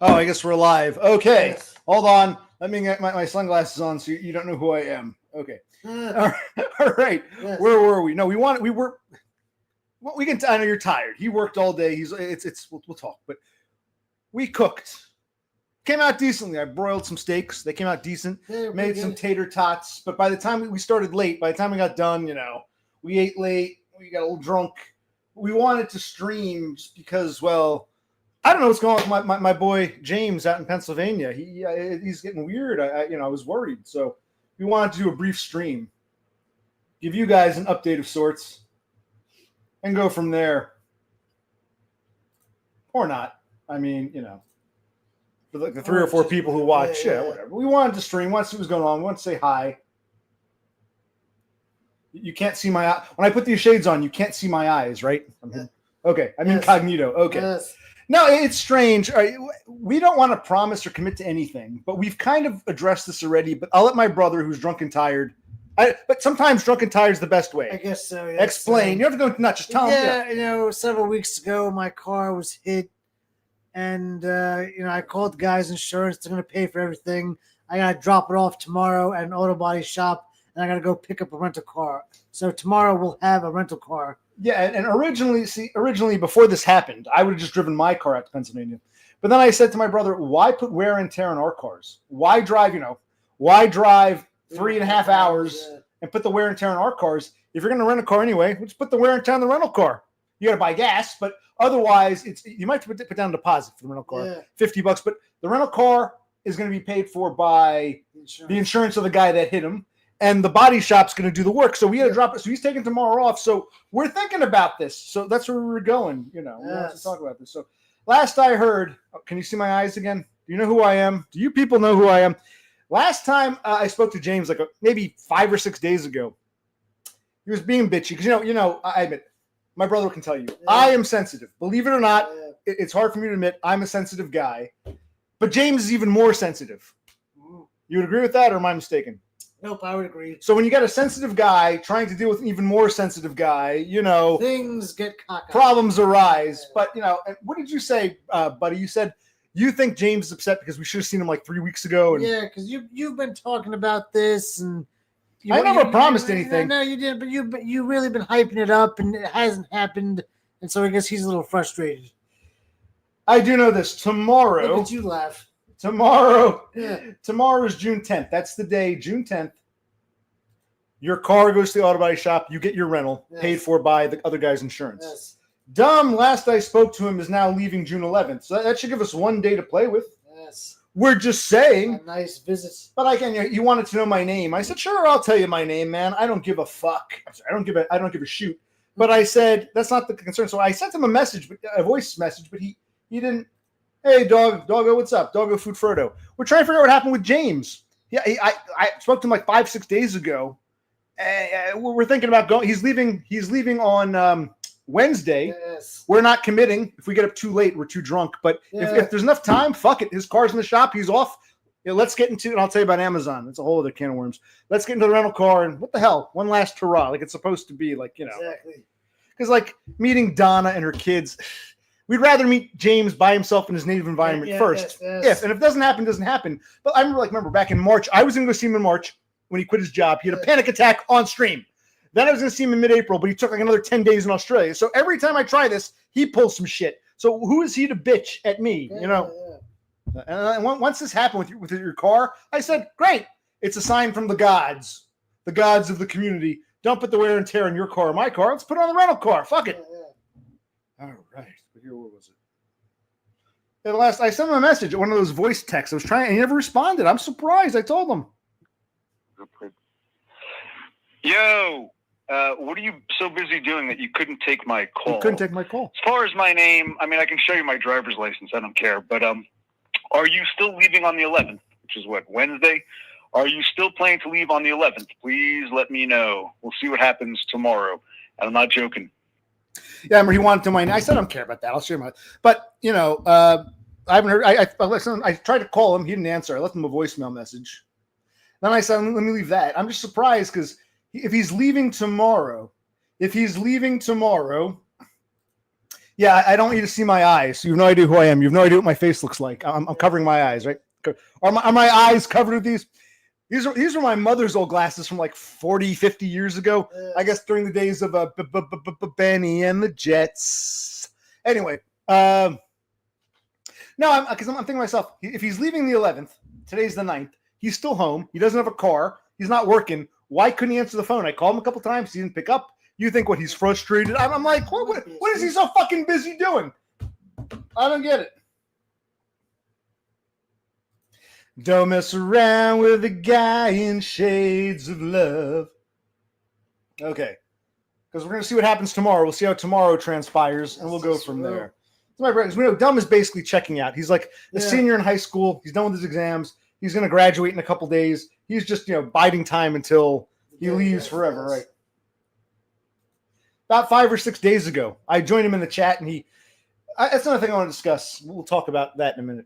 Oh, I guess we're live. Okay, Yes. hold on. Let me get my sunglasses on so you don't know who I am. Okay. Uh, All right. yes. Where were we? No, we were. Well, we can. I know you're tired. He worked all day. We'll talk. But we cooked. Came out decently. I broiled some steaks. They came out decent. Made some tater tots. But by the time we started late, by the time we got done, we ate late. We got a little drunk. We wanted to stream just because, well, I don't know what's going on with my boy James out in Pennsylvania. He's getting weird. I was worried. So we wanted to do a brief stream, give you guys an update of sorts, and go from there. Or not. I mean, for like the 3 or 4 people who watch, yeah, whatever. We wanted to stream, wanted to see what's going on. We wanted to say hi. You can't see my eye. When I put these shades on, you can't see my eyes, right? Okay, I'm incognito. Okay. Yes. No, it's strange. All right, we don't want to promise or commit to anything, but we've kind of addressed this already. But I'll let my brother, who's drunk and tired, but sometimes drunk and tired is the best way. I guess so. Yes. Explain. You have to go not just tell him. Yeah, several weeks ago, my car was hit, and I called the guy's insurance. They're going to pay for everything. I got to drop it off tomorrow at an auto body shop, and I got to go pick up a rental car. So tomorrow we'll have a rental car. Yeah, and originally before this happened, I would have just driven my car out to Pennsylvania. But then I said to my brother, why put wear and tear on our cars? Why drive 3.5 hours and put the wear and tear on our cars? If you're going to rent a car anyway, we'll just put the wear and tear on the rental car. You got to buy gas, but otherwise, you might have to put down a deposit for the rental car, $50. But the rental car is going to be paid for by the insurance of the guy that hit him. And the body shop's going to do the work. So we had to drop it. So he's taking tomorrow off. So we're thinking about this. So that's where we were going. We want to talk about this. So last I heard, can you see my eyes again? Do you know who I am? Do you people know who I am? Last time I spoke to James, like maybe 5 or 6 days ago, he was being bitchy. Because, I admit, my brother can tell you, I am sensitive. Believe it or not, it's hard for me to admit I'm a sensitive guy. But James is even more sensitive. You would agree with that, or am I mistaken? Nope, I would agree. So when you got a sensitive guy trying to deal with an even more sensitive guy, things get cockeyed. Problems arise. But, what did you say, buddy? You said you think James is upset because we should have seen him like 3 weeks ago. And yeah, because you've been talking about this, and I never promised anything. No, you didn't. But you really been hyping it up, and it hasn't happened. And so I guess he's a little frustrated. I do know this. Tomorrow. Look at you laugh. Tomorrow is June 10th. That's the day, June 10th. Your car goes to the auto body shop. You get your rental paid for by the other guy's insurance. Yes. Dom, last I spoke to him, is now leaving June 11th. So that should give us one day to play with. Yes. We're just saying. A nice visit. But you wanted to know my name. I said, sure, I'll tell you my name, man. I don't give a fuck. I don't give a shoot. But I said, that's not the concern. So I sent him a voice message, but he didn't. Hey, Doggo, what's up? Doggo Food Frodo. We're trying to figure out what happened with James. Yeah, I spoke to him like 5-6 days ago. We're thinking about going. He's leaving on Wednesday. Yes. We're not committing. If we get up too late, we're too drunk. But if there's enough time, fuck it. His car's in the shop. He's off. Let's get into it. And I'll tell you about Amazon. It's a whole other can of worms. Let's get into the rental car. And what the hell? One last hurrah. Like it's supposed to be. Like, Exactly. Because like meeting Donna and her kids. We'd rather meet James by himself in his native environment first. Yes. And if it doesn't happen, it doesn't happen. But I remember back in March, I was going to go see him in March when he quit his job. He had a panic attack on stream. Then I was going to see him in mid-April, but he took like another 10 days in Australia. So every time I try this, he pulls some shit. So who is he to bitch at me? And once this happened with your car, I said, great. It's a sign from the gods of the community. Don't put the wear and tear on your car or my car. Let's put it on the rental car. Fuck it. All right. Here, what was it? I sent him a message, one of those voice texts. I was trying, and he never responded. I'm surprised. I told him. Yo, what are you so busy doing that you couldn't take my call? You couldn't take my call. As far as my name, I mean, I can show you my driver's license. I don't care. But are you still leaving on the 11th, which is what, Wednesday? Are you still planning to leave on the 11th? Please let me know. We'll see what happens tomorrow. And I'm not joking. Yeah, I remember he wanted to mind. I said I don't care about that. I'll share my. But I haven't heard. I tried to call him. He didn't answer. I left him a voicemail message. Then I said, let me leave that. I'm just surprised because if he's leaving tomorrow, Yeah, I don't want you to see my eyes. So you have no idea who I am. You have no idea what my face looks like. I'm covering my eyes, right? Are my eyes covered with these? These are my mother's old glasses from like 40, 50 years ago. I guess during the days of Benny and the Jets. Anyway, no, because I'm thinking to myself, if he's leaving the 11th, today's the 9th, he's still home. He doesn't have a car. He's not working. Why couldn't he answer the phone? I called him a couple times. He didn't pick up. You think what? He's frustrated. I'm like, what is he so fucking busy doing? I don't get it. Don't mess around with a guy in shades of love. Okay. Because we're going to see what happens tomorrow. We'll see how tomorrow transpires, and we'll go from there. So my brothers, we know Dumb is basically checking out. He's like a senior in high school. He's done with his exams. He's going to graduate in a couple days. He's just, biding time until he leaves forever, right? About 5 or 6 days ago, I joined him in the chat, and that's another thing I want to discuss. We'll talk about that in a minute.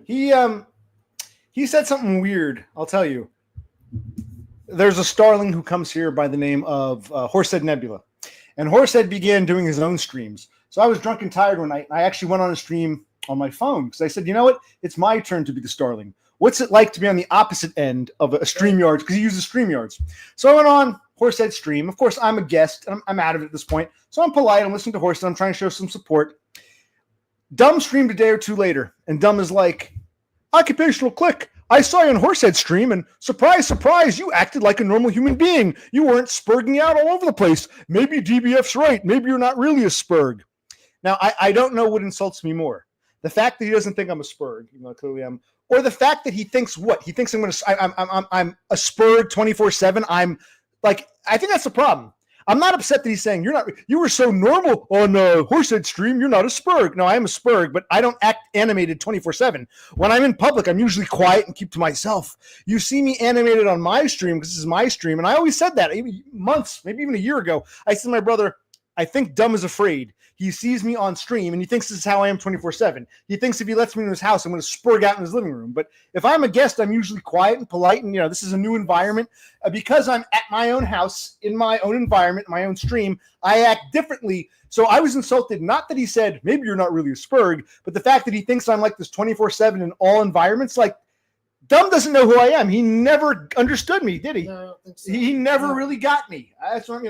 He said something weird. I'll tell you. There's a starling who comes here by the name of Horsehead Nebula, and Horsehead began doing his own streams. So I was drunk and tired one night, and I actually went on a stream on my phone because I said, you know what? It's my turn to be the starling. What's it like to be on the opposite end of a StreamYard? Because he uses StreamYards. So I went on Horsehead stream. Of course, I'm a guest. I'm out of it at this point. So I'm polite. I'm listening to Horsehead. I'm trying to show some support. Dumb streamed a day or two later, and Dumb is like, occupational click. I saw you on Horsehead stream, and surprise, surprise, you acted like a normal human being. You weren't spurging out all over the place. Maybe DBF's right. Maybe you're not really a spurg. Now, I don't know what insults me more. The fact that he doesn't think I'm a spurg, even though clearly I'm, or the fact that he thinks what? He thinks I'm a spurg 24/7. I'm like, I think that's the problem. I'm not upset that he's saying you were so normal on Horsehead stream, you're not a spurg. No, I am a spurg, but I don't act animated 24/7. When I'm in public, I'm usually quiet and keep to myself. You see me animated on my stream because this is my stream, and I always said that even months, maybe even a year ago. I said to my brother, I think Dumb is afraid. He sees me on stream, and he thinks this is how I am 24/7. He thinks if he lets me in his house, I'm going to spurg out in his living room. But if I'm a guest, I'm usually quiet and polite, and this is a new environment. Because I'm at my own house, in my own environment, my own stream, I act differently. So I was insulted, not that he said, maybe you're not really a spurg, but the fact that he thinks I'm like this 24/7 in all environments. Like, Dumb doesn't know who I am. He never understood me, did he? No, I don't think so. He never really got me. That's what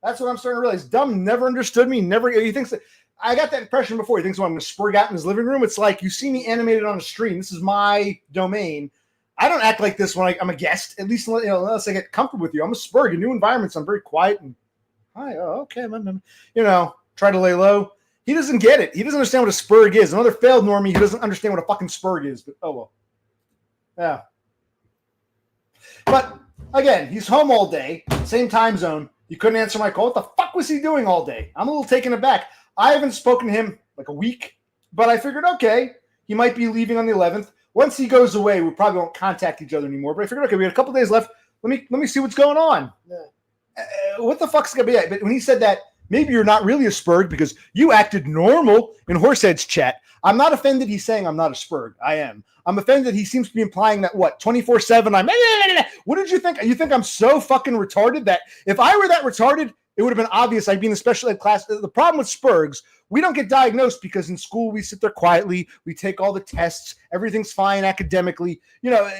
That's what I'm starting to realize. Dumb never understood me. He thinks that I got that impression before. He thinks when I'm going to spurg out in his living room. It's like you see me animated on a stream. This is my domain. I don't act like this when I'm a guest. At least unless I get comfortable with you. I'm a spurg in new environments. I'm very quiet and hi. Oh, okay. Try to lay low. He doesn't get it. He doesn't understand what a spurg is. Another failed normie. He doesn't understand what a fucking spurg is. But oh well. Yeah. But again, he's home all day, same time zone. You couldn't answer my call. What the fuck was he doing all day? I'm a little taken aback. I haven't spoken to him like a week, but I figured, okay, he might be leaving on the 11th. Once he goes away, we probably won't contact each other anymore. But I figured, okay, we had a couple days left. Let me see what's going on. Yeah. What the fuck's gonna be? But when he said that, maybe you're not really a spurg because you acted normal in Horsehead's chat. I'm not offended he's saying I'm not a spurg. I am. I'm offended he seems to be implying that 24/7 I'm. What did you think? You think I'm so fucking retarded that if I were that retarded, it would have been obvious I'd be in a special ed class. The problem with spurgs, we don't get diagnosed because in school we sit there quietly, we take all the tests, everything's fine academically.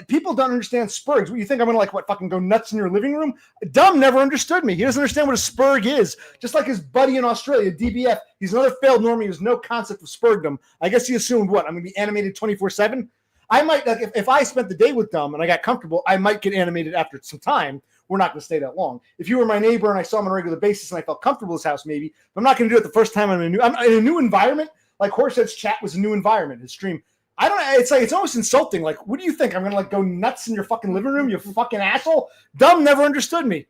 People don't understand spurgs. You think I'm gonna fucking go nuts in your living room? Dumb never understood me. He doesn't understand what a spurg is. Just like his buddy in Australia, DBF, he's another failed normie who has no concept of spurgdom. I guess he assumed I'm gonna be animated 24/7. I might, if I spent the day with Dumb and I got comfortable, I might get animated after some time. We're not going to stay that long. If you were my neighbor and I saw him on a regular basis and I felt comfortable in his house, maybe. But I'm not going to do it the first time I'm in a new environment. Like Horsehead's chat was a new environment. His stream. I don't. It's almost insulting. Like, what do you think? I'm going to go nuts in your fucking living room? You fucking asshole. Dumb never understood me.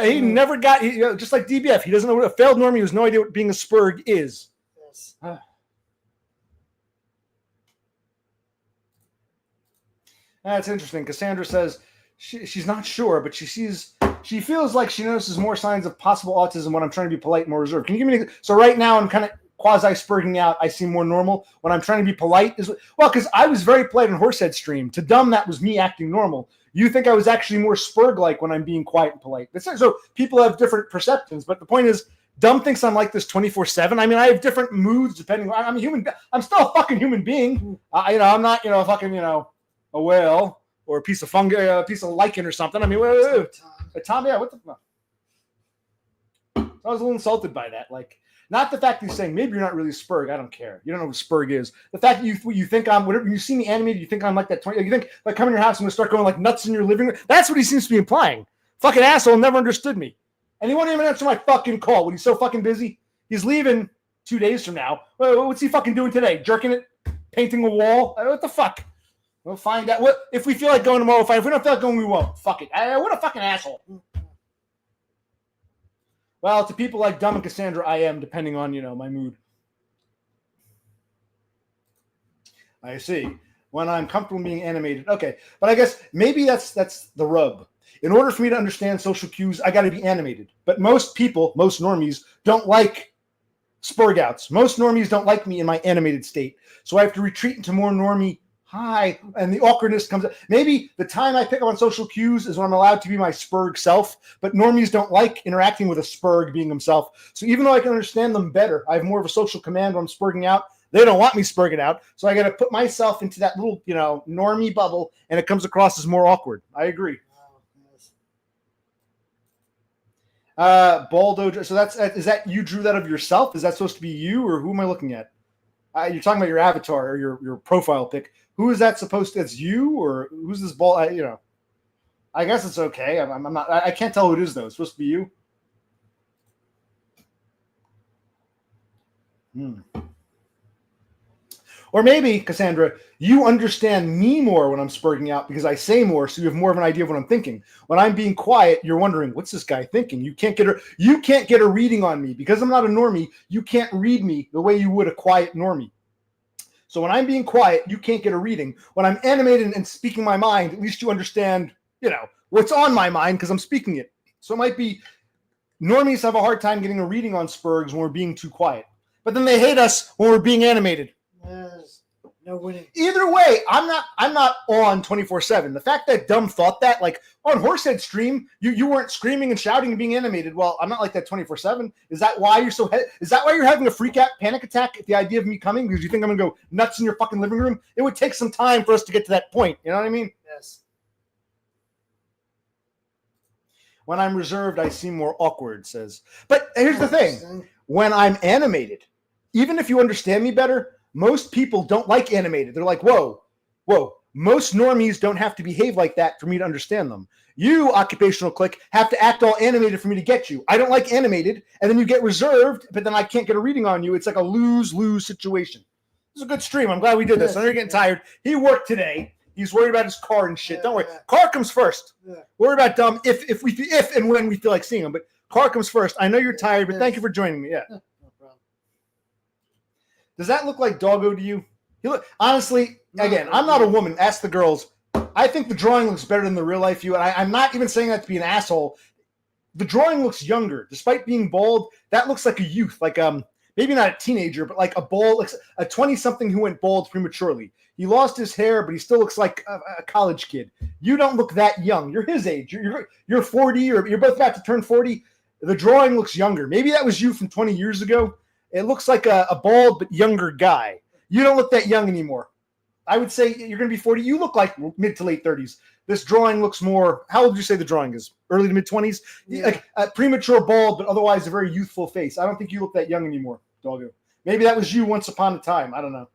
He never got. Just like DBF, he doesn't know what a failed normie who has no idea what being a spurg is. Yes. That's interesting. Cassandra says she's not sure, but she feels like she notices more signs of possible autism when I'm trying to be polite and more reserved. Can you give me so right now I'm kind of quasi-spurging out. I seem more normal when I'm trying to be polite. Because I was very polite in Horsehead stream. To Dumb, that was me acting normal. You think I was actually more spurg-like when I'm being quiet and polite. So people have different perceptions, but the point is, Dumb thinks I'm like this 24/7. I mean, I have different moods depending. I'm a human. I'm still a fucking human being. I'm not, a fucking, a whale or a piece of fungi, a piece of lichen or something. I mean, Tom, yeah, what the fuck? I was a little insulted by that. Like, not the fact that he's saying maybe you're not really Spurg. I don't care. You don't know who Spurg is. The fact that you think I'm whatever you see me animated, you think I'm like that 20. You think like come in your house and I'm gonna start going like nuts in your living room. That's what he seems to be implying. Fucking asshole never understood me. And he won't even answer my fucking call when he's so fucking busy. He's leaving 2 days from now. What's he fucking doing today? Jerking it? Painting a wall? What the fuck? We'll find out. What if we feel like going tomorrow? Fine. If we don't feel like going, we won't. Fuck it. What a fucking asshole. Well, to people like Dumb and Cassandra, I am, depending on, my mood. I see. When I'm comfortable being animated. Okay. But I guess maybe that's the rub. In order for me to understand social cues, I got to be animated. But most people, most normies, don't like Spurgouts. Most normies don't like me in my animated state. So I have to retreat into more normie hi, and the awkwardness comes up. Maybe the time I pick up on social cues is when I'm allowed to be my Spurg self, but normies don't like interacting with a Spurg being himself. So even though I can understand them better, I have more of a social command when I'm Spurging out. They don't want me Spurging out, so I got to put myself into that little, normie bubble, and it comes across as more awkward. I agree. Baldo. So is that you drew that of yourself? Is that supposed to be you, or who am I looking at? You're talking about your avatar or your profile pic. Who is that supposed to? It's you, or who's this ball? I guess it's okay. I'm not. I can't tell who it is though. It's supposed to be you. Or maybe, Cassandra, you understand me more when I'm spurting out because I say more, so you have more of an idea of what I'm thinking. When I'm being quiet, you're wondering, what's this guy thinking? You can't get a reading on me. Because I'm not a normie, you can't read me the way you would a quiet normie. So when I'm being quiet, you can't get a reading. When I'm animated and speaking my mind, at least you understand, what's on my mind because I'm speaking it. So it might be normies have a hard time getting a reading on Spurgs when we're being too quiet. But then they hate us when we're being animated. No winning. Either way, I'm not on 24/7. The fact that Dumb thought that, like on Horsehead stream, you weren't screaming and shouting and being animated. Well, I'm not like that 24/7. Is that why you're so? Is that why you're having a freak out panic attack at the idea of me coming because you think I'm gonna go nuts in your fucking living room? It would take some time for us to get to that point. You know what I mean? Yes. When I'm reserved, I seem more awkward. Says, but here's the thing: when I'm animated, even if you understand me better. Most people don't like animated. They're like, whoa. Most normies don't have to behave like that for me to understand them. You, occupational click, have to act all animated for me to get you. I don't like animated, and then you get reserved, but then I can't get a reading on you. It's like a lose-lose situation. This is a good stream. I'm glad we did this. I know you're getting tired. He worked today. He's worried about his car and shit. Don't worry. Car comes first. Worry about Dumb if and when we feel like seeing him, but car comes first. I know you're tired, but thank you for joining me. Yeah. Does that look like Doggo to you? Honestly, again, I'm not a woman. Ask the girls. I think the drawing looks better than the real life you. And I'm not even saying that to be an asshole. The drawing looks younger. Despite being bald, that looks like a youth. Like maybe not a teenager, but like a bald, like a 20-something who went bald prematurely. He lost his hair, but he still looks like a college kid. You don't look that young. You're his age. You're 40, or you're both about to turn 40. The drawing looks younger. Maybe that was you from 20 years ago. It looks like a bald but younger guy. You don't look that young anymore. I would say you're going to be 40. You look like mid to late 30s. This drawing looks more, how old would you say the drawing is? Early to mid 20s? Yeah. Like a premature bald, but otherwise a very youthful face. I don't think you look that young anymore, Doggo. Maybe that was you once upon a time. I don't know.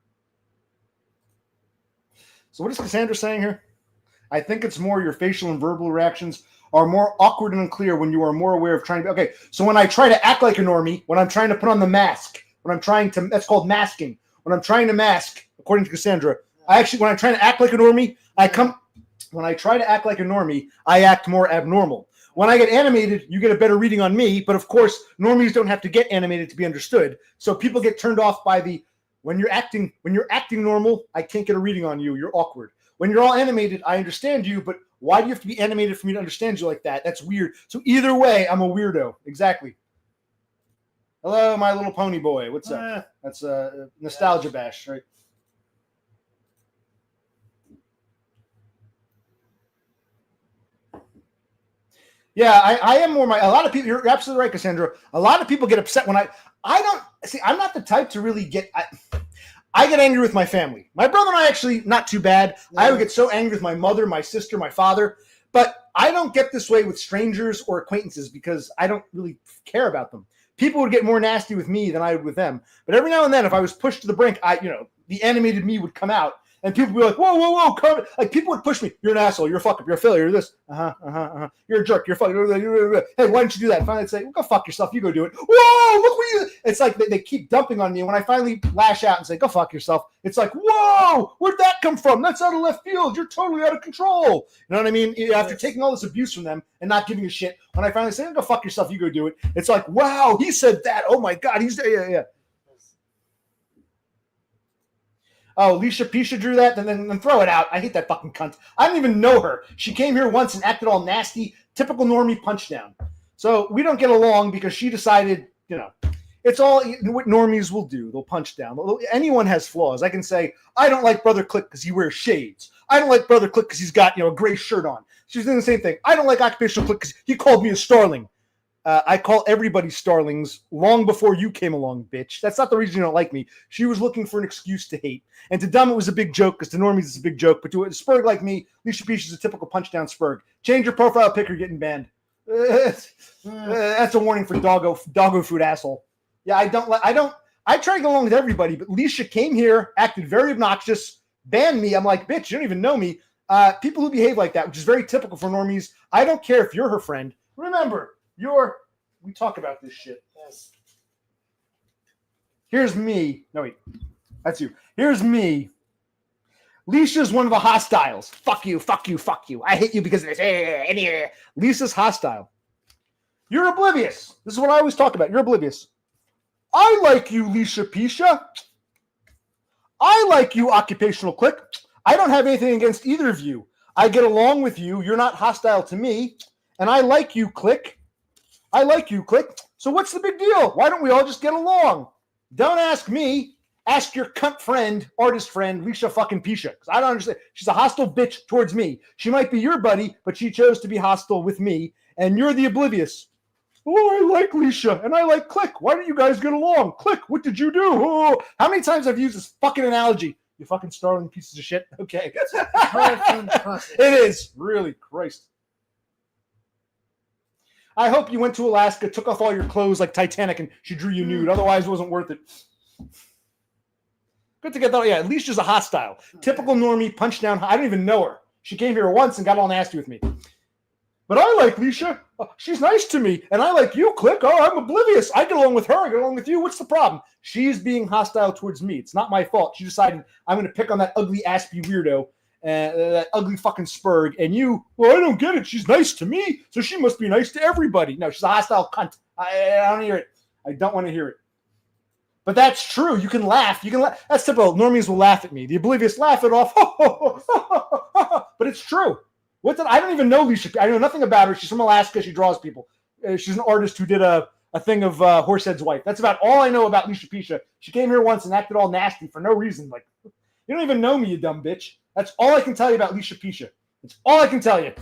So what is Cassandra saying here? I think it's more your facial and verbal reactions are more awkward and unclear when you are more aware of trying to be okay. So when I try to act like a normie, when I'm trying to put on the mask, that's called masking. When I'm trying to mask, according to Cassandra, when I'm trying to act like a normie, when I try to act like a normie, I act more abnormal. When I get animated, you get a better reading on me, but of course, normies don't have to get animated to be understood. So people get turned off by when you're acting normal, I can't get a reading on you. You're awkward. When you're all animated, I understand you, but why do you have to be animated for me to understand you like that? That's weird. So either way, I'm a weirdo. Exactly. Hello, My Little Pony boy. What's up? That's Nostalgia Bash, right? Yeah, I am more a lot of people. You're absolutely right, Cassandra. A lot of people get upset when I don't see. I'm not the type to really get. I get angry with my family. My brother and I actually not too bad. Yeah. I would get so angry with my mother, my sister, my father, but I don't get this way with strangers or acquaintances because I don't really care about them. People would get more nasty with me than I would with them. But every now and then, if I was pushed to the brink, the animated me would come out. And people would be like, whoa, come. Like, people would push me. You're an asshole. You're a fuck up. You're a failure. You're this. You're a jerk. You're fucking. Hey, why didn't you do that? And finally, I'd say, well, go fuck yourself. You go do it. Whoa, look what you. It's like they keep dumping on me. And when I finally lash out and say, go fuck yourself, it's like, whoa, where'd that come from? That's out of left field. You're totally out of control. You know what I mean? After taking all this abuse from them and not giving a shit, when I finally say, go fuck yourself, you go do it, it's like, wow, he said that. Oh, my God. Yeah. Oh, Alicia Pisha drew that, then throw it out. I hate that fucking cunt. I don't even know her. She came here once and acted all nasty. Typical normie punch down. So we don't get along because she decided, it's all what normies will do. They'll punch down. Anyone has flaws. I can say, I don't like Brother Click because he wears shades. I don't like Brother Click because he's got, a gray shirt on. She's doing the same thing. I don't like Occupational Click because he called me a starling. I call everybody starlings long before you came along, bitch. That's not the reason you don't like me. She was looking for an excuse to hate. And to them, it was a big joke because to normies, it's a big joke. But to a Spurg like me, Alicia Pisha is a typical punch-down Spurg. Change your profile pic or getting banned. That's a warning for doggo food asshole. Yeah, I try to go along with everybody, but Alicia came here, acted very obnoxious, banned me. I'm like, bitch, you don't even know me. People who behave like that, which is very typical for normies. I don't care if you're her friend. Remember, we talk about this shit. Yes. Here's me. No, wait. That's you. Here's me. Lisa's one of the hostiles. Fuck you. I hate you because of this. Lisa's hostile. You're oblivious. This is what I always talk about. You're oblivious. I like you, Alicia Pisha. I like you, Occupational Click. I don't have anything against either of you. I get along with you. You're not hostile to me. And I like you, Click. So what's the big deal? Why don't we all just get along? Don't ask me. Ask your cunt friend, artist friend, Alicia fucking Pisha. Because I don't understand. She's a hostile bitch towards me. She might be your buddy, but she chose to be hostile with me. And you're the oblivious. Oh, I like Alicia and I like Click. Why don't you guys get along? Click, what did you do? Oh, how many times I've used this fucking analogy? You fucking starling pieces of shit. Okay. It is. Really, Christ. I hope you went to Alaska, took off all your clothes like Titanic, and she drew you nude. Otherwise, it wasn't worth it. Good to get that. Yeah, Alicia's a hostile. Typical normie, punch down. I don't even know her. She came here once and got all nasty with me. But I like Alicia. She's nice to me. And I like you, Click. Oh, I'm oblivious. I get along with her. I get along with you. What's the problem? She's being hostile towards me. It's not my fault. She decided I'm going to pick on that ugly Aspie weirdo. That ugly fucking Spurg, and you, well, I don't get it. She's nice to me, so she must be nice to everybody. No, she's a hostile cunt. I don't hear it. I don't want to hear it. But that's true. You can laugh. That's typical. Normies will laugh at me. The oblivious laugh it off. But it's true. I don't even know Alicia. I know nothing about her. She's from Alaska. She draws people. She's an artist who did a thing of Horsehead's Wife. That's about all I know about Alicia Pisha. She came here once and acted all nasty for no reason. Like, you don't even know me, you dumb bitch. That's all I can tell you about Alicia Pisha. That's all I can tell you.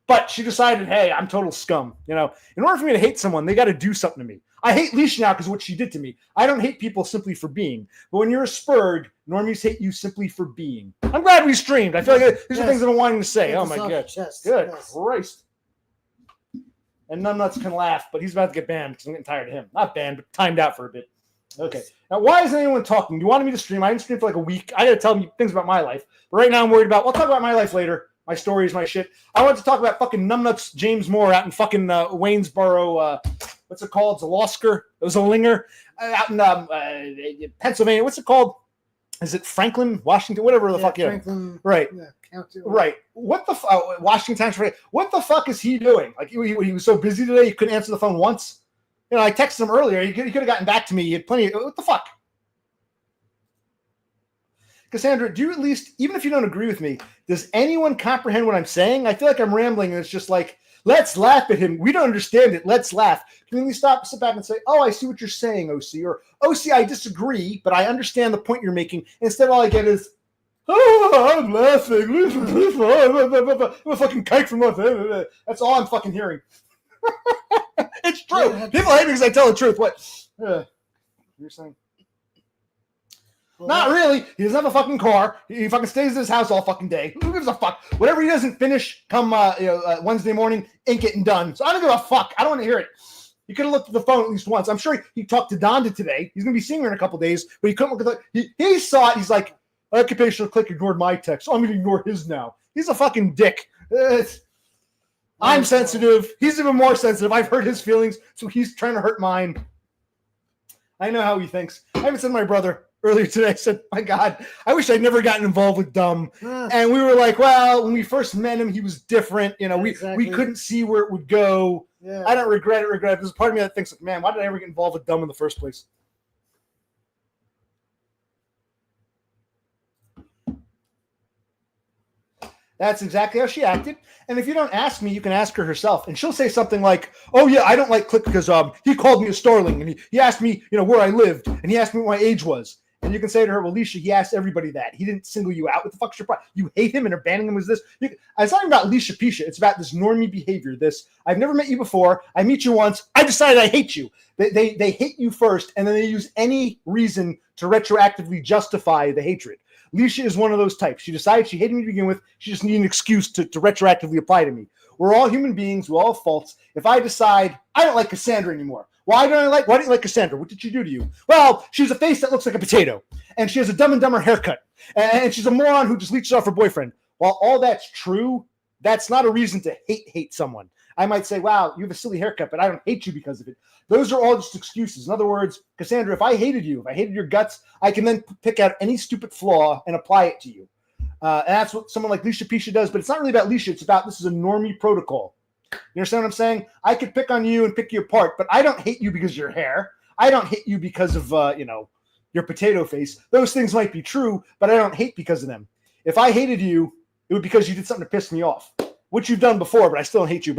But she decided, hey, I'm total scum. In order for me to hate someone, they got to do something to me. I hate Alicia now because of what she did to me. I don't hate people simply for being. But when you're a Spurg, normies hate you simply for being. I'm glad we streamed. I feel like these are things I've been wanting to say. Oh, my God. Good Christ. And Numbnuts can laugh, but he's about to get banned because I'm getting tired of him. Not banned, but timed out for a bit. Okay. Now, why isn't anyone talking? You wanted me to stream. I didn't stream for like a week. I got to tell you things about my life. But right now I'm worried about, we'll talk about my life later. My stories, my shit. I want to talk about fucking Numbnuts James Moore out in fucking Waynesboro. What's it called? It's a Losker. It was a linger out in Pennsylvania. What's it called? Is it Franklin, Washington? Whatever the fuck. Franklin. Right. Yeah, County. Right. What the Washington Times. What the fuck is he doing? Like he was so busy today, he couldn't answer the phone once. I texted him earlier. He could have gotten back to me. He had plenty. What the fuck? Cassandra, do you at least, even if you don't agree with me, does anyone comprehend what I'm saying? I feel like I'm rambling and it's just like, let's laugh at him. We don't understand it. Let's laugh. Can we sit back and say, oh, I see what you're saying, OC. Or, OC, I disagree, but I understand the point you're making. Instead, all I get is, oh, I'm laughing. I'm a fucking kite from nothing. That's all I'm fucking hearing. It's true. Yeah, People hate me because I tell the truth. What? You're saying? Well, Not really. He doesn't have a fucking car. He fucking stays at his house all fucking day. Who gives a fuck? Whatever he doesn't finish come Wednesday morning ain't getting done. So I don't give a fuck. I don't want to hear it. He could have looked at the phone at least once. I'm sure he talked to Donda today. He's going to be seeing her in a couple days, but he couldn't look at he saw it. He's like, occupational click ignored my text. So I'm going to ignore his now. He's a fucking dick. I'm sensitive. He's even more sensitive. I've hurt his feelings, so he's trying to hurt mine. I know how he thinks. I even said to my brother earlier today, I said, my God, I wish I'd never gotten involved with Dumb. And we were like, well, when we first met him, he was different. You know, we couldn't see where it would go. Yeah. I don't regret it. There's a part of me that thinks, like, man, why did I ever get involved with Dumb in the first place? That's exactly how she acted. And if you don't ask me, you can ask her herself. And she'll say something like, oh, yeah, I don't like Click because he called me a starling. And he asked me, where I lived. And he asked me what my age was. And you can say to her, well, Alicia, he asked everybody that. He didn't single you out. What the fuck's your problem? You hate him and are banning him as this? It's not even about Alicia Pisha. It's about this normie behavior. This, I've never met you before. I meet you once. I decided I hate you. They hate you first, and then they use any reason to retroactively justify the hatred. Alicia is one of those types. She decided she hated me to begin with. She just needed an excuse to retroactively apply to me. We're all human beings. We all have faults. If I decide I don't like Cassandra anymore, why don't you like Cassandra? What did she do to you? Well, she has a face that looks like a potato, and she has a Dumb and Dumber haircut, and she's a moron who just leeches off her boyfriend. While all that's true, that's not a reason to hate someone. I might say, wow, you have a silly haircut, but I don't hate you because of it. Those are all just excuses. In other words, Cassandra, if I hated you, if I hated your guts, I can then pick out any stupid flaw and apply it to you. And that's what someone like Alicia Pisha does, but it's not really about Alicia. It's about this is a normie protocol. You understand what I'm saying? I could pick on you and pick you apart, but I don't hate you because of your hair. I don't hate you because of, your potato face. Those things might be true, but I don't hate because of them. If I hated you, it would be because you did something to piss me off, which you've done before, but I still don't hate you.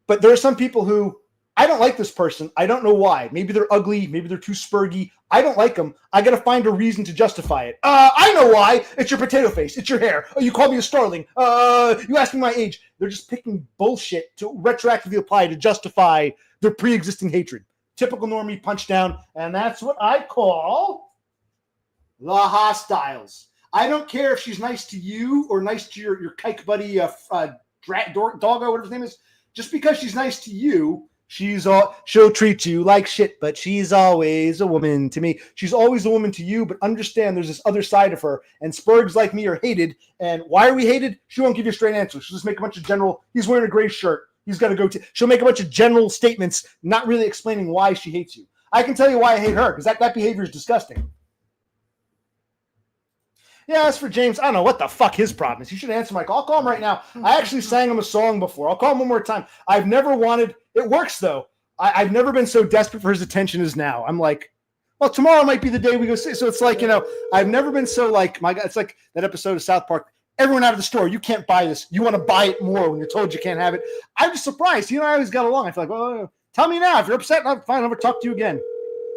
But there are some people who, I don't like this person. I don't know why. Maybe they're ugly. Maybe they're too spurgy. I don't like them. I got to find a reason to justify it. I know why. It's your potato face. It's your hair. Oh, you called me a starling. You asked me my age. They're just picking bullshit to retroactively apply to justify their pre-existing hatred. Typical normie punch down. And that's what I call the hostiles. I don't care if she's nice to you or nice to your kike buddy, Doggo, whatever his name is. Just because she's nice to you, she'll treat you like shit, but she's always a woman to me. She's always a woman to you, but understand there's this other side of her. And Spurgs like me are hated. And why are we hated? She won't give you a straight answer. She'll just make a bunch of general, he's wearing a gray shirt. He's got to go to, she'll make a bunch of general statements, not really explaining why she hates you. I can tell you why I hate her, because that behavior is disgusting. Yeah, as for James, I don't know what the fuck his problem is. He should answer my call. I'll call him right now. I actually sang him a song before. I'll call him one more time. I've never wanted, it works though. I've never been so desperate for his attention as now. I'm like, well, tomorrow might be the day we go see. So it's like, I've never been so like, my God, it's like that episode of South Park. Everyone out of the store, you can't buy this. You want to buy it more when you're told you can't have it. I'm just surprised. I always got along. I feel like, well, tell me now. If you're upset, I'm fine. I'll never talk to you again.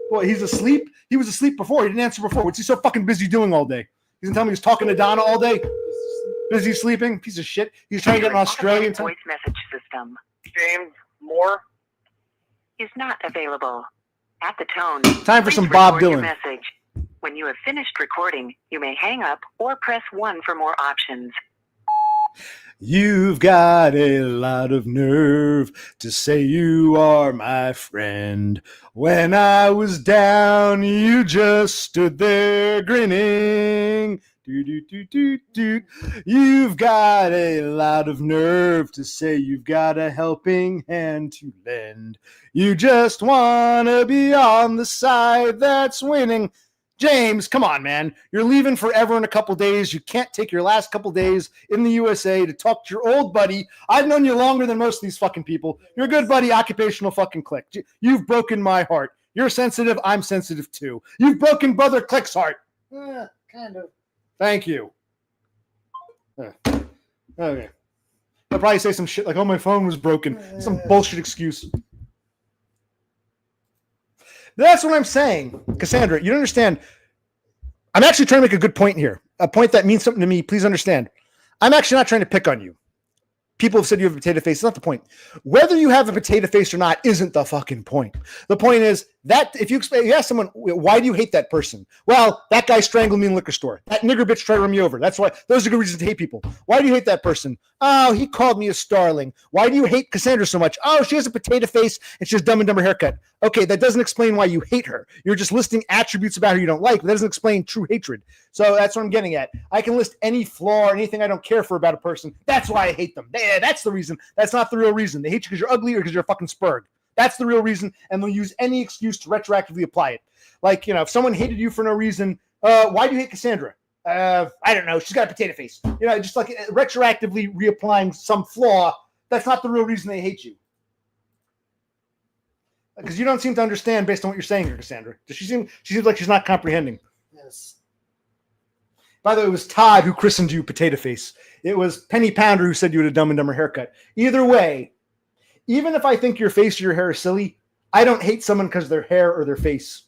Well, he's asleep. He was asleep before. He didn't answer before. What's he so fucking busy doing all day? He doesn't tell me he's talking to Donna all day. Busy sleeping. Piece of shit. He's trying to get an Australian time. Voice message system. James Moore. Is not available. At the tone. Time for please some Bob record your Dylan. message. When you have finished recording, you may hang up or press 1 for more options. You've got a lot of nerve to say you are my friend. When I was down, you just stood there grinning. You've got a lot of nerve to say you've got a helping hand to lend. You just want to be on the side that's winning. James, come on, man. You're leaving forever in a couple days. You can't take your last couple days in the USA to talk to your old buddy. I've known you longer than most of these fucking people. You're a good buddy, occupational fucking Click. You've broken my heart. You're sensitive. I'm sensitive too. You've broken Brother Click's heart. Kind of. Thank you. Okay. I'll probably say some shit like, oh, my phone was broken. Some bullshit excuse. That's what I'm saying. Cassandra, you don't understand. I'm actually trying to make a good point here. A point that means something to me. Please understand. I'm actually not trying to pick on you. people have said you have a potato face. It's not the point. Whether you have a potato face or not isn't the fucking point. The point is that if you ask someone, why do you hate that person? Well, that guy strangled me in the liquor store. That nigger bitch tried to run me over. That's why. Those are good reasons to hate people. Why do you hate that person? Oh, he called me a starling. Why do you hate Cassandra so much? Oh, she has a potato face and she has Dumb and Dumber haircut. Okay, that doesn't explain why you hate her. You're just listing attributes about her you don't like, but that doesn't explain true hatred. So that's what I'm getting at. I can list any flaw or anything I don't care for about a person. That's why I hate them. That's the reason. That's not the real reason. They hate you because you're ugly or because you're a fucking spurg. That's the real reason, and they'll use any excuse to retroactively apply it. Like, if someone hated you for no reason, why do you hate Cassandra? I don't know. She's got a potato face. Just like retroactively reapplying some flaw. That's not the real reason they hate you. Because you don't seem to understand based on what you're saying here, Cassandra. She seems like she's not comprehending. Yes. By the way, it was Todd who christened you Potato Face. It was Penny Pounder who said you had a Dumb and Dumber haircut. Either way, even if I think your face or your hair is silly, I don't hate someone because of their hair or their face.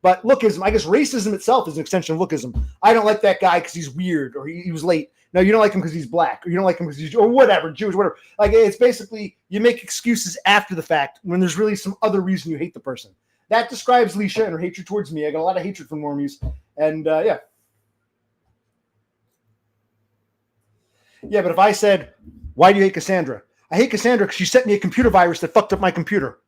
But lookism, I guess racism itself is an extension of lookism. I don't like that guy because he's weird or he was late. No, you don't like him because he's black, or you don't like him because he's, or whatever, Jewish, whatever. Like, it's basically, you make excuses after the fact when there's really some other reason you hate the person. That describes Leisha and her hatred towards me. I got a lot of hatred from normies. And, yeah. Yeah, but if I said, why do you hate Cassandra? I hate Cassandra because she sent me a computer virus that fucked up my computer.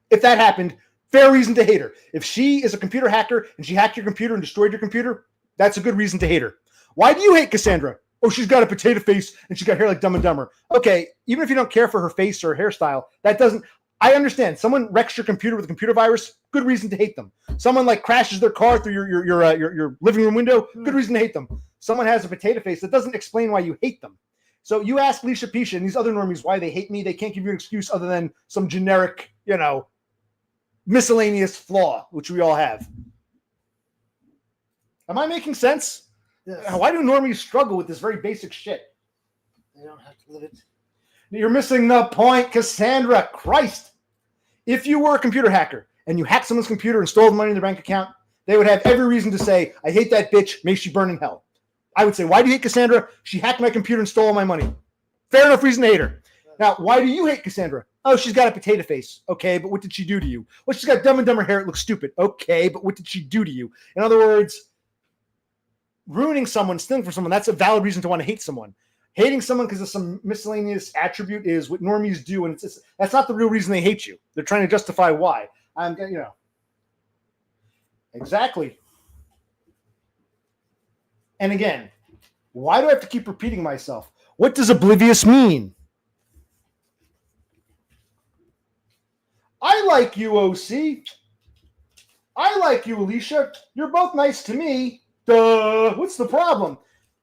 If that happened, fair reason to hate her. If she is a computer hacker and she hacked your computer and destroyed your computer, that's a good reason to hate her. Why do you hate Cassandra? Oh, she's got a potato face and she's got hair like Dumb and Dumber. Okay, even if you don't care for her face or her hairstyle, that doesn't... I understand. Someone wrecks your computer with a computer virus, good reason to hate them. Someone like crashes their car through your living room window, good reason to hate them. Someone has a potato face, that doesn't explain why you hate them. So you ask Leisha Pisha and these other normies why they hate me, they can't give you an excuse other than some generic, miscellaneous flaw, which we all have. Am I making sense? Yes. Why do normies struggle with this very basic shit? They don't have to live it. You're missing the point, Cassandra. Christ. If you were a computer hacker and you hacked someone's computer and stole the money in their bank account, they would have every reason to say, I hate that bitch, may she burn in hell. I would say, why do you hate Cassandra? She hacked my computer and stole all my money. Fair enough reason to hate her. Now, why do you hate Cassandra? Oh, she's got a potato face. Okay, but what did she do to you? Well, she's got Dumb and Dumber hair. It looks stupid. Okay, but what did she do to you? In other words, ruining someone, stealing from someone, that's a valid reason to want to hate someone. Hating someone because of some miscellaneous attribute is what normies do, and that's not the real reason they hate you. They're trying to justify why. Exactly. And again, why do I have to keep repeating myself? What does oblivious mean? I like you, OC. I like you, Alicia. You're both nice to me. Duh. What's the problem?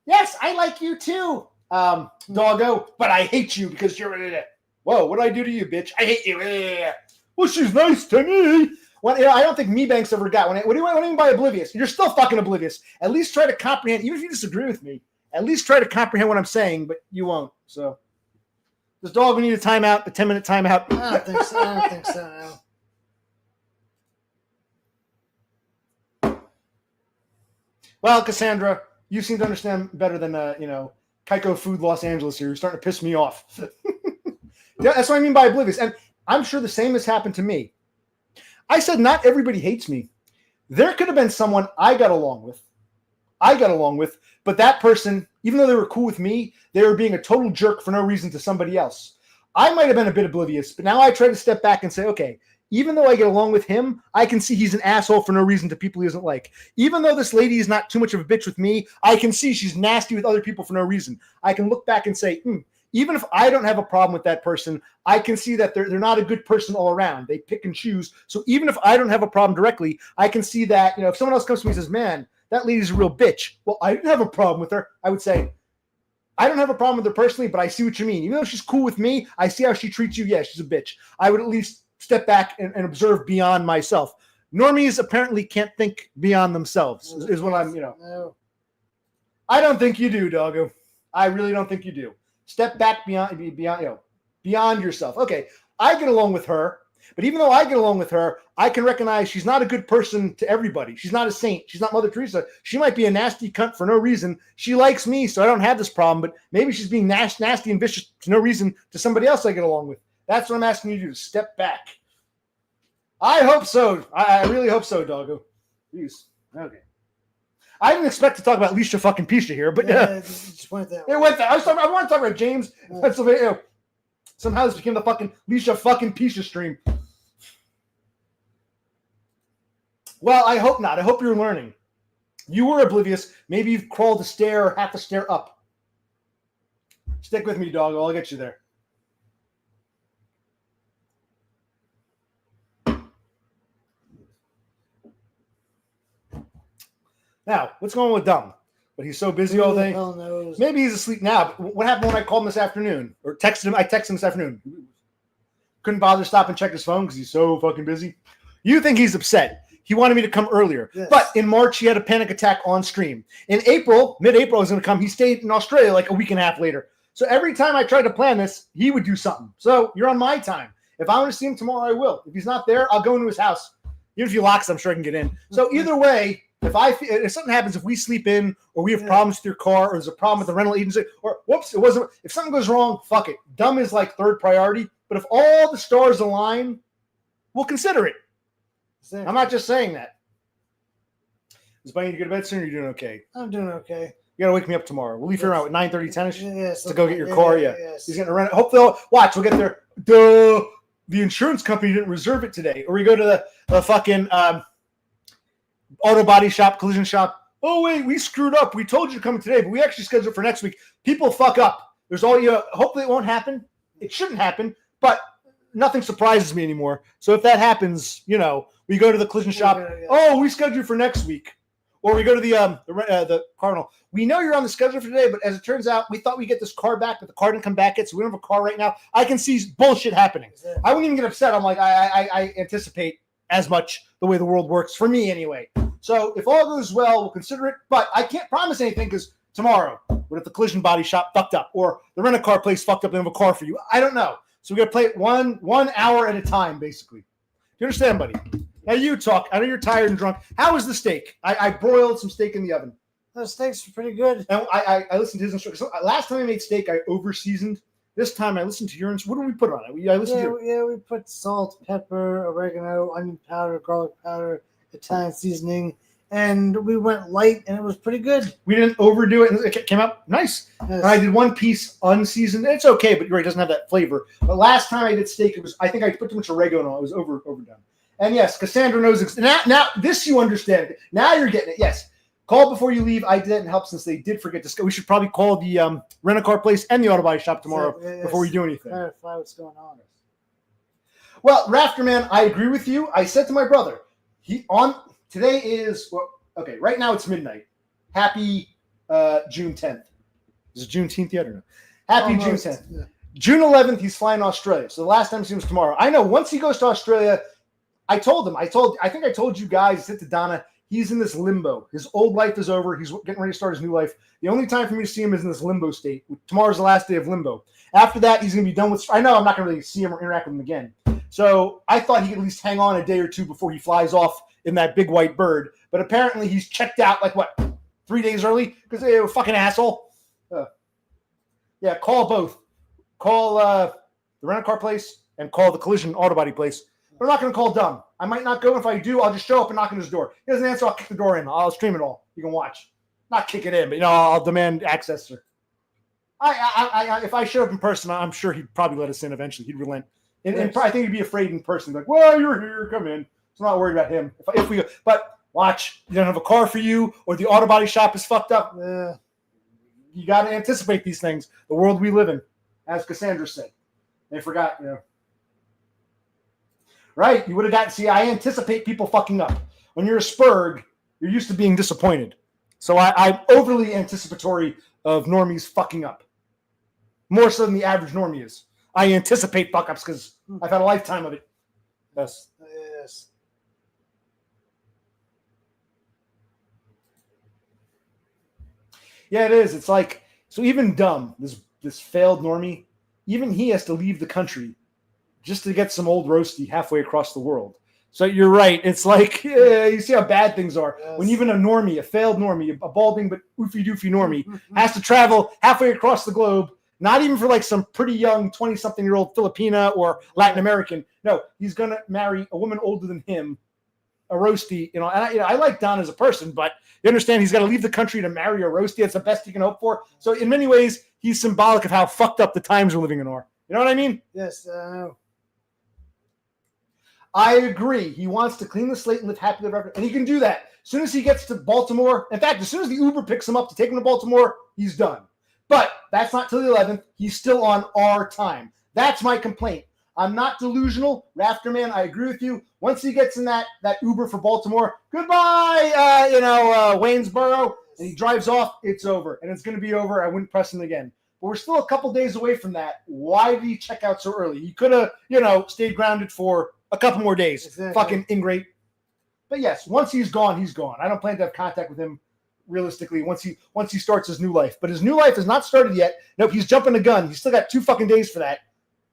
Yes, I like you too, doggo, but I hate you because you're... Whoa, what did I do to you, bitch? I hate you. Well, she's nice to me. Well, I don't think MeBank's ever got one. What do you mean by oblivious? You're still fucking oblivious. At least try to comprehend, even if you disagree with me, at least try to comprehend what I'm saying, but you won't. So, does dog need a timeout, a 10-minute timeout? I don't think so. No. Well, Cassandra, you seem to understand better than, Keiko Food Los Angeles here. You're starting to piss me off. Yeah, that's what I mean by oblivious. And I'm sure the same has happened to me. I said not everybody hates me. There could have been someone I got along with, but that person, even though they were cool with me, they were being a total jerk for no reason to somebody else. I might have been a bit oblivious, but now I try to step back and say, okay, even though I get along with him, I can see he's an asshole for no reason to people he doesn't like. Even though this lady is not too much of a bitch with me, I can see she's nasty with other people for no reason. I can look back and say, even if I don't have a problem with that person, I can see that they're not a good person all around. They pick and choose. So even if I don't have a problem directly, I can see that, if someone else comes to me and says, man, that lady's a real bitch. Well, I didn't have a problem with her. I would say, I don't have a problem with her personally, but I see what you mean. Even though she's cool with me, I see how she treats you. Yeah, she's a bitch. I would at least step back and observe beyond myself. Normies apparently can't think beyond themselves, is what I'm, No. I don't think you do, doggo. I really don't think you do. Step back beyond yourself. Okay, I get along with her. But even though I get along with her, I can recognize she's not a good person to everybody. She's not a saint. She's not Mother Teresa. She might be a nasty cunt for no reason. She likes me, so I don't have this problem, but maybe she's being nasty and vicious for no reason to somebody else I get along with. That's what I'm asking you to do, to step back. I hope so. I really hope so, doggo. Please. Okay. I didn't expect to talk about Alicia fucking Pisha here, but just went that way. it went there. I want to talk about James, Pennsylvania. Somehow this became the fucking Alicia fucking Pisha stream. Well, I hope not. I hope you're learning. You were oblivious. Maybe you've crawled a stair or half a stair up. Stick with me, doggo. I'll get you there. Now, what's going on with Dumb? But he's so busy all day. Hell knows. Maybe he's asleep now. But what happened when I called him this afternoon? Or texted him? I texted him this afternoon. Couldn't bother to stop and check his phone because he's so fucking busy. You think he's upset. He wanted me to come earlier. Yes. But in March, he had a panic attack on stream. In April, mid-April, I was going to come. He stayed in Australia like a week and a half later. So every time I tried to plan this, he would do something. So you're on my time. If I want to see him tomorrow, I will. If he's not there, I'll go into his house. Even if he locks, I'm sure I can get in. So either way, if something happens, if we sleep in or we have problems with your car or there's a problem with the rental agency or whoops, it wasn't. If something goes wrong, fuck it. Dumb is like third priority. But if all the stars align, we'll consider it. Exactly. I'm not just saying that. Is Bunny to go to bed soon or are you doing okay? I'm doing okay. You got to wake me up tomorrow. We'll leave here around at 9:30, 10ish Yes, to go get your car. Yeah. Yes. He's going to rent it. Hopefully, watch. We'll get there. The insurance company didn't reserve it today. Or we go to the fucking auto body shop, collision shop. Oh, wait, we screwed up. We told you to come today, but we actually scheduled it for next week. People fuck up. There's all you. Hopefully, it won't happen. It shouldn't happen, but nothing surprises me anymore. So if that happens, we go to the collision shop. Yeah. Oh, we scheduled you for next week. Or we go to the Cardinal. We know you're on the schedule for today, but as it turns out, we thought we'd get this car back, but the car didn't come back yet, so we don't have a car right now. I can see bullshit happening. Exactly. I wouldn't even get upset. I'm like, I anticipate as much the way the world works, for me anyway. So if all goes well, we'll consider it, but I can't promise anything because tomorrow, what if the collision body shop fucked up or the rent-a-car place fucked up and have a car for you? I don't know. So we got to play it one hour at a time, basically. Do you understand, buddy? Now you talk. I know you're tired and drunk. How was the steak? I broiled some steak in the oven. Those steaks are pretty good. And I listened to his instructions. So last time I made steak, I over-seasoned. This time I listened to your instructions. What did we put on it? I listened to we put salt, pepper, oregano, onion powder, garlic powder, Italian seasoning, and we went light, and it was pretty good. We didn't overdo it, and it came out nice. Yes. And I did one piece unseasoned. It's okay, but you're right, it doesn't have that flavor. But last time I did steak, I think I put too much oregano. It was overdone. And yes, Cassandra knows. Now this you understand. Now you're getting it. Yes. Call before you leave. I didn't help since they did forget to. We should probably call the rent-a-car place and the auto body shop tomorrow before we do anything. Clarify what's going on. Well, Rafterman, I agree with you. I said to my brother, today is okay. Right now it's midnight. Happy June 10th. Is it Juneteenth yet or no? Happy Almost, June 10th. yeah. June 11th, he's flying to Australia. So the last time he sees him tomorrow. I know once he goes to Australia, I told him. I think I told you guys. I said to Donna, he's in this limbo. His old life is over. He's getting ready to start his new life. The only time for me to see him is in this limbo state. Tomorrow's the last day of limbo. After that, he's going to be done with. I know I'm not going to really see him or interact with him again. So I thought he could at least hang on a day or two before he flies off in that big white bird. But apparently he's checked out 3 days early because they were a fucking asshole. Yeah, call both. Call the rent-a-car place and call the collision auto body place. But I'm not going to call Dumb. I might not go. If I do, I'll just show up and knock on his door. He doesn't answer, I'll kick the door in. I'll stream it all. You can watch. Not kick it in, but I'll demand access. If I showed up in person, I'm sure he'd probably let us in eventually. He'd relent. And I think he'd be afraid in person. Like, well, you're here. Come in. So I'm not worried about him. If we go. But watch. You don't have a car for you or the auto body shop is fucked up. You got to anticipate these things. The world we live in, as Cassandra said. They forgot, Right? You would have gotten, see, I anticipate people fucking up. When you're a Spurg, you're used to being disappointed. So I'm overly anticipatory of normies fucking up. More so than the average normie is. I anticipate fuck-ups because I've had a lifetime of it. Yes. Yes. Yeah, it is. It's so even Dumb, this failed normie, even he has to leave the country just to get some old roasty halfway across the world. So you're right. It's like, you see how bad things are. Yes. When even a normie, a failed normie, a balding but oofy-doofy normie has to travel halfway across the globe, not even for like some pretty young 20-something-year-old Filipina or Latin American. No, he's going to marry a woman older than him, a roasty. And I like Don as a person, but you understand he's got to leave the country to marry a roasty. That's the best he can hope for. So in many ways, he's symbolic of how fucked up the times we're living in are. You know what I mean? Yes. I agree. He wants to clean the slate and live happily ever after, and he can do that. As soon as he gets to Baltimore, in fact, as soon as the Uber picks him up to take him to Baltimore, he's done. But that's not till the 11th. He's still on our time. That's my complaint. I'm not delusional. Rafterman, I agree with you. Once he gets in that Uber for Baltimore, goodbye, Waynesboro, and he drives off, it's over. And it's going to be over. I wouldn't press him again. But we're still a couple days away from that. Why did he check out so early? He could have, stayed grounded for a couple more days. Exactly. Fucking ingrate. But yes, once he's gone, he's gone. I don't plan to have contact with him realistically once he starts his new life. But his new life has not started yet. Nope, he's jumping the gun. He's still got 2 fucking days for that.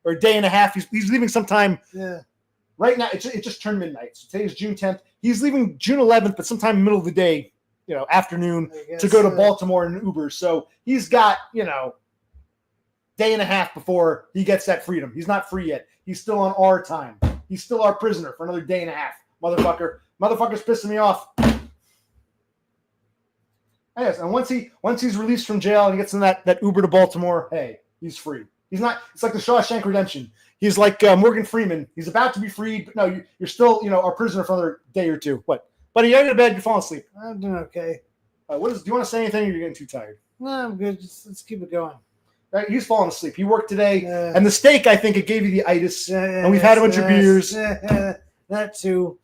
Or a day and a half. He's leaving sometime. Yeah. Right now, it just turned midnight. So today's June 10th. He's leaving June 11th, but sometime in the middle of the day, afternoon, to go to Baltimore in an Uber. So he's got, day and a half before he gets that freedom. He's not free yet. He's still on our time. He's still our prisoner for another day and a half. Motherfucker's pissing me off. Yes, and once he's released from jail and he gets in that Uber to Baltimore, hey, he's free. He's not. It's like the Shawshank Redemption. He's like Morgan Freeman. He's about to be freed, but no, you're still our prisoner for another day or two. What, buddy? You're to bed. You're falling asleep. I'm doing okay. Do you want to say anything? Or you're getting too tired. No, I'm good. Let's keep it going. Right, he's falling asleep. He worked today, and the steak, I think, it gave you the itis. And we've had a bunch of beers. That too.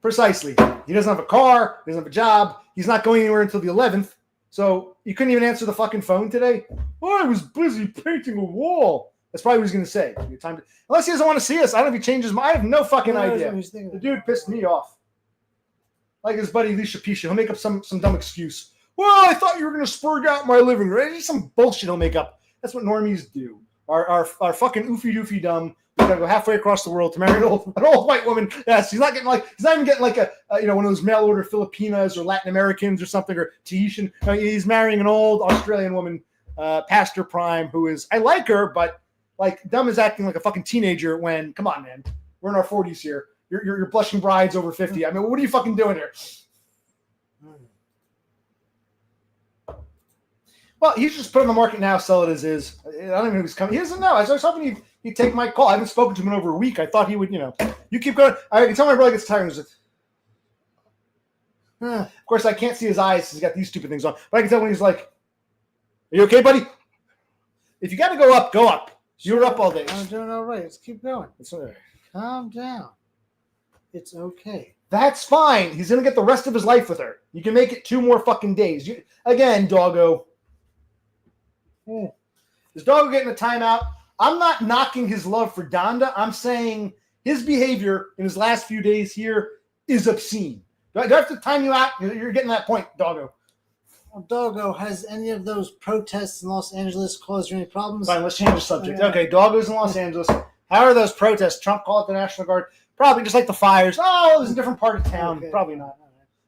Precisely. He doesn't have a car. He doesn't have a job. He's not going anywhere until the 11th. So you couldn't even answer the fucking phone today? Oh, I was busy painting a wall. That's probably what he's going to say. Unless he doesn't want to see us. I don't know if he changes mind. I have no fucking idea. The dude pissed me off. Like his buddy Alicia Pisha. He'll make up some dumb excuse. Well, I thought you were going to spurge out my living room. It's just some bullshit he'll make up. That's what normies do. Our fucking oofy-doofy dumb. We got to go halfway across the world to marry an old white woman. Yes, he's not even getting like a one of those mail order Filipinas or Latin Americans or something, or Tahitian. No, he's marrying an old Australian woman, past her prime, who is, I like her, but like dumb is acting like a fucking teenager when, come on, man, we're in our 40s here. You're blushing brides over 50. I mean, what are you fucking doing here? Well, he's just put on the market now, sell it as is. I don't even know who's coming. He doesn't know. I was hoping he'd take my call. I haven't spoken to him in over a week. I thought he would, you keep going. I can tell my brother gets tired. He's like, Of course, I can't see his eyes. He's got these stupid things on. But I can tell when he's like, are you okay, buddy? If you got to go up, go up. You're up all day. I'm doing all right. Let's keep going. It's all right. Calm down. It's okay. That's fine. He's going to get the rest of his life with her. You can make it 2 more fucking days. Again, doggo. Is Doggo getting a timeout? I'm not knocking his love for Donda. I'm saying his behavior in his last few days here is obscene. Do I have to time you out? You're getting that point, Doggo. Well, Doggo, has any of those protests in Los Angeles caused you any problems? Fine, let's change the subject. Okay, Doggo's in Los Angeles. How are those protests? Trump called it the National Guard. Probably just like the fires. Oh, it was a different part of town. Okay. Probably not.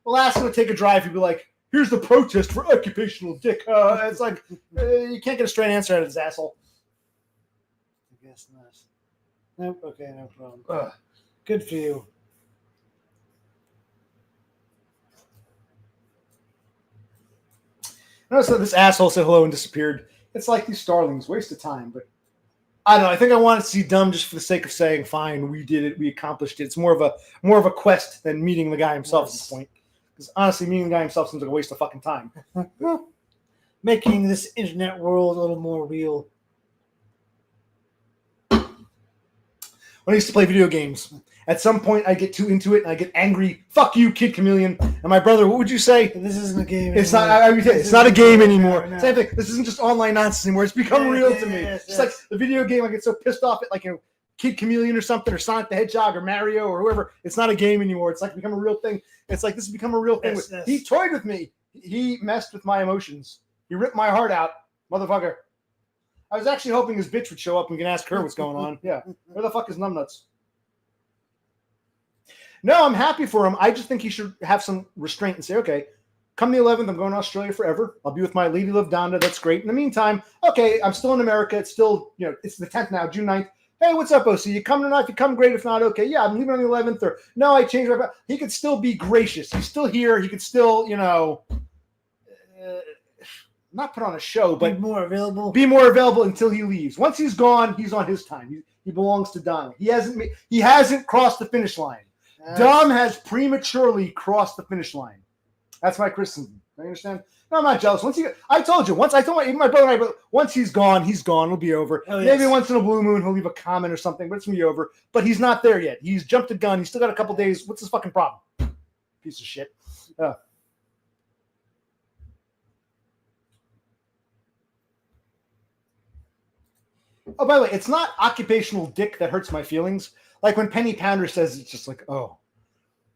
Well, ask him to take a drive. He'd be like, here's the protest for occupational dick. It's like, you can't get a straight answer out of this asshole. I guess not. Nope. Okay, no problem. Good for you. Notice that this asshole said hello and disappeared. It's like these starlings, waste of time. But I don't know. I think I wanted to see dumb just for the sake of saying, fine, we did it, we accomplished it. It's more of a quest than meeting the guy himself at this point. Because honestly, meeting the guy himself seems like a waste of fucking time. Making this internet world a little more real. When I used to play video games, at some point I get too into it and I get angry. Fuck you, Kid Chameleon. And my brother, what would you say? This isn't a game. It's not. It's not a game anymore. No. Same thing. This isn't just online nonsense anymore. It's become real to me. It's like the video game. I get so pissed off at Kid Chameleon or something, or Sonic the Hedgehog or Mario or whoever. It's not a game anymore. It's like become a real thing. It's like this has become a real thing. Yes. He toyed with me. He messed with my emotions. He ripped my heart out, motherfucker. I was actually hoping his bitch would show up and we can ask her what's going on. Yeah. Where the fuck is Numbnuts? No, I'm happy for him. I just think he should have some restraint and say, okay, come the 11th, I'm going to Australia forever. I'll be with my lady love Donda. That's great. In the meantime, okay, I'm still in America. It's still, it's the 10th now, June 9th. Hey, what's up, OC? You coming or not? If you come, great. If not, okay. Yeah, I'm leaving on the 11th. Or no, I changed my. He could still be gracious. He's still here. He could still, not put on a show, but be more available. Be more available until he leaves. Once he's gone, he's on his time. He belongs to Dom. He hasn't crossed the finish line. Dom has prematurely crossed the finish line. That's my criticism. I understand. No, I'm not jealous. I told you once. I told even my brother and I. Once he's gone. It'll be over. Oh, yes. Maybe once in a blue moon he'll leave a comment or something, but it's gonna be over. But he's not there yet. He's jumped the gun. He's still got a couple days. What's his fucking problem? Piece of shit. Oh, by the way, it's not occupational dick that hurts my feelings. Like when Penny Pounder says, it's just like, oh.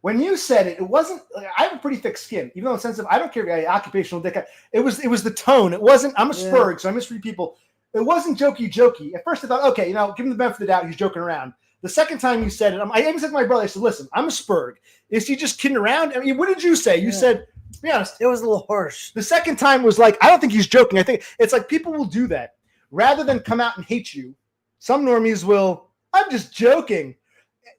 When you said it, it wasn't. I have a pretty thick skin, even though in the sense of I don't care if I occupational dick. It was the tone. It wasn't. I'm a Spurg, so I misread people. It wasn't jokey. At first, I thought, okay, give him the benefit of the doubt. He's joking around. The second time you said it, I even said to my brother, I said, listen, I'm a Spurg. Is he just kidding around? I mean, what did you say? You said, to be honest, it was a little harsh. The second time was like, I don't think he's joking. I think it's like people will do that rather than come out and hate you. Some normies will. I'm just joking.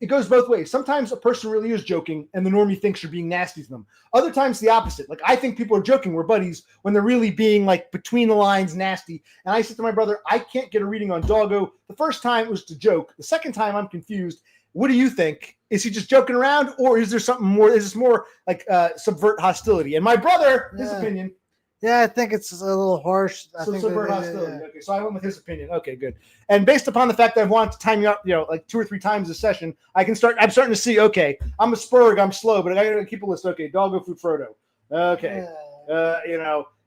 It goes both ways. Sometimes a person really is joking and the normie thinks you're being nasty to them. Other times the opposite. Like I think people are joking, we're buddies, when they're really being like between the lines nasty. And I said to my brother, I can't get a reading on Doggo. The first time it was to joke. The second time I'm confused. What do you think? Is he just joking around or is there something more? Is this more like subvert hostility? And my brother, his opinion. Yeah, I think it's a little harsh. I think subvert hostility. Okay, so I went with his opinion. Okay, good. And based upon the fact that I've wanted to time you up, like 2 or 3 times a session, I'm starting to see, okay, I'm a Spurg, I'm slow, but I got to keep a list. Okay, Doggo, Food, Frodo. Okay.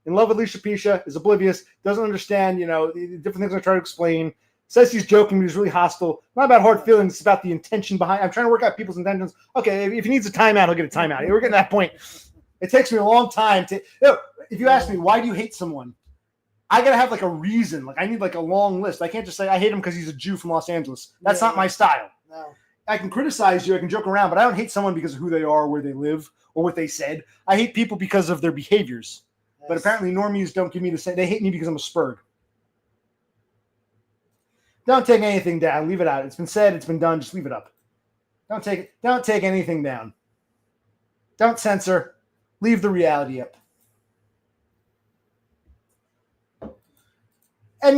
In love with Alicia Pisha, is oblivious, doesn't understand, the different things I try to explain. Says he's joking, but he's really hostile. Not about hard feelings, it's about the intention behind. I'm trying to work out people's intentions. Okay, if he needs a timeout, he'll get a timeout. We're getting to that point. It takes me a long time to. If you ask me why do you hate someone, I gotta have like a reason. Like I need like a long list. I can't just say I hate him because he's a Jew from Los Angeles. That's not my style. No. I can criticize you, I can joke around, but I don't hate someone because of who they are, where they live, or what they said. I hate people because of their behaviors. Yes. But apparently normies don't give me the same. They hate me because I'm a Spurg. Don't take anything down. Leave it out. It's been said. It's been done. Just leave it up. Don't take anything down. Don't censor. Leave the reality up. And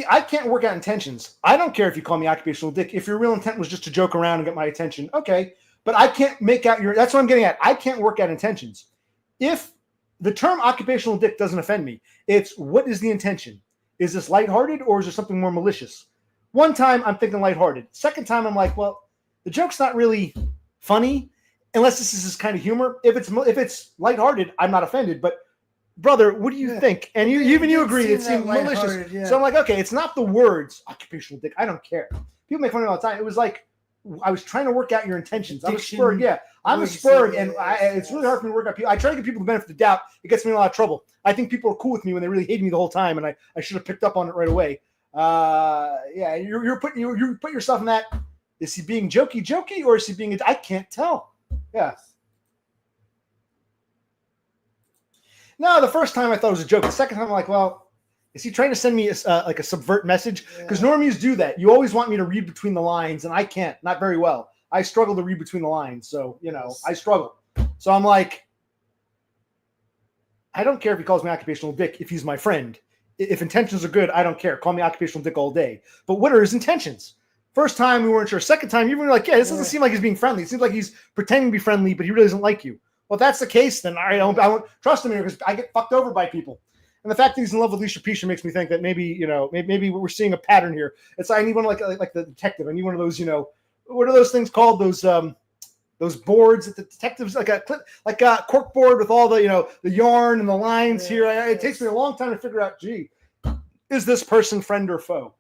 I can't work out intentions. I don't care if you call me occupational dick. If your real intent was just to joke around and get my attention, okay. But I can't make out that's what I'm getting at. I can't work out intentions. If the term occupational dick doesn't offend me, it's what is the intention? Is this lighthearted or is there something more malicious? One time I'm thinking lighthearted. Second time I'm like, well, the joke's not really funny unless this is this kind of humor. If it's lighthearted, I'm not offended. But brother, what do you think? And you agree it seemed malicious. Yeah. So I'm like, okay, it's not the words occupational dick. I don't care. People make fun of me all the time. It was like I was trying to work out your intentions. I'm a Spurg, yeah. I'm a Spurg, and it's really hard for me to work out people. I try to give people the benefit of the doubt. It gets me in a lot of trouble. I think people are cool with me when they really hate me the whole time, and I should have picked up on it right away. Yeah, you put yourself in that. Is he being jokey, or is he being? I can't tell. Yeah. No, the first time I thought it was a joke. The second time I'm like, well, is he trying to send me like a subvert message? Because normies do that. You always want me to read between the lines, and I can't. Not very well. I struggle to read between the lines, so I struggle. So I'm like, I don't care if he calls me occupational dick if he's my friend. If intentions are good, I don't care. Call me occupational dick all day. But what are his intentions? First time we weren't sure. Second time you were like, yeah, this doesn't seem like he's being friendly. It seems like he's pretending to be friendly, but he really doesn't like you. Well, if that's the case, then I won't trust him because I get fucked over by people. And the fact that he's in love with Alicia Pisha makes me think that maybe we're seeing a pattern here. It's I need one like the detective. I need one of those, what are those things called? Those boards that the detectives like a cork board with all the the yarn and the lines here. It takes me a long time to figure out. Gee, is this person friend or foe?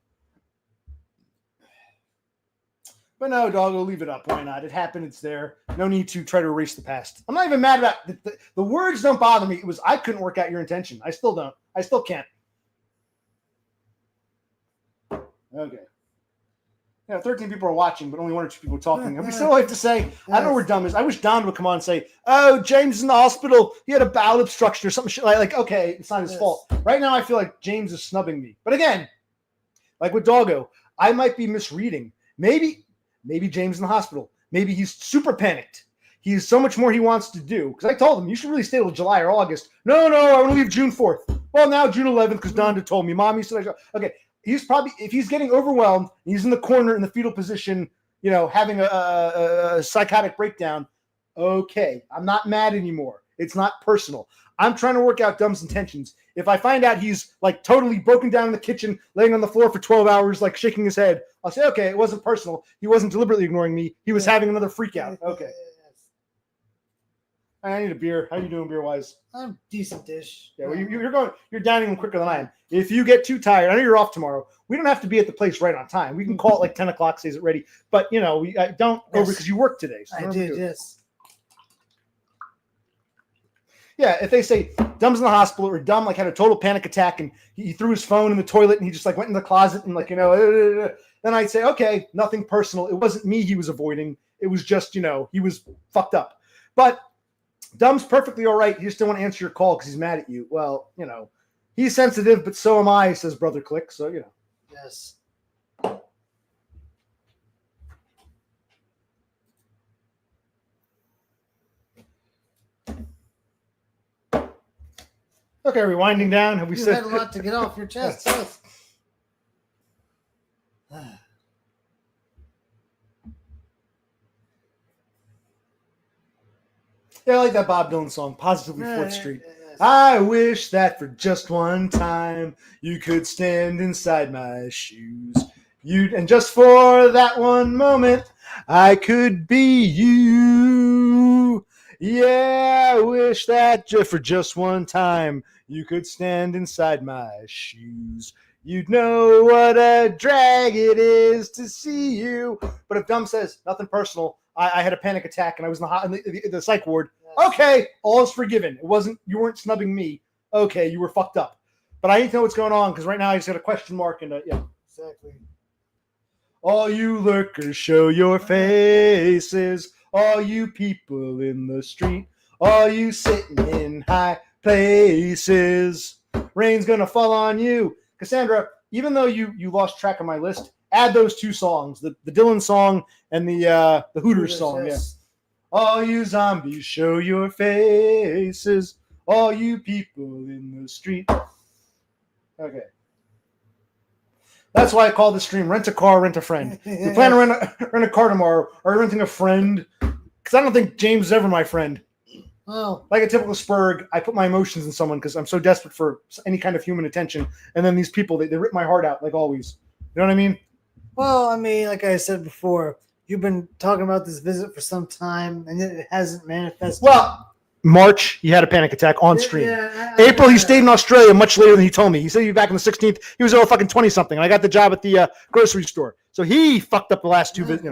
But no, Doggo, leave it up. Why not? It happened. It's there. No need to try to erase the past. I'm not even mad about the words. Don't bother me. It was I couldn't work out your intention. I still don't. I still can't. Okay. Yeah, 13 people are watching, but only 1 or 2 people talking. And we still have to say, I don't know where Dumb is. I wish Don would come on and say, oh, James is in the hospital. He had a bowel obstruction or something. Like, okay, it's not his fault. Right now, I feel like James is snubbing me. But again, like with Doggo, I might be misreading. Maybe James is in the hospital. Maybe he's super panicked. He has so much more he wants to do. Because I told him, you should really stay till July or August. No, I want to leave June 4th. Well, now June 11th because Donda told me. Mommy said, okay. He's probably, if he's getting overwhelmed, he's in the corner in the fetal position, having a psychotic breakdown. Okay, I'm not mad anymore. It's not personal. I'm trying to work out Dumb's intentions. If I find out he's like totally broken down in the kitchen, laying on the floor for 12 hours, like shaking his head, I'll say, okay, it wasn't personal. He wasn't deliberately ignoring me. He was having another freak out. Okay. I need a beer. How you doing beer-wise? I'm decent-ish. Yeah, well, you're downing them quicker than I am. If you get too tired, I know you're off tomorrow. We don't have to be at the place right on time. We can call it like 10 o'clock, says it ready. But, I don't over because you work today. So I did, yes. Yeah, if they say Dumb's in the hospital or Dumb like had a total panic attack and he threw his phone in the toilet and he just like went in the closet and then I'd say, okay, nothing personal. It wasn't me he was avoiding. It was just, he was fucked up. But Dumb's perfectly all right. He just didn't want to answer your call because he's mad at you. Well, he's sensitive, but so am I, says Brother Click. So, Yes. Okay, are we winding down? Have we You said had a lot to get off your chest. Yes. Yeah, I like that Bob Dylan song, Positively 4th Street. I wish that for just one time you could stand inside my shoes. And just for that one moment, I could be you. Yeah, I wish that for just one time you could stand inside my shoes. You'd know what a drag it is to see you. But if Dumb says nothing personal, I had a panic attack and I was in the psych ward. Okay, all is forgiven. You weren't snubbing me. Okay, you were fucked up. But I need to know what's going on because right now I just got a question mark and yeah. Exactly. All you lurkers, show your faces. All you people in the street. All you sitting in high places. Rain's gonna fall on you. Cassandra, even though you lost track of my list, add those 2 songs, the Dylan song and the Hooters song. Yes. Yeah. All you zombies, show your faces. All you people in the street. Okay. That's why I call this stream Rent a Car, Rent a Friend. You plan to rent a car tomorrow. Are you renting a friend? Because I don't think James is ever my friend. Well, like a typical Spurg, I put my emotions in someone because I'm so desperate for any kind of human attention. And then these people, they rip my heart out like always. You know what I mean? Well, I mean, like I said before, you've been talking about this visit for some time, and it hasn't manifested. Well, March, he had a panic attack on stream. April, he stayed in Australia much later than he told me. He said he'd be back on the 16th. He was over fucking 20-something, and I got the job at the grocery store. So he fucked up the last 2 visits.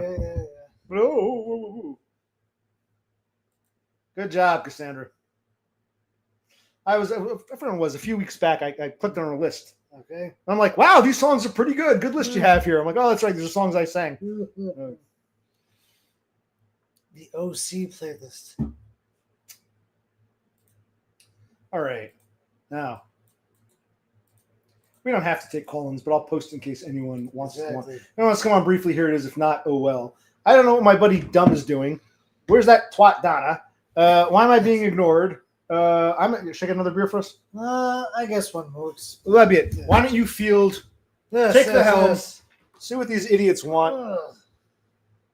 Good job, Cassandra. I forgot when it was, a few weeks back, I clicked on her list. Okay. And I'm like, wow, these songs are pretty good. Good list you have here. I'm like, oh, that's right. These are songs I sang. The OC playlist. All right. Now, we don't have to take call-ins, but I'll post in case anyone wants to. Let's come on briefly. Here it is. If not, oh well. I don't know what my buddy Dumb is doing. Where's that twat Donna? Why am I being ignored? Should I get another beer for us? I guess one more. Well, that'd be it. Yeah. Why don't you field? Take the helm. Yes. See what these idiots want.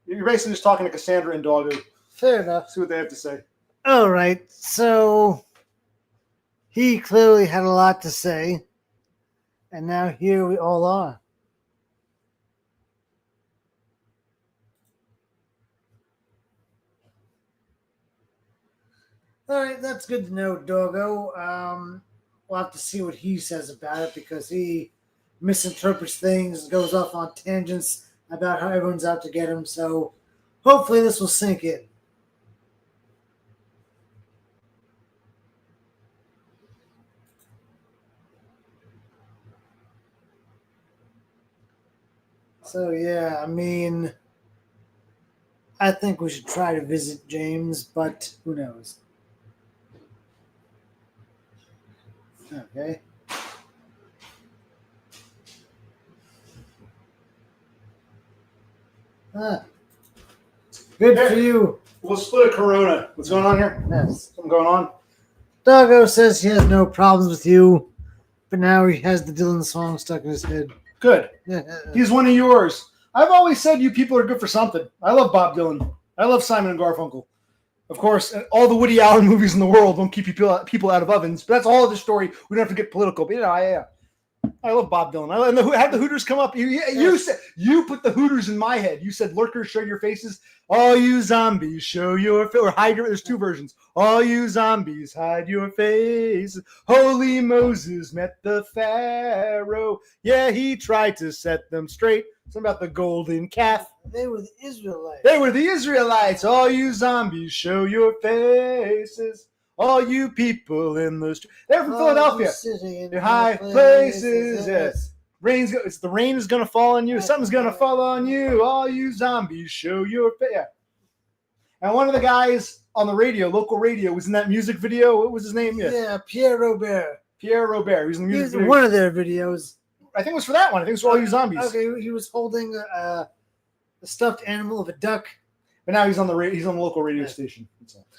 You're basically just talking to Cassandra and Doggo. Fair enough. See what they have to say. All right. So he clearly had a lot to say, and now here we all are. All right, that's good to know, Doggo. We'll have to see what he says about it because he misinterprets things, goes off on tangents about how everyone's out to get him. So hopefully this will sink in. So yeah, I mean, I think we should try to visit James, but who knows? Okay. Ah, good for you. We'll split a Corona. What's going on here? Yes. Something going on? Doggo says he has no problems with you, but now he has the Dylan song stuck in his head. Good. He's one of yours. I've always said you people are good for something. I love Bob Dylan. I love Simon and Garfunkel. Of course, all the Woody Allen movies in the world don't keep people out of ovens, but that's all of the story. We don't have to get political. But I love Bob Dylan. And have the Hooters come up. You said you put the Hooters in my head. You said, "Lurkers, show your faces. All you zombies, show your face." Or hide your. There's two versions. All you zombies, hide your faces. Holy Moses met the Pharaoh. Yeah, he tried to set them straight. Something about the golden calf. They were the Israelites. They were the Israelites. All you zombies, show your faces. All you people in the street. They're from Philadelphia. Your high places. Yes. It's the rain is gonna fall on you. Something's gonna fall on you. All you zombies, show your face. Yeah. And one of the guys on the radio, local radio, was in that music video. What was his name? Yeah, Pierre Robert. Pierre Robert. He was in the music He was video. one of their videos. I think it was for that one. I think it was for All You Zombies. Okay, he was holding a stuffed animal of a duck. But now he's on the local radio station.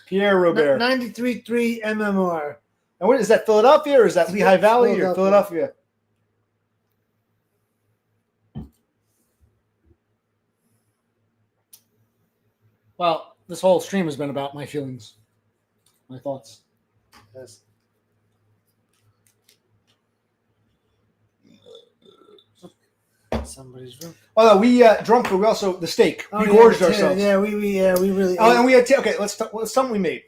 Pierre Robert. 93.3 MMR. And what is that? Philadelphia or is that Lehigh Valley or Philadelphia? Well, this whole stream has been about my feelings, my thoughts. Yes. Somebody's room. Although we drunk, but we also the steak. We gorged ourselves. Yeah, we really. Oh, and we had okay. Let's something we made.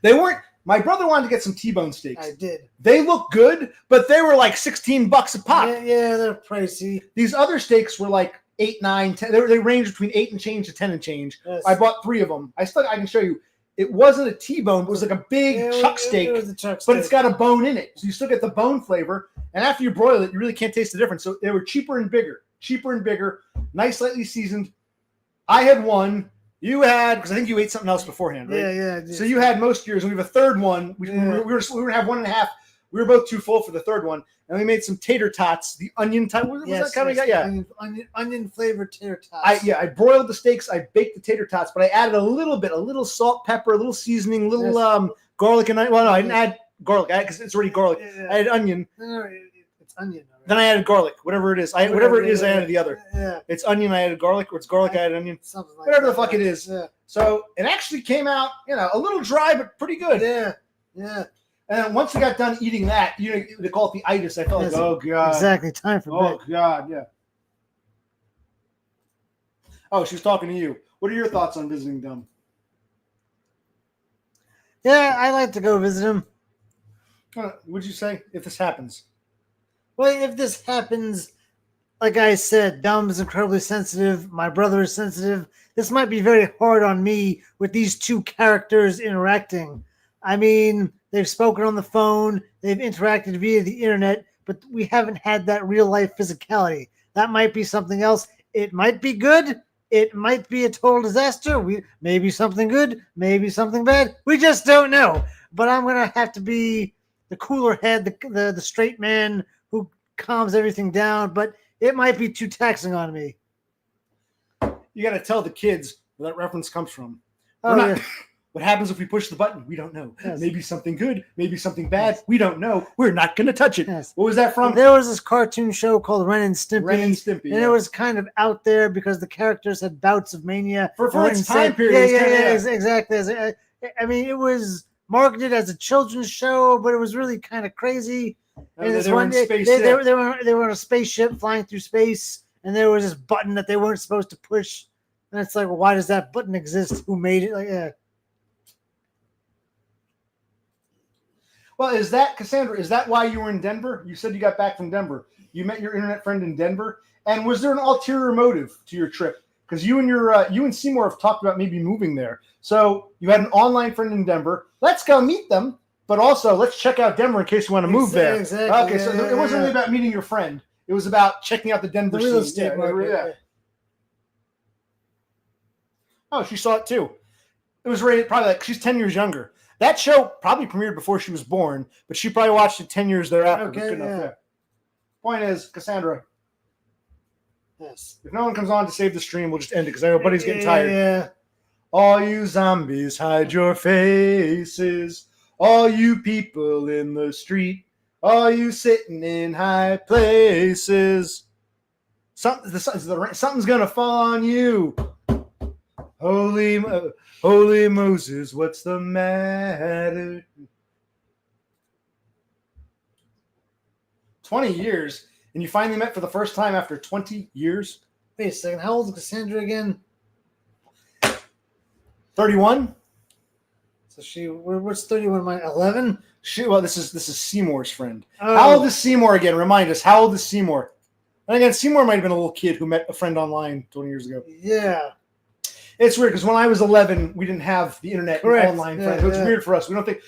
They weren't. My brother wanted to get some T-bone steaks. I did. They look good, but they were like $16 a pop. Yeah, they're pricey. These other steaks were like 8, 9, 10. They range between 8 and change to 10 and change. Yes. I bought 3 of them. I can show you. It wasn't a T-bone. It was like a big chuck steak, but it's got a bone in it. So you still get the bone flavor. And after you broil it, you really can't taste the difference. So they were cheaper and bigger. Nice, lightly seasoned. I had one. You had, because I think you ate something else beforehand, right? Yeah. So you had most of yours, and we have a third one. We were going to have 1.5. We were both too full for the third one, and we made some tater tots, the onion type. Was that kind of yeah, onion flavored tater tots. I broiled the steaks. I baked the tater tots, but I added a little salt, pepper, a little seasoning, garlic and onion. Well, no, I didn't add garlic because it's already garlic. Yeah. I had onion. No, it's onion. Already. Then I added garlic, whatever it is. I added the other. Yeah. It's onion. I added garlic, or it's garlic. I added onion. Something like whatever that. the fuck it is. Yeah. So it actually came out, a little dry, but pretty good. Yeah. And then once we got done eating that, they call it the itis. I felt like, oh god, exactly. Time for bed. Oh god, yeah. Oh, she was talking to you. What are your thoughts on visiting them? Yeah, I like to go visit him. Would you say if this happens? Well, if this happens, like I said, Dom is incredibly sensitive. My brother is sensitive. This might be very hard on me with these two characters interacting. I mean, they've spoken on the phone, they've interacted via the internet, but we haven't had that real life physicality. That might be something else. It might be good. It might be a total disaster. Maybe something good, maybe something bad. We just don't know. But I'm going to have to be the cooler head, the straight man who calms everything down. But it might be too taxing on me. You got to tell the kids where that reference comes from. Yeah. What happens if we push the button? We don't know. Yes. Maybe something good, maybe something bad. We don't know. We're not going to touch it. Yes. What was that from? There was this cartoon show called Ren and Stimpy. And it was kind of out there because the characters had bouts of mania. For its time period. Yeah, exactly. I mean, it was marketed as a children's show, but it was really kind of crazy. And they were on a spaceship flying through space, and there was this button that they weren't supposed to push. And it's like, well, why does that button exist? Who made it? Like, yeah. Well, Cassandra, is that why you were in Denver? You said you got back from Denver. You met your internet friend in Denver. And was there an ulterior motive to your trip? Because you and Seymour have talked about maybe moving there. So you had an online friend in Denver. Let's go meet them. But also, let's check out Denver in case you want to move there. Exactly. Okay, so it wasn't really about meeting your friend. It was about checking out the Denver The real scene. estate market. yeah. Oh, she saw it too. It was rated probably like she's 10 years younger. That show probably premiered before she was born, but she probably watched it 10 years thereafter. Okay, Good enough, yeah. yeah. Point is, Cassandra, Yes. if no one comes on to save the stream, we'll just end it because I know Buddy's getting tired. Yeah. All you zombies, hide your faces. All you people in the street. All you sitting in high places. Something's gonna fall on you. Holy Moses, what's the matter? 20 years, and you finally met for the first time after 20 years? Wait a second. How old is Cassandra again? 31? So what's 31? 11? Well, this is Seymour's friend. Oh. How old is Seymour again? Remind us. How old is Seymour? And again, Seymour might have been a little kid who met a friend online 20 years ago. Yeah. It's weird because when I was 11, we didn't have the internet and Correct. online Yeah, friends. So it's yeah. weird for us. We don't think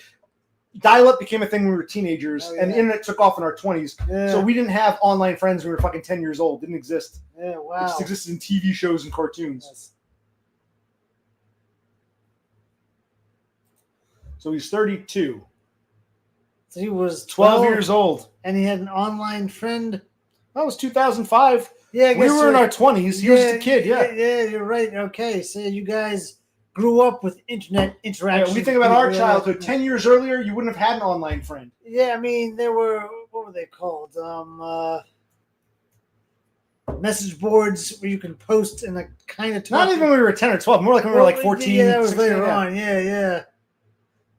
dial-up became a thing when we were teenagers, Oh, and the yeah. internet took off in our 20s. Yeah. So we didn't have online friends when we were fucking 10 years old. Didn't exist. Yeah. It Wow. just existed in TV shows and cartoons. Yes. So he's 32, So he was 12 years old. and he had an online friend. That was 2005. Yeah, I We guess were in you're- our 20s. He was just a kid. Yeah. Yeah, you're right. Okay, so you guys grew up with internet Yeah, interaction. when you think about our Yeah. childhood, 10 years earlier, you wouldn't have had an online friend. Yeah, I mean, there were, what were they called? Message boards where you can post and like kind of talk. Not even when we were 10 or 12, more like when we were like 14. Yeah, that was 16, later yeah. on. Yeah.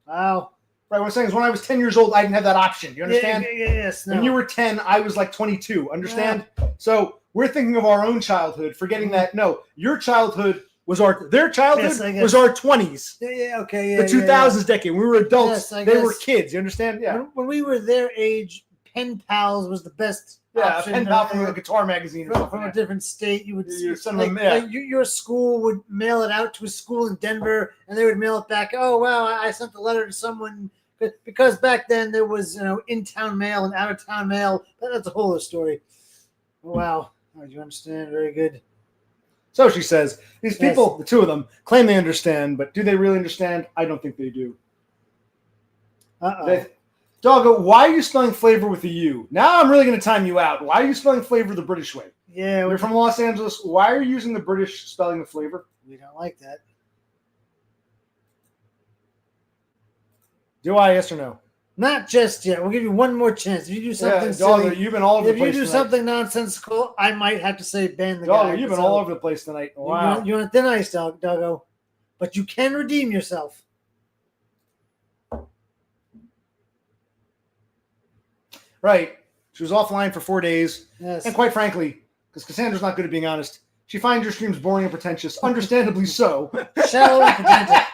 Wow. Right, what I'm saying is when I was 10 years old, I didn't have that option. You understand? Yes. No. When you were 10, I was like 22. Understand? So we're thinking of our own childhood, forgetting that, no, your childhood was their childhood Yes, I guess. was our 20s. Yeah. Okay. Yeah. The 2000s decade. When we were adults, Yes, I they were guess. kids. You understand? Yeah. When we were their age, pen pals was the best Yeah, a option. pen pal from a guitar magazine or from something. a different state. You would You send like, them, yeah. like your school would mail it out to a school in Denver, and they would mail it back. Oh wow, I sent a letter to someone because back then there was in-town mail and out-of-town mail. That's a whole other story. Wow, you understand? Very good. So she says, these Yes. people, the two of them, claim they understand, but do they really understand? I don't think they do. Doggo, why are you spelling flavor with a U? Now I'm really going to time you out. Why are you spelling flavor the British way? Yeah, You're from Los Angeles. Why are you using the British spelling of flavor? we don't like that. Do I, yes or no? Not just yet. We'll give you one more chance. If you do something Yeah, Doggo, silly, you've been all over if the you place do tonight. something nonsensical, I might have to say ban the Doggo, guy. you've been So, all over the place tonight. Wow. You're on thin ice, Doggo. But you can redeem yourself. Right. She was offline for 4 days. Yes. And quite frankly, because Cassandra's not good at being honest, she finds your streams boring and pretentious. Understandably so. Shallow and pretentious.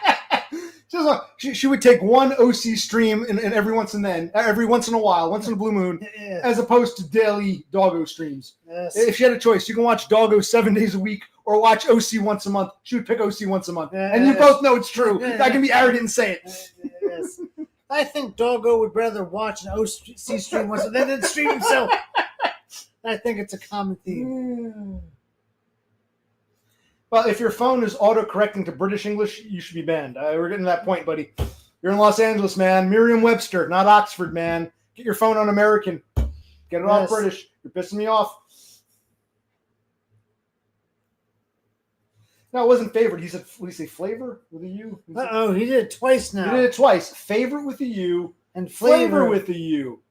She would take one OC stream and every once in a while, once in a blue moon, Yeah. as opposed to daily Doggo streams. Yes. If she had a choice, you can watch Doggo 7 days a week or watch OC once a month. She would pick OC once a month. And you both know it's true. I can be arrogant and say it. Yes. I think Doggo would rather watch an OC stream once than stream himself. I think it's a common theme. Well, if your phone is auto-correcting to British English, you should be banned. We're getting to that point, buddy. You're in Los Angeles, man. Merriam-Webster, not Oxford, man. Get your phone on American. Get it off Yes. British. You're pissing me off. No, it wasn't favorite. He said, what did he say, flavor with a U? Uh-oh, he did it twice He now. did it twice. Favorite with a U, And flavor with a U.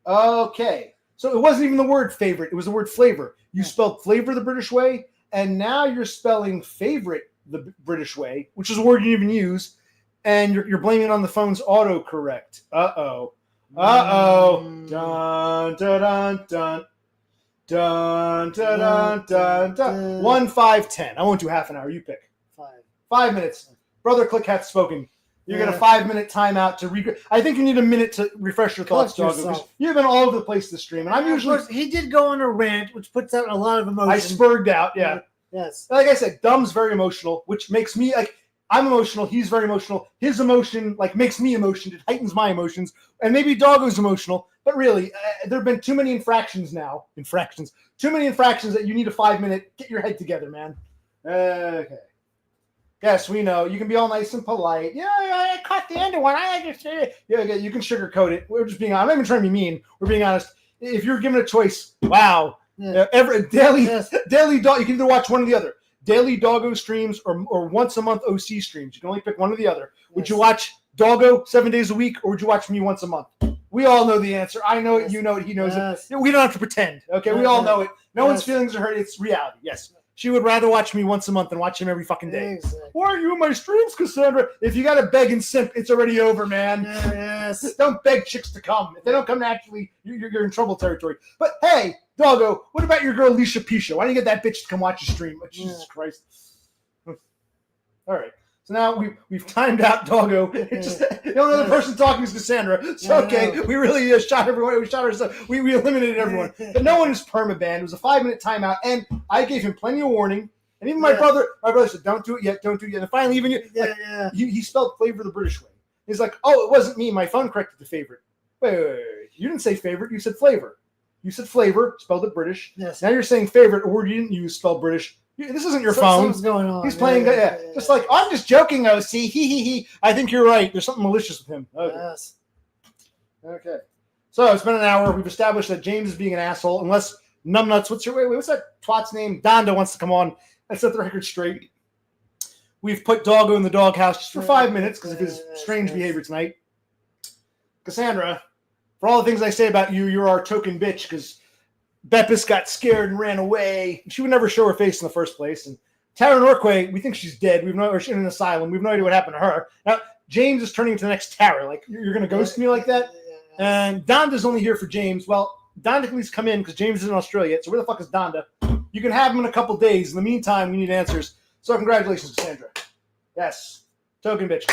Okay. So it wasn't even the word favorite. It was the word flavor. You spelled flavor the British way, and now you're spelling favorite the British way, which is a word you didn't even use, and you're blaming it on the phone's autocorrect. Uh-oh. Uh-oh. Dun, dun, dun, dun. Dun, dun, dun, dun, dun. 1, 5, 10. I won't do half an hour. You pick. 5. 5 minutes. Brother Click hath spoken. You get a Yeah. 5-minute timeout to I think you need a minute to refresh your thoughts, Collect Doggo. yourself. You've been all over the place this stream, and I'm Of usually course, he did go on a rant, which puts out a lot of emotion. I spurred out. Yeah, Yes. like I said, Dumb's very emotional, which makes me like I'm emotional. He's very emotional. His emotion like makes me emotion. It heightens my emotions, and maybe Doggo's emotional. But really, there have been too many infractions now. Too many infractions that you need a 5-minute. Get your head together, man. Okay. Yes, we know. You can be all nice and polite. Yeah, I caught the end of one. I just yeah, you can sugarcoat it. We're just being honest. I'm not even trying to be mean. We're being honest. If you're given a choice, wow. Yeah. Daily dog. You can either watch one or the other. Daily Doggo streams or once a month OC streams. You can only pick one or the other. Would you watch Doggo 7 days a week, or would you watch me once a month? We all know the answer. I know it. You know it. He knows it. We don't have to pretend. Okay, we all know it. No one's feelings are hurt. It's reality. Yes. She would rather watch me once a month than watch him every fucking day. Exactly. Why are you in my streams, Cassandra? If you got to beg and simp, it's already over, man. Yes. Don't beg chicks to come. If they don't come naturally, you're in trouble territory. But hey, Doggo, what about your girl, Alicia Pisha? Why don't you get that bitch to come watch your stream? Oh, Jesus Christ. All right. So now we've timed out Doggo. The only other person talking is Cassandra. So, okay, we really shot everyone. We shot ourselves. We eliminated everyone. But no one is permabanned. It was a 5-minute timeout, and I gave him plenty of warning. And even my brother said, don't do it yet, don't do it yet. And finally, even he spelled flavor the British way. He's like, oh, it wasn't me. My phone corrected the favorite. Wait. You didn't say favorite. You said flavor. You said flavor, spelled it British. Yes. Now you're saying favorite, a word you didn't use, spelled British. This isn't your phone. Something's going on. He's playing. Just like, I'm just joking, OC. He. I think you're right. There's something malicious with him. Okay. Yes. Okay. So it's been an hour. We've established that James is being an asshole. Unless Numbnuts, what's that twat's name? Donda wants to come on and set the record straight. We've put Doggo in the doghouse just for 5 minutes because of his strange behavior tonight. Cassandra, for all the things I say about you, you're our token bitch because Beppis got scared and ran away. She would never show her face in the first place. And Tara Norquay, we think she's dead. Or she's in an asylum. We have no idea what happened to her. Now, James is turning into the next Tara. Like, you're going to ghost me like that? And Donda's only here for James. Well, Donda can at least come in because James is in Australia. So where the fuck is Donda? You can have him in a couple days. In the meantime, we need answers. So congratulations, Cassandra. Yes. Token bitch.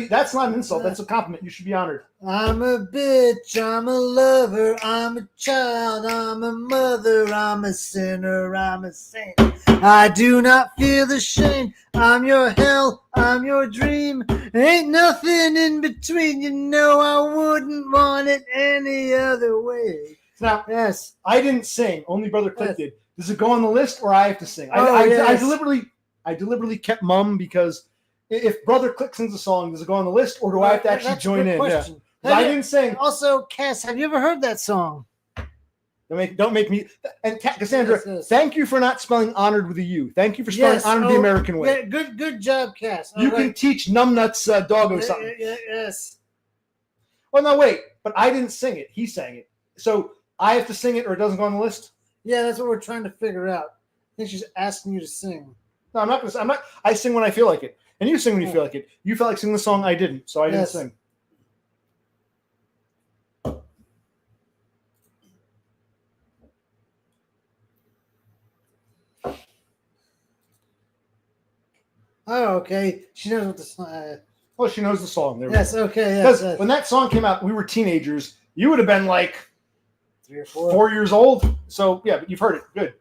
That's not an insult. That's a compliment. You should be honored. I'm a bitch. I'm a lover. I'm a child. I'm a mother. I'm a sinner. I'm a saint. I do not feel the shame. I'm your hell. I'm your dream. Ain't nothing in between. You know I wouldn't want it any other way. Now, yes, I didn't sing. Only Brother Click did. Does it go on the list, or I have to sing? I deliberately kept mum because if Brother Click sings a song, does it go on the list, or do I have to actually join in? Question. Yeah. I didn't sing. Also, Cass, have you ever heard that song? Don't make me. And Cassandra, thank you for not spelling honored with a U. Thank you for spelling honored the American way. Yeah, good job, Cass. You can teach Numbnuts Doggo something. Yes. Well, no, wait. But I didn't sing it. He sang it. So I have to sing it, or it doesn't go on the list. Yeah, that's what we're trying to figure out. I think she's asking you to sing. No, I'm not. I sing when I feel like it. And you sing when you feel like it. You felt like singing the song, I didn't, so I didn't sing. Oh, okay. She knows what the song. Well, she knows the song. Yes, okay. Because when that song came out, we were teenagers. You would have been like 3 or 4. 4 years old. So yeah, but you've heard it. Good.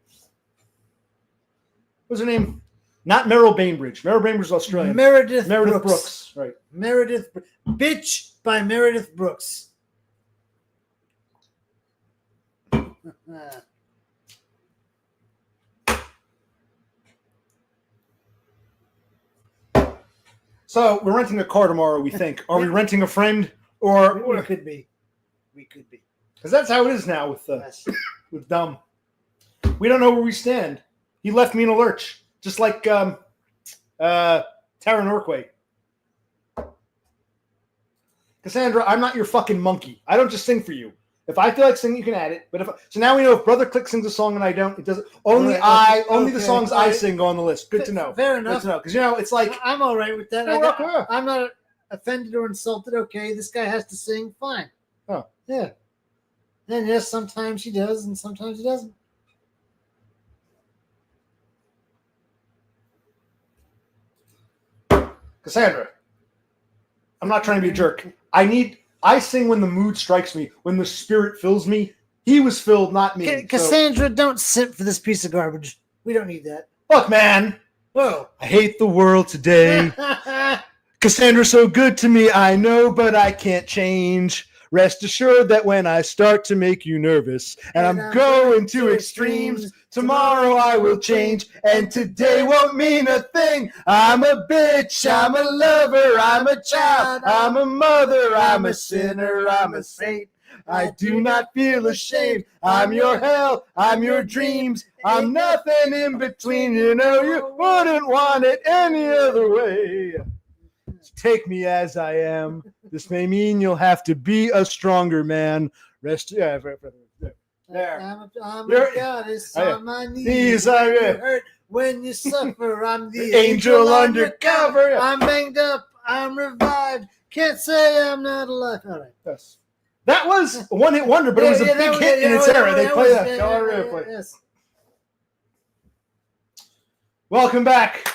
What's her name? Not Meryl Bainbridge. Meryl Bainbridge is Australian. Meredith Brooks. Right. Bitch by Meredith Brooks. So we're renting a car tomorrow, we think. Are we renting a friend? Or we could be. Because that's how it is now with Dumb. We don't know where we stand. He left me in a lurch. Just like Tara Norquay. Cassandra, I'm not your fucking monkey. I don't just sing for you. If I feel like singing, you can add it. But so now we know if Brother Click sings a song and I don't, it doesn't. Only the songs I sing go on the list. Good to know. Fair enough. Good to know. Because it's like I'm all right with that. I'm not offended or insulted. Okay, this guy has to sing. Fine. Oh yeah. And yes, sometimes he does, and sometimes he doesn't. Cassandra, I'm not trying to be a jerk. I sing when the mood strikes me, when the spirit fills me. He was filled, not me. Cassandra, don't simp for this piece of garbage. We don't need that. Look, man. Whoa. I hate the world today. Cassandra's so good to me, I know, but I can't change. Rest assured that when I start to make you nervous and I'm going to extremes, tomorrow I will change and today won't mean a thing. I'm a bitch, I'm a lover, I'm a child, I'm a mother, I'm a sinner, I'm a saint. I do not feel ashamed. I'm your hell, I'm your dreams, I'm nothing in between. You know you wouldn't want it any other way. Take me as I am. This may mean you'll have to be a stronger man. There. I'm You're- a goddess Oh, yeah. on my knees. Knees, oh, When yeah. you hurt, when you suffer, I'm the Angel undercover. I'm banged up, I'm revived. Can't say I'm not alive. All right. Yes. That was a one-hit wonder, but it was a big hit in its era. They play that. Yes. Welcome back.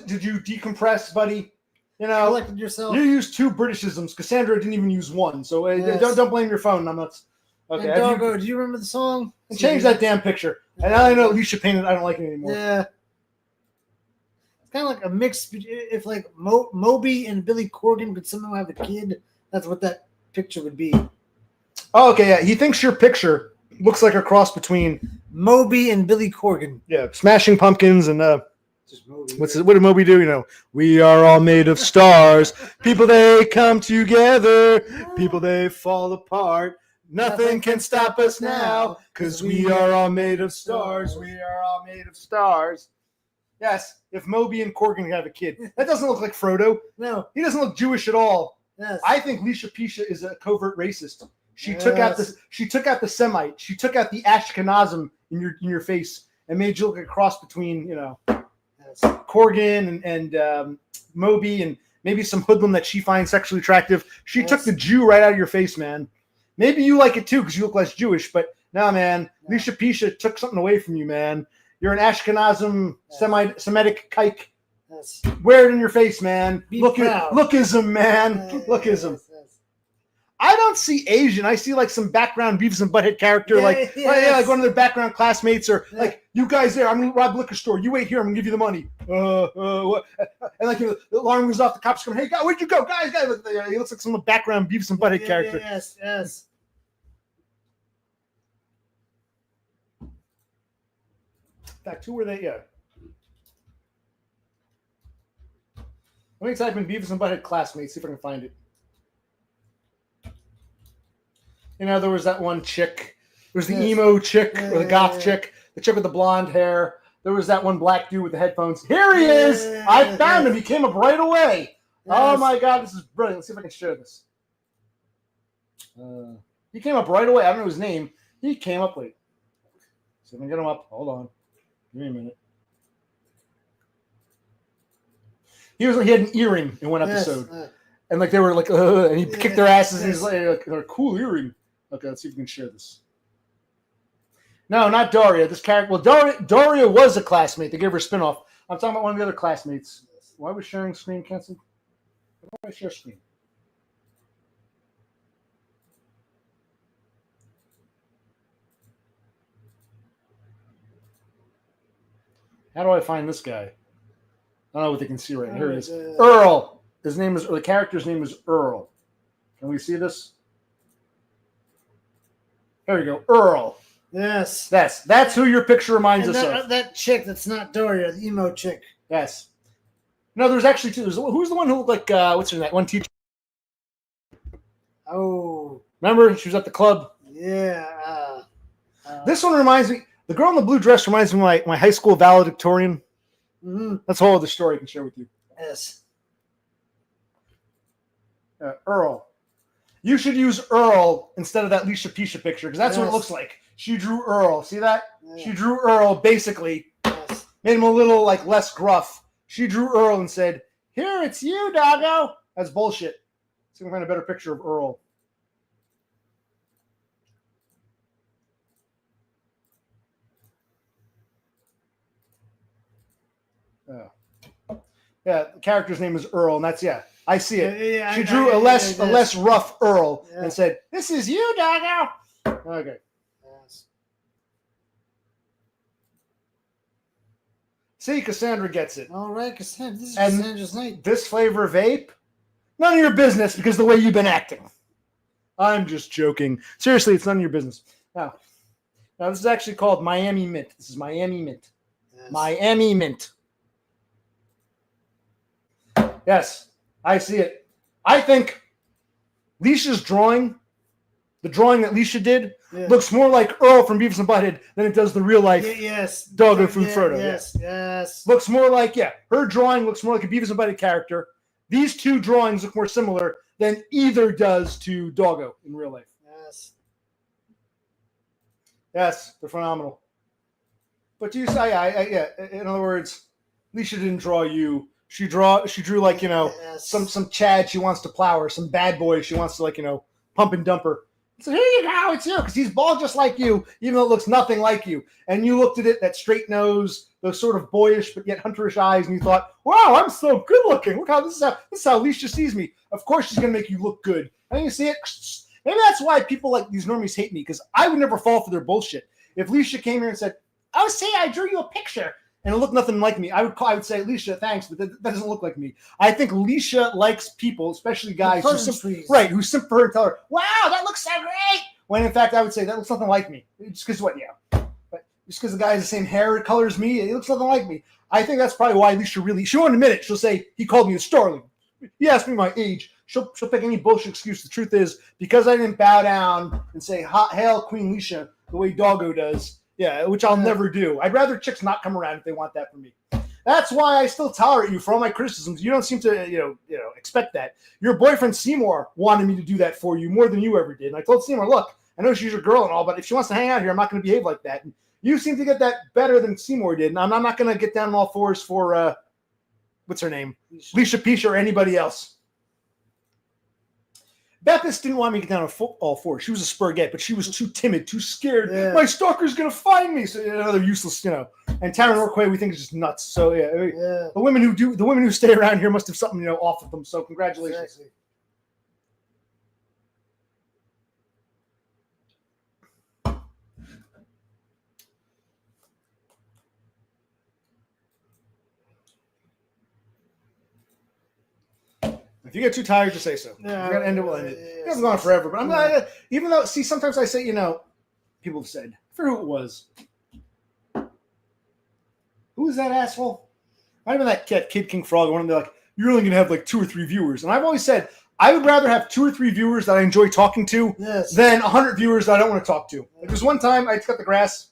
Did you decompress, buddy? You know, Collected yourself. you used 2 Britishisms. Cassandra didn't even use 1, so Yes. don't blame your phone. I'm not. Okay, And Doggo, do you remember the song? change that damn picture. And now I know Alicia painted. I don't like it anymore. Yeah. It's kind of like a mix. If like Moby and Billy Corgan could somehow have a kid, that's what that picture would be. Oh, okay, yeah. He thinks your picture looks like a cross between Moby and Billy Corgan. Smashing Pumpkins and Just Moby. what did Moby do? You know, we are all made of stars. People they come together. People they fall apart. Nothing can stop us now, cause we are all made of stars. We are all made of stars. Yes, if Moby and Corgan have a kid, that doesn't look like Frodo. No. He doesn't look Jewish at all. Yes. I think Lisha Pisha is a covert racist. She took out the Semite. She took out the Ashkenazim in your face and made you look like a cross between Yes. Corgan and Moby and maybe some hoodlum that she finds sexually attractive. She Yes. took the Jew right out of your face, man. Maybe you like it too because you look less Jewish, but no, man. No. Lisha Pisha took something away from you, man. You're an Ashkenazim Semitic kike. Yes. Wear it in your face, man. Be proud. Lookism, man. Yes, Lookism. yes. I don't see Asian. I see like some background Beavis and Butthead character, like one of their background classmates, or Yeah. like you guys there. I'm gonna rob a liquor store. You wait here. I'm gonna give you the money. What? And like the alarm goes off. The cops come. Hey, guy, where'd you go, guys? He looks like some background Beavis and Butthead character. Yes, yes. In fact, who were they? Yeah. Let me type in Beavis and Butthead classmates. See if I can find it. You know, there was that one chick. There was the Yes. emo chick or the goth Yeah. chick. The chick with the blonde hair. There was that one black dude with the headphones. Here he is. Yeah. I found him. He came up right away. Oh Yes. my God, this is brilliant. Let's see if I can share this. He came up right away. I don't know his name. He came up late. See if I can get him up. Hold on. Give me a minute. He had an earring in one Yes, episode. And like they were like, and he kicked their asses. And he's Yes. like, a cool earring. Okay, let's see if we can share this. No, not Daria. This character. Well, Daria was a classmate. They gave her a spinoff. I'm talking about one of the other classmates. Why was sharing screen canceled? Why do I share screen? How do I find this guy? I don't know what they can see right here. It is Earl. His name is, or the character's name is Earl. Can we see this? There we go, Earl. Yes. That's who your picture reminds And us that, of. that chick that's not Doria, the emo chick. Yes. No, there's actually two. Who's the one who looked like what's her name? That one teacher. Oh, Remember, she was at the club. yeah. This one reminds me. The girl in the blue dress reminds me of my high school valedictorian. Mhm. That's a whole other story I can share with you. Yes. Earl. You should use Earl instead of that Lisha Pisha picture because that's what it Yes. looks like. She drew Earl. See that? Yeah. She drew Earl basically. Yes. Made him a little like less gruff. She drew Earl and said, "Here, it's you, doggo." That's bullshit. See if we can find a better picture of Earl. Yeah, the character's name is Earl, and that's I see it. Yeah, She drew a less rough Earl Yeah. and said, "This is you, doggo." Okay. Yes. See, Cassandra gets it. All right, Cassandra. This is And- Cassandra's night. This flavor vape, none of your business because the way you've been acting. I'm just joking. Seriously, it's none of your business. Now this is actually called Miami Mint. This is Miami Mint. Yes. Miami Mint. Yes, I see it. I think Leisha's drawing, the drawing that Leisha did, looks more like Earl from Beavis and Butthead than it does the real life Doggo Food Frodo. Yes. Looks more like, her drawing looks more like a Beavis and Butthead character. These two drawings look more similar than either does to Doggo in real life. Yes, they're phenomenal. But you say, in other words, Leisha didn't draw you. She drew like, some Chad she wants to plow her, some bad boy she wants to, like, pump and dump her. So here you go, it's you, because he's bald just like you, even though it looks nothing like you. And you looked at it, that straight nose, those sort of boyish but yet hunterish eyes, and you thought, wow, I'm so good looking. Look how this is how Leisha sees me. Of course she's gonna make you look good. And you see it. Maybe that's why people like these normies hate me, because I would never fall for their bullshit. If Leisha came here and said, "Oh, see, I drew you a picture," and it looked nothing like me, I would say, "Leisha, thanks, but that doesn't look like me." I think Leisha likes people, especially guys who simp for her and tell her, "Wow, that looks so great." When in fact I would say that looks nothing like me. Just because but just because the guy has the same hair color as me, it looks nothing like me. I think that's probably why Leisha she won't admit it. She'll say he called me a starling. He asked me my age. She'll pick any bullshit excuse. The truth is, because I didn't bow down and say "Hail Queen Leisha" the way Doggo does, which I'll never do. I'd rather chicks not come around if they want that from me. That's why I still tolerate you for all my criticisms. You don't seem to, expect that. Your boyfriend Seymour wanted me to do that for you more than you ever did. And I told Seymour, look, I know she's your girl and all, but if she wants to hang out here, I'm not going to behave like that. And you seem to get that better than Seymour did. And I'm not going to get down on all fours for, what's her name? Leisha Pisha or anybody else. Baptist didn't want me to get down on all fours. She was a spurget, but she was too timid, too scared. Yeah. My stalker's going to find me. So another useless, And Taryn Orquay, we think is just nuts. So the women who stay around here must have something, off of them. So congratulations. Exactly. If you get too tired, just say so. Yeah, we're going to end it, we'll end it. It hasn't gone forever, but I'm not, even though, sometimes I say, people have said, I forget who it was. Who was that asshole? Might have been that Kid King Frog, one of them, like, you're only going to have like 2 or 3 viewers. And I've always said, I would rather have 2 or 3 viewers that I enjoy talking to than 100 viewers that I don't want to talk to. Like, there's one time I cut the grass,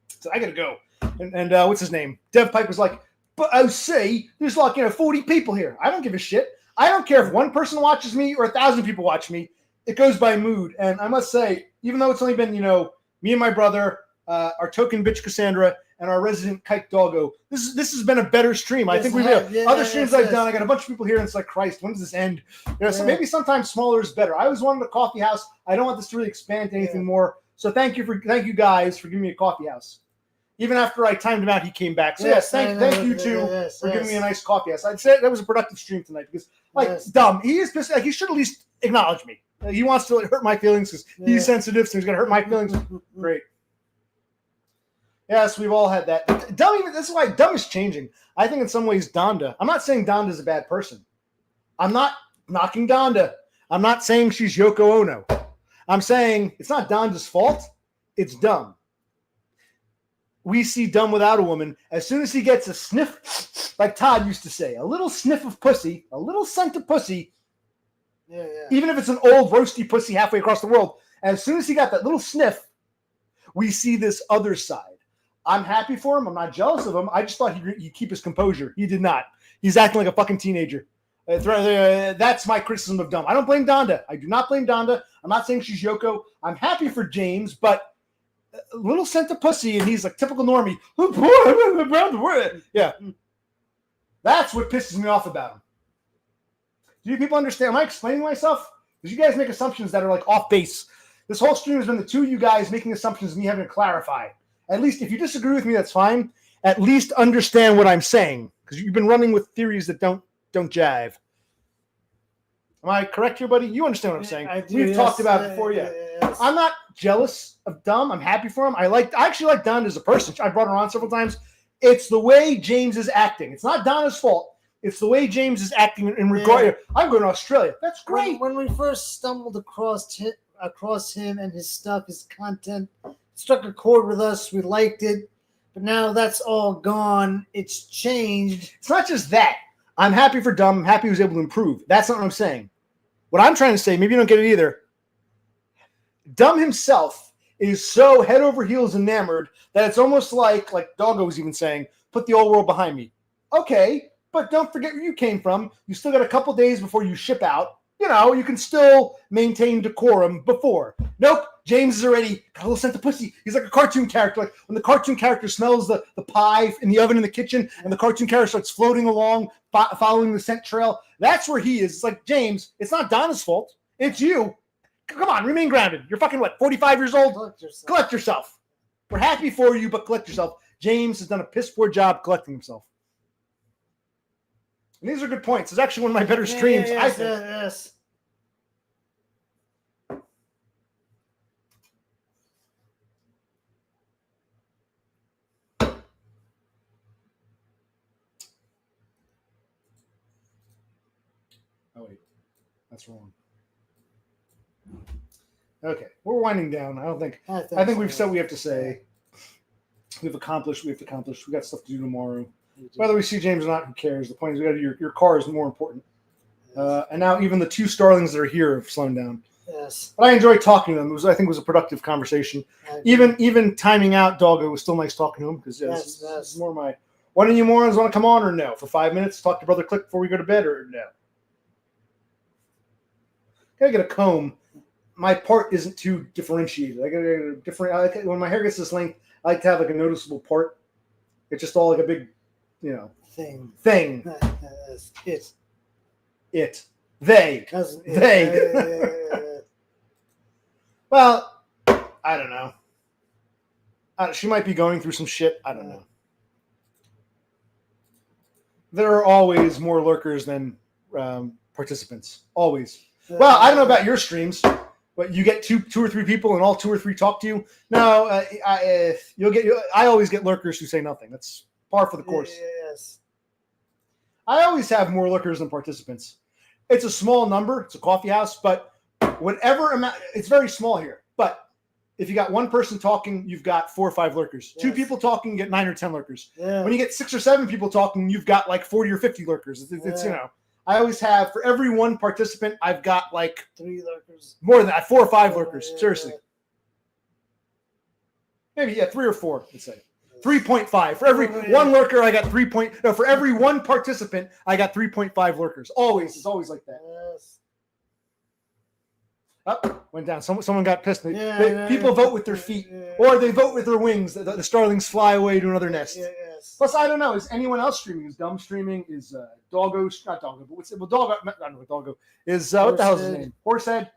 so I got to go. And what's his name? Dev Pipe was like, but I say, there's like, 40 people here. I don't give a shit. I don't care if 1 person watches me or 1,000 people watch me. It goes by mood. And I must say, even though it's only been, me and my brother, our token bitch Cassandra, and our resident kike Doggo, this has been a better stream. I think we've other streams I've done. I got a bunch of people here, and it's like, Christ, when does this end? So maybe sometimes smaller is better. I always wanted a coffee house. I don't want this to really expand to anything more. So thank you guys for giving me a coffee house. Even after I timed him out, he came back. So thank you two for giving me a nice coffee house. I'd say that was a productive stream tonight because, dumb. He is pissed. Like, he should at least acknowledge me. He wants to hurt my feelings because he's sensitive, so he's going to hurt my feelings. Great. Yes, we've all had that. This is why Dumb is changing. I think in some ways Donda. I'm not saying Donda's a bad person. I'm not knocking Donda. I'm not saying she's Yoko Ono. I'm saying it's not Donda's fault. It's Dumb. We see Dumb without a woman. As soon as he gets a sniff, like Todd used to say, a little sniff of pussy, a little scent of pussy, even if it's an old roasty pussy halfway across the world, as soon as he got that little sniff, we see this other side. I'm happy for him. I'm not jealous of him. I just thought he'd keep his composure. He did not. He's acting like a fucking teenager. That's my criticism of Dumb. I don't blame Donda. I do not blame Donda. I'm not saying she's Yoko. I'm happy for James, but a little scent of pussy, and he's like typical normie. Yeah. That's what pisses me off about him. Do you people understand? Am I explaining myself? Because you guys make assumptions that are like off base. This whole stream has been the two of you guys making assumptions and me having to clarify. At least if you disagree with me, that's fine. At least understand what I'm saying. Because you've been running with theories that don't jive. Am I correct here, buddy? You understand what I'm saying? We've talked about it before, Yes. I'm not jealous of Dumb. I'm happy for him. I actually like Donda as a person. I brought her on several times. It's the way James is acting. It's not Donna's fault. It's the way James is acting in regard. Yeah. I'm going to Australia. That's great. When we first stumbled across him and his stuff, his content, struck a chord with us. We liked it, but now that's all gone. It's changed. It's not just that. I'm happy for Dumb. I'm happy he was able to improve. That's not what I'm saying. What I'm trying to say, maybe you don't get it either. Dumb himself is so head over heels enamored that it's almost like Doggo was even saying, put the old world behind me. Okay, but don't forget where you came from. You still got a couple days before you ship out. You know, you can still maintain decorum before. Nope, James is already got a little scent of pussy. He's like a cartoon character. Like when the cartoon character smells the pie in the oven in the kitchen and the cartoon character starts floating along, following the scent trail. That's where he is. It's like, James, it's not Donna's fault. It's you. Come on, remain grounded. You're fucking, 45 years old? Collect yourself. We're happy for you, but collect yourself. James has done a piss poor job collecting himself. And these are good points. It's actually one of my better streams, I think. Yes. Oh, wait. That's wrong. Okay. We're winding down. I think we've said what we have to say. We've accomplished. We got stuff to do tomorrow. Whether we see James or not, who cares? The point is, we got to do your car is more important. And now even the two Starlings that are here have slowed down. Yes. But I enjoyed talking to them. I think it was a productive conversation. Even timing out Doggo was still nice talking to him because this is more my. One of you morons want to come on or no? For 5 minutes, talk to Brother Click before we go to bed or no? Gotta get a comb. My part isn't too differentiated. I gotta get a different. When my hair gets this length, I like to have like a noticeable part. It's just all like a big, thing. It. They. Cousin. They. Well, I don't know. She might be going through some shit. I don't know. There are always more lurkers than participants. Always. Well, I don't know about your streams, but you get two or three people, and all two or three talk to you. No, I always get lurkers who say nothing. That's par for the course. Yes. I always have more lurkers than participants. It's a small number. It's a coffee house, but whatever amount, it's very small here. But if you got one person talking, you've got 4 or 5 lurkers. Yes. 2 people talking, you get 9 or 10 lurkers. Yeah. When you get 6 or 7 people talking, you've got like 40 or 50 lurkers. It's I always have, for every one participant, I've got like 3 lurkers. More than that, 4 or 5 lurkers. Seriously. Maybe 3 or 4, let's say. 3.5. For every one lurker, I got 3 point. No, for every one participant, I got 3.5 lurkers. Always. It's always like that. Yes. Up, went down. Someone got pissed. Yeah, people vote with their feet, or they vote with their wings. The starlings fly away to another nest. Yes. Plus, I don't know. Is anyone else streaming? Is Dumb streaming? Is Doggo? Not Doggo, but what's it? Well, Doggo. I don't know what Doggo is. What the hell's his name? Horsehead.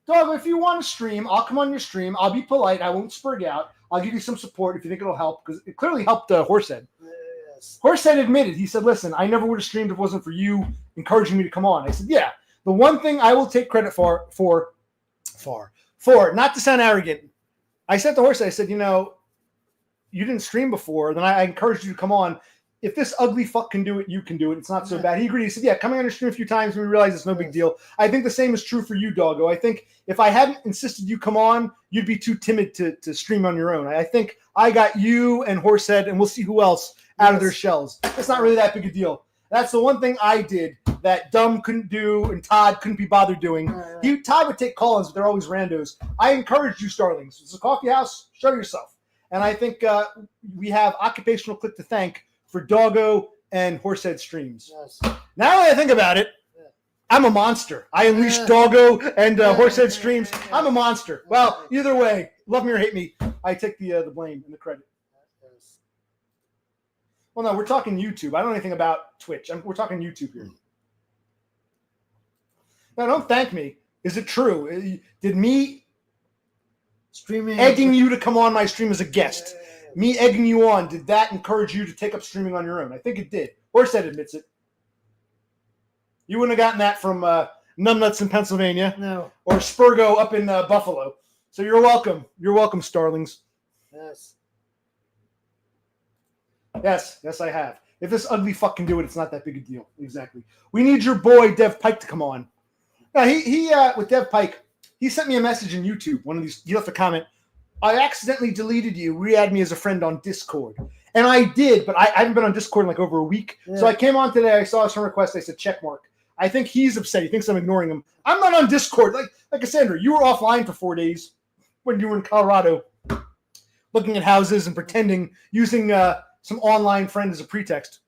Doggo, if you want to stream, I'll come on your stream. I'll be polite. I won't spur you out. I'll give you some support if you think it'll help, because it clearly helped Horsehead. Yes. Horsehead admitted. He said, "Listen, I never would have streamed if it wasn't for you encouraging me to come on." I said, "Yeah, the one thing I will take credit for, not to sound arrogant, I said to Horsehead, I said, you didn't stream before, then I encouraged you to come on. If this ugly fuck can do it, you can do it. It's not so bad." He agreed. He said, "Yeah, coming on your stream a few times, we realized it's no big deal." I think the same is true for you, Doggo. I think if I hadn't insisted you come on, you'd be too timid to stream on your own. I think I got you and Horsehead, and we'll see who else out of their shells. It's not really that big a deal. That's the one thing I did that Dumb couldn't do and Todd couldn't be bothered doing. Todd would take call-ins, but they're always randos. I encouraged you, Starlings. It's a coffee house. Show yourself. And I think we have Occupational Click to thank for Doggo and Horsehead streams. Yes. Now that I think about it, I'm a monster. I unleashed Doggo and Horsehead streams. I'm a monster. Well, either way, love me or hate me, I take the blame and the credit. Well, no, we're talking YouTube. I don't know anything about Twitch. We're talking YouTube here. Now, don't thank me. Is it true? Did me Streaming egging you to come on my stream as a guest, me egging you on, did that encourage you to take up streaming on your own? I think it did. Horsehead admits it. You wouldn't have gotten that from Numbnuts in Pennsylvania. No. Or Spurgo up in Buffalo. So you're welcome. You're welcome, Starlings. Yes. Yes, I have. If this ugly fuck can do it, it's not that big a deal. Exactly. We need your boy Dev Pike to come on. Now he with Dev Pike, he sent me a message in YouTube. One of these, he left a comment. I accidentally deleted you. Re-add me as a friend on Discord. And I did, but I haven't been on Discord in like over a week. Yeah. So I came on today. I saw some request. I said check mark. I think he's upset. He thinks I'm ignoring him. I'm not on Discord. Like Cassandra, you were offline for 4 days when you were in Colorado, looking at houses and pretending, using some online friend as a pretext.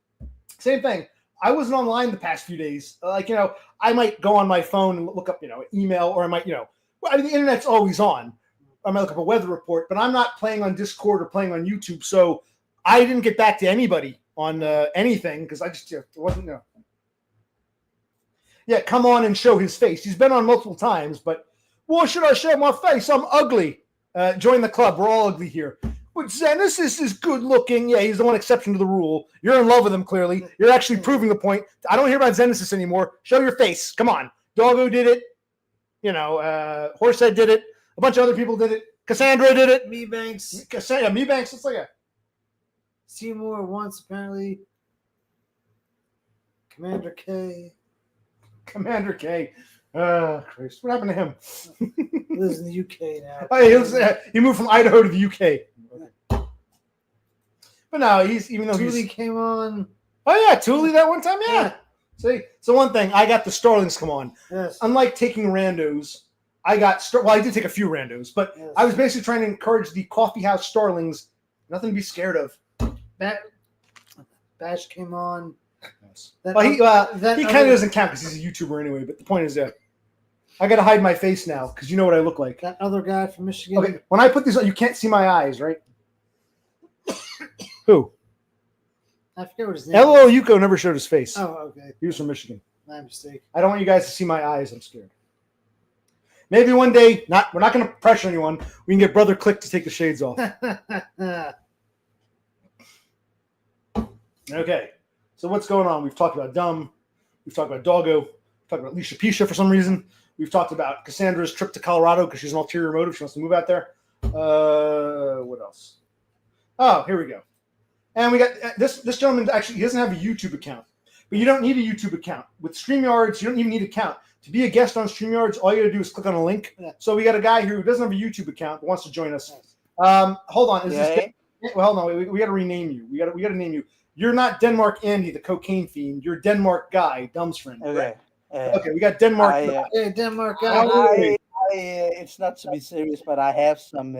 Same thing. I wasn't online the past few days. I might go on my phone and look up, email, or I might, the internet's always on. I might look up a weather report, but I'm not playing on Discord or playing on YouTube. So I didn't get back to anybody on anything because I just it wasn't. Yeah, come on and show his face. He's been on multiple times, but why should I show my face? I'm ugly. Join the club. We're all ugly here. But Xenesis is good looking. Yeah, he's the one exception to the rule. You're in love with him, clearly. You're actually proving the point. I don't hear about Xenesis anymore. Show your face. Come on. Doggo did it. Horsehead did it. A bunch of other people did it. Cassandra did it. Mebanks. Cassandra, Mebanks. It's like a Seymour once, apparently. Commander K. Christ. What happened to him? He lives in the UK now. Oh, he moved from Idaho to the UK. But no, even though Thule came on. Oh yeah, Thule that one time, yeah. See, so one thing, I got the Starlings come on. Yes. Unlike taking randos, I did take a few randos, but yes. I was basically trying to encourage the coffee house Starlings. Nothing to be scared of. Bash came on. Yes. He kind of doesn't count because he's a YouTuber anyway. But the point is, I got to hide my face now because you know what I look like. That other guy from Michigan. Okay, when I put these on, you can't see my eyes, right? Who? I forget what his name LOL Yuko never showed his face. Oh, okay. He was from Michigan. My mistake. I don't want you guys to see my eyes. I'm scared. Maybe one day, we're not going to pressure anyone. We can get Brother Click to take the shades off. Okay. So what's going on? We've talked about Dumb. We've talked about Doggo. We've talked about Alicia Pisha for some reason. We've talked about Cassandra's trip to Colorado because she's an ulterior motive. She wants to move out there. What else? Oh, here we go. And we got this gentleman. Actually, he doesn't have a YouTube account. But you don't need a YouTube account. With StreamYards, you don't even need an account. To be a guest on StreamYards, all you got to do is click on a link. Yeah. So we got a guy who doesn't have a YouTube account but wants to join us. Hold on. Well, hold on. We got to rename you. We got to name you. You're not Denmark Andy, the cocaine fiend. You're Denmark Guy, Dumb's friend. Okay. Okay, we got Denmark. Hey, Denmark Guy. It's not to be serious, but I have some.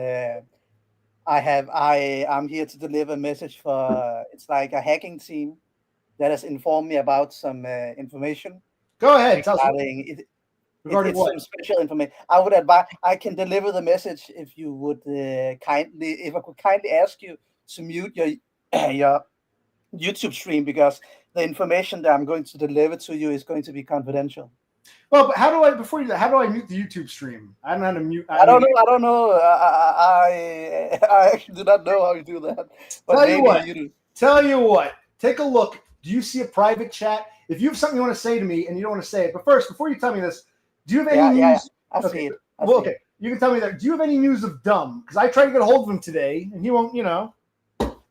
I'm here to deliver a message for. It's like a hacking team that has informed me about some information. Go ahead. Regarding what? Some special information. I would advise. I can deliver the message if you would kindly. If I could kindly ask you to mute your YouTube stream because the information that I'm going to deliver to you is going to be confidential. Well, but how do I mute the YouTube stream? I don't know how to mute. I don't know. I actually do not know how you do that. But Tell you what. Take a look. Do you see a private chat? If you have something you want to say to me and you don't want to say it, but first, before you tell me this, do you have any news? I see it. Okay. You can tell me that. Do you have any news of Dumb? Because I tried to get a hold of him today, and he won't,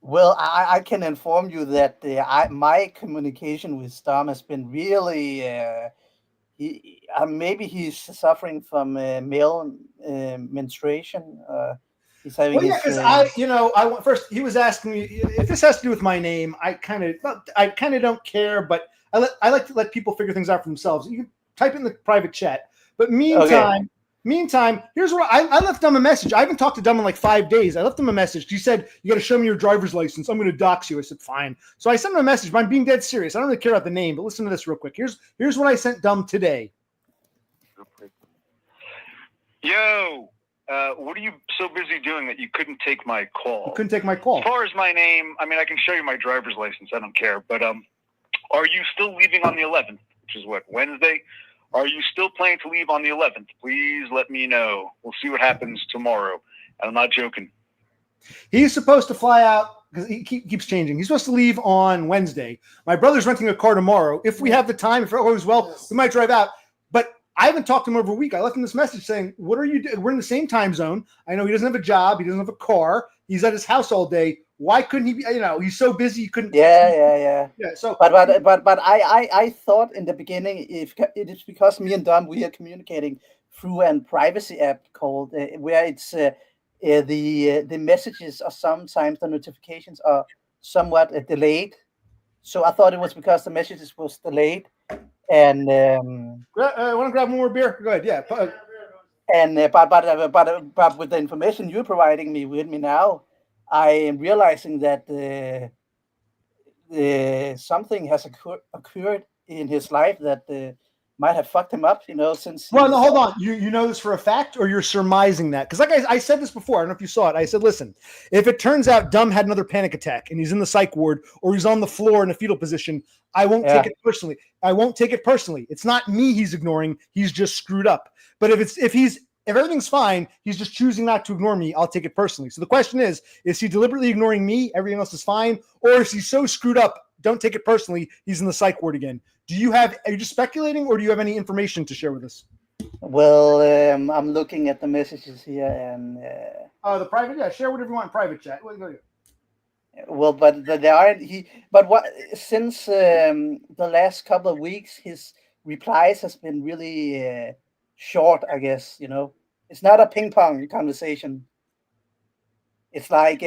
Well, I can inform you that my communication with Dumb has been really. Maybe he's suffering from male menstruation. He's having. Well, yeah, because first he was asking me if this has to do with my name. I kind of don't care, but I like to let people figure things out for themselves. You can type in the private chat, but meantime, here's what I left Dumb a message. I haven't talked to Dumb in like 5 days. I left him a message. He said, you got to show me your driver's license. I'm going to dox you. I said, fine. So I sent him a message, but I'm being dead serious. I don't really care about the name, but listen to this real quick. Here's what I sent Dumb today. Yo, what are you so busy doing that you couldn't take my call? You couldn't take my call. As far as my name, I mean, I can show you my driver's license. I don't care. But are you still leaving on the 11th, which is what, Wednesday? Are you still planning to leave on the 11th? Please let me know. We'll see what happens tomorrow. And I'm not joking. He's supposed to fly out because he keeps changing. He's supposed to leave on Wednesday. My brother's renting a car tomorrow. If we have the time, if it goes well, we might drive out. But I haven't talked to him over a week. I left him this message saying, what are you doing? We're in the same time zone. I know he doesn't have a job. He doesn't have a car. He's at his house all day. Why couldn't he be? He's so busy. He couldn't. Yeah. So, but I thought in the beginning, if it is because me and Dom, we are communicating through a privacy app called where it's the messages are sometimes the notifications are somewhat delayed. So I thought it was because the messages was delayed, and I want to grab one more beer. Go ahead. Yeah. And but with the information you're providing me with me now, I am realizing that something has occurred in his life that might have fucked him up, since. Well, no, hold on. You know this for a fact, or you're surmising that? Because like I said this before, I don't know if you saw it. I said, listen, if it turns out Dumb had another panic attack and he's in the psych ward or he's on the floor in a fetal position, I won't take it personally. I won't take it personally. It's not me he's ignoring. He's just screwed up. But if everything's fine, he's just choosing not to ignore me, I'll take it personally. So the question is he deliberately ignoring me? Everything else is fine? Or is he so screwed up? Don't take it personally. He's in the psych ward again. Are you just speculating, or do you have any information to share with us? Well, I'm looking at the messages here, and the private, share whatever you want in private chat. Well, but there aren't But what since the last couple of weeks, his replies has been really short. I guess it's not a ping pong conversation. It's like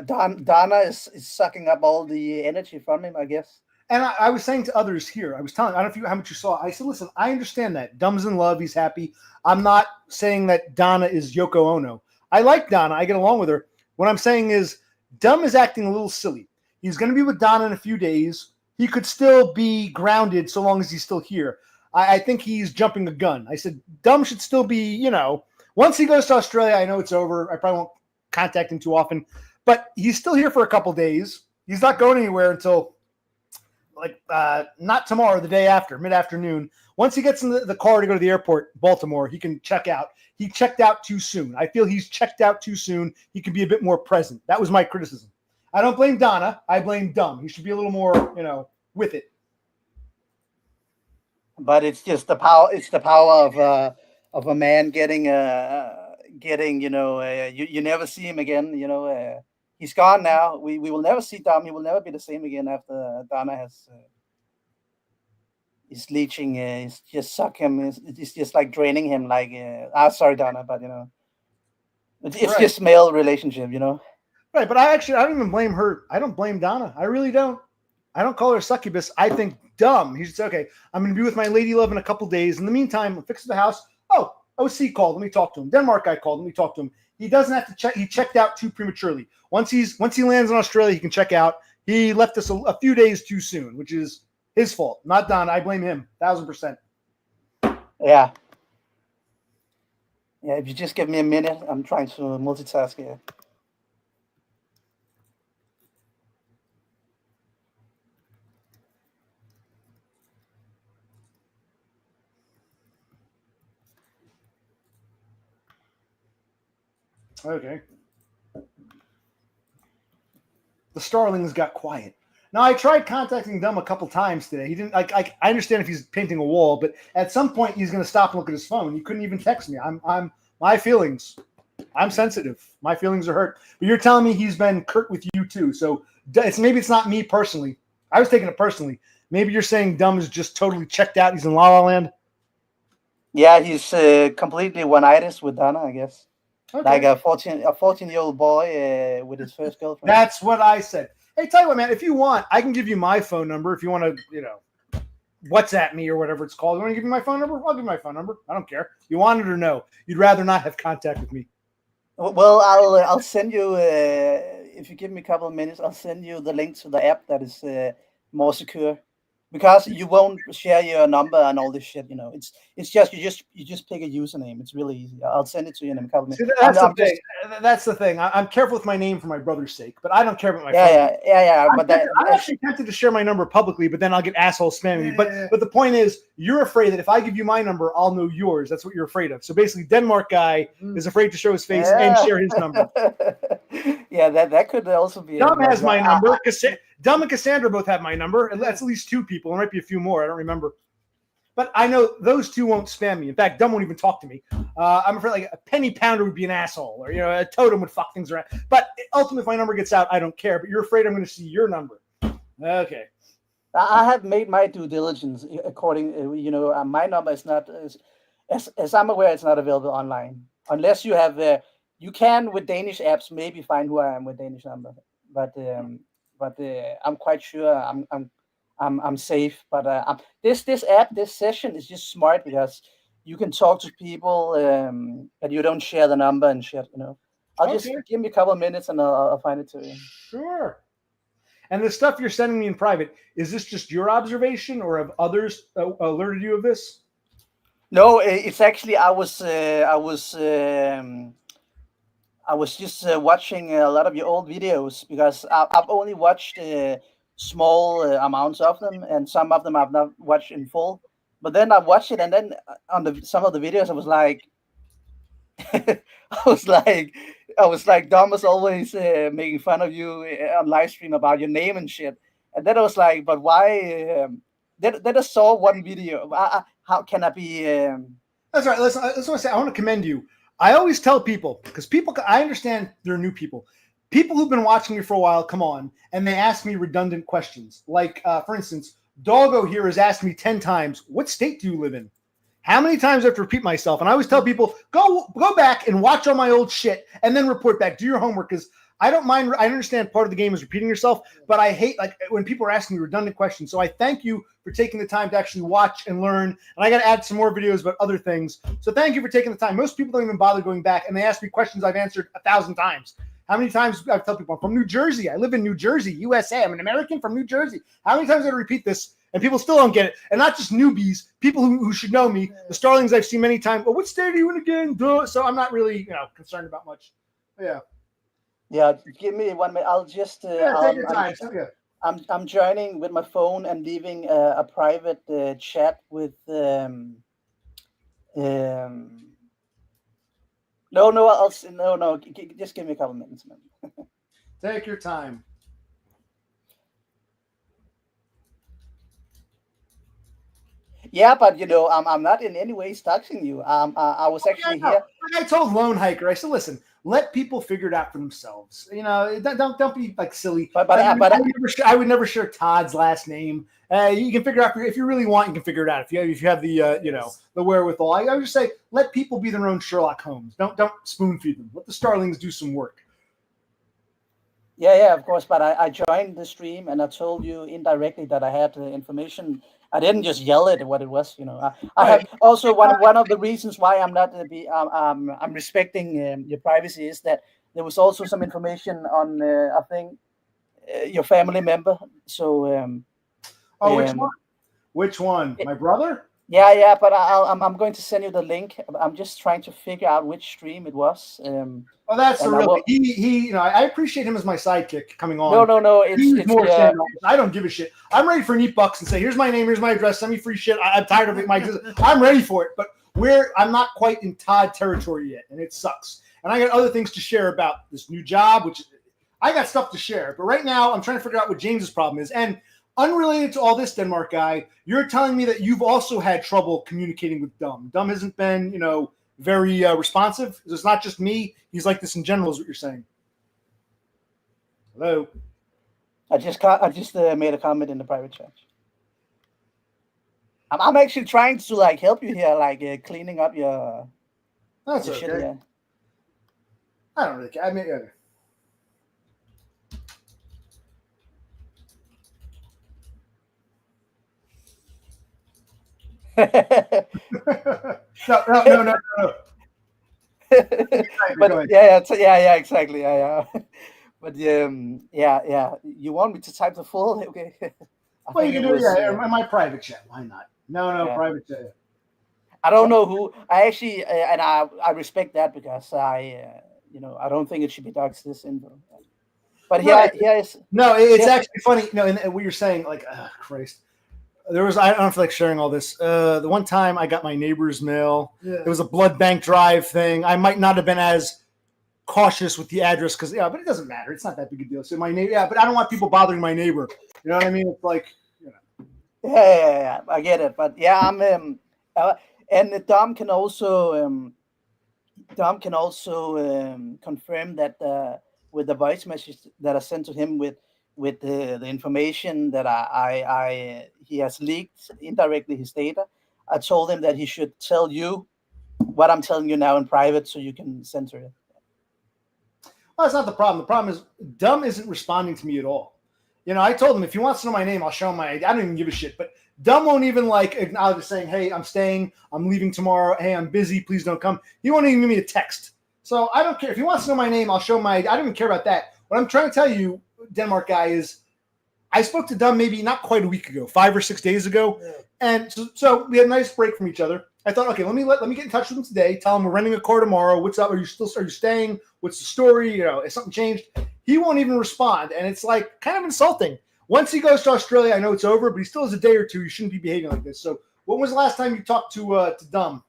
Donna is sucking up all the energy from him, I guess. And I was saying to others here, I was telling, I don't know how much you saw. I said, listen, I understand that. Dumb's in love. He's happy. I'm not saying that Donna is Yoko Ono. I like Donna. I get along with her. What I'm saying is Dumb is acting a little silly. He's going to be with Donna in a few days. He could still be grounded so long as he's still here. I think he's jumping a gun. I said, Dumb should still be, once he goes to Australia, I know it's over. I probably won't contact him too often, but he's still here for a couple days. He's not going anywhere until not tomorrow, the day after, mid-afternoon. Once he gets in the car to go to the airport, Baltimore, he can check out. He checked out too soon. I feel he's checked out too soon. He can be a bit more present. That was my criticism. I don't blame Donna. I blame Dumb. He should be a little more, with it. But it's just the power. It's the power of a man getting, you never see him again. He's gone now. We will never see Dom. He will never be the same again after Donna has is leeching. It's just suck him. It's just like draining him. Like sorry, Donna, but it's just male relationship. Right, but I don't even blame her. I don't blame Donna. I really don't. I don't call her succubus. I think Dumb. He's okay. I'm going to be with my lady love in a couple days. In the meantime, I'm fixing the house. Oh, OC called. Let me talk to him. Denmark guy called. Let me talk to him. He doesn't have to check. He checked out too prematurely. Once he lands in Australia, he can check out. He left us a few days too soon, which is his fault, not Donna. I blame him 1,000%. Yeah. Yeah. If you just give me a minute, I'm trying to multitask here. Okay. The Starlings got quiet. Now, I tried contacting Dumb a couple times today. He didn't. I understand if he's painting a wall, but at some point he's going to stop and look at his phone. He couldn't even text me. I'm my feelings. I'm sensitive. My feelings are hurt. But you're telling me he's been curt with you too. So maybe it's not me personally. I was taking it personally. Maybe you're saying Dumb is just totally checked out. He's in La La Land. Yeah, he's completely one-itis with Donna, I guess. Okay. Like a 14-year-old boy with his first girlfriend. That's what I said. Hey, tell you what, man, if you want, I can give you my phone number if you want to, WhatsApp me or whatever it's called. You want to give me my phone number? I'll give you my phone number. I don't care. You want it or no? You'd rather not have contact with me. Well, I'll send you, if you give me a couple of minutes, I'll send you the link to the app that is more secure. Because you won't share your number and all this shit, It's just you just pick a username. It's really easy. I'll send it to you in a couple minutes. See, that's the thing. I'm careful with my name for my brother's sake, but I don't care about my phone. Yeah. I'm actually tempted to share my number publicly, but then I'll get assholes spamming me. But the point is, you're afraid that if I give you my number, I'll know yours. That's what you're afraid of. So basically, Denmark guy is afraid to show his face and share his number. Yeah, that could also be. Dumb has my number. Dumb and Cassandra both have my number, and that's at least two people. There might be a few more. I don't remember. But I know those two won't spam me. In fact, Dumb won't even talk to me. I'm afraid like a penny pounder would be an asshole, or a totem would fuck things around. But ultimately, if my number gets out, I don't care. But you're afraid I'm going to see your number. Okay. I have made my due diligence according. My number is not as I'm aware, it's not available online unless you have. You can with Danish apps maybe find who I am with Danish number, but I'm quite sure I'm safe. But this app, this session is just smart because you can talk to people and you don't share the number and shit. I'll just give me a couple of minutes and I'll find it to you. Sure. And the stuff you're sending me in private, is this just your observation, or have others alerted you of this? No, it's actually I was just watching a lot of your old videos because I've only watched small amounts of them, and some of them I've not watched in full. But then I watched it, and then on some of the videos, I was like, Dom was always making fun of you on live stream about your name and shit. And then I was like, but why? Then I saw one video. How can I be? That's right. Listen, that's what I say. I want to commend you. I always tell people, because I understand there are new people. People who've been watching me for a while come on, and they ask me redundant questions. Like, for instance, Doggo here has asked me 10 times, what state do you live in? How many times I have to repeat myself? And I always tell people, go back and watch all my old shit and then report back. Do your homework, because I don't mind. I understand part of the game is repeating yourself, but I hate when people are asking me redundant questions. So I thank you for taking the time to actually watch and learn. And I got to add some more videos about other things. So thank you for taking the time. Most people don't even bother going back, and they ask me questions I've answered 1,000 times. How many times I tell people I'm from New Jersey? I live in New Jersey, USA. I'm an American from New Jersey. How many times did I repeat this? And people still don't get it. And not just newbies, people who should know me. The Starlings I've seen many times. Well, what state are you in again? Duh. So I'm not really, concerned about much. Yeah. Yeah, give me 1 minute. I'll just. Take your time. I'm joining with my phone and leaving a private chat with. No. Just give me a couple minutes, man. Take your time. Yeah, but I'm not in any way doxing you. I was actually here. I told Lone Hiker, I said, listen, let people figure it out for themselves. Don't be like silly. I would never share Todd's last name. You can figure out if you really want. You can figure it out if you have the the wherewithal. I would just say let people be their own Sherlock Holmes. Don't spoon feed them. Let the Starlings do some work. Yeah, of course. But I joined the stream and I told you indirectly that I had the information. I didn't just yell at what it was, I have also one of the reasons why I'm not I'm respecting your privacy is that there was also some information on I think your family member. So which one? My brother? Yeah. But I'm going to send you the link. I'm just trying to figure out which stream it was. Oh, that's the real. I appreciate him as my sidekick coming on. No. It's more. I don't give a shit. I'm ready for Neat Bucks and say, "Here's my name. Here's my address. Send me free shit." I'm tired of it. I'm ready for it, but I'm not quite in Todd territory yet, and it sucks. And I got other things to share about this new job, which I got stuff to share. But right now, I'm trying to figure out what James's problem is. And unrelated to all this, Denmark guy, you're telling me that you've also had trouble communicating with Dumb. Dumb hasn't been, very responsive. It's not just me. He's like this in general, is what you're saying. Hello. I just made a comment in the private chat. I'm actually trying to help you here, cleaning up your. That's your okay. Shit here. I don't really care. I mean. No. But yeah, exactly. Yeah. But yeah. You want me to type the full? Okay. Well, you can do it. My private chat. Why not? No, private chat. I don't know who. I actually, and I respect that because I don't think it should be doxed this info. But here is. No, it's actually funny. No, and what you're saying, Christ. There was, I don't feel like sharing all this. The one time I got my neighbor's mail. Yeah. It was a blood bank drive thing. I might not have been as cautious with the address but it doesn't matter. It's not that big a deal. So my neighbor, but I don't want people bothering my neighbor. You know what I mean? It's like, Yeah, I get it, but yeah, and Dom can also confirm that with the voice message that I sent to him with the information that he has leaked indirectly his data. I told him that he should tell you what I'm telling you now in private, so you can censor it. Well, that's not the problem. The problem is Dumb isn't responding to me at all. I told him if he wants to know my name, I'll show him my ID. I don't even give a shit. But Dumb won't even acknowledge saying, "Hey, I'm staying. I'm leaving tomorrow. Hey, I'm busy. Please don't come." He won't even give me a text. So I don't care if he wants to know my name. I'll show him my ID. I don't even care about that. What I'm trying to tell you, Denmark guy, is I spoke to Dumb maybe not quite a week ago, 5 or 6 days ago, and so we had a nice break from each other. I thought, okay, let me get in touch with him today. Tell him we're renting a car tomorrow. What's up? Are you staying? What's the story? Has something changed? He won't even respond, and it's like kind of insulting. Once he goes to Australia, I know it's over, but he still has a day or two. You shouldn't be behaving like this. So, when was the last time you talked to Dumb?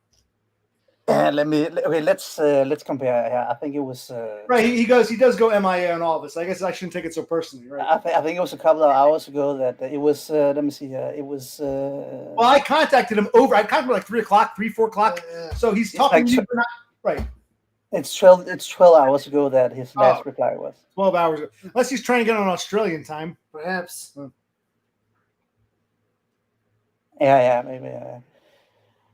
Let's compare. Yeah, I think it was right. He does go MIA on all of this. I guess I shouldn't take it so personally, right? I think it was a couple of hours ago that it was. Let me see here. It was. Well, I contacted him over. I contacted him like 3 o'clock, 4 o'clock. So he's talking like to you, right? It's 12 hours ago that his last reply was. 12 hours ago. Unless he's trying to get on Australian time, perhaps. Yeah, maybe.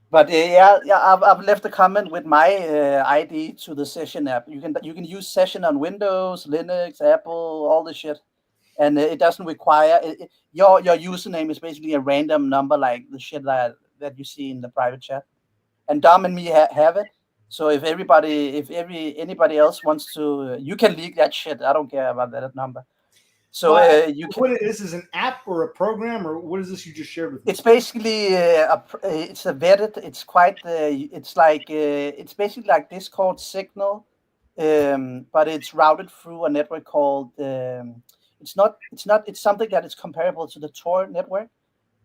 But I've left a comment with my ID to the Session app. You can use Session on Windows, Linux, Apple, all this shit, and it doesn't require your username is basically a random number like the shit that you see in the private chat. And Dom and me have it. So if anybody else wants to, you can leak that shit. I don't care about that number. So you can. This is an app or a program, or what is this you just shared with me? It's basically it's a vetted. It's quite. It's like it's basically like Discord Signal, but it's routed through a network called. It's not. It's something that is comparable to the Tor network,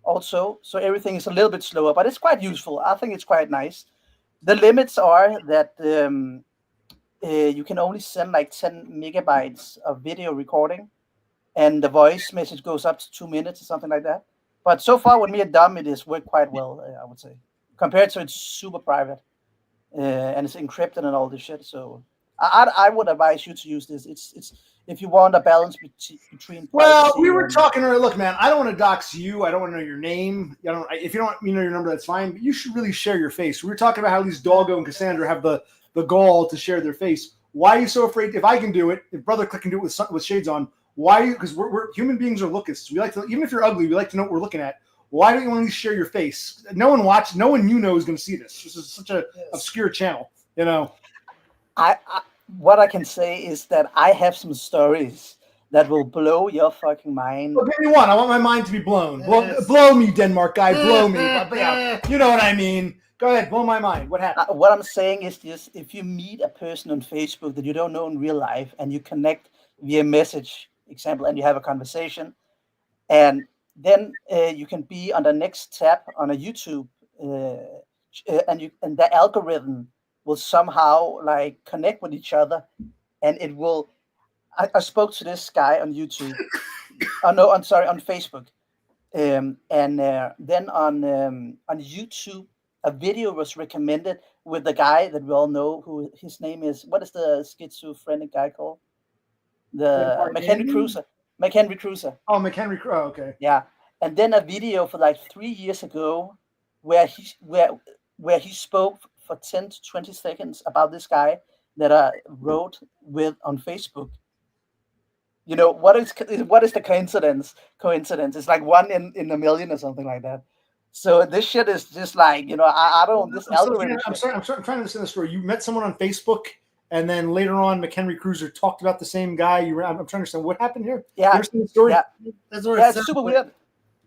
also. So everything is a little bit slower, but it's quite useful. I think it's quite nice. The limits are that you can only send like 10 megabytes of video recording. And the voice message goes up to 2 minutes or something like that. But so far with me and Dom, it has worked quite well, I would say. Compared to it's super private. And it's encrypted and all this shit. So I would advise you to use this. It's if you want a balance between. Well, we were talking earlier. Look, man, I don't want to dox you. I don't want to know your name. If you don't want me to know your number, that's fine. But you should really share your face. We were talking about how these Doggo and Cassandra have the gall to share their face. Why are you so afraid? If I can do it, if Brother Click can do it with shades on, why? Because we're human beings are lookists. We like to, even if you're ugly, we like to know what we're looking at. Why don't you want to share your face? No one watched. No one is going to see this. This is such a obscure channel. What I can say is that I have some stories that will blow your fucking mind. Well, give me one. I want my mind to be blown. Blow me, Denmark guy. Blow me. Yeah, you know what I mean. Go ahead. Blow my mind. What happened? What I'm saying is this: if you meet a person on Facebook that you don't know in real life and you connect via message, example, and you have a conversation, and then you can be on the next tab on a YouTube, and the algorithm will somehow like connect with each other, and it will. I spoke to this guy on YouTube. On Facebook, and then on YouTube, a video was recommended with the guy that we all know, who his name is. What is the schizophrenic guy called? The McHenry Cruiser. McHenry Cruiser. Oh, McHenry. Oh, okay. Yeah, and then a video for like 3 years ago, where he spoke for 10 to 20 seconds about this guy that I wrote with on Facebook. You know what is the coincidence? It's like 1 in a million or something like that. So this shit is just like, I don't. This algorithm. I'm trying to understand the story. You met someone on Facebook. And then later on, McHenry Cruiser talked about the same guy. I'm trying to understand what happened here. Yeah, you understand the story? Yeah, that's what it's super weird.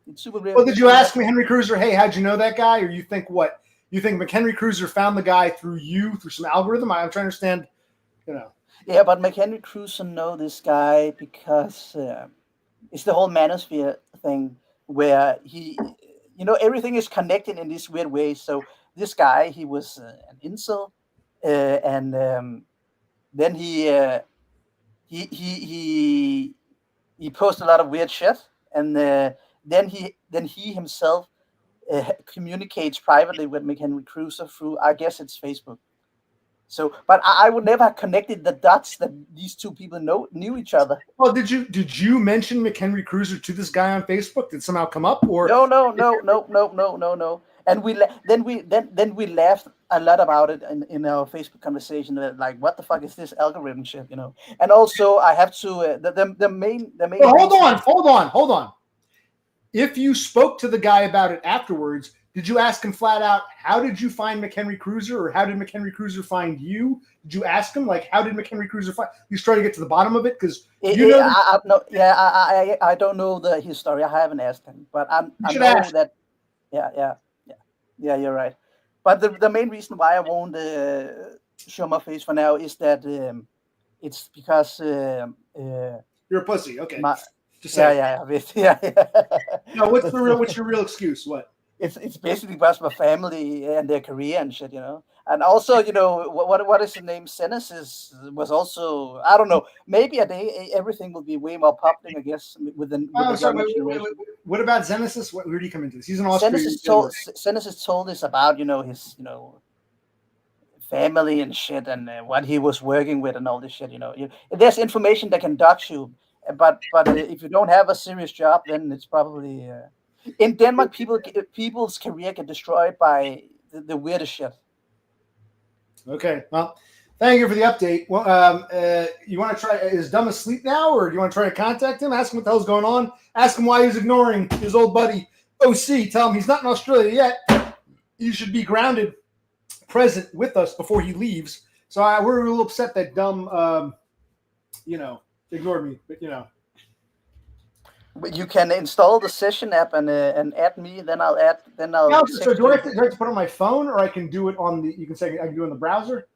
It's super weird. Well, did you ask McHenry Cruiser, hey, how'd you know that guy? Or you think what? You think McHenry Cruiser found the guy through some algorithm? I'm trying to understand, Yeah, but McHenry Cruiser know this guy because it's the whole manosphere thing where everything is connected in this weird way. So this guy, he was an incel, and then he posted a lot of weird shit, and then he himself communicates privately with McHenry Cruiser through, I guess it's Facebook. So, but I would never have connected the dots that these two people knew each other. Well, did you mention McHenry Cruiser to this guy on Facebook? Did it somehow come up? Or No. And then we laughed a lot about it in our Facebook conversation. Like, what the fuck is this algorithm shit, you know? And also, I have to the main. Well, hold on. If you spoke to the guy about it afterwards, did you ask him flat out, how did you find McHenry Cruiser, or how did McHenry Cruiser find you? Did you ask him, like, how did McHenry Cruiser find you? Try to get to the bottom of it? Because I don't know his story. I haven't asked him, but I know ask. That. Yeah, you're right. But the main reason why I won't show my face for now is that it's because you're a pussy. Okay. Yeah. No, what's your real excuse? What? It's basically because my family and their career and shit, you know. And also, you know, what is the name? Senesis was also, I don't know. Maybe a day everything will be way more public, I guess, with the generation. What about Zenesis? Where did he come into this? He's an Australian. Senesis told us about, you know, his, you know, family and shit, and what he was working with and all this shit. You know, there's information that can dox you, but if you don't have a serious job, then it's probably in Denmark. People's career get destroyed by the weirdest shit. Okay, well, thank you for the update. Well, you want to try? Is Dumb asleep now, or do you want to try to contact him? Ask him what the hell's going on. Ask him why he's ignoring his old buddy OC. Tell him he's not in Australia yet. You should be grounded, present with us before he leaves. So we're a little upset that Dumb, ignored me. But you can install the session app and add me. Then I'll add. So do I have to put it on my phone, or I can do it on the? You can say I can do it in the browser.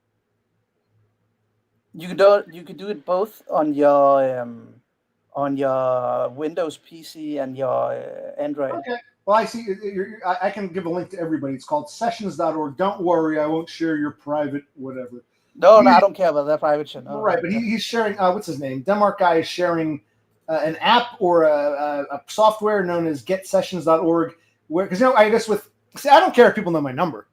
You can do it both on your Windows PC and your Android. Okay. Well, I see. I can give a link to everybody. It's called sessions.org. Don't worry, I won't share your private whatever. No, I don't care about that private shit. No, right, but he's sharing. What's his name? Denmark guy is sharing an app or a software known as GetSessions.org. Where, because I guess I don't care if people know my number.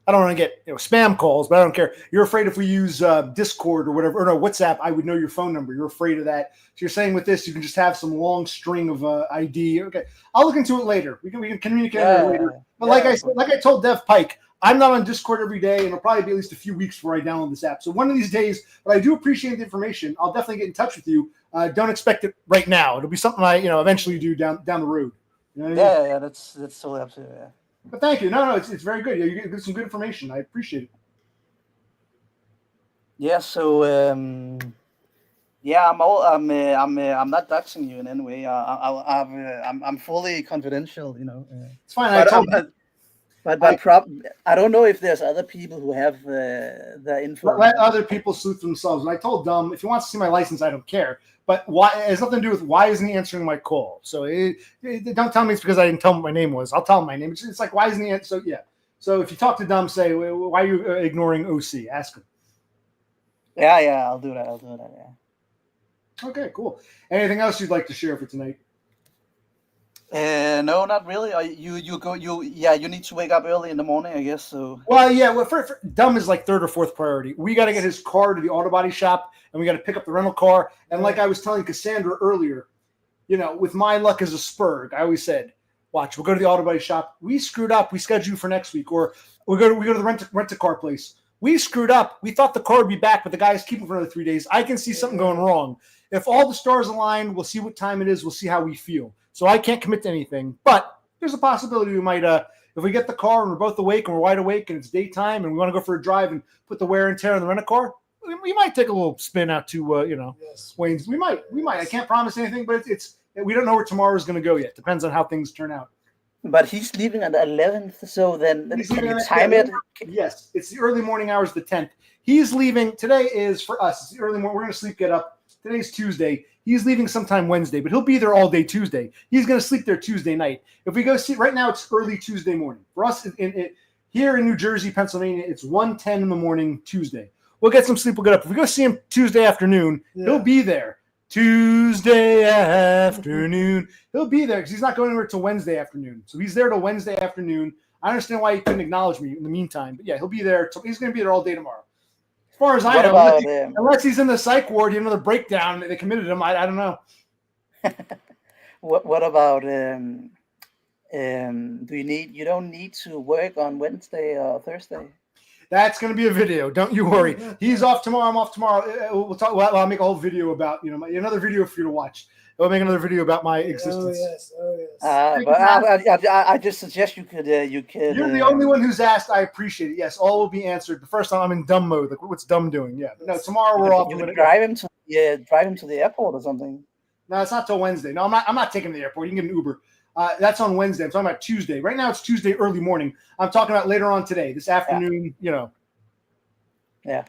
I don't want to get spam calls, but I don't care. You're afraid if we use Discord or whatever, or no, WhatsApp, I would know your phone number. You're afraid of that. So you're saying with this, you can just have some long string of ID. Okay, I'll look into it later. We can communicate later. But like I told Dev Pike, I'm not on Discord every day, and it'll probably be at least a few weeks before I download this app. So one of these days, but I do appreciate the information. I'll definitely get in touch with you. Don't expect it right now. It'll be something I eventually do down the road. You know what I mean? Yeah, that's totally up to you. Yeah. But thank you. No, it's very good. You get some good information. I appreciate it. Yeah. So I'm not doxing you in any way. I'm fully confidential. You know. It's fine. But I don't know if there's other people who have the info. Let other people sleuth themselves. And I told Dumb, if he wants to see my license, I don't care. But why? It has nothing to do with why isn't he answering my call. So don't tell me it's because I didn't tell him what my name was. I'll tell him my name. It's like, why isn't he? So yeah. So if you talk to Dumb, say, why are you ignoring OC? Ask him. Yeah, I'll do that. Yeah. Okay, cool. Anything else you'd like to share for tonight? No, not really. You need to wake up early in the morning, I guess. So. Well, yeah. Well, for Dumb is like third or fourth priority. We got to get his car to the auto body shop, and we got to pick up the rental car. And like I was telling Cassandra earlier, with my luck as a Spurg, I always said, "Watch, we'll go to the auto body shop. We screwed up. We scheduled you for next week, or we go to the rent a car place. We screwed up. We thought the car would be back, but the guy's keeping for another 3 days. I can see something going wrong. If all the stars align, we'll see what time it is. We'll see how we feel." So I can't commit to anything, but there's a possibility we might, if we get the car and we're both awake and we're wide awake and it's daytime and we want to go for a drive and put the wear and tear on the rent-a-car, we might take a little spin out to, Wayne's. We might. I can't promise anything, but we don't know where tomorrow is going to go yet. Depends on how things turn out. But he's leaving on the 11th, so then can you time it? Yes, it's the early morning hours, the 10th. He's leaving. Today is, for us, it's the early morning. We're going to sleep, get up. Today's Tuesday. He's leaving sometime Wednesday, but he'll be there all day Tuesday. He's going to sleep there Tuesday night. If we go see, right now it's early Tuesday morning. For us, here in New Jersey, Pennsylvania, it's 1:10 in the morning Tuesday. We'll get some sleep. We'll get up. If we go see him Tuesday afternoon, he'll be there. Tuesday afternoon. He'll be there because he's not going anywhere till Wednesday afternoon. So he's there till Wednesday afternoon. I understand why he couldn't acknowledge me in the meantime. But yeah, he'll be there. He's going to be there all day tomorrow. As far as I know, unless he's in the psych ward, you know, another breakdown, they committed him. I don't know. What about you don't need to work on Wednesday or Thursday? That's going to be a video. Don't you worry. He's off tomorrow. I'm off tomorrow. We'll talk. Well, I'll make a whole video about another video for you to watch. I'll make another video about my existence. Oh yes. But I just suggest you could. You're the only one who's asked. I appreciate it. Yes, all will be answered. The first time I'm in dumb mode. Like, what's dumb doing? Yeah. No, tomorrow we're off. You can drive him to the airport or something. No, it's not till Wednesday. No, I'm not taking him to the airport. You can get an Uber. That's on Wednesday. I'm talking about Tuesday. Right now it's Tuesday early morning. I'm talking about later on today, this afternoon, Yeah.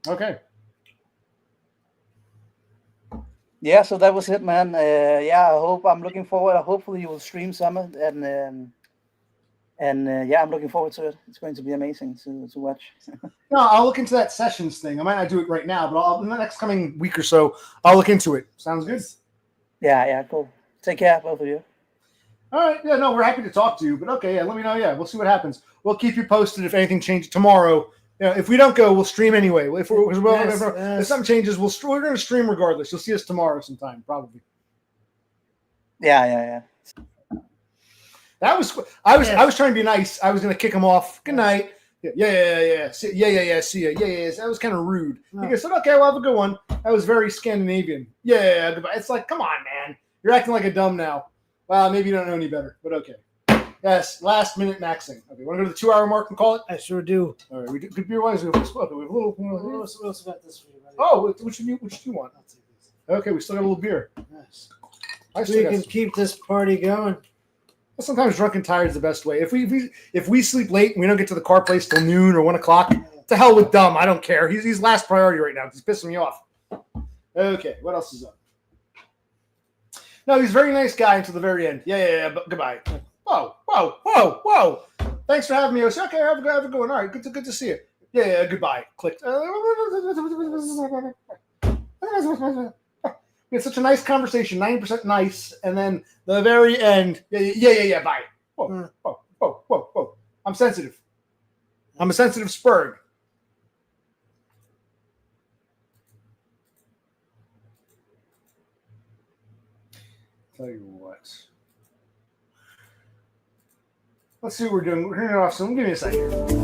Okay. Yeah, so that was it, man. I'm looking forward. Hopefully you will stream some and I'm looking forward to it. It's going to be amazing to watch. No, I'll look into that sessions thing. I might not do it right now, but in the next coming week or so, I'll look into it. Sounds good? Yeah, cool. Take care, both of you. All right. Yeah, no, we're happy to talk to you, but okay, yeah, let me know. Yeah, we'll see what happens. We'll keep you posted if anything changes tomorrow. If we don't go, we'll stream anyway. If something changes, we're going to stream regardless. You'll see us tomorrow sometime, probably. Yeah. I was trying to be nice. I was going to kick him off. Good night. Yeah. See ya. Yeah. That was kind of rude. He said, okay, well, have a good one. That was very Scandinavian. Yeah. Goodbye. It's like, come on, man. You're acting like a dumb now. Well, maybe you don't know any better, but okay. Yes, last minute maxing. Okay, want to go to the 2 hour mark and call it? I sure do. All right, we do good beer wise. We have a little. We also got this for you. Buddy. Oh, which do you want? I'll take this. Okay, we still got a little beer. Yes. So we can keep this party going. Well, sometimes drunk and tired is the best way. If we sleep late and we don't get to the car place till noon or 1 o'clock, to hell with dumb. I don't care. He's last priority right now. He's pissing me off. Okay, what else is up? No, he's a very nice guy until the very end. Yeah. But goodbye. Whoa. Thanks for having me. I was okay. Have a good one. All right, good to see you. Yeah. Goodbye. Clicked. We had such a nice conversation, 90% nice, and then the very end. Yeah. Bye. Whoa. I'm sensitive. I'm a sensitive spurg. Tell you what. Let's see what we're doing. We're turning it off soon. Give me a second.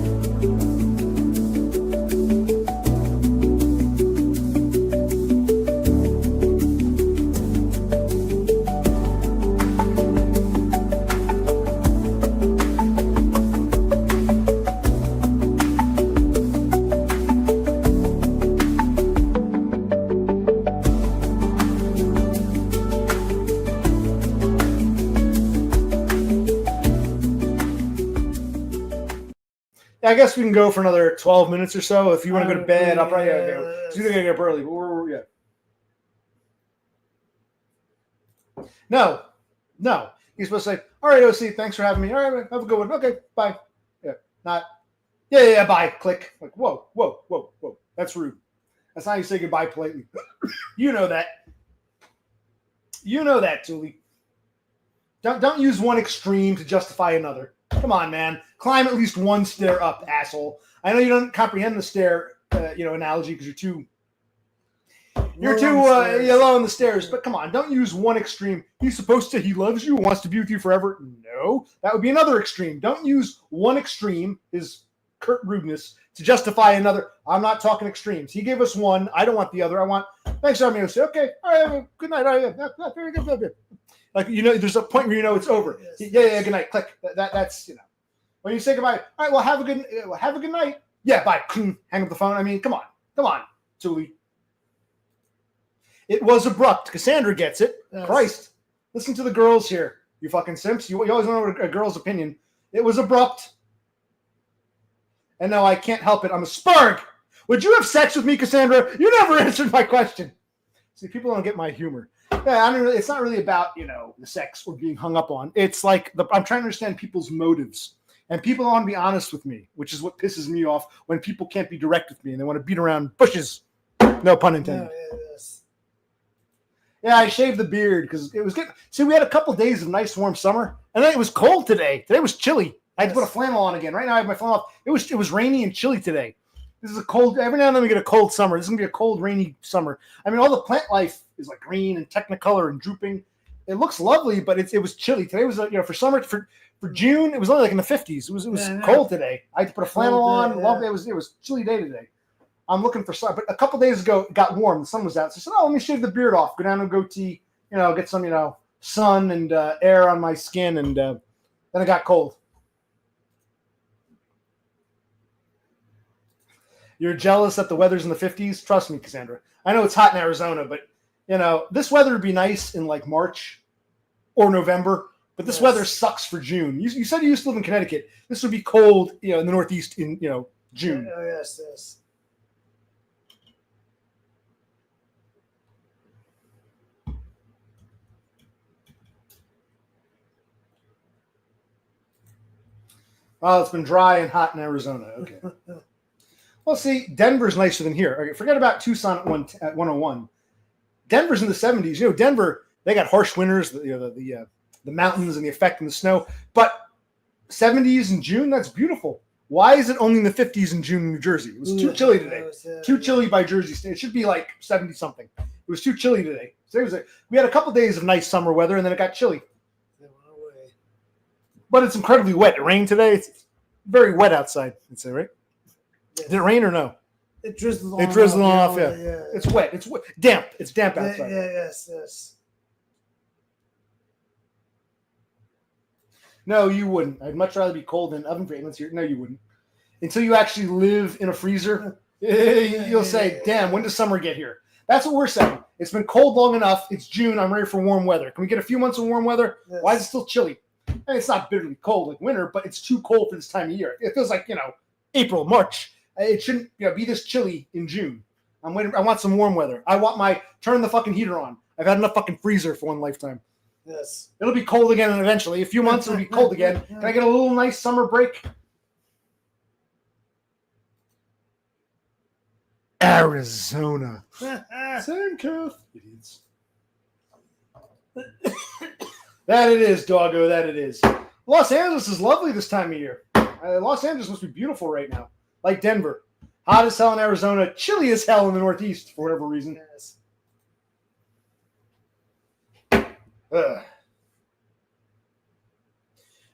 I guess we can go for another 12 minutes or so. If you want to go to bed, I'll probably go. So you're going to get up early, but we're No. He's supposed to say, all right, OC, thanks for having me. All right, have a good one. Okay, bye. Yeah, not. Yeah, bye. Click. Like, whoa. That's rude. That's not how you say goodbye politely. You know that. Julie. Don't use one extreme to justify another. Come on, man. Climb at least one stair up, asshole. I know you don't comprehend the stair, analogy because you're too low on the stairs. But come on, don't use one extreme. He loves you, wants to be with you forever. No, that would be another extreme. Don't use one extreme, his curt rudeness, to justify another. I'm not talking extremes. He gave us one. I don't want the other. I want. Thanks, I'm going to say, okay, all right, good night. All right, very good. Like, there's a point where it's over. Yes. Yeah, good night. Click. That's when you say goodbye. All right, well, have a good night. Yeah, bye. Hang up the phone. I mean, come on, Tuli. It was abrupt. Cassandra gets it. Yes. Christ, listen to the girls here. You fucking simps. You always know a girl's opinion. It was abrupt. And no, I can't help it. I'm a spurg. Would you have sex with me, Cassandra? You never answered my question. See, people don't get my humor. Yeah, it's not really about, the sex or being hung up on. It's like I'm trying to understand people's motives. And people want to be honest with me, which is what pisses me off when people can't be direct with me and they want to beat around bushes. No pun intended. Yeah, I shaved the beard because it was good. See, we had a couple days of nice warm summer, and then it was cold today. Today was chilly. I had to put a flannel on again. Right now I have my flannel off. It was rainy and chilly today. This is a cold. Every now and then we get a cold summer. This is gonna be a cold, rainy summer. I mean, all the plant life is like green and technicolor and drooping. It looks lovely, but it was chilly. Today was for summer for June. It was only like in the 50s. It was cold today. I had to put a flannel on. Lovely. It was a chilly day today. I'm looking for sun, but a couple days ago it got warm. The sun was out, so I said, "Oh, let me shave the beard off. Go down to goatee. Get some sun and air on my skin." And then it got cold. You're jealous that the weather's in the 50s? Trust me, Cassandra. I know it's hot in Arizona, but this weather would be nice in like March or November. But this weather sucks for June. You said you used to live in Connecticut. This would be cold, in the Northeast in June. Oh yes. Oh, it's been dry and hot in Arizona. Okay. Well, see, Denver's nicer than here. Okay, forget about Tucson at 101. Denver's in the 70s. Denver, they got harsh winters, the mountains and the effect and the snow. But 70s in June, that's beautiful. Why is it only in the 50s in June in New Jersey? It was too chilly today. Too chilly by Jersey State. It should be like 70-something. It was too chilly today. So we had a couple days of nice summer weather, and then it got chilly. But it's incredibly wet. It rained today. It's very wet outside, I'd say, right? Yes. Did it rain or no? It drizzled on. It drizzled off, yeah. It's wet. It's damp. It's damp outside. Yes. No, you wouldn't. I'd much rather be cold than oven for 8 months here. No, you wouldn't. Until you actually live in a freezer, you'll say, damn, when does summer get here? That's what we're saying. It's been cold long enough. It's June. I'm ready for warm weather. Can we get a few months of warm weather? Yes. Why is it still chilly? And it's not bitterly cold like winter, but it's too cold for this time of year. It feels like, April, March. It shouldn't be this chilly in June. I'm waiting. I want some warm weather. I want turn the fucking heater on. I've had enough fucking freezer for one lifetime. Yes. It'll be cold again, and eventually, a few months, it'll be cold again. Can I get a little nice summer break? Arizona. Same Kev. Idiots. That it is, doggo. That it is. Los Angeles is lovely this time of year. Los Angeles must be beautiful right now. Like Denver. Hot as hell in Arizona. Chilly as hell in the Northeast for whatever reason. Yes. No,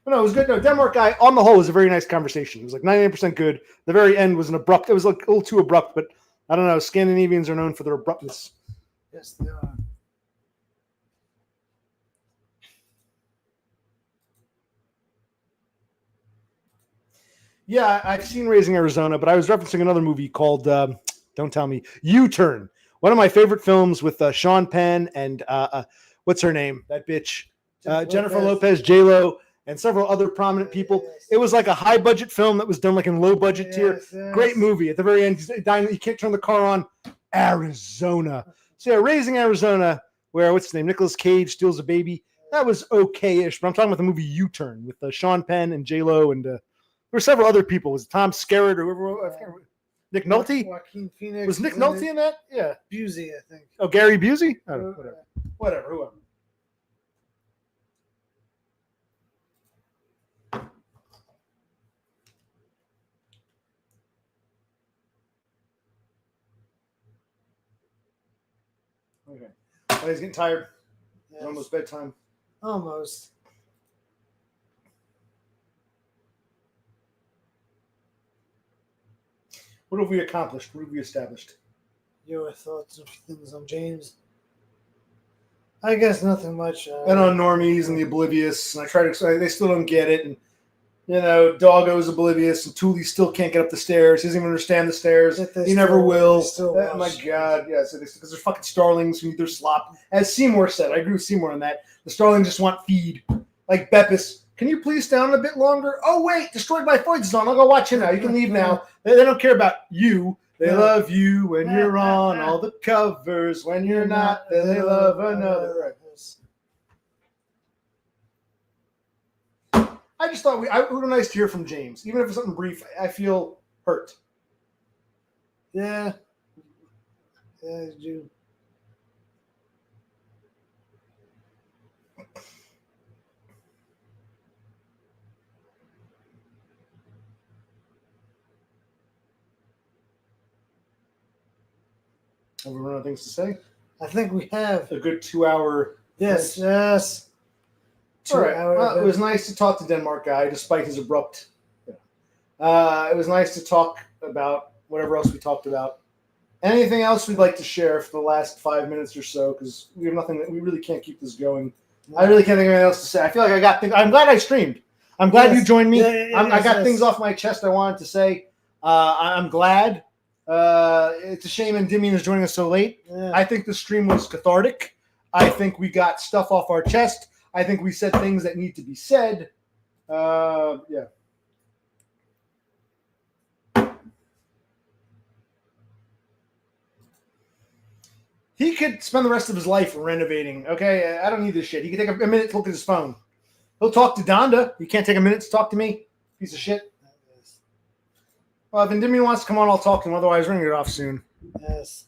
it was good. No, Denmark guy, on the whole, was a very nice conversation. It was like 99% good. The very end was it was like a little too abrupt, but I don't know. Scandinavians are known for their abruptness. Yes, they are. Yeah, I've seen Raising Arizona, but I was referencing another movie called, don't tell me, U-Turn. One of my favorite films with Sean Penn and what's her name? That bitch. Jennifer Lopez, J-Lo, and several other prominent people. Yes. It was like a high-budget film that was done like in low-budget tier. Yes. Great movie. At the very end, he's dying. You can't turn the car on. Arizona. So yeah, Raising Arizona, where, what's his name? Nicolas Cage steals a baby. That was okay-ish, but I'm talking about the movie U-Turn with Sean Penn and J-Lo and there were several other people. Was it Tom Skerritt or whoever? I can't remember. Nick Nolte? Joaquin Phoenix. Was Nick Nolte in that? Yeah. Busey, I think. Oh, Gary Busey? I don't know, whatever. Whoever. Okay. Oh, he's getting tired. Yes. It's almost bedtime. Almost. What have we accomplished? What have we established? Your thoughts and things on James? I guess nothing much. And on normies and the oblivious, and I try to explain, they still don't get it. And Doggo's oblivious, and Thule still can't get up the stairs. He doesn't even understand the stairs. He never will. Oh my God, yes, because they're fucking starlings who need their slop. As Seymour said, I agree with Seymour on that. The starlings just want feed. Like Beppis, can you please stay on a bit longer? Oh wait, Destroyed by Floyd's is on. I'll go watch him now. You can leave now. They don't care about you. They love you when you're on all the covers. When you're not, they love another. I just thought it would be nice to hear from James, even if it's something brief. I feel hurt. Yeah. Yeah, you. Have we run out of things to say? I think we have. A good 2 hour. Yes, yes. All right. Well, it was nice to talk to Denmark guy, despite his abrupt. It was nice to talk about whatever else we talked about. Anything else we'd like to share for the last 5 minutes or so? Because we have nothing. We really can't keep this going. I really can't think of anything else to say. I feel like I got things. I'm glad I streamed. I'm glad you joined me. I got things off my chest I wanted to say. I'm glad. It's a shame Endymion is joining us so late. Yeah. I think the stream was cathartic. I think we got stuff off our chest. I think we said things that need to be said. Yeah. He could spend the rest of his life renovating. Okay, I don't need this shit. He can take a minute to look at his phone. He'll talk to Donda. You can't take a minute to talk to me, piece of shit. Well, if Endymion wants to come on, I'll talk to him. Otherwise, we're gonna get off soon. Yes.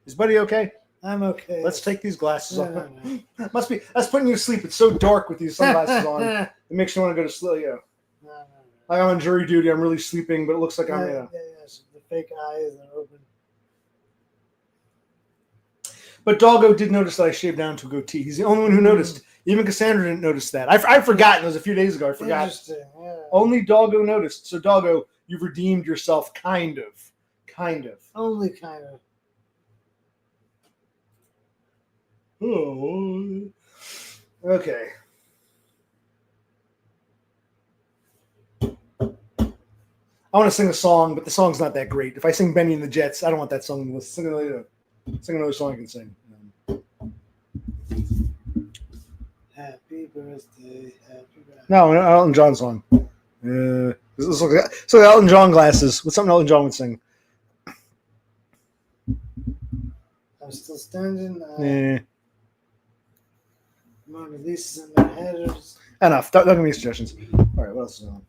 Is Buddy okay? I'm okay. Let's take these glasses off. No. Must be. That's putting you to sleep. It's so dark with these sunglasses on. It makes you want to go to sleep. Yeah. No. Like I'm on jury duty. I'm really sleeping, but it looks like I'm. Yeah. Yes. The fake eyes are open. But Doggo did notice that I shaved down to a goatee. He's the only one who noticed. Even Cassandra didn't notice that. I've forgotten. It was a few days ago. I forgot. Interesting. Yeah. Only Doggo noticed. So Doggo, you've redeemed yourself, kind of. Only kind of. Oh. Okay. I want to sing a song, but the song's not that great. If I sing Benny and the Jets, I don't want that song. Let's sing another song I can sing. Happy birthday. No, Elton John song. This looks like Elton John glasses. What's something Elton John would sing? I'm still standing. Yeah. Mona Lisa's in my head. Enough. Don't give me suggestions. All right, what else is on?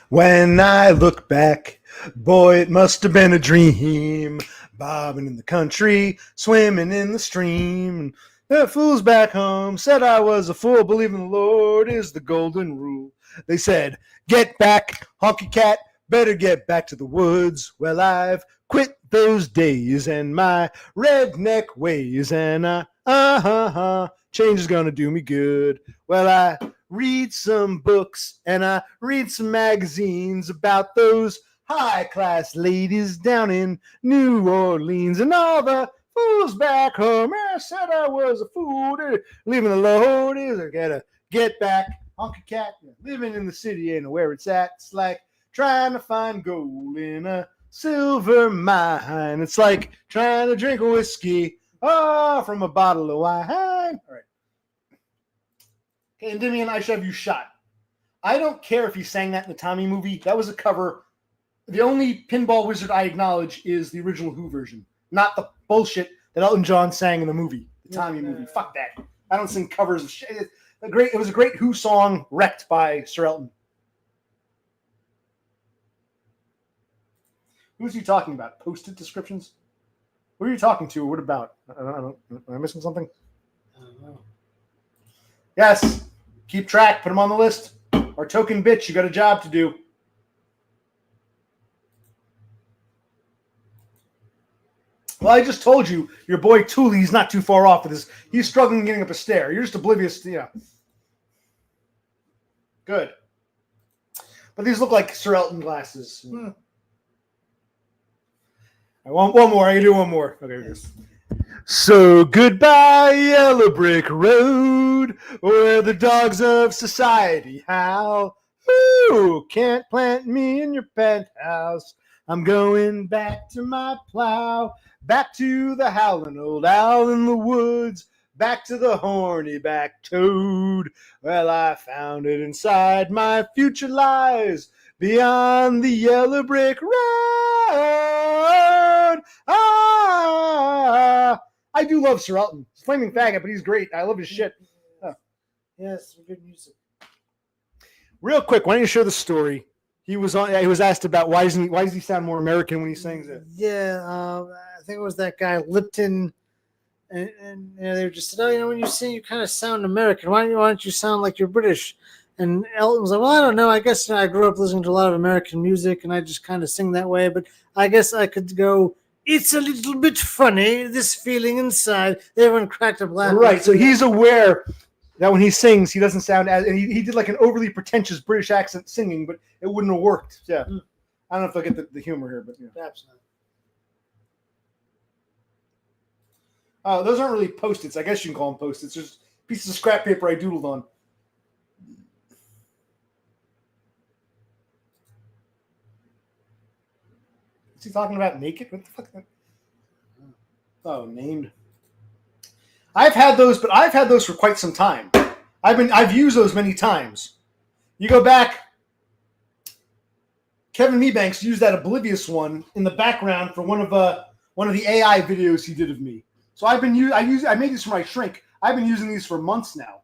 When I look back, boy, it must have been a dream. Bobbing in the country, swimming in the stream. The fools back home said I was a fool. Believing the Lord is the golden rule. They said, get back, honky cat, better get back to the woods. Well, I've quit those days and my redneck ways, and change is gonna do me good. Well, I read some books and I read some magazines about those high-class ladies down in New Orleans, and all the fools back home said I was a fool. Leaving the Lord is I gotta get back, honky cat. Living in the city ain't where it's at. It's like trying to find gold in a silver mine. It's like trying to drink a whiskey from a bottle of wine. All right. Okay, Endymion, I should have you shot. I don't care if he sang that in the Tommy movie. That was a cover. The only Pinball Wizard I acknowledge is the original Who version, not the bullshit that Elton John sang in the movie, the Tommy movie. Fuck that. I don't sing covers of shit. It was a great Who song wrecked by Sir Elton. Who's he talking about? Post-it descriptions? Who are you talking to? What about? I don't. Am I missing something? I don't know. Yes. Keep track. Put them on the list. Our token bitch, you got a job to do. Well, I just told you, your boy Tooley's not too far off with this. He's struggling getting up a stair. You're just oblivious to, yeah. Good. But these look like Sir Elton glasses. I want one more. I can do one more. Okay, here it is. So goodbye, Yellow Brick Road, where the dogs of society howl. Ooh, can't plant me in your penthouse. I'm going back to my plow, back to the howling old owl in the woods, back to the horny back toad. Well, I found it inside my future lies beyond the yellow brick road. I do love Sir Elton. He's a flaming faggot, but he's great. I love his shit. Yes, good music. Real quick, why don't you share the story? He was asked about why does he sound more American when he sings it? Yeah, I think it was that guy Lipton, and they were just said, oh, when you sing, you kind of sound American. Why don't you sound like you're British? And Elton was like, well, I don't know. I guess I grew up listening to a lot of American music, and I just kind of sing that way. But I guess I could go, it's a little bit funny, this feeling inside. Everyone cracked up laughing. Right, so he's aware that when he sings, he doesn't sound as, and he did like an overly pretentious British accent singing, but it wouldn't have worked. Yeah. I don't know if they'll get the humor here, but yeah. Perhaps not. Those aren't really Post-its. I guess you can call them Post-its. Just pieces of scrap paper I doodled on. Is he talking about naked? What the fuck? Oh, named. I've had those for quite some time. I've used those many times. You go back. Kevin Mebanks used that Oblivious one in the background for one of the AI videos he did of me. So I made these for my shrink. I've been using these for months now.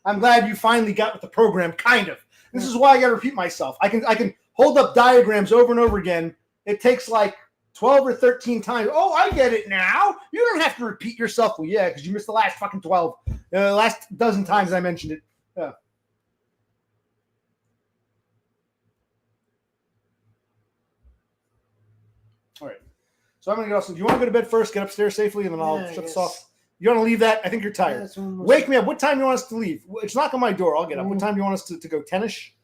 I'm glad you finally got with the program, kind of. This is why I got to repeat myself. I can hold up diagrams over and over again. It takes like 12 or 13 times. Oh, I get it now. You don't have to repeat yourself. Well, yeah, because you missed the last fucking 12. The last dozen times I mentioned it. Yeah. All right. So I'm going to get off. Do you want to go to bed first, get upstairs safely, and then I'll shut this off? You want to leave that? I think you're tired. Wake me up. What time do you want us to leave? It's knock on my door. I'll get up. What time do you want us to go? 10-ish?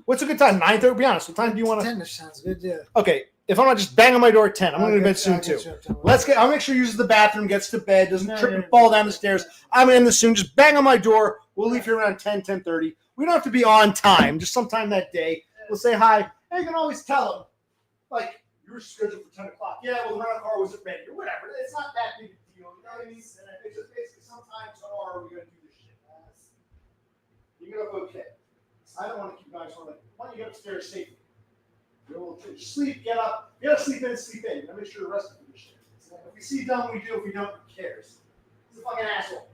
What's a good time? 9:30? Be honest. What time do you want to? 10-ish sounds good, yeah. Okay. If I'm not just bang on my door at 10, I'm going to go to bed soon too. I'll make sure he uses the bathroom, gets to bed, doesn't trip and fall down the stairs. I'm in this soon. Just bang on my door. We'll leave here around 10:30. We don't have to be on time. Just sometime that day. We'll say hi. And you can always tell him, like, you were scheduled for 10 o'clock. Yeah, well, the rental car wasn't ready or whatever. It's not that big a deal. You know what I mean? It's just basically sometimes we're going to do this shit. You get up okay. I don't want to keep guys on like, why don't you get upstairs safely? You'll sleep, get up. You gotta sleep in, sleep in. You gotta make sure the rest of the shit. If we see done, we do. If we don't, who cares? He's a fucking asshole.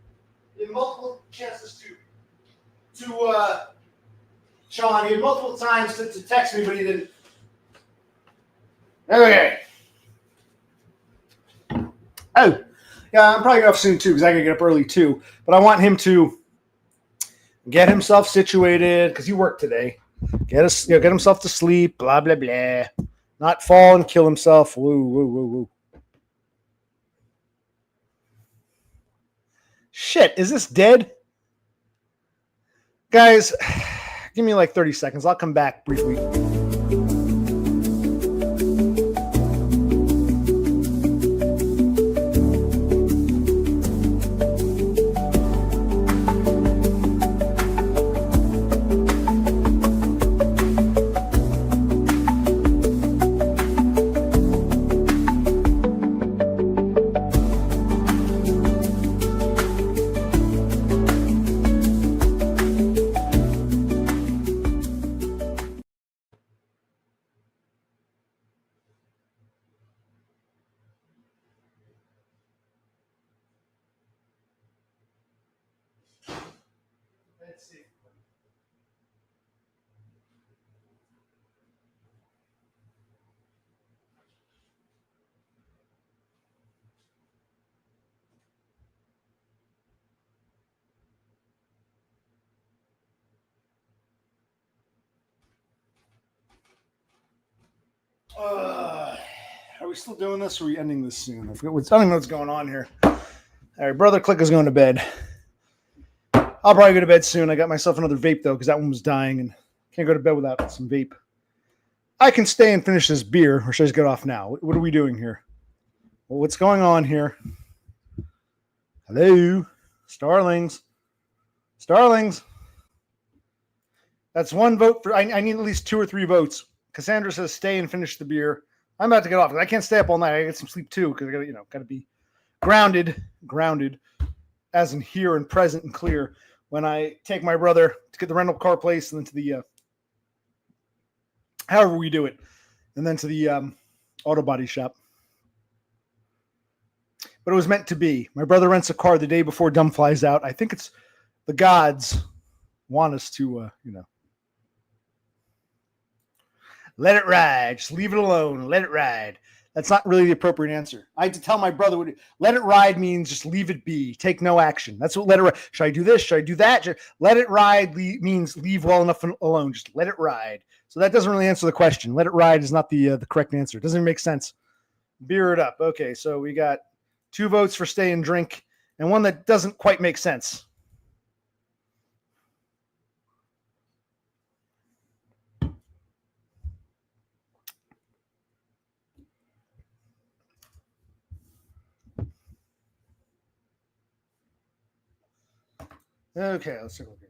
He had multiple chances to Sean. He had multiple times to text me, but he didn't. Okay. Oh, yeah, I'm probably off soon too because I gotta get up early too. But I want him to get himself situated because he worked today. Get himself to sleep. Blah blah blah. Not fall and kill himself. Woo woo woo woo. Shit, is this dead? Guys, give me like 30 seconds. I'll come back briefly. Let's see. Are we still doing this or are we ending this soon? I don't even know what's going on here. All right, Brother Click is going to bed. I'll probably go to bed soon. I got myself another vape, though, because that one was dying and can't go to bed without some vape. I can stay and finish this beer, or should I just get off now? What are we doing here? Well, what's going on here? Hello? Starlings. Starlings. That's one vote for. I need at least 2 or 3 votes. Cassandra says stay and finish the beer. I'm about to get off. I can't stay up all night. I get some sleep too because I got to be grounded. as in here and present and clear, when I take my brother to get the rental car place and then to the, however we do it, and then to the auto body shop. But it was meant to be. My brother rents a car the day before Dumb flies out. I think it's the gods want us to, let it ride. Just leave it alone. Let it ride. That's not really the appropriate answer. I had to tell my brother, let it ride means just leave it be. Take no action. That's what let it ride. Should I do this? Should I do that? Let it ride means leave well enough alone. Just let it ride. So that doesn't really answer the question. Let it ride is not the correct answer. It doesn't make sense. Beer it up. Okay, so we got 2 votes for stay and drink and one that doesn't quite make sense. Okay, let's take a look here.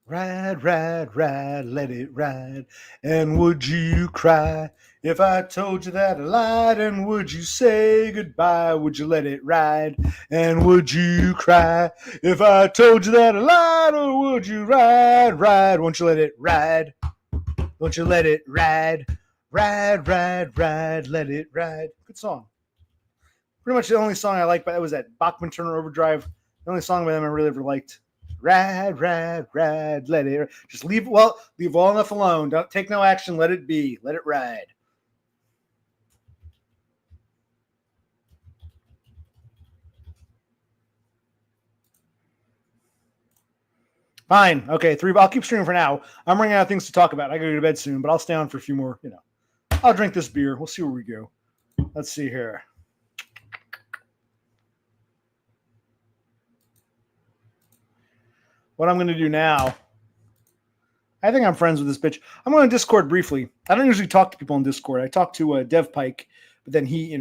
Ride, ride, ride, let it ride. And would you cry if I told you that I lied? And would you say goodbye? Would you let it ride? And would you cry if I told you that I lied? Or would you ride, ride? Won't you let it ride? Won't you let it ride? Ride, ride, ride, let it ride. Good song. Pretty much the only song I like, but that was that Bachman Turner Overdrive. The only song by them I really ever liked. Ride, ride, ride, let it. Just leave well enough alone. Don't take no action. Let it be. Let it ride. Fine. Okay, 3. I'll keep streaming for now. I'm running out of things to talk about. I gotta go to bed soon, but I'll stay on for a few more. I'll drink this beer. We'll see where we go. Let's see here. What I'm going to do now, I think I'm friends with this bitch. I'm going to Discord briefly. I don't usually talk to people on Discord. I talked to Dev Pike, but then he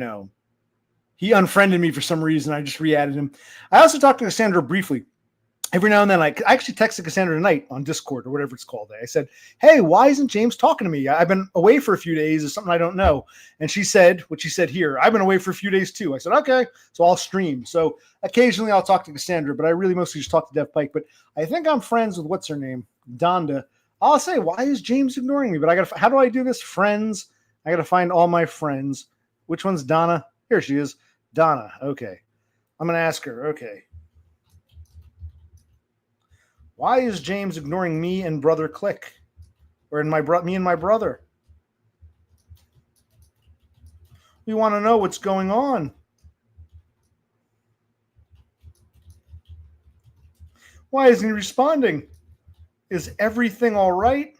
unfriended me for some reason. I just re-added him. I also talked to Cassandra briefly. Every now and then, I actually texted Cassandra tonight on Discord or whatever it's called. I said, hey, why isn't James talking to me? I've been away for a few days. There's something I don't know. And she said what she said here. I've been away for a few days too. I said, okay, so I'll stream. So occasionally I'll talk to Cassandra, but I really mostly just talk to Dev Pike. But I think I'm friends with what's her name? Donda. I'll say, why is James ignoring me? But how do I do this? Friends. I got to find all my friends. Which one's Donna? Here she is. Donna. Okay. I'm going to ask her. Okay. Why is James ignoring me and Brother Click? Or me and my brother? We want to know what's going on. Why isn't he responding? Is everything all right?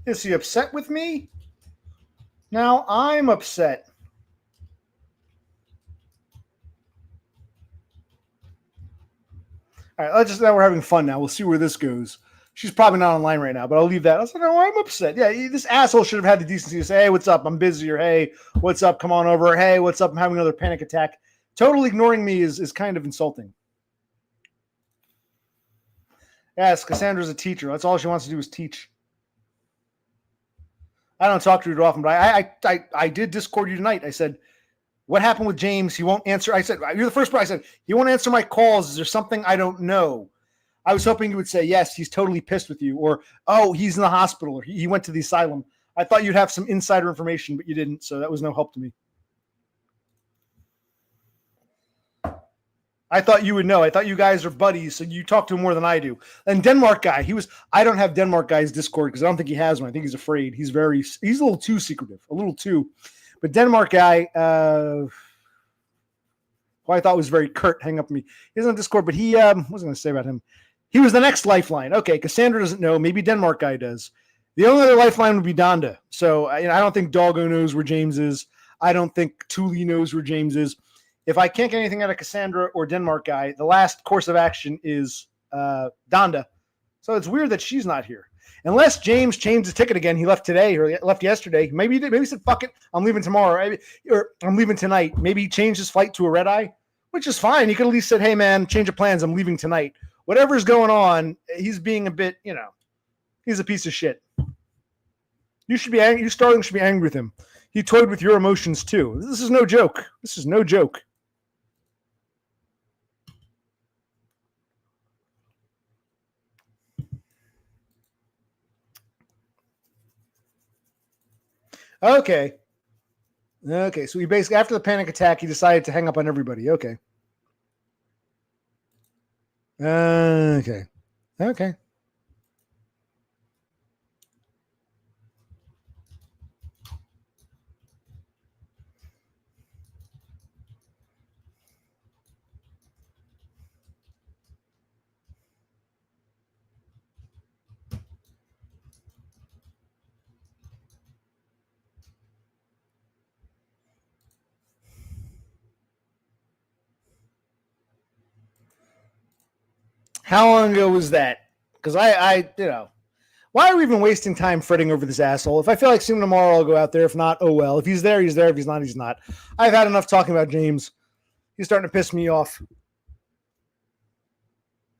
Is he upset with me? Now I'm upset. All right, now we're having fun now. We'll see where this goes. She's probably not online right now, but I'll leave that. I was like, oh, I'm upset. Yeah, this asshole should have had the decency to say, hey, what's up? I'm busy. Or, hey, what's up? Come on over. Or, hey, what's up? I'm having another panic attack. Totally ignoring me is kind of insulting. Yes, Cassandra's a teacher. That's all she wants to do is teach. I don't talk to her too often, but I did Discord you tonight. I said, what happened with James? He won't answer. I said, you're the first person. I said, he won't answer my calls. Is there something I don't know? I was hoping you would say, yes, he's totally pissed with you. Or, oh, he's in the hospital. Or he went to the asylum. I thought you'd have some insider information, but you didn't. So that was no help to me. I thought you would know. I thought you guys are buddies, so you talk to him more than I do. And Denmark guy, I don't have Denmark guy's Discord because I don't think he has one. I think he's afraid. He's a little too secretive, a little too. But Denmark guy, who I thought was very curt, hang up on me. He's on Discord, but what was I going to say about him? He was the next lifeline. Okay, Cassandra doesn't know. Maybe Denmark guy does. The only other lifeline would be Donda. So I don't think Doggo knows where James is. I don't think Thule knows where James is. If I can't get anything out of Cassandra or Denmark guy, the last course of action is Donda. So it's weird that she's not here. Unless James changed his ticket again. He left today or left yesterday. Maybe he did. Maybe he said, fuck it, I'm leaving tomorrow. Or I'm leaving tonight. Maybe he changed his flight to a red eye, which is fine. He could at least said, hey, man, change of plans. I'm leaving tonight. Whatever's going on, he's being a bit, he's a piece of shit. You should be angry. You, Starling, should be angry with him. He toyed with your emotions too. This is no joke. This is no joke. Okay. Okay, so he basically, after the panic attack, he decided to hang up on everybody. Okay. Okay. Okay. How long ago was that? Because I, why are we even wasting time fretting over this asshole? If I feel like seeing him tomorrow, I'll go out there. If not, oh well. If he's there, he's there. If he's not, he's not. I've had enough talking about James. He's starting to piss me off.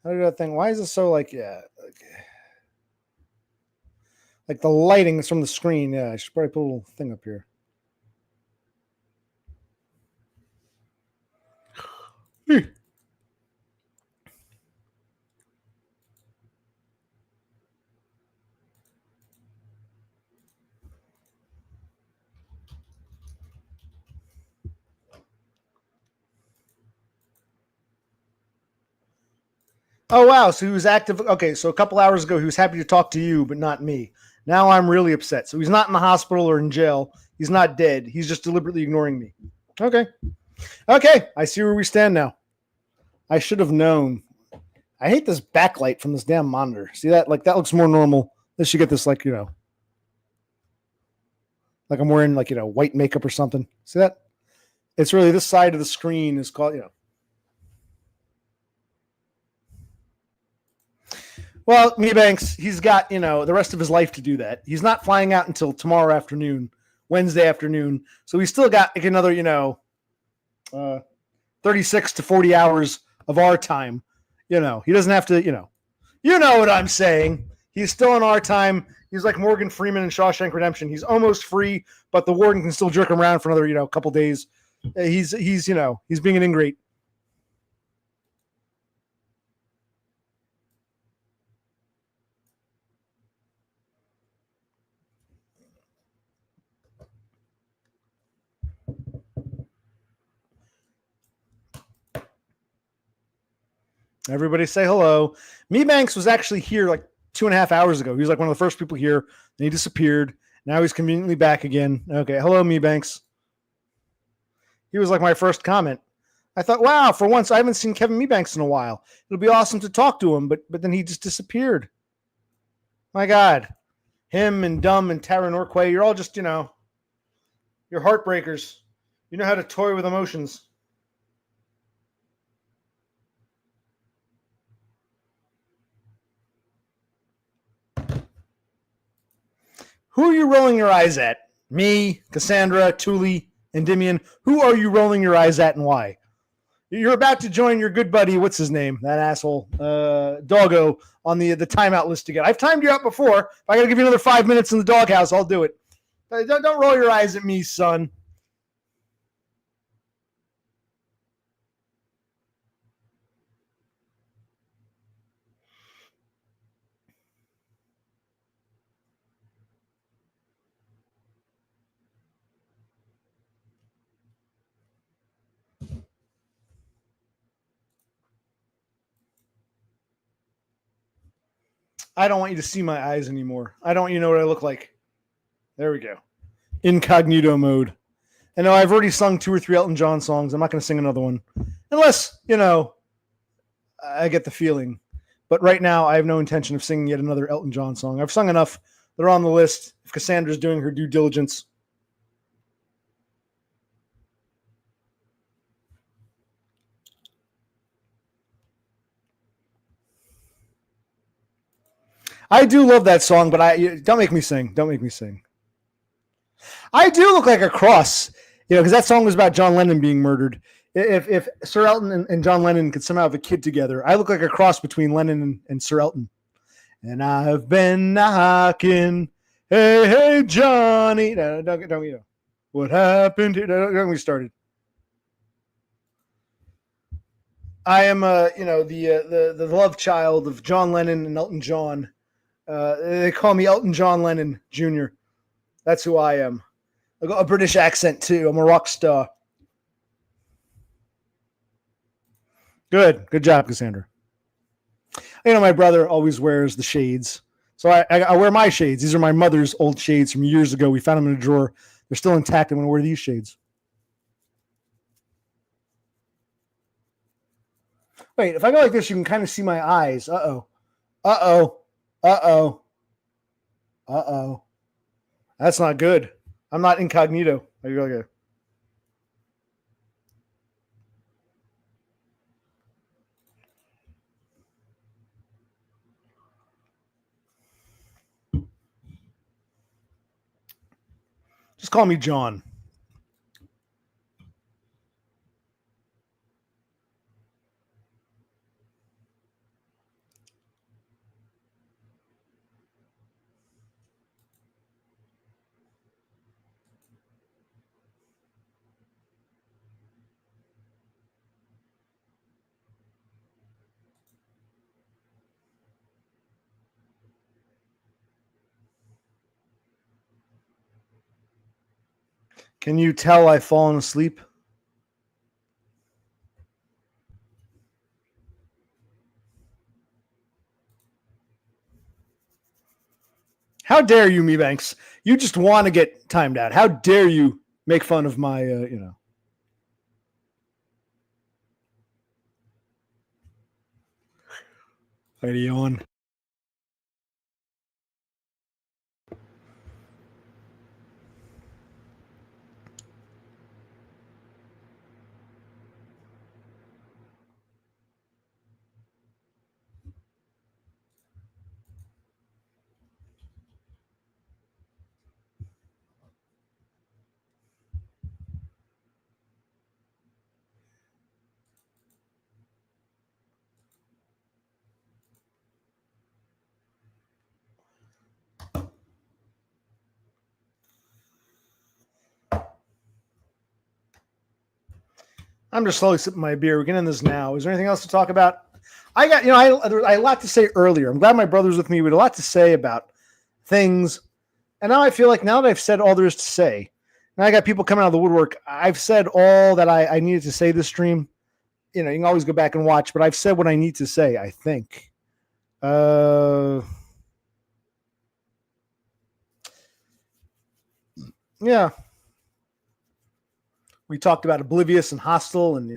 How do that thing? Why is it so like, yeah, like the lighting is from the screen? Yeah, I should probably put a little thing up here. Oh, wow. So he was active. Okay, so a couple hours ago, he was happy to talk to you, but not me. Now I'm really upset. So he's not in the hospital or in jail. He's not dead. He's just deliberately ignoring me. Okay. Okay, I see where we stand now. I should have known. I hate this backlight from this damn monitor. See that? Like, that looks more normal. This should get this, like, like I'm wearing, like, white makeup or something. See that? It's really this side of the screen is called, Well, Mebanks, he's got, the rest of his life to do that. He's not flying out until tomorrow afternoon, Wednesday afternoon. So he's still got like another, 36 to 40 hours of our time. He doesn't have to, you know what I'm saying. He's still in our time. He's like Morgan Freeman in Shawshank Redemption. He's almost free, but the warden can still jerk him around for another, couple days. He's being an ingrate. Everybody say hello. Mebanks was actually here like 2.5 hours ago. He was like one of the first people here. Then he disappeared. Now he's conveniently back again. Okay. Hello, Mebanks. He was like my first comment. I thought, wow, for once I haven't seen Kevin Mebanks in a while. It'll be awesome to talk to him, but then he just disappeared. My God. Him and Dumb and Tara Norquay, you're all just, you're heartbreakers. You know how to toy with emotions. Who are you rolling your eyes at? Me, Cassandra, Thule, Endymion. Who are you rolling your eyes at and why? You're about to join your good buddy, what's his name? That asshole, Doggo, on the timeout list again. I've timed you out before. If I got to give you another 5 minutes in the doghouse, I'll do it. Don't roll your eyes at me, son. I don't want you to see my eyes anymore. I don't want you to know what I look like. There we go. Incognito mode. I know I've already sung 2 or 3 Elton John songs. I'm not going to sing another one. Unless, I get the feeling. But right now, I have no intention of singing yet another Elton John song. I've sung enough. They're on the list. If Cassandra's doing her due diligence. I do love that song, but don't make me sing. Don't make me sing. I do look like a cross, because that song was about John Lennon being murdered. If Sir Elton and John Lennon could somehow have a kid together, I look like a cross between Lennon and Sir Elton. And I've been knocking Hey, Johnny. No, don't. What happened? Don't get me started. I am, the love child of John Lennon and Elton John. They call me Elton John Lennon Jr. That's who I am. I got a British accent too. I'm a rock star. Good job, Cassandra. My brother always wears the shades, so I wear my shades. These are my mother's old shades from years ago. We found them in a drawer. They're still intact. I'm going to wear these shades. Wait, if I go like this, you can kind of see my eyes. Uh-oh. That's not good. I'm not incognito. I go like just call me John. Can you tell I've fallen asleep? How dare you, Me Banks? You just want to get timed out. How dare you make fun of my, Lady on. I'm just slowly sipping my beer. We're getting this now. Is there anything else to talk about? I got, I had a lot to say earlier. I'm glad my brother's with me. We had a lot to say about things. And now I feel like now that I've said all there is to say, now I got people coming out of the woodwork. I've said all that I needed to say this stream. You can always go back and watch, but I've said what I need to say, I think. Yeah. We talked about Oblivious and Hostile, and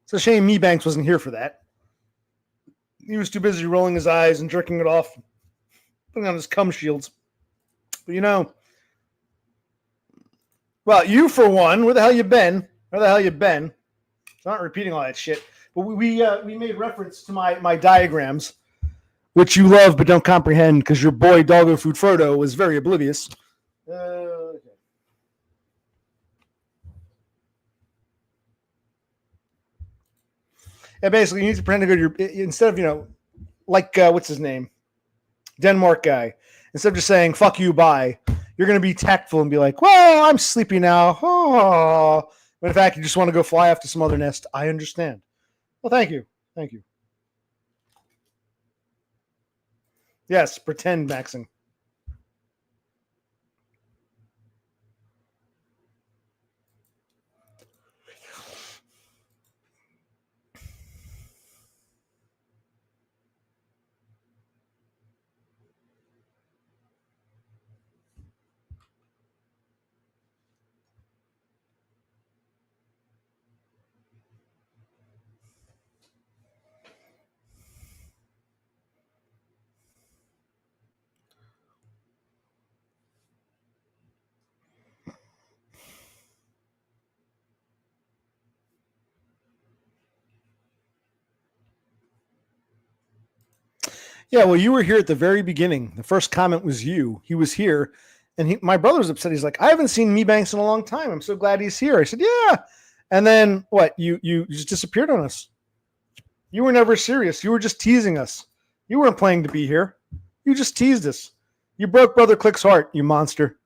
it's a shame Me Banks wasn't here for that. He was too busy rolling his eyes and jerking it off, putting on his cum shields. But well, you for one, where the hell you been? It's not repeating all that shit. But we made reference to my diagrams, which you love but don't comprehend because your boy Doggo Food Frodo was very oblivious. Okay. Yeah, basically, you need to pretend to go to your, instead of, what's his name? Denmark guy. Instead of just saying, fuck you, bye, you're going to be tactful and be like, well, I'm sleepy now. Oh. But in fact, you just want to go fly off to some other nest. I understand. Well, thank you. Yes, pretend maxing. Yeah, well, you were here at the very beginning. The first comment was you. He was here, and my brother was upset. He's like, I haven't seen Me Banks in a long time. I'm so glad he's here. I said, yeah. And then what? You just disappeared on us. You were never serious. You were just teasing us. You weren't planning to be here. You just teased us. You broke Brother Click's heart, you monster.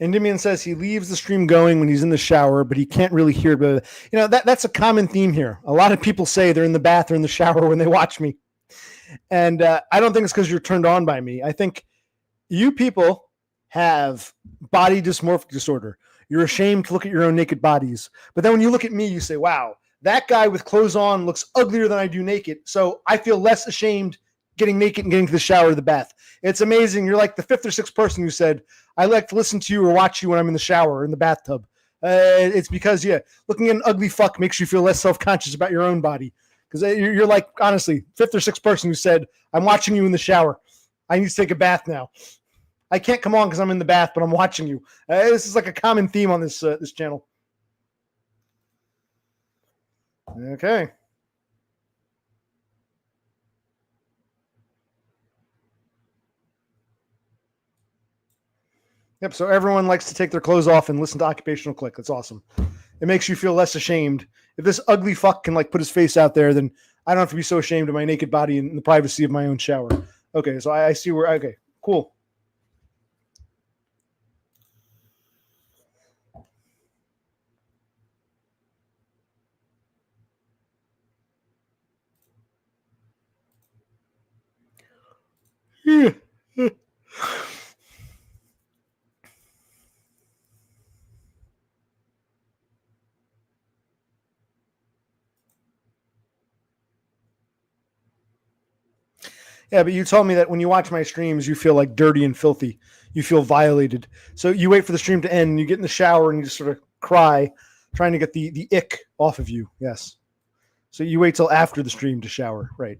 Endymion says he leaves the stream going when he's in the shower, but he can't really hear. But that's a common theme here. A lot of people say they're in the bath or in the shower when they watch me, and I don't think it's because you're turned on by me. I think you people have body dysmorphic disorder. You're ashamed to look at your own naked bodies, but then when you look at me, you say, "Wow, that guy with clothes on looks uglier than I do naked." So I feel less ashamed getting naked and getting to the shower or the bath. It's amazing. You're like the fifth or sixth person who said, I like to listen to you or watch you when I'm in the shower or in the bathtub. It's because, looking at an ugly fuck makes you feel less self-conscious about your own body. Because you're like, honestly, fifth or sixth person who said, I'm watching you in the shower. I need to take a bath now. I can't come on because I'm in the bath, but I'm watching you. This is like a common theme on this channel. Okay. Yep, so everyone likes to take their clothes off and listen to Occupational Click. That's awesome. It makes you feel less ashamed. If this ugly fuck can put his face out there, then I don't have to be so ashamed of my naked body in the privacy of my own shower. Okay, so I see where, okay, cool. Yeah. Yeah, but you told me that when you watch my streams, you feel dirty and filthy. You feel violated. So you wait for the stream to end, and you get in the shower, and you just sort of cry, trying to get the ick off of you. Yes. So you wait till after the stream to shower, right?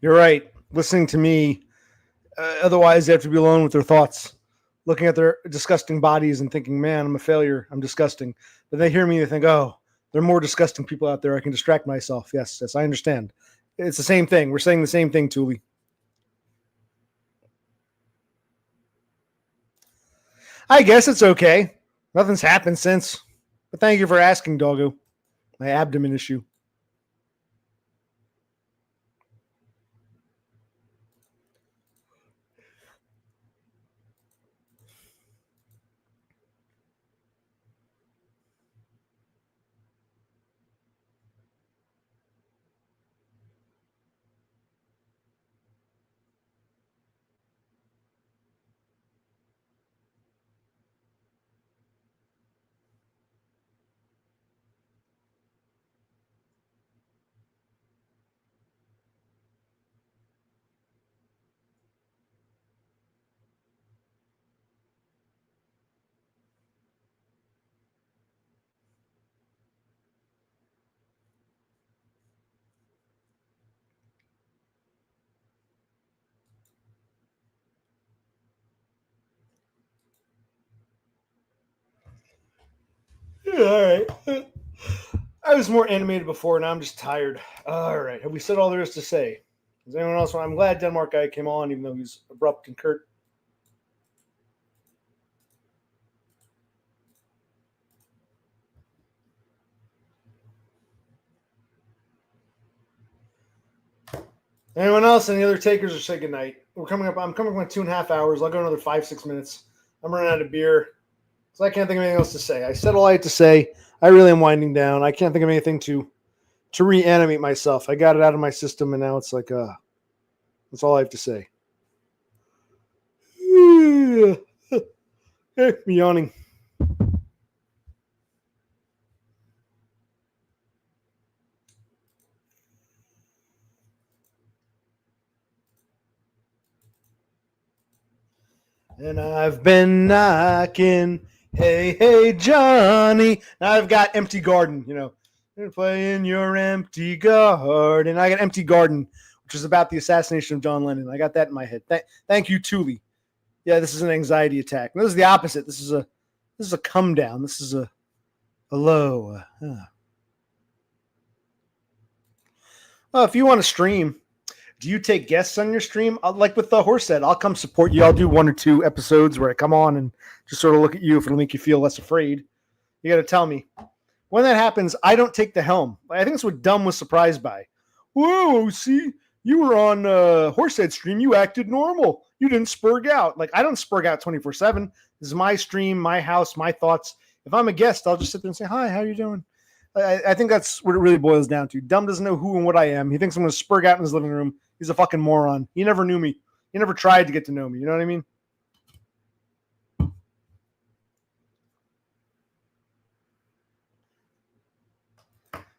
You're right. Listening to me, otherwise they have to be alone with their thoughts, looking at their disgusting bodies and thinking, man, I'm a failure. I'm disgusting. But they hear me, they think, oh, there are more disgusting people out there. I can distract myself. Yes, I understand. It's the same thing. We're saying the same thing, Thule. I guess it's okay. Nothing's happened since. But thank you for asking, doggo. My abdomen issue. Yeah, all right. I was more animated before. Now I'm just tired. All right. Have we said all there is to say? Does anyone else want? I'm glad Denmark guy came on, even though he's abrupt and curt. Anyone else? Any other takers or say goodnight? I'm coming up on 2.5 hours. I'll go another 5-6 minutes. I'm running out of beer. So I can't think of anything else to say. I said all I had to say. I really am winding down. I can't think of anything to reanimate myself. I got it out of my system, and now it's that's all I have to say. I'm yawning. And I've been knocking, hey, hey, Johnny. And I've got Empty Garden, And play in your empty garden. I got Empty Garden, which is about the assassination of John Lennon. I got that in my head. Thank you, Thule. Yeah, this is an anxiety attack. This is the opposite. This is a come down. This is a low. Well, if you want to stream, do you take guests on your stream? Like with the horse head, I'll come support you. I'll do 1 or 2 episodes where I come on and just sort of look at you if it'll make you feel less afraid. You got to tell me. When that happens, I don't take the helm. I think that's what Dumb was surprised by. Whoa, see, you were on Horsehead stream. You acted normal. You didn't spurg out. Like, I don't spurg out 24/7. This is my stream, my house, my thoughts. If I'm a guest, I'll just sit there and say, hi, how you doing? I think that's what it really boils down to. Dumb doesn't know who and what I am. He thinks I'm going to spurg out in his living room. He's a fucking moron. He never knew me. He never tried to get to know me. You know what I mean?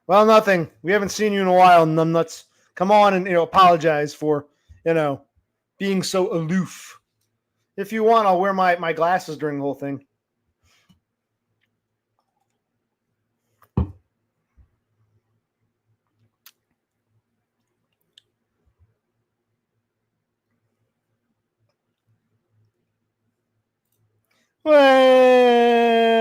Well, nothing. We haven't seen you in a while, numbnuts. Come on and apologize for being so aloof. If you want, I'll wear my glasses during the whole thing. Well,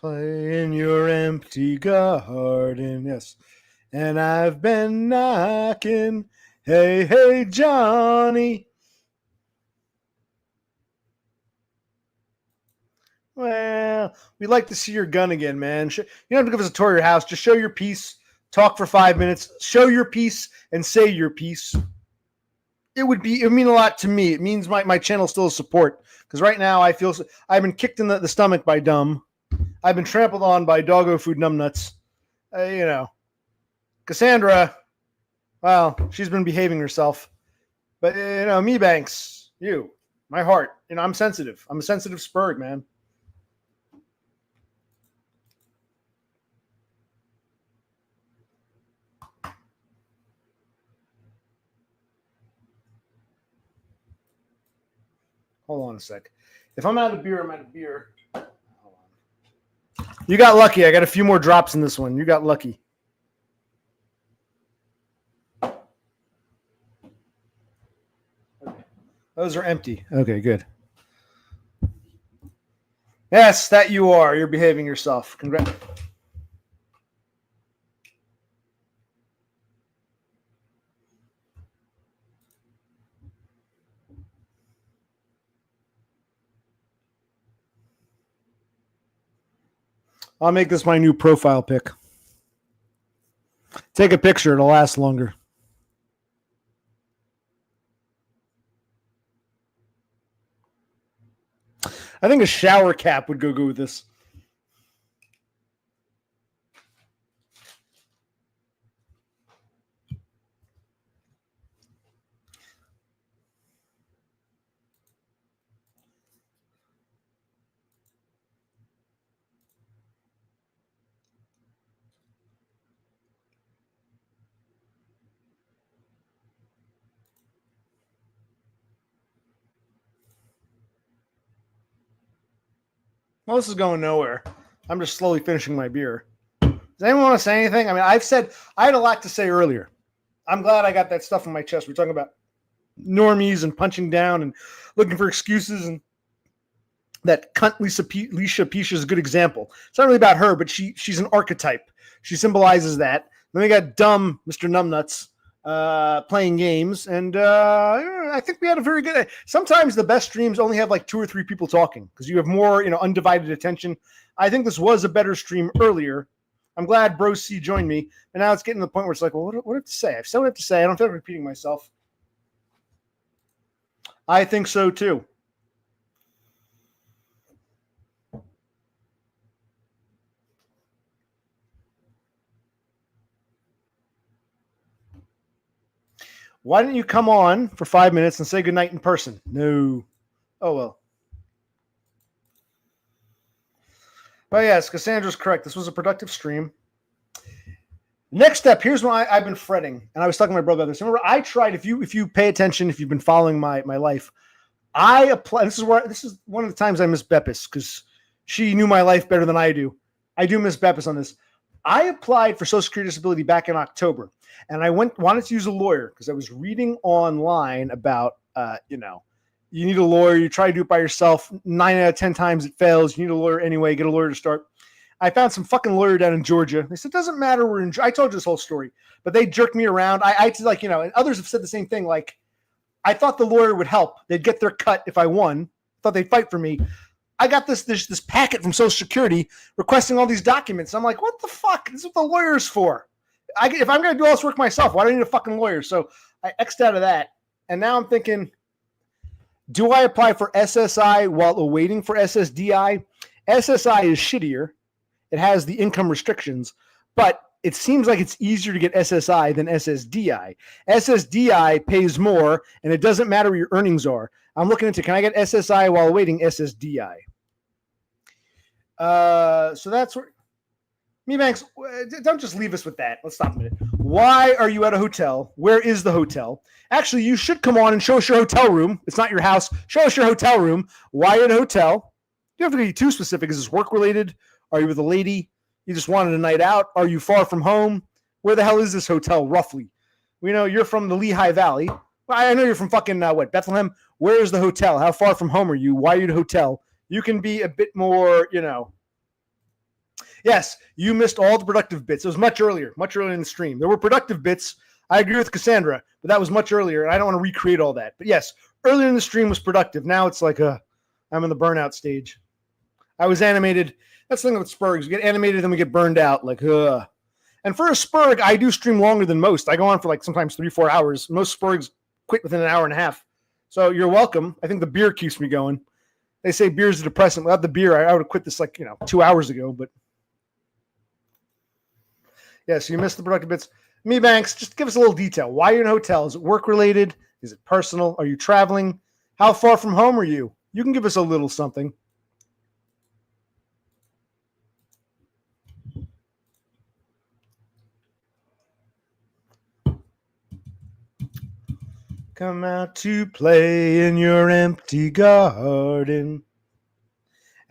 play in your empty garden, yes. And I've been knocking, hey, hey, Johnny. Well, we'd like to see your gun again, man. You don't have to give us a tour of your house. Just show your piece, talk for 5 minutes, show your piece, and say your piece. It would mean a lot to me. It means my channel still has support. Because right now I've been kicked in the stomach by Dumb. I've been trampled on by doggo food numbnuts. Cassandra, well, she's been behaving herself. But, me, Banks, my heart, I'm sensitive. I'm a sensitive spurg, man. Hold on a sec. If I'm out of beer, I'm out of beer. Hold on. You got lucky. I got a few more drops in this one. You got lucky. Okay. Those are empty. Okay, good. Yes, that you are. You're behaving yourself. Congrats. I'll make this my new profile pic. Take a picture. It'll last longer. I think a shower cap would go good with this. Well, this is going nowhere. I'm just slowly finishing my beer. Does anyone want to say anything? I mean, I had a lot to say earlier. I'm glad I got that stuff on my chest. We're talking about normies and punching down and looking for excuses, and that cunt Lisa Pisha is a good example. It's not really about her, but she's an archetype. She symbolizes that. Then we got dumb Mr. Numbnuts playing games, and I think we had a very good. Sometimes the best streams only have like 2 or 3 people talking because you have more, undivided attention. I think this was a better stream earlier. I'm glad Bro C joined me, and now it's getting to the point where it's like, well, what do I have to say? I've said what I have to say. I don't feel like repeating myself. I think so too. Why didn't you come on for 5 minutes and say goodnight in person? No. Oh, well. But yes, Cassandra's correct. This was a productive stream. Next step, here's why I've been fretting, and I was talking to my brother about this. Remember, I tried, if you pay attention, if you've been following my life, I apply. This is one of the times I miss Beppis, because she knew my life better than I do. I do miss Beppis on this. I applied for Social Security Disability back in October, and I wanted to use a lawyer because I was reading online about, you need a lawyer. You try to do it by yourself. 9 out of 10 times it fails. You need a lawyer anyway. Get a lawyer to start. I found some fucking lawyer down in Georgia. They said, it doesn't matter. I told you this whole story, but they jerked me around. And others have said the same thing. Like, I thought the lawyer would help. They'd get their cut if I won. Thought they'd fight for me. I got this packet from Social Security requesting all these documents. I'm like, what the fuck? This is what the lawyer's for. If I'm going to do all this work myself, why do I need a fucking lawyer? So I X'd out of that. And now I'm thinking, do I apply for SSI while awaiting for SSDI? SSI is shittier. It has the income restrictions, but it seems like it's easier to get SSI than SSDI. SSDI pays more, and it doesn't matter what your earnings are. I'm looking into, can I get SSI while awaiting SSDI? So that's where... Me Banks, don't just leave us with that. Let's stop a minute. Why are you at a hotel? Where is the hotel? Actually, you should come on and show us your hotel room. It's not your house. Show us your hotel room. Why you're at a hotel? You don't have to be too specific. Is this work-related? Are you with a lady? You just wanted a night out? Are you far from home? Where the hell is this hotel, roughly? We know you're from the Lehigh Valley. Well, I know you're from fucking, Bethlehem? Where is the hotel? How far from home are you? Why are you at a hotel? You can be a bit more, Yes, you missed all the productive bits. It was much earlier in the stream. There were productive bits. I agree with Cassandra, but that was much earlier, and I don't want to recreate all that. But yes, earlier in the stream was productive. Now it's like I'm in the burnout stage. I was animated. That's the thing with Spurgs. We get animated, then we get burned out. And for a Spurg, I do stream longer than most. I go on for like sometimes 3-4 hours. Most Spurgs quit within an hour and a half. So you're welcome. I think the beer keeps me going. They say beer is a depressant. Without the beer, I would have quit this 2 hours ago. But yeah, so you missed the productive bits. Me Banks, just give us a little detail. Why are you in a hotel? Is it work related? Is it personal? Are you traveling? How far from home are you? You can give us a little something. Come out to play in your empty garden.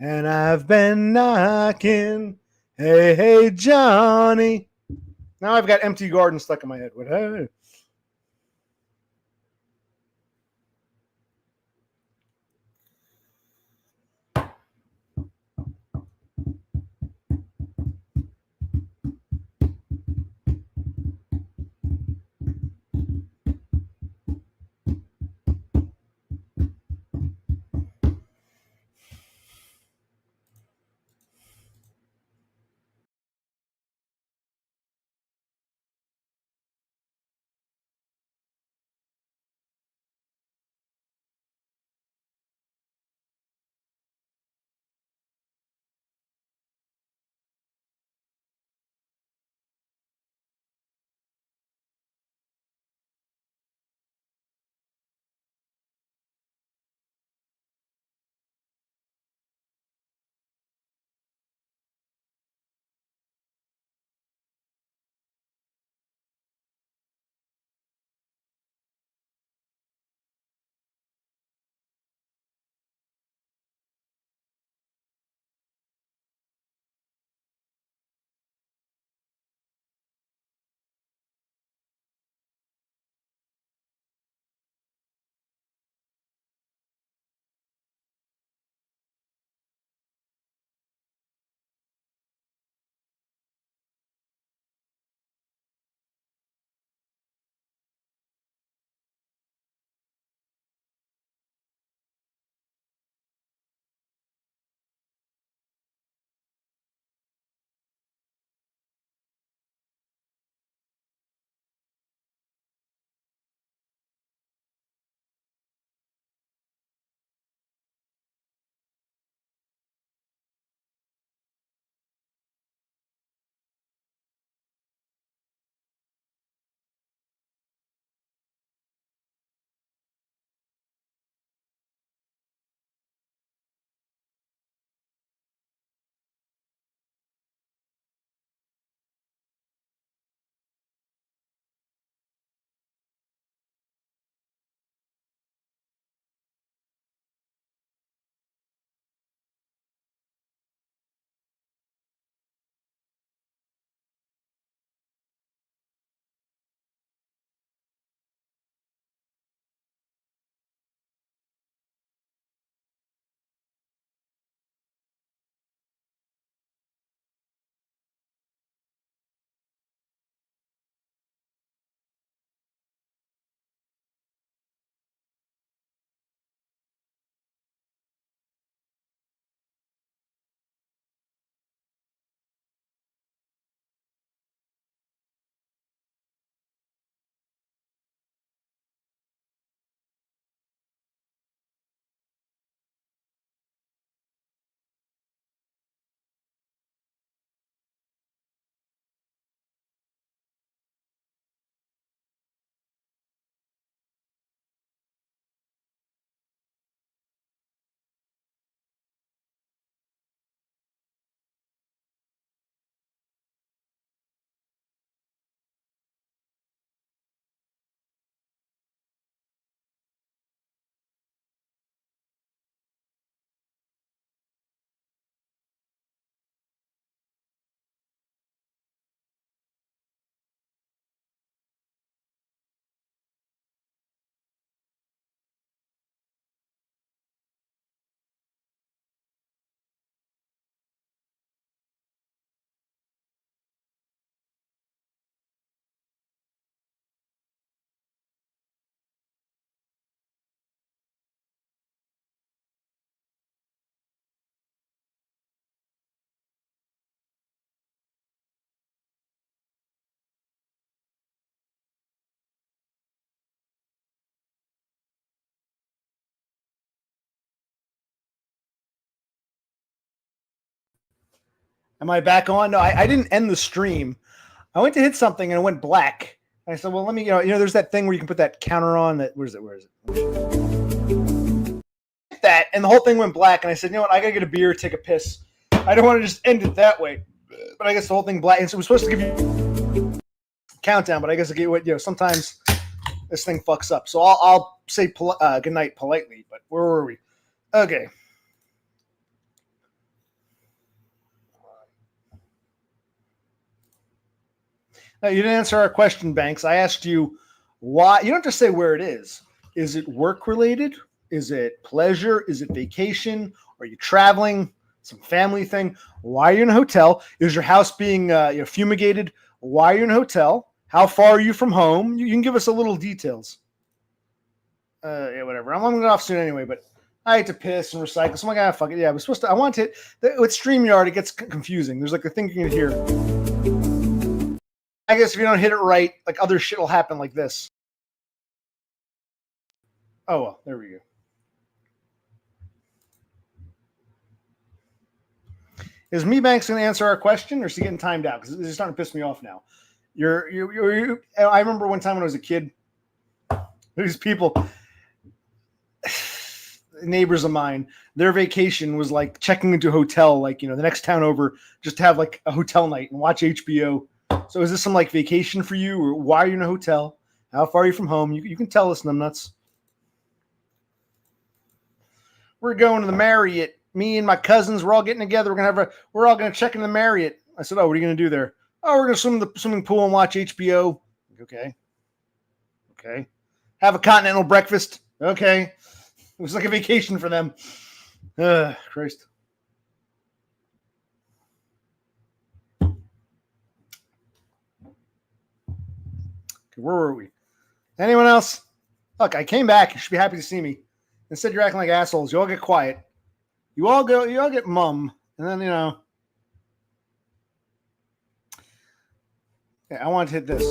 And I've been knocking. Hey, hey, Johnny. Now I've got empty garden stuck in my head. What? Am I back on? No, I didn't end the stream. I went to hit something and it went black. And I said, well, let me, there's that thing where you can put that counter on that. Where is it? That, and the whole thing went black. And I said, you know what? I got to get a beer, take a piss. I don't want to just end it that way. But I guess the whole thing black. And so it was supposed to give you a countdown, but I guess sometimes this thing fucks up. So I'll say good night politely, but where were we? Okay. Now, you didn't answer our question, Banks. I asked you why. You don't just say where it is. Is it work related? Is it pleasure? Is it vacation? Are you traveling? Some family thing? Why are you in a hotel? Is your house being fumigated? Why are you in a hotel? How far are you from home? You can give us a little details. Yeah, whatever. I'm going to get off soon anyway, but I had to piss and recycle. So I'm like, fuck it. Yeah, I want to with StreamYard, it gets confusing. There's like a thing you can hear. I guess if you don't hit it right, like other shit will happen like this. Oh, well, there we go. Is me Banks going to answer our question, or is he getting timed out? Because it's starting to piss me off now. I remember one time when I was a kid, these people, neighbors of mine, their vacation was like checking into a hotel, like, the next town over, just to have like a hotel night and watch HBO. So is this some like vacation for you, or why are you in a hotel? How far are you from home? You can tell us, numbnuts. We're going to the Marriott. Me and my cousins, we're all getting together. We're all gonna check in the Marriott. I said, "Oh, what are you gonna do there?" "Oh, we're gonna swim in the swimming pool and watch HBO." Okay. Have a continental breakfast. Okay. It was like a vacation for them. Christ. Okay, where were we? Anyone else? Look, I came back. You should be happy to see me. Instead, you're acting like assholes. You all get quiet. You all get mum. And then, yeah, I want to hit this.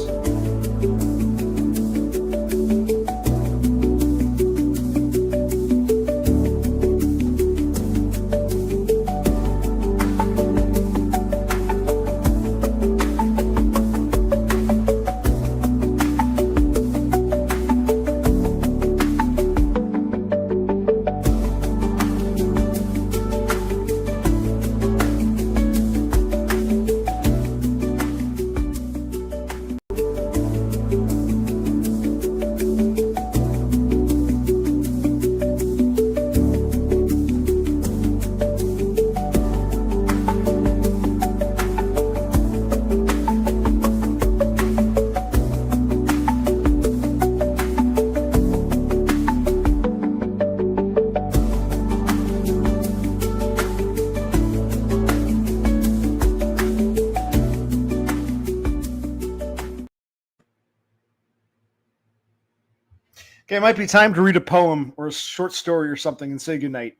Okay, it might be time to read a poem or a short story or something and say goodnight.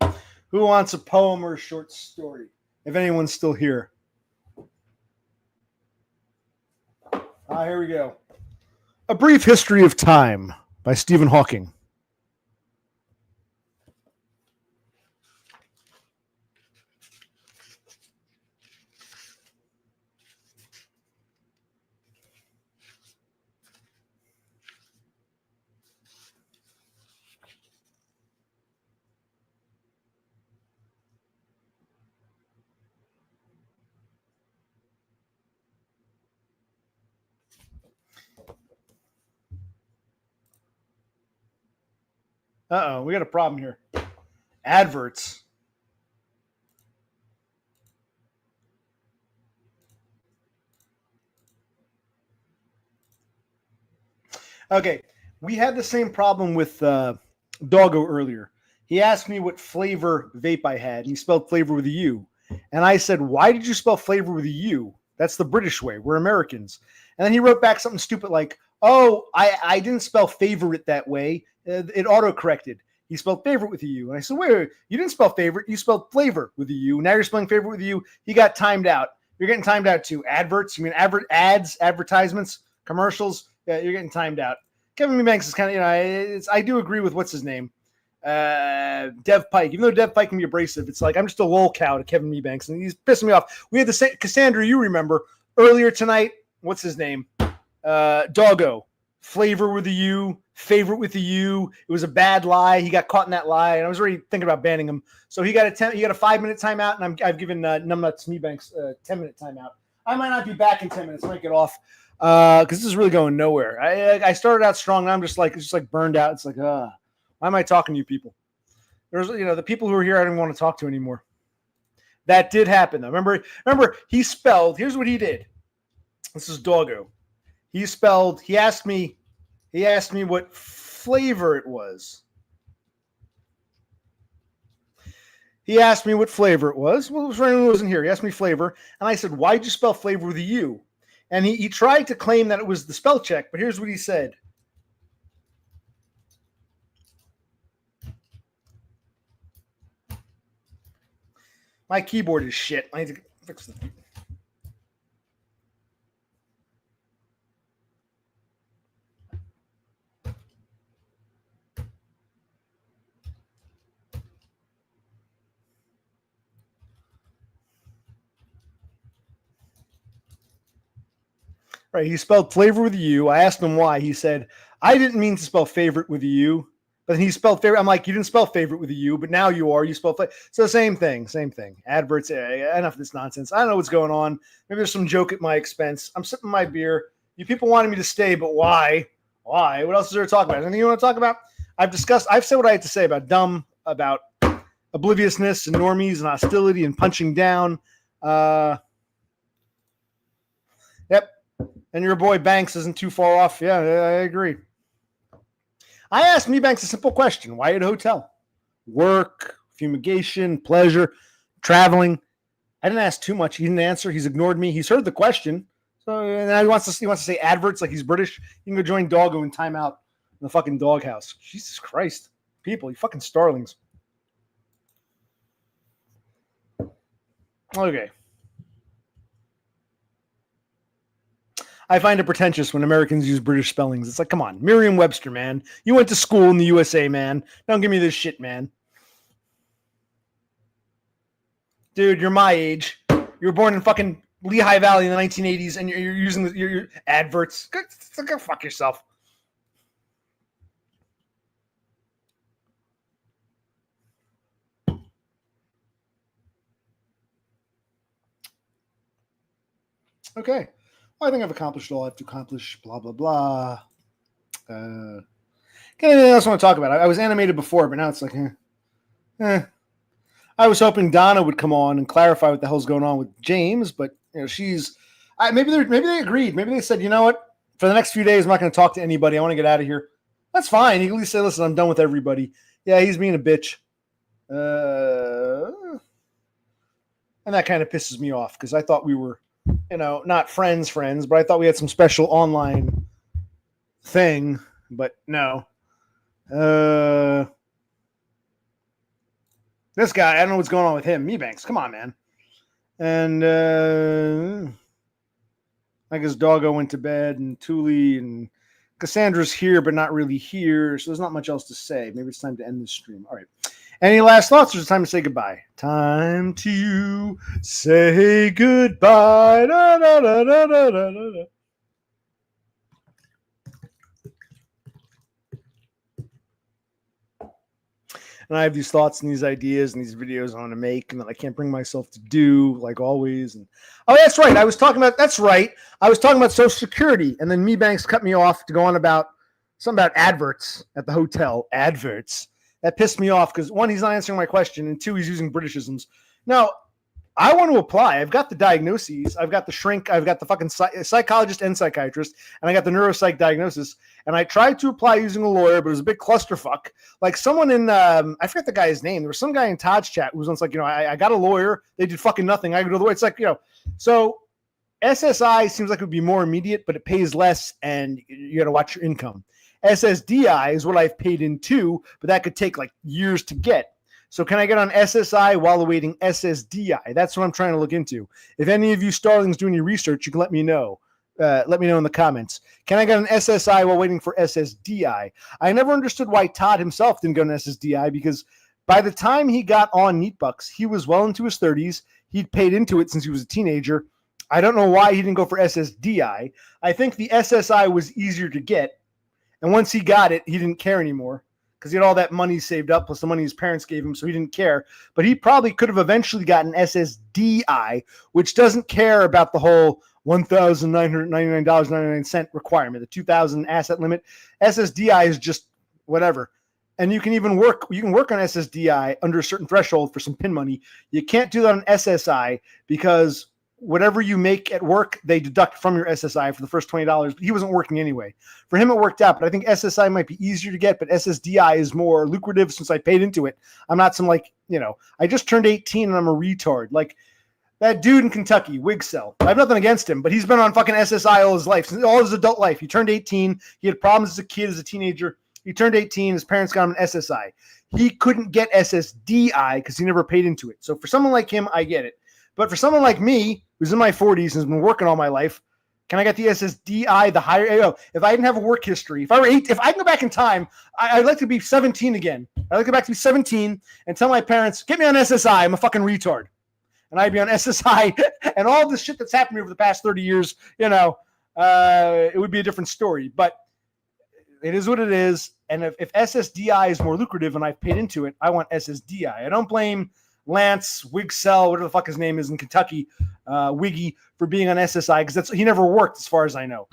Who wants a poem or a short story? If anyone's still here. Here we go. A Brief History of Time by Stephen Hawking. Uh-oh, we got a problem here. Adverts. Okay, we had the same problem with Doggo earlier. He asked me what flavor vape I had. He spelled flavor with a U. And I said, why did you spell flavor with a U? That's the British way. We're Americans. And then he wrote back something stupid like, oh, I didn't spell favorite that way. It auto-corrected. He spelled favorite with a U. And I said, wait, you didn't spell favorite. You spelled flavor with a U. Now you're spelling favorite with a U. He got timed out. You're getting timed out too. Adverts, you mean ads, advertisements, commercials. Yeah, you're getting timed out. Kevin B. Banks is kind of, I do agree with what's his name. Dev Pike. Even though Dev Pike can be abrasive, it's like I'm just a lol cow to Kevin Mebanks, and he's pissing me off. We had the same Cassandra, you remember earlier tonight. What's his name? Doggo. Flavor with a U. Favorite with a U. It was a bad lie. He got caught in that lie, and I was already thinking about banning him. So he got a 5-minute timeout, and I've given Numbnuts Mebanks a 10-minute timeout. I might not be back in 10 minutes. I might get off because this is really going nowhere. I started out strong, and I'm just like burned out. It's like, why am I talking to you people? There's the people who are here I don't want to talk to anymore. That did happen though. Remember he spelled. Here's what he did. This is Doggo. He asked me what flavor it was. He asked me what flavor it was. Well, for anyone who wasn't here, he asked me flavor. And I said, why'd you spell flavor with a U? And he tried to claim that it was the spell check, but here's what he said. My keyboard is shit. I need to fix it. Right, he spelled flavor with a U. I asked him why. He said, I didn't mean to spell favorite with a U. But then he spelled favorite. I'm like, you didn't spell favorite with a U, but now you are. You spell favorite. So same thing. Adverts. Enough of this nonsense. I don't know what's going on. Maybe there's some joke at my expense. I'm sipping my beer. You people wanted me to stay, but why? Why? What else is there to talk about? Anything you want to talk about? I've said what I had to say about dumb, about obliviousness and normies and hostility and punching down. Yep. And your boy Banks isn't too far off. Yeah, I agree. I asked Mebanks a simple question. Why at a hotel? Work, fumigation, pleasure, traveling. I didn't ask too much. He didn't answer. He's ignored me. He's heard the question. So and now he wants to say adverts like he's British. You can go join Doggo and time out in the fucking doghouse. Jesus Christ. People, you fucking starlings. Okay. I find it pretentious when Americans use British spellings. It's like, come on, Merriam-Webster, man. You went to school in the USA, man. Don't give me this shit, man. Dude, you're my age. You were born in fucking Lehigh Valley in the 1980s, and you're using your adverts. Go fuck yourself. Okay. Well, I think I've accomplished all I have to accomplish, blah, blah, blah. Anything else I want to talk about? I was animated before, but now it's like, I was hoping Donna would come on and clarify what the hell's going on with James, but she's maybe they agreed. Maybe they said, you know what? For the next few days, I'm not going to talk to anybody. I want to get out of here. That's fine. You can at least say, listen, I'm done with everybody. Yeah, he's being a bitch. And that kind of pisses me off because I thought we were, not friends, but I thought we had some special online thing, but no. This guy, I don't know what's going on with him. Mebanks, come on, man. And I guess Doggo went to bed, and Thule and Cassandra's here, but not really here, so there's not much else to say. Maybe it's time to end this stream. All right. Any last thoughts, or is it time to say goodbye? Time to say goodbye. Da, da, da, da, da, da, da. And I have these thoughts and these ideas and these videos I want to make and that I can't bring myself to do, like always. And that's right. I was talking about Social Security, and then Mebanks cut me off to go on about something about adverts at the hotel. Adverts. That pissed me off because, one, he's not answering my question, and two, he's using Britishisms. Now, I want to apply. I've got the diagnoses. I've got the shrink. I've got the fucking psychologist and psychiatrist, and I got the neuropsych diagnosis. And I tried to apply using a lawyer, but it was a big clusterfuck. Like someone in, I forget the guy's name. There was some guy in Todd's chat who was like, I got a lawyer. They did fucking nothing. I go to the way. It's like, so SSI seems like it would be more immediate, but it pays less, and you got to watch your income. SSDI is what I've paid into, but that could take like years to get. So can I get on SSI while awaiting SSDI? That's what I'm trying to look into. If any of you starlings do any research, you can let me know. Let me know in the comments. Can I get an SSI while waiting for SSDI? I never understood why Todd himself didn't go an SSDI, because by the time he got on NeatBucks, he was well into his 30s. He'd paid into it since he was a teenager. I don't know why he didn't go for SSDI. I think the SSI was easier to get. And once he got it, he didn't care anymore because he had all that money saved up plus the money his parents gave him, so he didn't care. But he probably could have eventually gotten SSDI, which doesn't care about the whole $1,999.99 requirement, the 2,000 asset limit. SSDI is just whatever. And you can work on SSDI under a certain threshold for some pin money. You can't do that on SSI because whatever you make at work, they deduct from your SSI for the first $20. But he wasn't working anyway. For him, it worked out. But I think SSI might be easier to get, but SSDI is more lucrative since I paid into it. I'm not some I just turned 18 and I'm a retard. Like that dude in Kentucky, Wigcell. I have nothing against him, but he's been on fucking SSI all his life, all his adult life. He turned 18. He had problems as a kid, as a teenager. He turned 18. His parents got him an SSI. He couldn't get SSDI because he never paid into it. So for someone like him, I get it. But for someone like me, who's in my 40s and has been working all my life, can I get the SSDI, the higher? If I didn't have a work history, if I can go back in time, I'd like to be 17 again. I'd like to go back to be 17 and tell my parents, get me on SSI. I'm a fucking retard. And I'd be on SSI and all this shit that's happened over the past 30 years, it would be a different story. But it is what it is. And if SSDI is more lucrative and I've paid into it, I want SSDI. I don't blame Lance, Wigcell, whatever the fuck his name is in Kentucky, Wiggy, for being on SSI because he never worked as far as I know.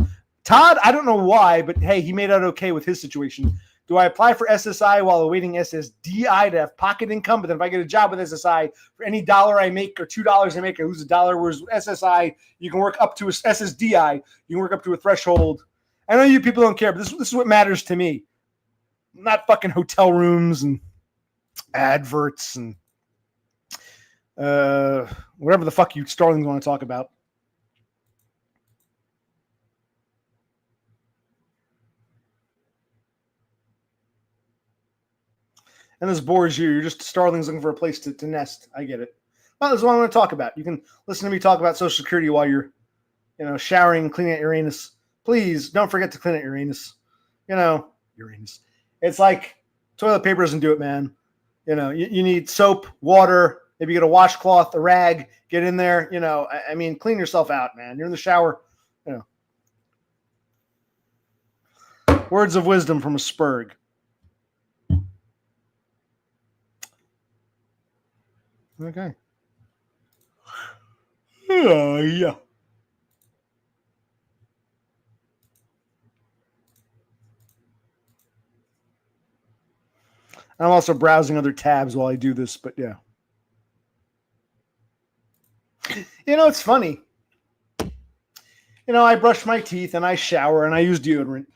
Todd, I don't know why, but hey, he made out okay with his situation. Do I apply for SSI while awaiting SSDI to have pocket income? But then if I get a job with SSI, for any $1 I make or $2 I make, I lose $1. Whereas SSI, you can work up to SSDI, you can work up to a threshold. I know you people don't care, but this is what matters to me. Not fucking hotel rooms and adverts and whatever the fuck you Starlings want to talk about. And this bores you. You're just Starlings looking for a place to nest. I get it. Well, this is what I want to talk about. You can listen to me talk about Social Security while you're, showering, cleaning out your anus. Please don't forget to clean out your anus. Your anus. It's like toilet paper doesn't do it, man. You need soap, water, maybe get a washcloth, a rag, get in there. Clean yourself out, man. You're in the shower. Words of wisdom from a Spurg. Okay. Yeah. I'm also browsing other tabs while I do this, but yeah. It's funny. I brush my teeth and I shower and I use deodorant,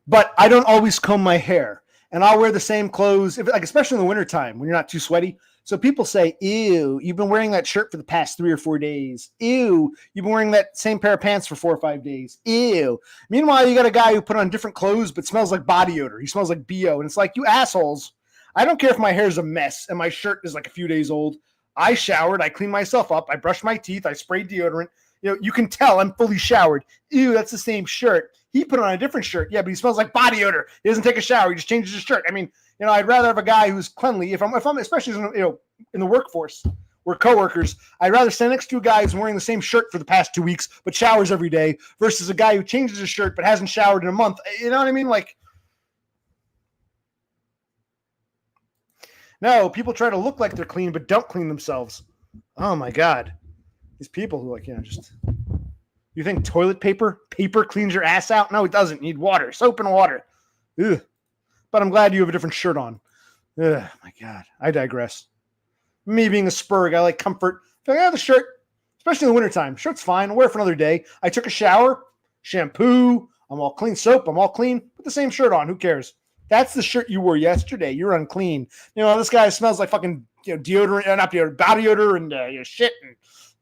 but I don't always comb my hair. And I'll wear the same clothes, especially in the wintertime when you're not too sweaty. So people say, ew, you've been wearing that shirt for the past 3 or 4 days. Ew, you've been wearing that same pair of pants for 4 or 5 days. Ew. Meanwhile, you got a guy who put on different clothes but smells like body odor. He smells like BO. And it's like, you assholes. I don't care if my hair's a mess and my shirt is like a few days old. I showered. I cleaned myself up. I brushed my teeth. I sprayed deodorant. You can tell I'm fully showered. Ew, that's the same shirt. He put on a different shirt. Yeah, but he smells like body odor. He doesn't take a shower. He just changes his shirt. I'd rather have a guy who's cleanly. If I'm especially in the workforce, we're coworkers. I'd rather stand next to a guy who's wearing the same shirt for the past 2 weeks but showers every day versus a guy who changes his shirt but hasn't showered in a month. You know what I mean? No, people try to look like they're clean but don't clean themselves. Oh my God. These people who you think toilet paper cleans your ass out? No, it doesn't. You need water, soap and water. Ugh. But I'm glad you have a different shirt on. Ugh, my God. I digress. Me being a Spurg, I like comfort. I have the shirt, especially in the wintertime. Shirt's fine. I'll wear it for another day. I took a shower, shampoo. I'm all clean. Soap. I'm all clean. Put the same shirt on. Who cares? That's the shirt you wore yesterday. You're unclean. This guy smells like fucking deodorant, not deodorant, body odor and shit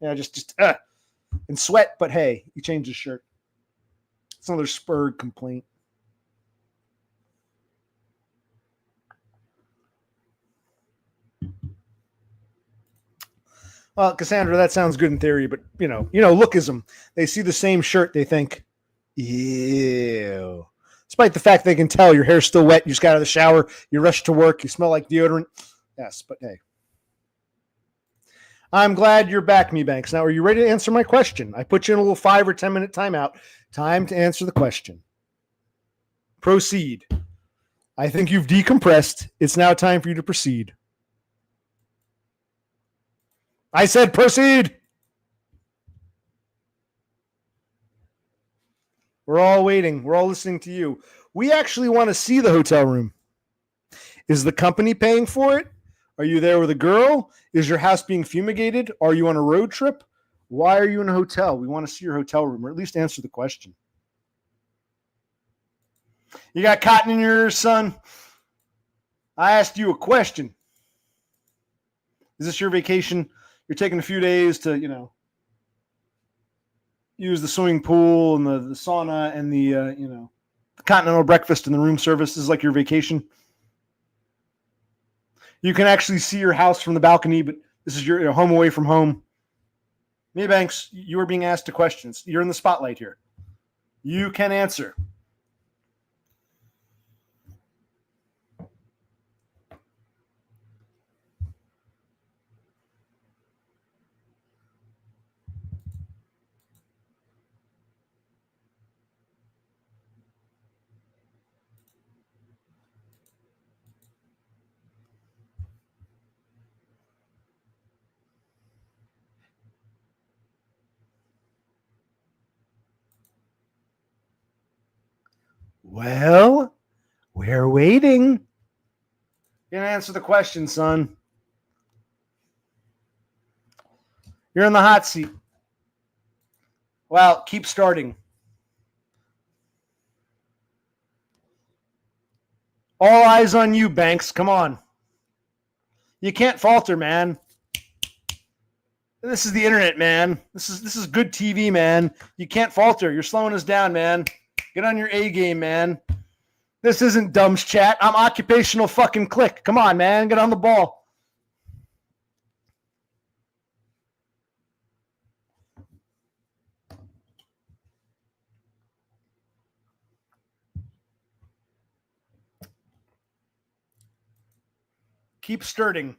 and and sweat. But hey, he changed his shirt. It's another Spurg complaint. Well, Cassandra, that sounds good in theory, but lookism. They see the same shirt, they think, Ew. Despite the fact they can tell your hair's still wet, you just got out of the shower, you rush to work, you smell like deodorant. Yes, but hey. I'm glad you're back, Me Banks. Now, are you ready to answer my question? I put you in a little 5 or 10 minute timeout. Time to answer the question. Proceed. I think you've decompressed. It's now time for you to proceed. I said proceed. We're all waiting. We're all listening to you. We actually want to see the hotel room. Is the company paying for it? Are you there with a girl? Is your house being fumigated? Are you on a road trip? Why are you in a hotel? We want to see your hotel room, or at least answer the question. You got cotton in your ears, son? I asked you a question. Is this your vacation? You're taking a few days to, use the swimming pool and the sauna and the continental breakfast and the room service. This is like your vacation. You can actually see your house from the balcony, but this is your home away from home. Me Banks, you are being asked a question. You're in the spotlight here. You can answer. Well, we're waiting. You're gonna answer the question, son. You're in the hot seat. Well, keep starting. All eyes on you, Banks. Come on. You can't falter, man. This is the internet, man. This is good TV, man. You can't falter. You're slowing us down, man. Get on your A game, man. This isn't Dumb's chat. I'm occupational fucking click. Come on, man. Get on the ball. Keep starting.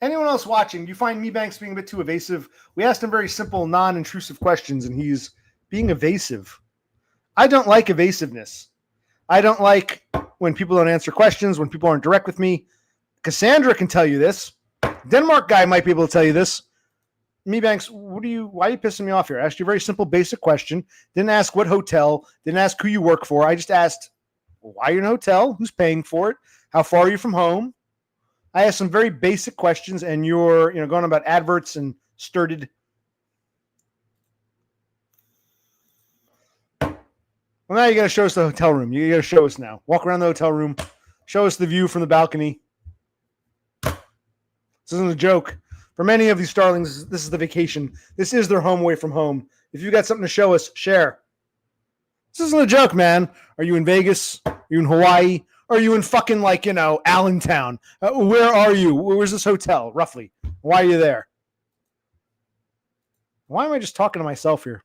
Anyone else watching, do you find Me Banks being a bit too evasive? We asked him very simple, non-intrusive questions, and he's being evasive. I don't like evasiveness. I don't like when people don't answer questions, when people aren't direct with me. Cassandra can tell you this. Denmark guy might be able to tell you this. Me Banks, why are you pissing me off here? I asked you a very simple, basic question. Didn't ask what hotel. Didn't ask who you work for. I just asked why you're in a hotel, who's paying for it, how far are you from home. I asked some very basic questions, and you're going about adverts and started. Well, now you got to show us the hotel room. You got to show us now. Walk around the hotel room. Show us the view from the balcony. This isn't a joke. For many of these starlings, this is the vacation. This is their home away from home. If you got something to show us, share. This isn't a joke, man. Are you in Vegas? Are you in Hawaii? Are you in fucking Allentown? Where are you? Where's this hotel, roughly? Why are you there? Why am I just talking to myself here?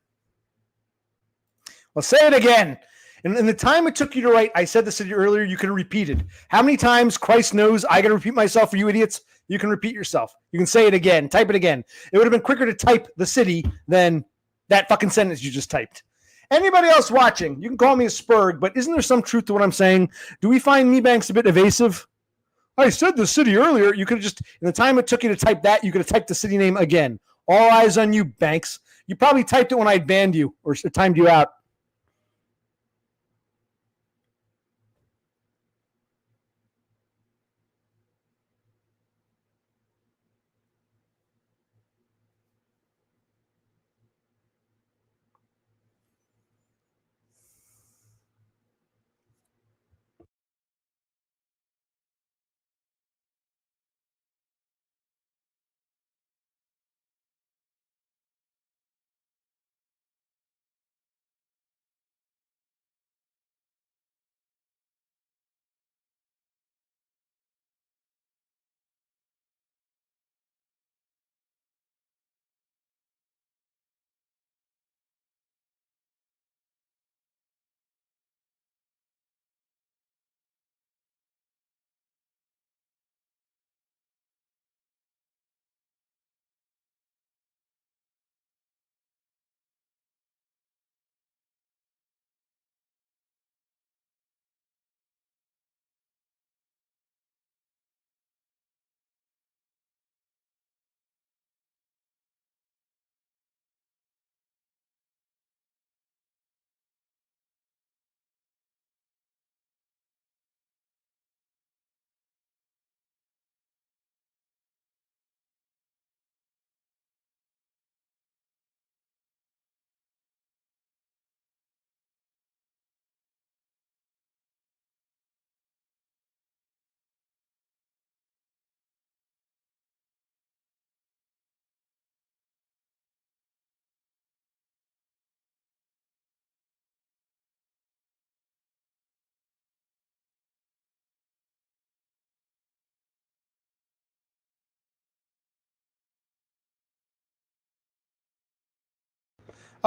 Well, say it again. In the time it took you to write, I said this to you earlier, you could have repeated. How many times, Christ knows, I got to repeat myself for you idiots? You can repeat yourself. You can say it again. Type it again. It would have been quicker to type the city than that fucking sentence you just typed. Anybody else watching, you can call me a spurg, but isn't there some truth to what I'm saying? Do we find Me Banks a bit evasive? I said the city earlier. You could have just, in the time it took you to type that, you could have typed the city name again. All eyes on you, Banks. You probably typed it when I banned you or timed you out.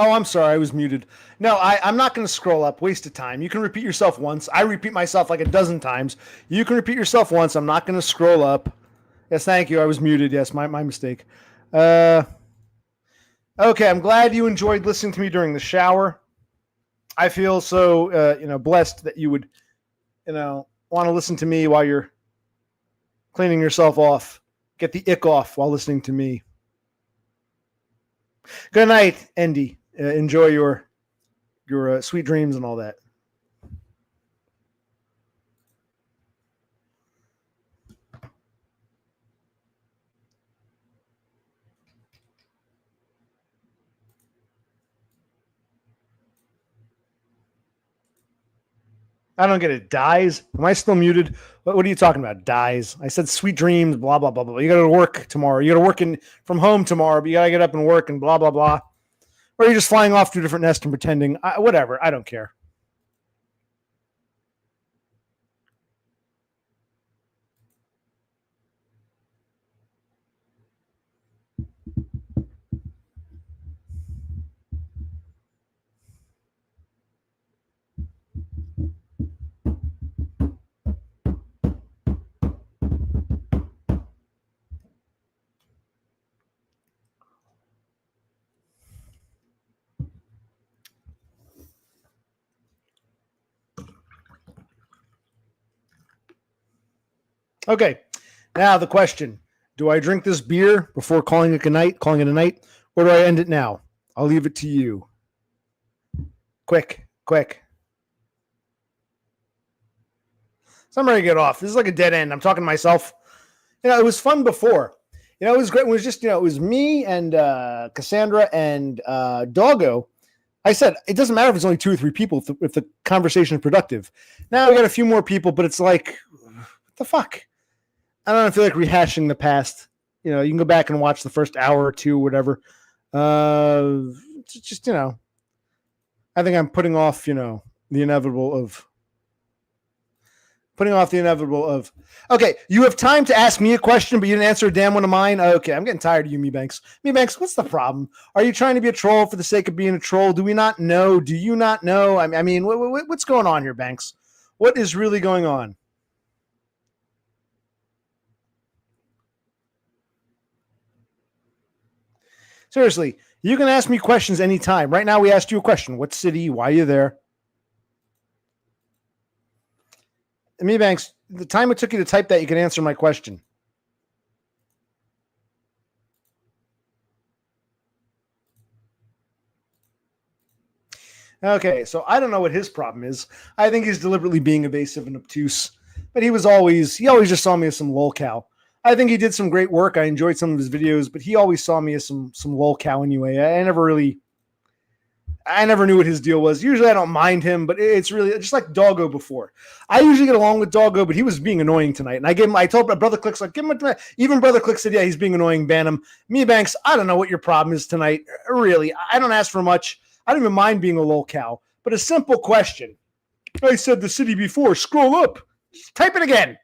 Oh, I'm sorry. I was muted. No, I'm not going to scroll up. Waste of time. You can repeat yourself once. I repeat myself like a dozen times. You can repeat yourself once. I'm not going to scroll up. Yes, thank you. I was muted. Yes, my mistake. Okay, I'm glad you enjoyed listening to me during the shower. I feel so, blessed that you would, want to listen to me while you're cleaning yourself off. Get the ick off while listening to me. Good night, Andy. Enjoy your sweet dreams and all that. I don't get it. Dies? Am I still muted? What are you talking about? Dies? I said sweet dreams, blah, blah, blah, blah. You got to work tomorrow. You got to work from home tomorrow, but you got to get up and work and blah, blah, blah. Or you're just flying off to a different nest and pretending. Whatever. I don't care. Okay, now the question. Do I drink this beer before calling it a night, or do I end it now? I'll leave it to you. Quick. So I'm ready to get off. This is like a dead end. I'm talking to myself. It was fun before. It was great. It was just, it was me and Cassandra and Doggo. I said, it doesn't matter if it's only 2 or 3 people if the conversation is productive. Now we got a few more people, but it's like, what the fuck? I don't feel like rehashing the past. You can go back and watch the first hour or 2, whatever. Just, I think I'm putting off, the inevitable of. Okay, you have time to ask me a question, but you didn't answer a damn one of mine. Okay, I'm getting tired of you, Me Banks. Me Banks, what's the problem? Are you trying to be a troll for the sake of being a troll? Do we not know? Do you not know? I mean, what's going on here, Banks? What is really going on? Seriously, you can ask me questions anytime. Right now, we asked you a question. What city? Why are you there? Me Banks, the time it took you to type that, you can answer my question. Okay, so I don't know what his problem is. I think he's deliberately being evasive and obtuse, but he always just saw me as some lolcow. I think he did some great work. I enjoyed some of his videos, but he always saw me as some lolcow anyway. I never knew what his deal was. Usually I don't mind him, but it's really just like Doggo before. I usually get along with Doggo, but he was being annoying tonight. And I told my Brother Clicks, give him even Brother Clicks said, yeah, he's being annoying, ban him. Me Banks, I don't know what your problem is tonight. Really, I don't ask for much. I don't even mind being a lolcow, but a simple question. I said the city before, scroll up. Just type it again.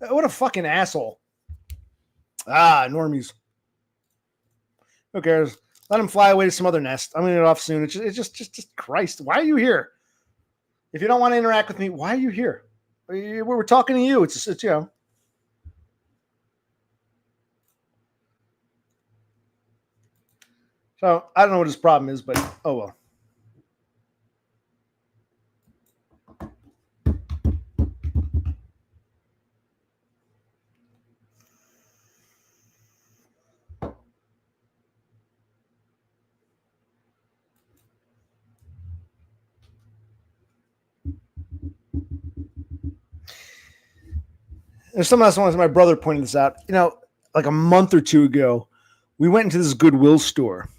What a fucking asshole. Normies. Who cares? Let him fly away to some other nest. I'm going to get off soon. It's just Christ. Why are you here? If you don't want to interact with me, why are you here? We're talking to you. It's So I don't know what his problem is, but oh well. There's something else. My brother pointed this out. Like a month or 2 ago, we went into this Goodwill store,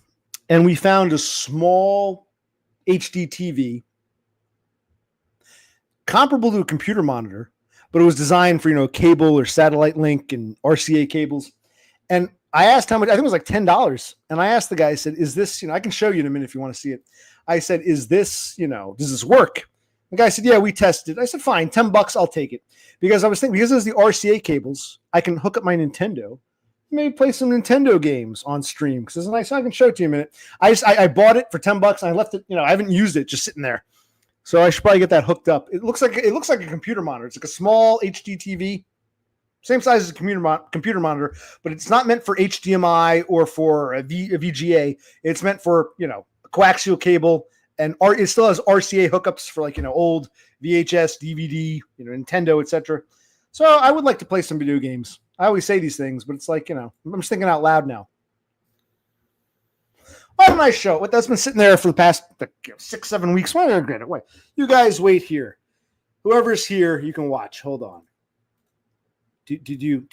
and we found a small HD TV comparable to a computer monitor, but it was designed for cable or satellite link and RCA cables. And I asked how much. I think it was like $10. And I asked the guy. I said, "Is this? I can show you in a minute if you want to see it." I said, "Is this? Does this work?" The guy said, "Yeah, we tested." I said, "Fine, $10, I'll take it." Because I was thinking, because there's the RCA cables, I can hook up my Nintendo maybe play some Nintendo games on stream because it's nice. I can show it to you in a minute. I bought it for $10 and I left it. I haven't used it, just sitting there. So I should probably get that hooked up. It looks like a computer monitor. It's like a small HD TV, same size as a computer monitor, but it's not meant for HDMI or for a VGA. It's meant for a coaxial cable, and it still has RCA hookups for old VHS, DVD, Nintendo, etc. So I would like to play some video games. I always say these things, but it's I'm just thinking out loud now. What a nice show. That's been sitting there for the past 6-7 weeks. Why did I get it? Wait, you guys wait here. Whoever's here, you can watch. Hold on. Do you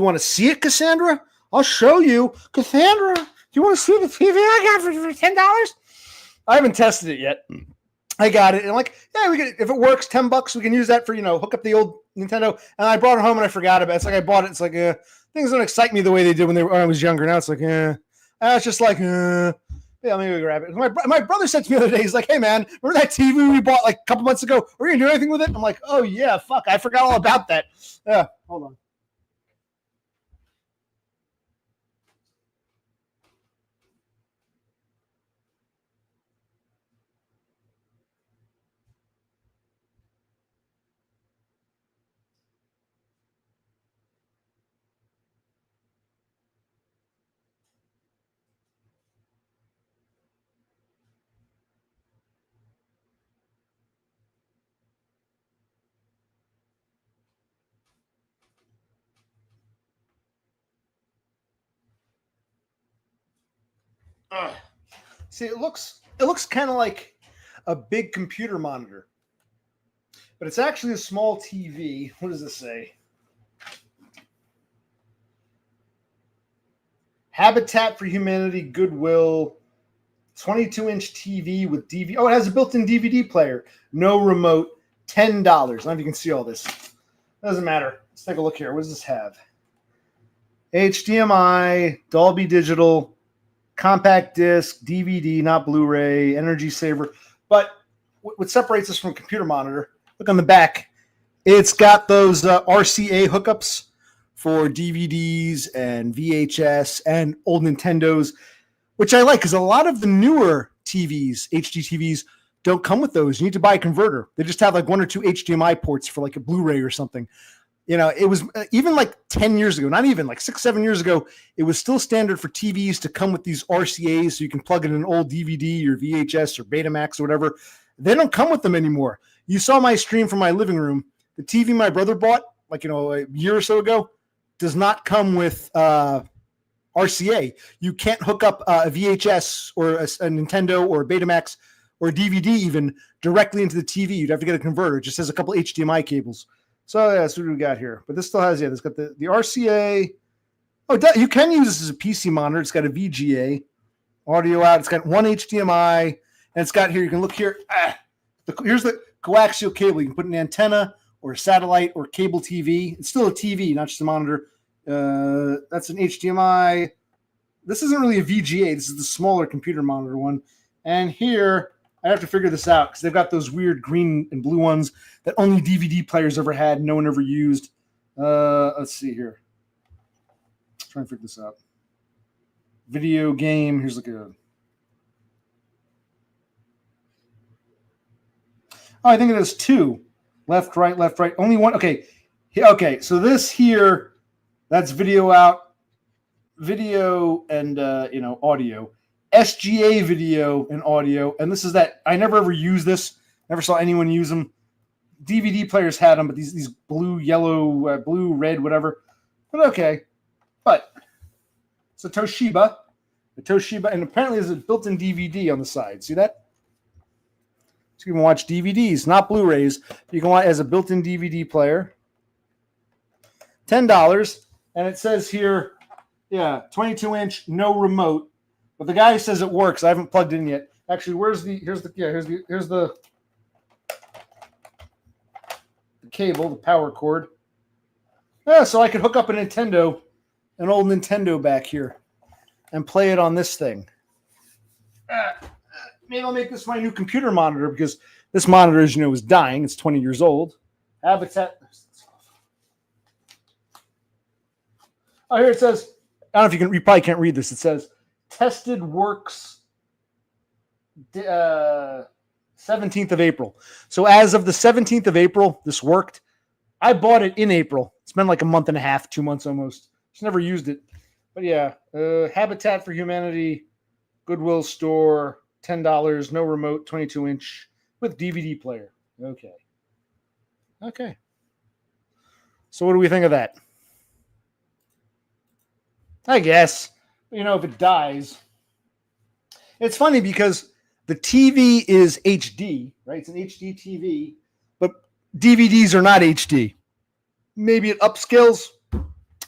want to see it, Cassandra? I'll show you, Cassandra. Do you want to see the TV I got for $10? I haven't tested it yet. I got it, and we can, if it works, $10, we can use that for hook up the old Nintendo. And I brought it home and I forgot about it. It's I bought it. It's things don't excite me the way they did when I was younger. Now it's it's just yeah, maybe we grab it. My brother said to me the other day, he's like, hey man, remember that TV we bought a couple months ago? Are you gonna do anything with it? I'm like, oh yeah, fuck, I forgot all about that. Yeah, hold on. See, it looks kind of like a big computer monitor, but it's actually a small TV. What does this say? Habitat for Humanity, Goodwill, 22-inch TV with DVD. Oh, it has a built-in DVD player. No remote, $10. I don't know if you can see all this. Doesn't matter. Let's take a look here. What does this have? HDMI, Dolby Digital, compact disc, DVD, not Blu-ray, energy saver. But what separates this from a computer monitor, look on the back. It's got those RCA hookups for DVDs and VHS and old Nintendos, which I like because a lot of the newer TVs, HD TVs, don't come with those. You need to buy a converter. They just have 1 or 2 HDMI ports for a Blu-ray or something. It was even 10 years ago, not even 6-7 years ago, it was still standard for TVs to come with these RCAs so you can plug in an old DVD or VHS or Betamax or whatever. They don't come with them anymore. You saw my stream from my living room. The TV my brother bought a year or so ago does not come with RCA. You can't hook up a VHS or a Nintendo or a Betamax or a DVD even directly into the TV. You'd have to get a converter. It just has a couple HDMI cables. So yeah, that's what we got here. But this still has, it's got the RCA. Oh, you can use this as a PC monitor. It's got a VGA, audio out. It's got one HDMI, and it's got here, you can look here. Here's the coaxial cable. You can put an antenna or a satellite or cable TV. It's still a TV, not just a monitor. That's an HDMI. This isn't really a VGA. This is the smaller computer monitor one. And here, I have to figure this out because they've got those weird green and blue ones that only DVD players ever had, no one ever used. Let's see here. Try and figure this out. Video game. Here's I think it has 2. Left, right, left, right. Only one. Okay. Okay. So this here, that's video out, video and audio. SGA video and audio, and this is that. I never ever used this. Never saw anyone use them. DVD players had them, but these blue, yellow, blue, red, whatever. But okay. But it's a Toshiba. And apparently there's a built-in DVD on the side. See that? So you can watch DVDs, not Blu-rays. You can watch as a built-in DVD player. $10. And it says here, 22-inch, no remote. But the guy says it works. I haven't plugged in yet. Actually, here's the cable, the power cord. Yeah, so I could hook up an old Nintendo back here, and play it on this thing. Maybe I'll make this my new computer monitor because this monitor, as you know, is dying. It's 20 years old. Habitat. Oh, here it says. I don't know if you can. You probably can't read this. It says tested works 17th of April. So as of the 17th of April, this worked. I bought it in April. It's been like a month and a half, 2 months almost. Just never used it. But yeah, Habitat for Humanity, Goodwill store, $10, no remote, 22-inch with DVD player. Okay. So what do we think of that? I guess, if it dies. It's funny because the TV is HD, right? It's an HD TV, but DVDs are not HD. Maybe it upscales,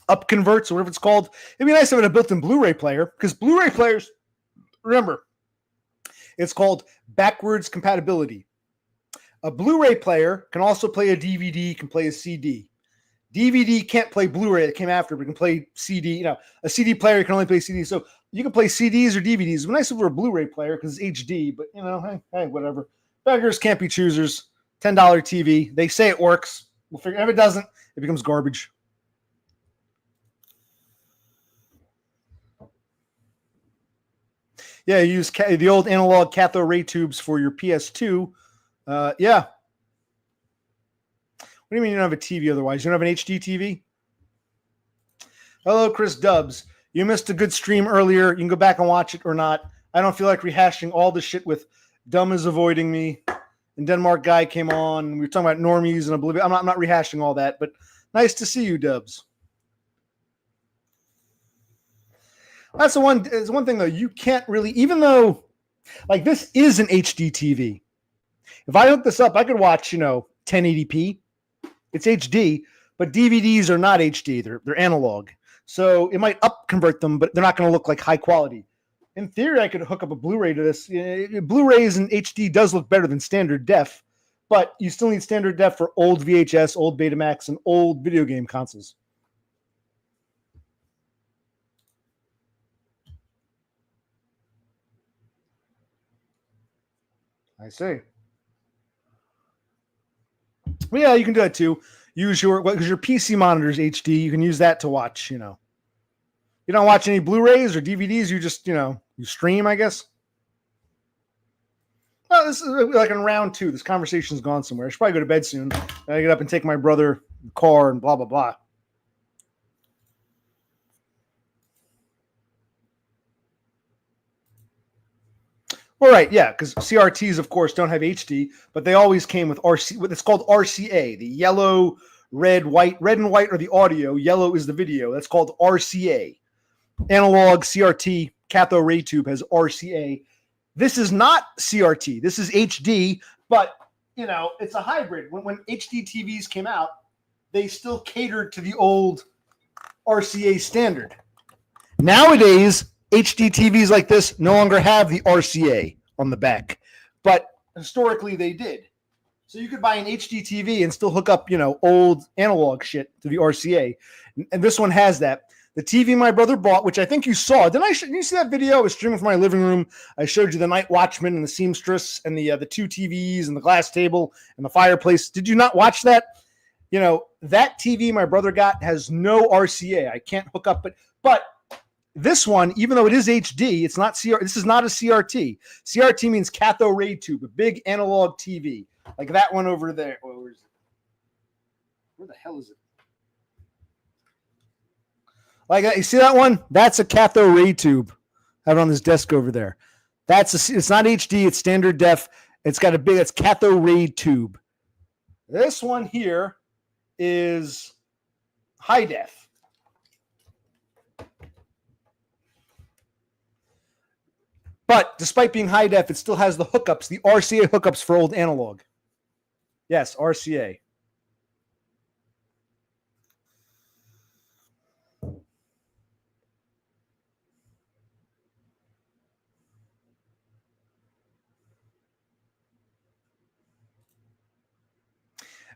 upconverts, or whatever it's called. It'd be nice having a built-in Blu-ray player, because Blu-ray players, remember, it's called backwards compatibility. A Blu-ray player can also play a DVD, can play a CD. DVD can't play Blu-ray that came after, but can play CD. A CD player can only play CD. So you can play CDs or DVDs. It's nice if we're a Blu-ray player because it's HD, but hey, whatever. Beggars can't be choosers. $10 TV. They say it works. We'll figure. If it doesn't, it becomes garbage. Yeah, you use the old analog cathode ray tubes for your PS2. Yeah. What do you mean you don't have a TV otherwise? You don't have an HD TV? Hello, Chris Dubs. You missed a good stream earlier. You can go back and watch it or not. I don't feel like rehashing all the shit with Dumb is avoiding me. And Denmark guy came on. And we were talking about normies and oblivion. I'm not rehashing all that, but nice to see you, Dubs. That's the one thing, though. You can't really, even though, like, this is an HD TV. If I hook this up, I could watch, 1080p. It's HD, but DVDs are not HD. They're analog. So it might upconvert them, but they're not going to look like high quality. In theory, I could hook up a Blu-ray to this. Blu-rays in HD does look better than standard def, but you still need standard def for old VHS, old Betamax, and old video game consoles. I see. Well, yeah, you can do that too. Use because your PC monitor is HD. You can use that to watch. You don't watch any Blu-rays or DVDs. You just you stream, I guess. Well, this is like in round 2. This conversation's gone somewhere. I should probably go to bed soon. I get up and take my brother the car and blah blah blah. Well, right, yeah, because CRTs, of course, don't have HD, but they always came with RC. It's called RCA. The yellow, red, white. Red and white are the audio. Yellow is the video. That's called RCA. Analog CRT cathode ray tube has RCA. This is not CRT. This is HD, but it's a hybrid. When HD TVs came out, they still catered to the old RCA standard. Nowadays, HD TVs like this no longer have the RCA on the back, but historically they did. So you could buy an HD TV and still hook up, old analog shit to the RCA. And this one has that. The TV my brother bought, which I think you saw. Didn't you see that video? I was streaming from my living room. I showed you the Night Watchman and the seamstress and the 2 TVs and the glass table and the fireplace. Did you not watch that? That TV my brother got has no RCA. I can't hook up, but this one, even though it is HD, it's not CRT. This is not a CRT. CRT means cathode ray tube, a big analog TV, like that one over there. Oh, where is it? Where the hell is it? Like you see that one? That's a cathode ray tube. I have it on this desk over there. It's not HD. It's standard def. It's got it's cathode ray tube. This one here is high def. But despite being high def, it still has the hookups, the RCA hookups for old analog. Yes, RCA.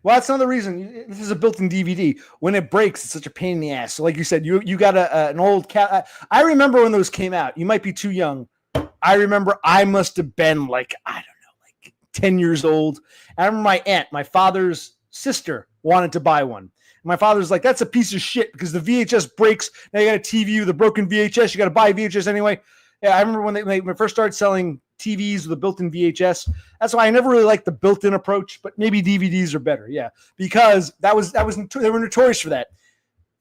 Well, that's another reason. This is a built-in DVD. When it breaks, it's such a pain in the ass. So like you said, you got an old cat. I remember when those came out. You might be too young. I remember I must have been like 10 years old. I remember my aunt, my father's sister wanted to buy one. And my father's like, that's a piece of shit because the VHS breaks. Now you got a TV with a broken VHS. You got to buy VHS anyway. Yeah, I remember when they first started selling TVs with a built-in VHS. That's why I never really liked the built-in approach, but maybe DVDs are better. Yeah, because they were notorious for that.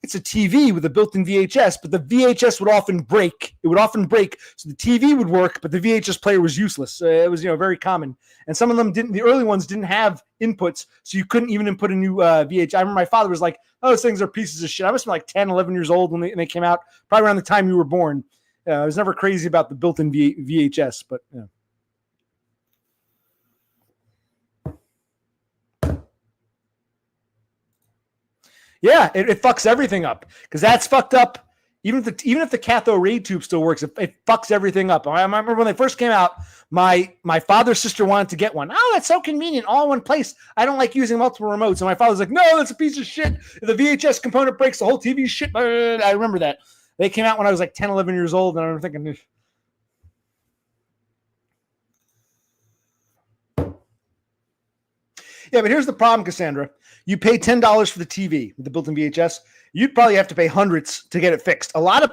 It's a TV with a built-in VHS, but the VHS would often break. It would often break, so the TV would work, but the VHS player was useless. It was, very common. And some of them didn't. The early ones didn't have inputs, so you couldn't even input a new VHS. I remember my father was like, "Oh, those things are pieces of shit." I must have been like 10, 11 years old when they came out, probably around the time you were born. I was never crazy about the built-in VHS, but yeah. Yeah, it fucks everything up because that's fucked up. Even if the cathode ray tube still works, it fucks everything up. I remember when they first came out, my father's sister wanted to get one. Oh, that's so convenient, all in one place. I don't like using multiple remotes. And my father's like, no, that's a piece of shit. If the VHS component breaks, the whole TV shit. I remember that. They came out when I was like 10, 11 years old, and I remember thinking, yeah, but here's the problem, Cassandra. You pay $10 for the TV with the built-in VHS. You'd probably have to pay hundreds to get it fixed. A lot of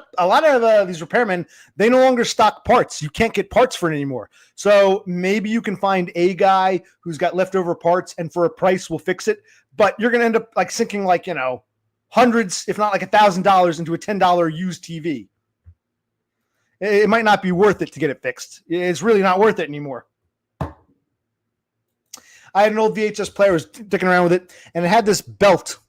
these repairmen, they no longer stock parts. You can't get parts for it anymore. So maybe you can find a guy who's got leftover parts and for a price will fix it. But you're going to end up like sinking like, hundreds, if not like $1,000 into a $10 used TV. It might not be worth it to get it fixed. It's really not worth it anymore. I had an old VHS player, I was dicking around with it, and it had this belt,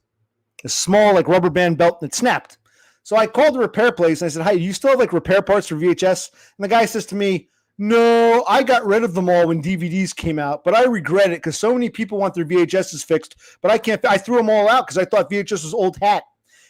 a small like rubber band belt, and it snapped. So I called the repair place, and I said, hi, do you still have like repair parts for VHS? And the guy says to me, no, I got rid of them all when DVDs came out, but I regret it because so many people want their VHSs fixed, but I can't. I threw them all out because I thought VHS was old hat.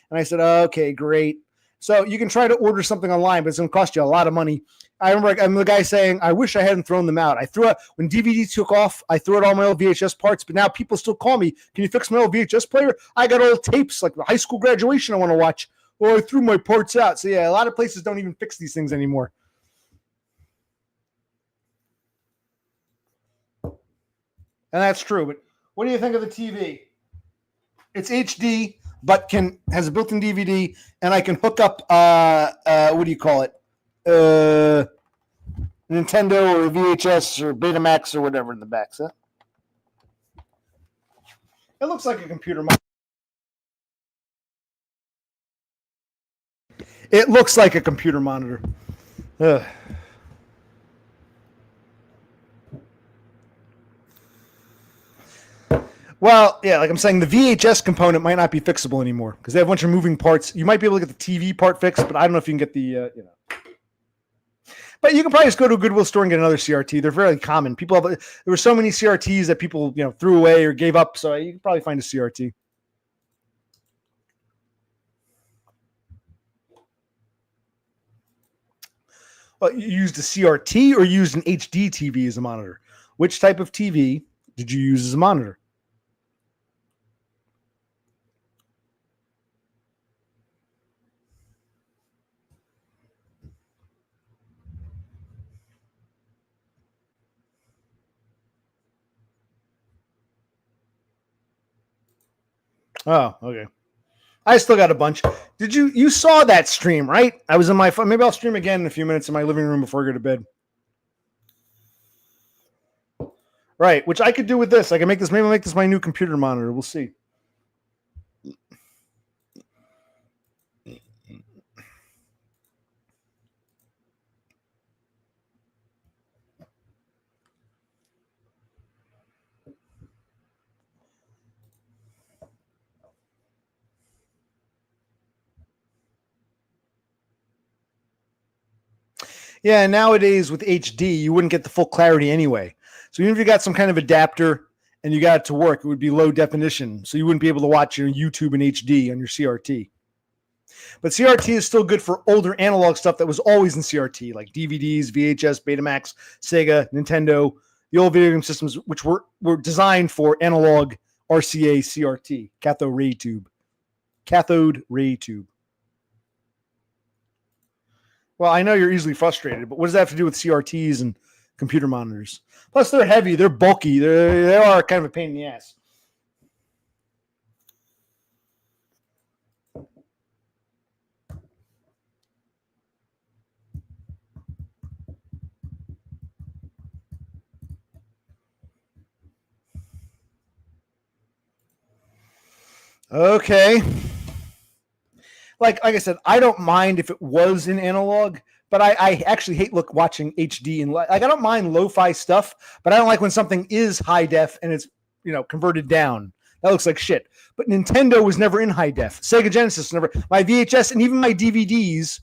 And I said, okay, great. So you can try to order something online, but it's going to cost you a lot of money. I remember the guy saying, I wish I hadn't thrown them out. I threw out, when DVD took off, I threw out all my old VHS parts, but now people still call me, can you fix my old VHS player? I got old tapes, like the high school graduation I want to watch, or I threw my parts out. So yeah, a lot of places don't even fix these things anymore. And that's true, but what do you think of the TV? It's HD, but has a built-in DVD, and I can hook up, what do you call it? Nintendo or VHS or Betamax or whatever in the back. So it looks like a computer monitor. It looks like a computer monitor. Ugh. Well, yeah, like I'm saying, the VHS component might not be fixable anymore because they have a bunch of moving parts. You might be able to get the TV part fixed, but I don't know if you can get the, But you can probably just go to a Goodwill store and get another CRT. They're very common. There were so many CRTs that people, threw away or gave up, so you can probably find a CRT. Well, you used a CRT or used an HD TV as a monitor? Which type of TV did you use as a monitor? Oh, okay. I still got a bunch. You saw that stream, right? I was in my phone. Maybe I'll stream again in a few minutes in my living room before I go to bed. Right, which I could do with this. I can maybe make this my new computer monitor. We'll see. Yeah, nowadays with HD, you wouldn't get the full clarity anyway. So even if you got some kind of adapter and you got it to work, it would be low definition. So you wouldn't be able to watch your YouTube in HD on your CRT. But CRT is still good for older analog stuff that was always in CRT, like DVDs, VHS, Betamax, Sega, Nintendo, the old video game systems, which were designed for analog RCA CRT, cathode ray tube. Cathode ray tube. Well, I know you're easily frustrated, but what does that have to do with CRTs and computer monitors? Plus, they're heavy, they're bulky, they are kind of a pain in the ass. Okay. Like I said, I don't mind if it was in analog, but I actually hate watching HD and like I don't mind lo-fi stuff, but I don't like when something is high def and it's converted down. That looks like shit. But Nintendo was never in high def. Sega Genesis never. My VHS and even my DVDs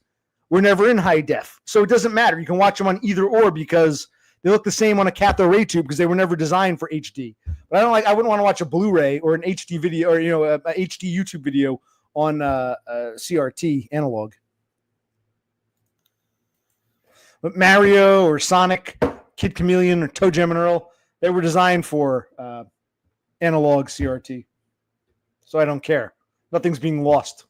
were never in high def. So it doesn't matter. You can watch them on either or because they look the same on a cathode ray tube because they were never designed for HD. But I wouldn't want to watch a Blu-ray or an HD video or a HD YouTube video on CRT analog. But Mario or Sonic, Kid Chameleon or ToeJam and Earl, they were designed for analog CRT. So I don't care. Nothing's being lost.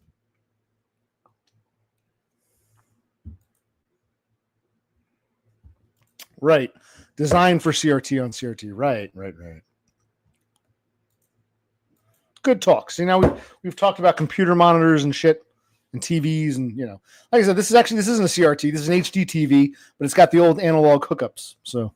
Right. Designed for CRT on CRT. Right. Good talk. See, now we've talked about computer monitors and shit and TVs and, like I said, this isn't a CRT. This is an HD TV, but it's got the old analog hookups. So.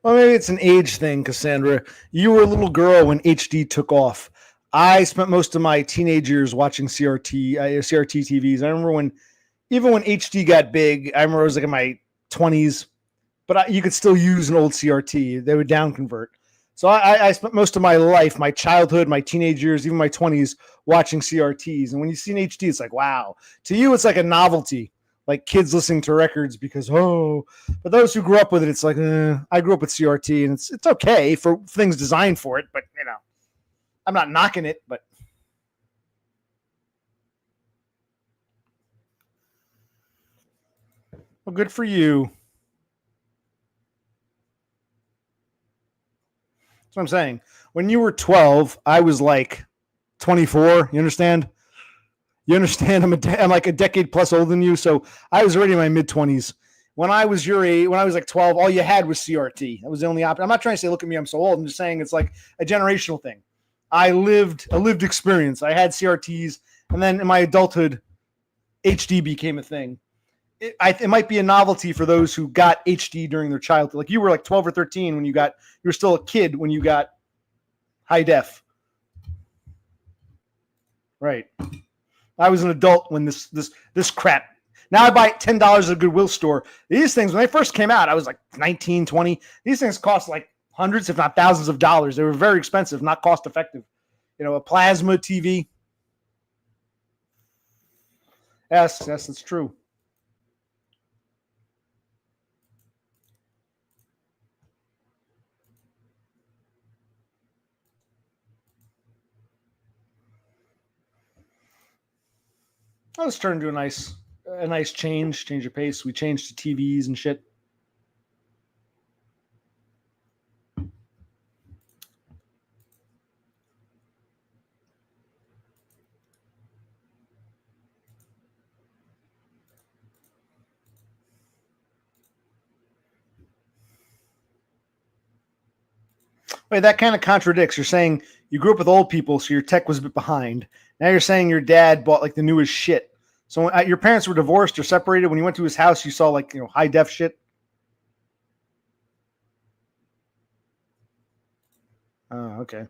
Well, maybe it's an age thing, Cassandra. You were a little girl when HD took off. I spent most of my teenage years watching CRT TVs. I remember even when HD got big, I remember I was like in my 20s, but you could still use an old CRT. They would down convert. So I spent most of my life, my childhood, my teenage years, even my 20s, watching CRTs. And when you see an HD, it's like, wow. To you, it's like a novelty, like kids listening to records because, but those who grew up with it, it's like, I grew up with CRT and it's okay for things designed for it, but I'm not knocking it, but. Well, good for you. That's what I'm saying. When you were 12, I was like 24. You understand? I'm like a decade plus older than you, so I was already in my mid 20s. When I was your age, when I was like 12, all you had was CRT. That was the only option. I'm not trying to say, look at me, I'm so old. I'm just saying it's like a generational thing. I lived a lived experience. I had CRTs, and then in my adulthood, HD became a thing. It might be a novelty for those who got HD during their childhood. Like you were like 12 or 13 when you were still a kid when you got high def. Right. I was an adult when this crap. Now I buy $10 at a Goodwill store. These things, when they first came out, I was like 19, 20. These things cost like hundreds, if not thousands of dollars. They were very expensive, not cost effective. A plasma TV. Yes, that's true. Oh, let's turn into a nice change of pace. We changed to TVs and shit. Wait, that kind of contradicts. You're saying you grew up with old people, so your tech was a bit behind. Now you're saying your dad bought like the newest shit. So your parents were divorced or separated. When you went to his house, you saw like high def shit. Oh, okay.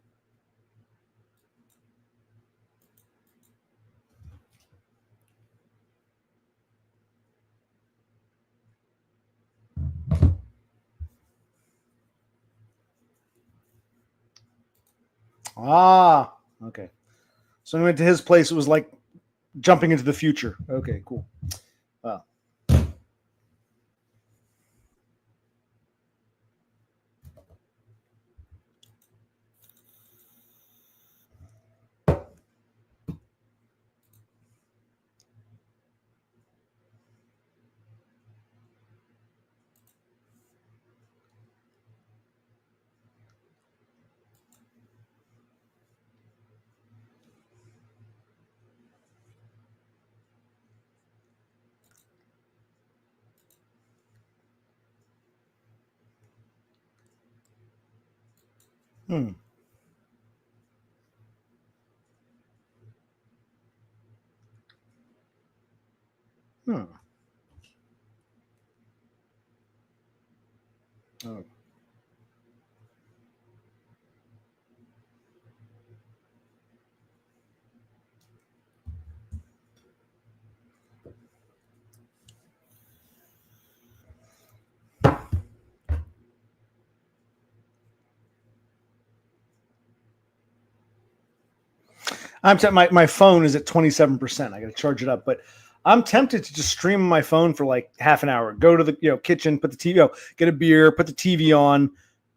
Ah, okay. So when we went to his place, it was like jumping into the future. Okay, cool. Wow. Hmm. Hmm. Oh. My phone is at 27%. I got to charge it up, but I'm tempted to just stream on my phone for like half an hour. Go to the kitchen, put the TV, get a beer, put the TV on.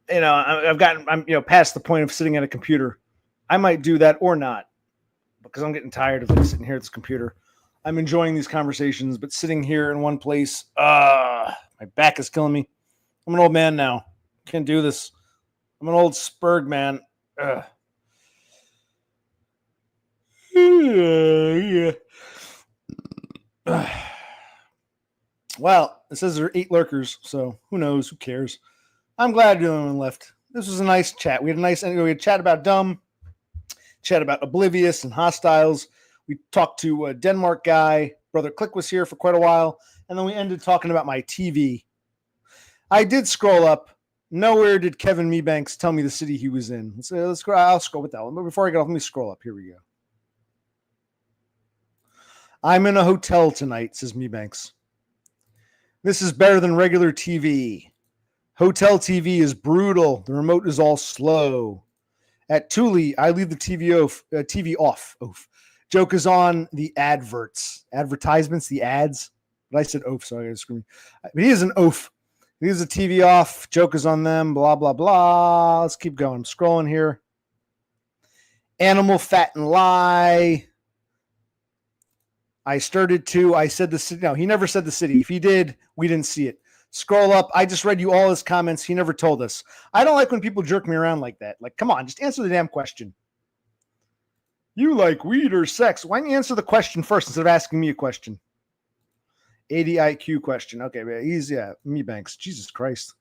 I'm past the point of sitting at a computer. I might do that or not because I'm getting tired of sitting here at this computer. I'm enjoying these conversations, but sitting here in one place, my back is killing me. I'm an old man now. Can't do this. I'm an old spurg man. Ugh. Yeah. Well, it says there are 8 lurkers, so who knows? Who cares? I'm glad the only one left. This was a nice chat. We had chat about Dumb, chat about Oblivious and Hostiles. We talked to a Denmark guy. Brother Click was here for quite a while, and then we ended talking about my TV. I did scroll up. Nowhere did Kevin Mebanks tell me the city he was in. Let's go. I'll scroll with that one. But before I get off, let me scroll up. Here we go. I'm in a hotel tonight, says Mebanks. This is better than regular TV. Hotel TV is brutal. The remote is all slow. At Thule, I leave the TV off. Oof. Joke is on the advertisements, the ads. But I said oof, so I got to scream. But he is an oof. He leaves the TV off. Joke is on them. Blah blah blah. Let's keep going. I'm scrolling here. Animal fat and lie. I started to. I said the city. No, he never said the city. If he did, we didn't see it. Scroll up. I just read you all his comments. He never told us. I don't like when people jerk me around like that. Like, come on, just answer the damn question. You like weed or sex? Why don't you answer the question first instead of asking me a question? 80 IQ question. Okay, he's Mebanks. Jesus Christ.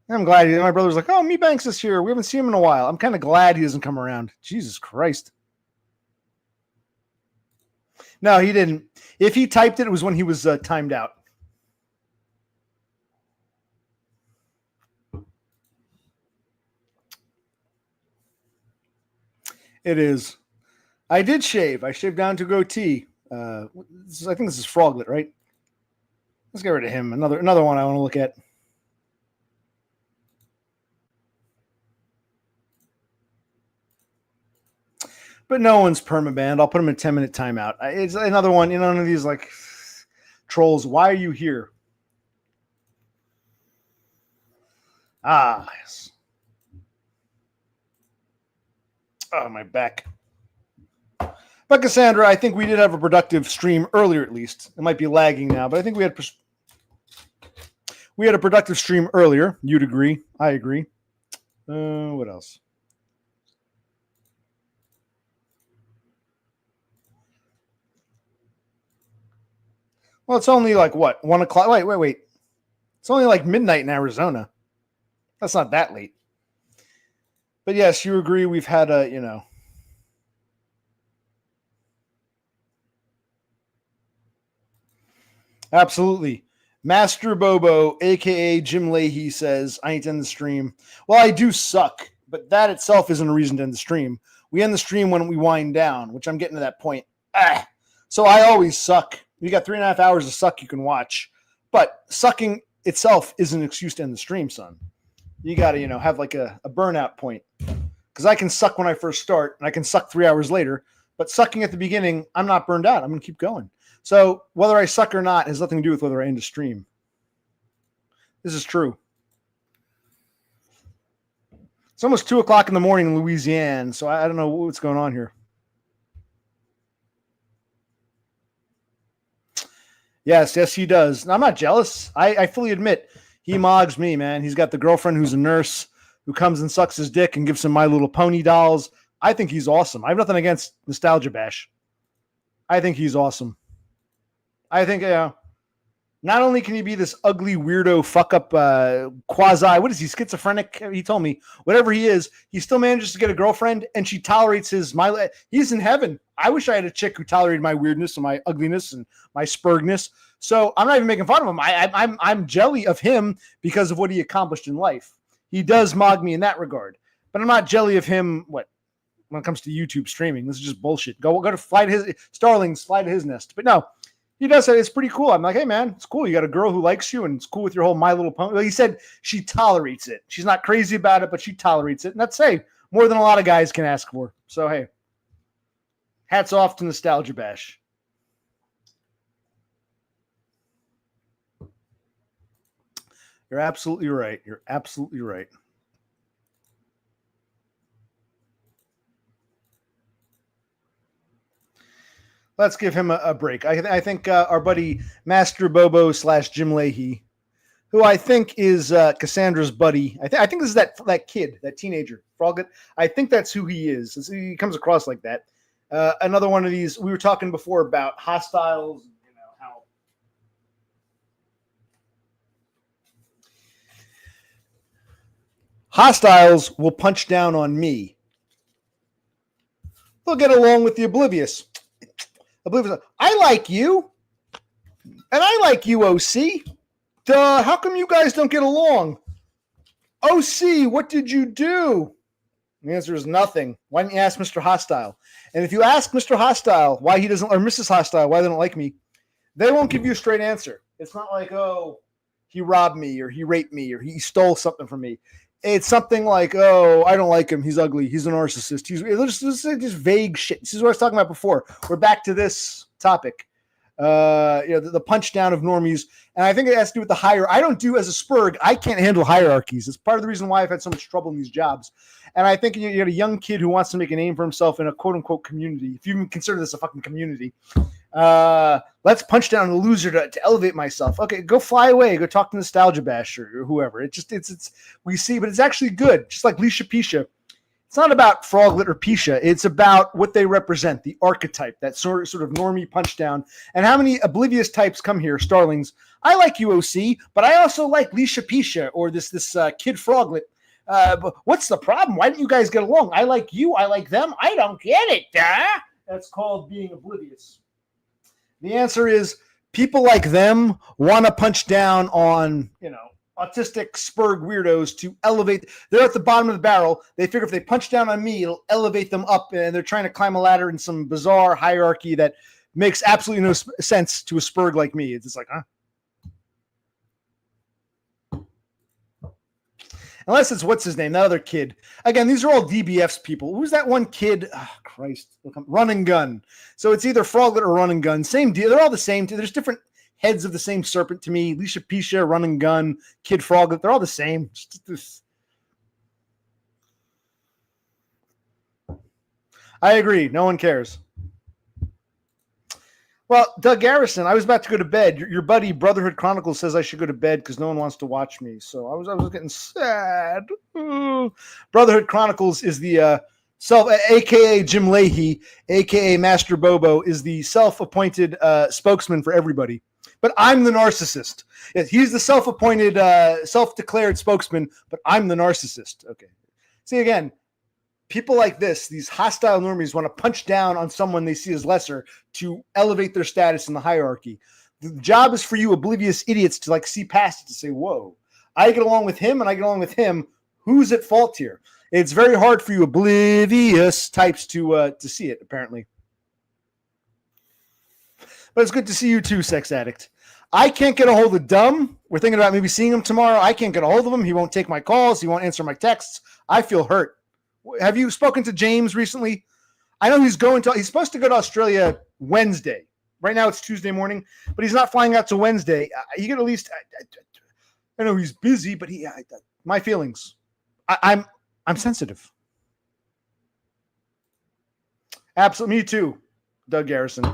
I'm glad my brother's like, oh, Mebanks is here. We haven't seen him in a while. I'm kind of glad he doesn't come around. Jesus Christ. No, he didn't. If he typed it, it was when he was timed out. It is. I did shave. I shaved down to goatee. I think this is Froglet, right? Let's get rid of him. Another one I want to look at. But no one's permabanned. I'll put him in 10-minute timeout. It's another one. None of these like trolls. Why are you here? Ah, yes. Oh, my back. But Cassandra, I think we did have a productive stream earlier, at least. It might be lagging now, but I think we had a productive stream earlier. You'd agree. I agree. What else? Well, it's only like what? 1 o'clock. Wait. It's only like midnight in Arizona. That's not that late. But yes, you agree. We've had a, Absolutely. Master Bobo, a.k.a. Jim Leahy, says, I need to end the stream. Well, I do suck, but that itself isn't a reason to end the stream. We end the stream when we wind down, which I'm getting to that point. So I always suck. You got 3.5 hours of suck you can watch. But sucking itself isn't an excuse to end the stream, son. You got to, have like a burnout point. Because I can suck when I first start, and I can suck 3 hours later. But sucking at the beginning, I'm not burned out. I'm going to keep going. So whether I suck or not has nothing to do with whether I end a stream. This is true. It's almost 2 o'clock in the morning in Louisiana, so I don't know what's going on here. Yes, he does. I'm not jealous. I fully admit he mogs me, man. He's got the girlfriend who's a nurse who comes and sucks his dick and gives him My Little Pony dolls. I think he's awesome. I have nothing against Nostalgia Bash. I think he's awesome. I think, Not only can he be this ugly weirdo fuck up quasi, what is he, schizophrenic? He told me whatever he is, he still manages to get a girlfriend, and she tolerates he's in heaven. I wish I had a chick who tolerated my weirdness and my ugliness and my spurgness. So I'm not even making fun of him. I'm jelly of him because of what he accomplished in life. He does mog me in that regard, but I'm not jelly of him. When it comes to YouTube streaming, this is just bullshit. Go to fly to his Starlings, fly to his nest. But no. He does say it's pretty cool. I'm like, hey, man, it's cool. You got a girl who likes you, and it's cool with your whole My Little Pony. Well, he said she tolerates it. She's not crazy about it, but she tolerates it. And that's, hey, more than a lot of guys can ask for. So, hey, hats off to Nostalgia Bash. You're absolutely right. You're absolutely right. Let's give him a break. I think our buddy Master Bobo / Jim Leahy, who I think is Cassandra's buddy. I think this is that kid, that teenager, Froglet. I think that's who he is. He comes across like that. Another one of these. We were talking before about hostiles. You know how hostiles will punch down on me. They'll get along with the oblivious. I like you, and I like you, OC. How come you guys don't get along? OC, what did you do? The answer is nothing. Why didn't you ask Mr. Hostile? And if you ask Mr. Hostile why he doesn't, or Mrs. Hostile why they don't like me, they won't give you a straight answer. It's not like, oh, he robbed me, or he raped me, or he stole something from me. It's something like, oh, I don't like him. He's ugly. He's a narcissist. Just vague shit. This is what I was talking about before. We're back to this topic. The punch down of normies. And I think it has to do with the hierarchy. I don't do as a Spurg. I can't handle hierarchies. It's part of the reason why I've had so much trouble in these jobs. And I think you got a young kid who wants to make a name for himself in a quote unquote community. If you even consider this a fucking community, let's punch down a loser to elevate myself. Okay, go fly away. Go talk to Nostalgia Bash or whoever. It's we see, but it's actually good. Just like Leisha Pisha. It's not about Froglet or Pisha. It's about what they represent, the archetype, that sort of normie punch down. And how many oblivious types come here, Starlings? I like you, OC, but I also like Leisha Pisha or this kid Froglet. What's the problem? Why didn't you guys get along? I like you. I like them. I don't get it. That's called being oblivious. The answer is people like them want to punch down on, autistic Spurg weirdos to elevate. They're at the bottom of the barrel. They figure if they punch down on me, it'll elevate them up, and they're trying to climb a ladder in some bizarre hierarchy that makes absolutely no sense to a Spurg like me. It's just like, huh? Unless it's what's his name, that other kid. Again, these are all DBF's people. Who's that one kid? Oh, Christ. Run and Gun. So it's either Froglet or Run and Gun. Same deal. They're all the same. There's different heads of the same serpent to me. Leisha Pisha, Run and Gun, Kid Froglet. They're all the same. I agree. No one cares. Well, Doug Garrison, I was about to go to bed. Your buddy Brotherhood Chronicles says I should go to bed because no one wants to watch me. So I was getting sad. Ooh. Brotherhood Chronicles is the aka Jim Leahy, aka Master Bobo, is the self-appointed spokesman for everybody. But I'm the narcissist. He's the self-appointed, self-declared spokesman, but I'm the narcissist. Okay. See, again, people like this, these hostile normies, want to punch down on someone they see as lesser to elevate their status in the hierarchy. The job is for you oblivious idiots to see past it, to say, whoa, I get along with him and I get along with him. Who's at fault here? It's very hard for you oblivious types to see it, apparently. But it's good to see you too, sex addict. I can't get a hold of Dumb. We're thinking about maybe seeing him tomorrow. I can't get a hold of him. He won't take my calls. He won't answer my texts. I feel hurt. Have you spoken to James recently? I know he's supposed to go to Australia Wednesday. Right now it's Tuesday morning, but he's not flying out to Wednesday. You could at least, I know he's busy, but my feelings, I'm sensitive. Absolutely. Me too, Doug Garrison.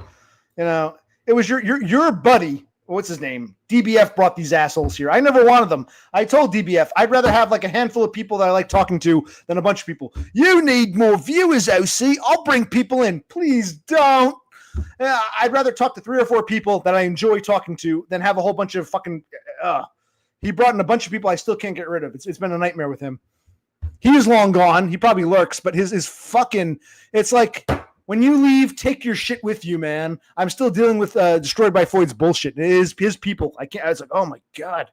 It was your buddy. What's his name? DBF brought these assholes here. I never wanted them. I told DBF I'd rather have a handful of people that I like talking to than a bunch of people. You need more viewers, OC. I'll bring people in. Please don't. I'd rather talk to 3 or 4 people that I enjoy talking to than have a whole bunch of fucking. He brought in a bunch of people I still can't get rid of. It's been a nightmare with him. He is long gone. He probably lurks, but his fucking. It's like when you leave, take your shit with you, man. I'm still dealing with Destroyed by Floyd's bullshit. It is his people. I can't. I was like, oh my god.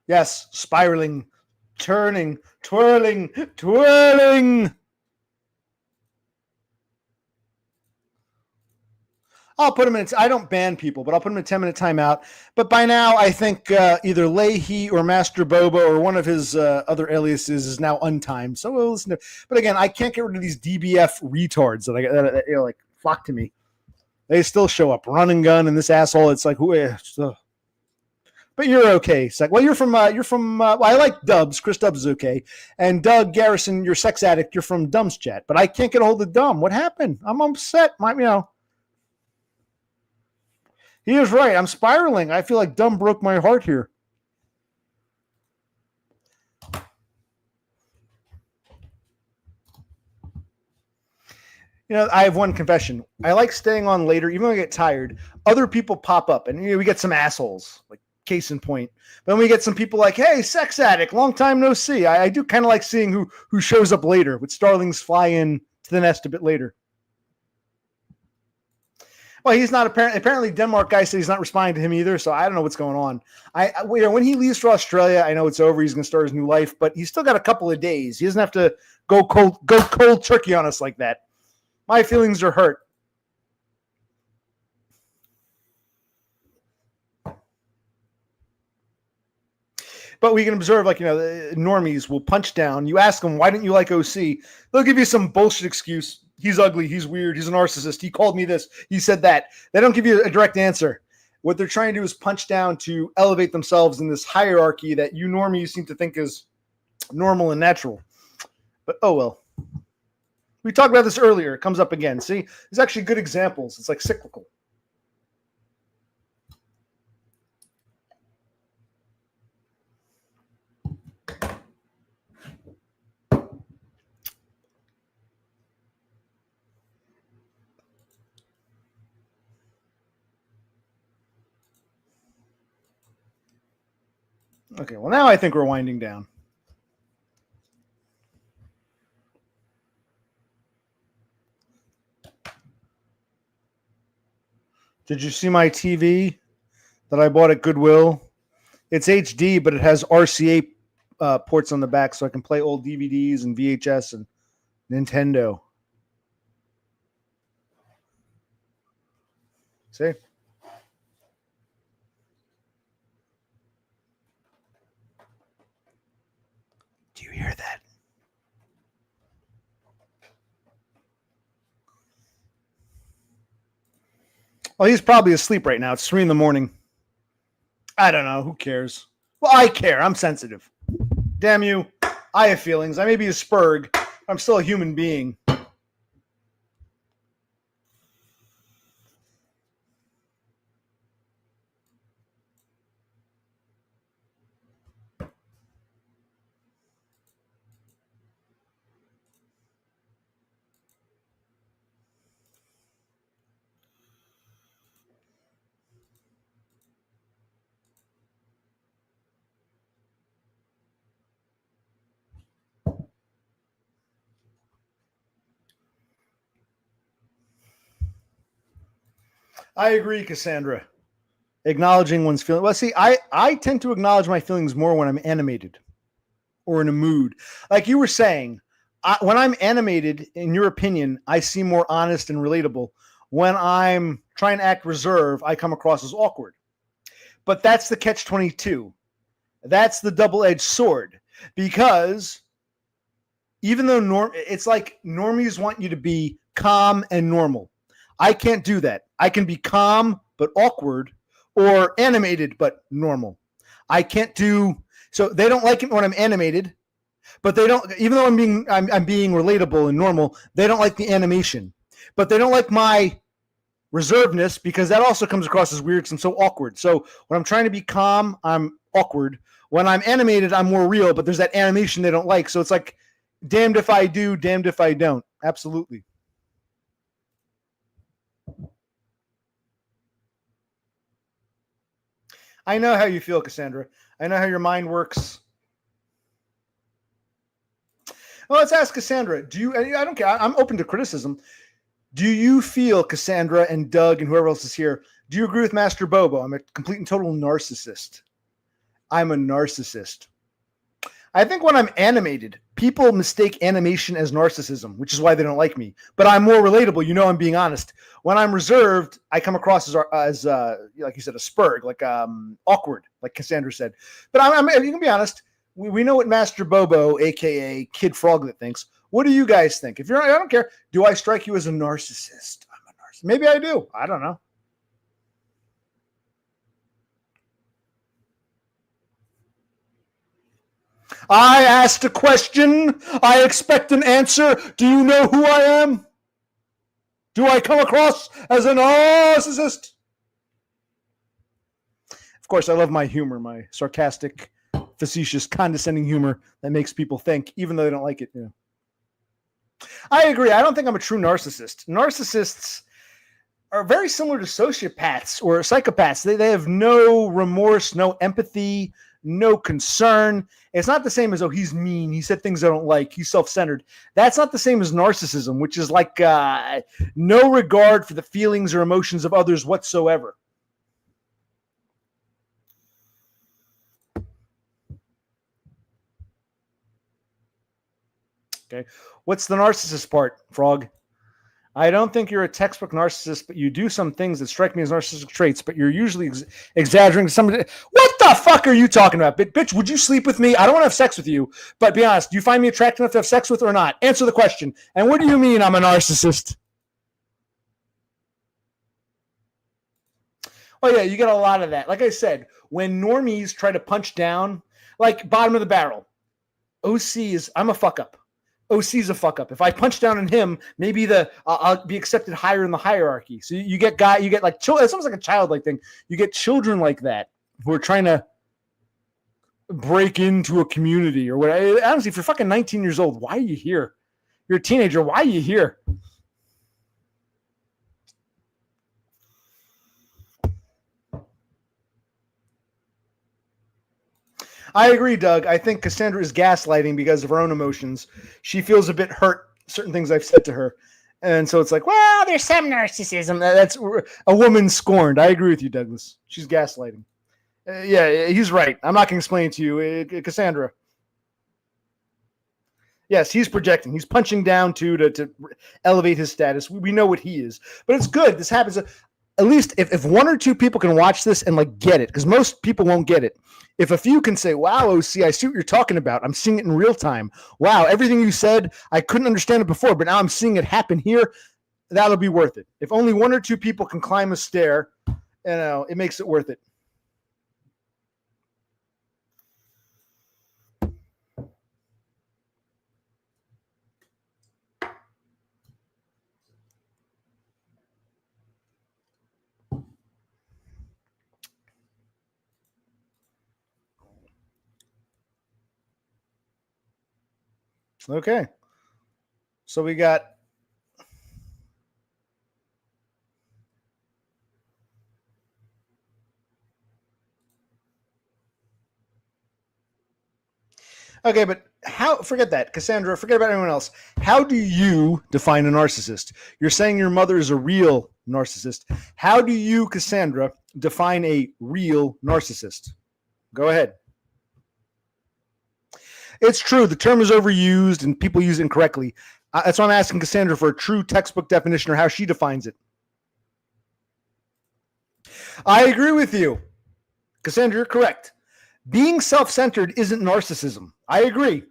Yes, spiraling, turning, twirling, twirling. I'll put him in. I don't ban people, but I'll put him in a 10-minute timeout. But by now, I think either Leahy or Master Boba or one of his other aliases is now untimed. So we'll listen to. But again, I can't get rid of these DBF retards that like flock to me. They still show up, run and gun, and this asshole. It's like who. But you're okay. It's like, well, you're from. Well, I like Dubs. Chris Dubs is okay, and Doug Garrison, you're sex addict. You're from Dumb's chat, but I can't get a hold of Dumb. What happened? I'm upset. He is right. I'm spiraling. I feel like Dumb broke my heart here. I have one confession. I like staying on later, even when I get tired. Other people pop up, and we get some assholes, like case in point. But then we get some people like, hey, sex addict, long time no see. I do kind of like seeing who shows up later, with starlings fly in to the nest a bit later. Well, he's not apparently Denmark guy said he's not responding to him either, so I don't know what's going on. When he leaves for Australia, I know it's over. He's going to start his new life, but he's still got a couple of days. He doesn't have to go cold turkey on us like that. My feelings are hurt. But we can observe, the normies will punch down. You ask them, why didn't you like OC? They'll give you some bullshit excuse. He's ugly. He's weird. He's a narcissist. He called me this. He said that. They don't give you a direct answer. What they're trying to do is punch down to elevate themselves in this hierarchy that you normies seem to think is normal and natural. But oh well. We talked about this earlier. It comes up again. See, there's actually good examples. It's like cyclical. Okay, well, now I think we're winding down. Did you see my TV that I bought at Goodwill? It's HD, but it has RCA ports on the back, so I can play old DVDs and VHS and Nintendo. See? Do you hear that? Well, he's probably asleep right now. It's 3 a.m. I don't know. Who cares? Well, I care. I'm sensitive. Damn you. I have feelings. I may be a spurg. I'm still a human being. I agree, Cassandra. Acknowledging one's feelings. Well, see, I tend to acknowledge my feelings more when I'm animated or in a mood. Like you were saying, when I'm animated, in your opinion, I seem more honest and relatable. When I'm trying to act reserved, I come across as awkward. But that's the catch-22. That's the double-edged sword. Because even though it's like normies want you to be calm and normal. I can't do that. I can be calm but awkward, or animated but normal. I can't do so. They don't like it when I'm animated, but they don't. Even though I'm being relatable and normal, they don't like the animation. But they don't like my reservedness because that also comes across as weird because I'm so awkward. So when I'm trying to be calm, I'm awkward. When I'm animated, I'm more real, but there's that animation they don't like. So it's like, damned if I do, damned if I don't. Absolutely. I know how you feel, Cassandra. I know how your mind works. Well, let's ask Cassandra. Do you? I don't care. I'm open to criticism. Do you feel, Cassandra and Doug and whoever else is here, do you agree with Master Bobo? I'm a complete and total narcissist. I'm a narcissist. I think when I'm animated, people mistake animation as narcissism, which is why they don't like me. But I'm more relatable. You know, I'm being honest. When I'm reserved, I come across as like you said, a spurg, like awkward, like Cassandra said. But you can be honest. We know what Master Bobo, aka Kid Froglet, thinks. What do you guys think? If you're, I don't care. Do I strike you as a narcissist? I'm a narcissist. Maybe I do. I don't know. I asked a question. I expect an answer. Do you know who I am? Do I come across as a narcissist? Of course, I love my humor, my sarcastic, facetious, condescending humor that makes people think, even though they don't like it. You know. I agree. I don't think I'm a true narcissist. Narcissists are very similar to sociopaths or psychopaths. They have no remorse, no empathy, no concern. It's not the same as, oh, he's mean. He said things I don't like. He's self-centered. That's not the same as narcissism, which is like no regard for the feelings or emotions of others whatsoever. Okay. What's the narcissist part, Frog? I don't think you're a textbook narcissist, but you do some things that strike me as narcissistic traits, but you're usually exaggerating some. What the fuck are you talking about? Bitch, would you sleep with me? I don't want to have sex with you, but be honest, do you find me attractive enough to have sex with or not? Answer the question. And what do you mean I'm a narcissist? Oh, yeah, you get a lot of that. Like I said, when normies try to punch down, like bottom of the barrel, I'm a fuck up. OC's a fuck up. If I punch down on him, maybe I'll be accepted higher in the hierarchy. So you get like children. It's almost like a childlike thing. You get children like that who are trying to break into a community or whatever. Honestly, if you're fucking 19 years old, why are you here? You're a teenager. Why are you here? I agree, Doug. I think Cassandra is gaslighting because of her own emotions. She feels a bit hurt, certain things I've said to her. And so it's like, well, there's some narcissism. That's a woman scorned. I agree with you, Douglas. She's gaslighting. Yeah, he's right. I'm not going to explain it to you. Cassandra. Yes, he's projecting. He's punching down to elevate his status. We know what he is. But it's good. This happens. At least if one or two people can watch this and like get it, because most people won't get it. If a few can say, wow, OC, I see what you're talking about. I'm seeing it in real time. Wow, everything you said, I couldn't understand it before, but now I'm seeing it happen here. That'll be worth it. If only one or two people can climb a stair, it makes it worth it. Okay. So we got okay, but forget that. Cassandra, forget about anyone else. How do you define a narcissist? You're saying your mother is a real narcissist. How do you, Cassandra, define a real narcissist? Go ahead. It's true. The term is overused and people use it incorrectly. That's why I'm asking Cassandra for a true textbook definition or how she defines it. I agree with you. Cassandra, you're correct. Being self-centered isn't narcissism. I agree.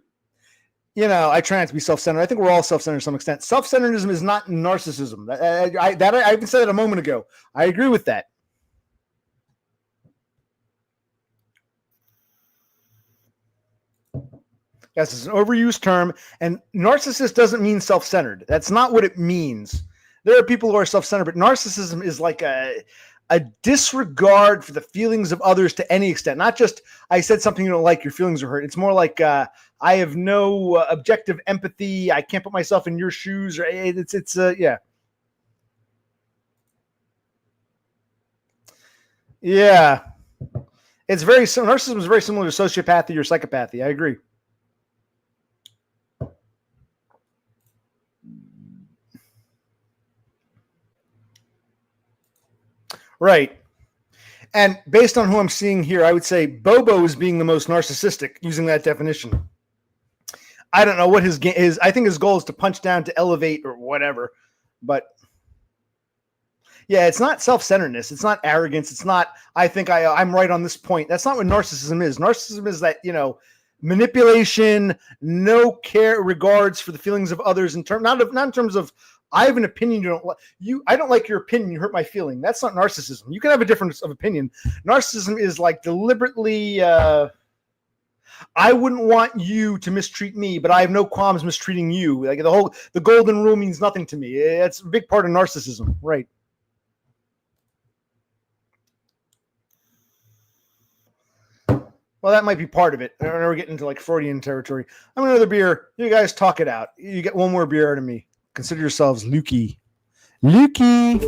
I try not to be self-centered. I think we're all self-centered to some extent. Self-centeredism is not narcissism. I even said that a moment ago. I agree with that. Yes, it's an overused term, and narcissist doesn't mean self-centered. That's not what it means. There are people who are self-centered, but narcissism is like a disregard for the feelings of others to any extent. Not just I said something you don't like, your feelings are hurt. It's more like I have no objective empathy. I can't put myself in your shoes. Or it's yeah. Yeah. It's very similar. Narcissism is very similar to sociopathy or psychopathy. I agree. Right. And based on who I'm seeing here, I would say Bobo is being the most narcissistic using that definition. I don't know what his I think his goal is to punch down, to elevate or whatever. But yeah, it's not self-centeredness. It's not arrogance. It's not, I think I'm right on this point. That's not what narcissism is. Narcissism is that, manipulation, no care, regards for the feelings of others in terms, not in terms of, I have an opinion I don't like your opinion, you hurt my feeling. That's not narcissism. You can have a difference of opinion. Narcissism is like deliberately, I wouldn't want you to mistreat me, but I have no qualms mistreating you. Like the golden rule means nothing to me. It's a big part of narcissism, right? Well, that might be part of it. We're getting into like Freudian territory. I'm another beer. You guys talk it out. You get one more beer out of me. Consider yourselves Lukey. Lukey.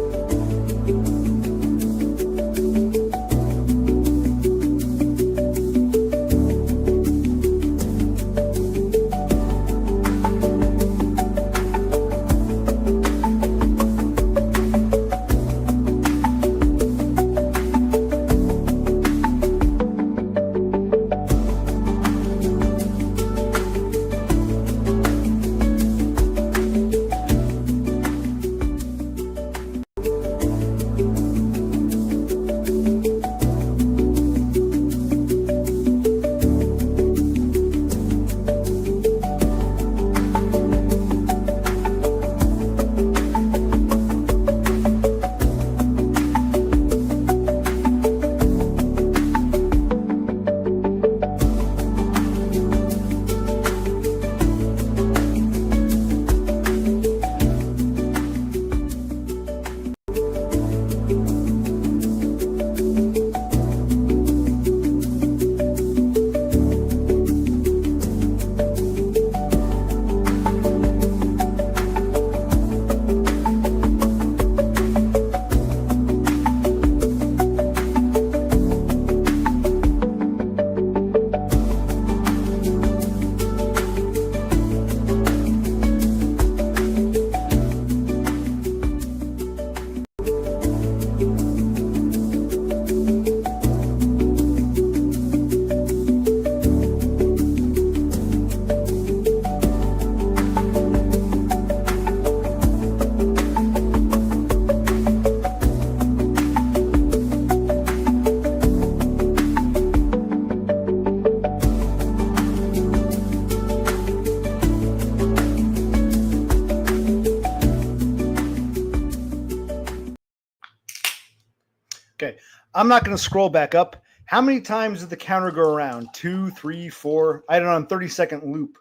Okay, I'm not going to scroll back up. How many times did the counter go around? 2, 3, 4. I had it on 30-second loop.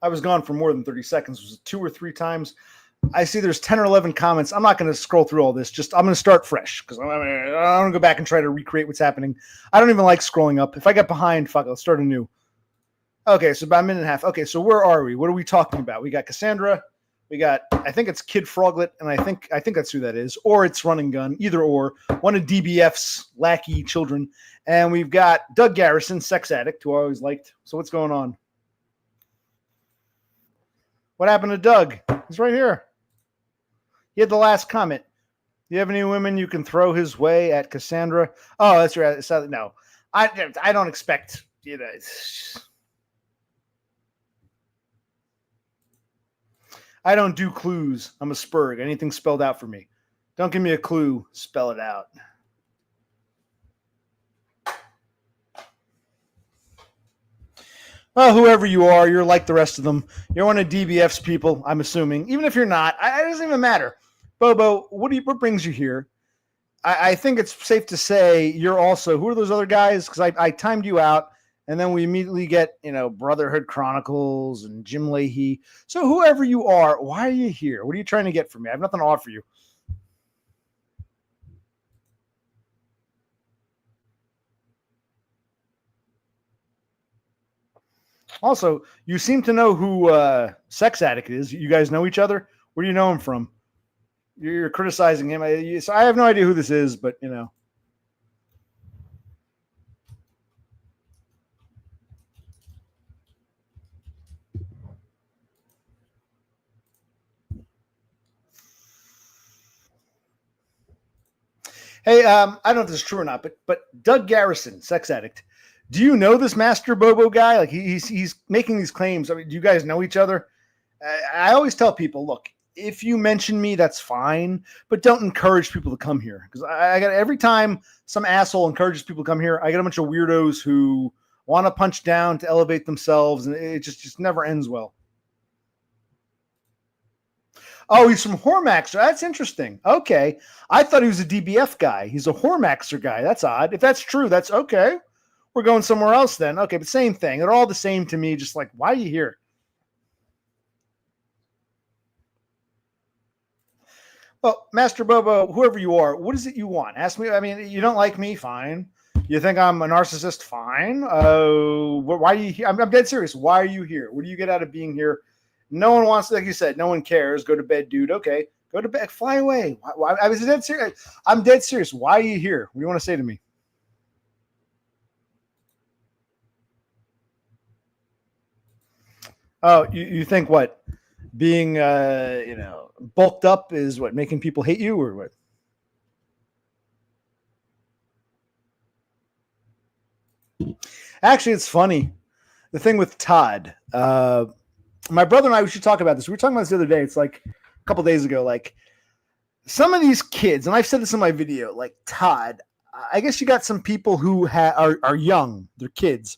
I was gone for more than 30 seconds. Was it 2 or 3 times? I see there's 10 or 11 comments. I'm not going to scroll through all this. I'm going to start fresh because I want to go back and try to recreate what's happening. I don't even like scrolling up. If I get behind, fuck it, let's start anew. Okay, so about a minute and a half. Okay, so where are we? What are we talking about? We got Cassandra. We got, I think it's Kid Froglet, and I think that's who that is, or it's Run and Gun, either or, one of DBF's lackey children. And we've got Doug Garrison, sex addict, who I always liked. So what's going on? What happened to Doug? He's right here. He had the last comment. Do you have any women you can throw his way at Cassandra? Oh, that's right. No, I don't expect, I don't do clues. I'm a Spurg. Anything spelled out for me. Don't give me a clue. Spell it out. Well, whoever you are, you're like the rest of them. You're one of DBF's people, I'm assuming. Even if you're not, it doesn't even matter. Bobo, what brings you here? I think it's safe to say you're also, who are those other guys? Because I timed you out. And then we immediately get, Brotherhood Chronicles and Jim Leahy. So whoever you are, why are you here? What are you trying to get from me? I have nothing to offer you. Also, you seem to know who Sex Addict is. You guys know each other? Where do you know him from? You're criticizing him. So I have no idea who this is, but you know. Hey, I don't know if this is true or not, but Doug Garrison, Sex Addict. Do you know this Master Bobo guy? Like he's making these claims. I mean, do you guys know each other? I always tell people, look, if you mention me, that's fine, but don't encourage people to come here because I got every time some asshole encourages people to come here, I get a bunch of weirdos who want to punch down to elevate themselves, and it just never ends well. Oh, he's from Hormaxer. That's interesting. Okay. I thought he was a DBF guy. He's a Hormaxer guy. That's odd. If that's true, that's okay. We're going somewhere else then. Okay, but same thing. They're all the same to me. Just like, why are you here? Well, Master Bobo, whoever you are, what is it you want? Ask me. I mean, you don't like me? Fine. You think I'm a narcissist? Fine. Why are you here? I'm dead serious. Why are you here? What do you get out of being here? No one wants, like you said, no one cares. Go to bed, dude. Okay, go to bed. Fly away. Why? I was dead serious. I'm dead serious. Why are you here? What do you want to say to me? Oh, you think what? Being, bulked up is what? Making people hate you or what? Actually, it's funny. The thing with Todd, my brother and I, we should talk about this. We were talking about this the other day. It's like a couple days ago. Like some of these kids, and I've said this in my video, like Todd, I guess you got some people who are young. They're kids.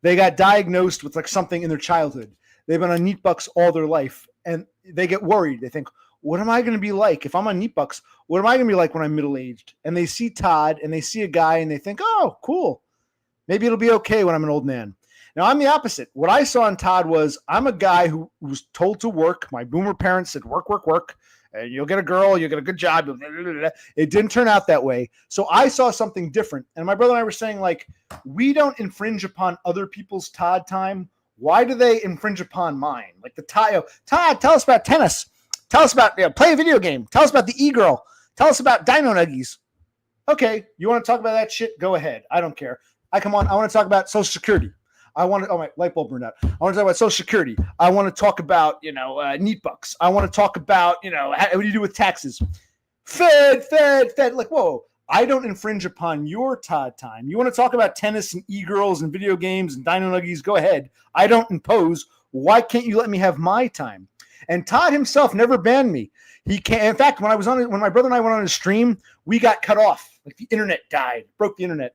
They got diagnosed with like something in their childhood. They've been on Neat Bucks all their life, and they get worried. They think, what am I going to be like if I'm on Neat Bucks? What am I going to be like when I'm middle-aged? And they see Todd, and they see a guy, and they think, oh, cool. Maybe it'll be okay when I'm an old man. Now, I'm the opposite. What I saw in Todd was I'm a guy who was told to work. My boomer parents said, work, work, work. And you'll get a girl. You'll get a good job. It didn't turn out that way. So I saw something different. And my brother and I were saying, like, we don't infringe upon other people's Todd time. Why do they infringe upon mine? Like the Todd, tell us about tennis. Tell us about play a video game. Tell us about the e-girl. Tell us about Dino Nuggies. Okay, you want to talk about that shit? Go ahead. I don't care. I want to talk about Social Security. My light bulb burned out. I want to talk about Social Security. I want to talk about, Neat Bucks. I want to talk about, what do you do with taxes? Fed. Like, whoa, I don't infringe upon your Todd time. You want to talk about tennis and e-girls and video games and Dino Nuggies? Go ahead. I don't impose. Why can't you let me have my time? And Todd himself never banned me. He can't. In fact, when my brother and I went on his stream, we got cut off. Like the internet died, broke the internet.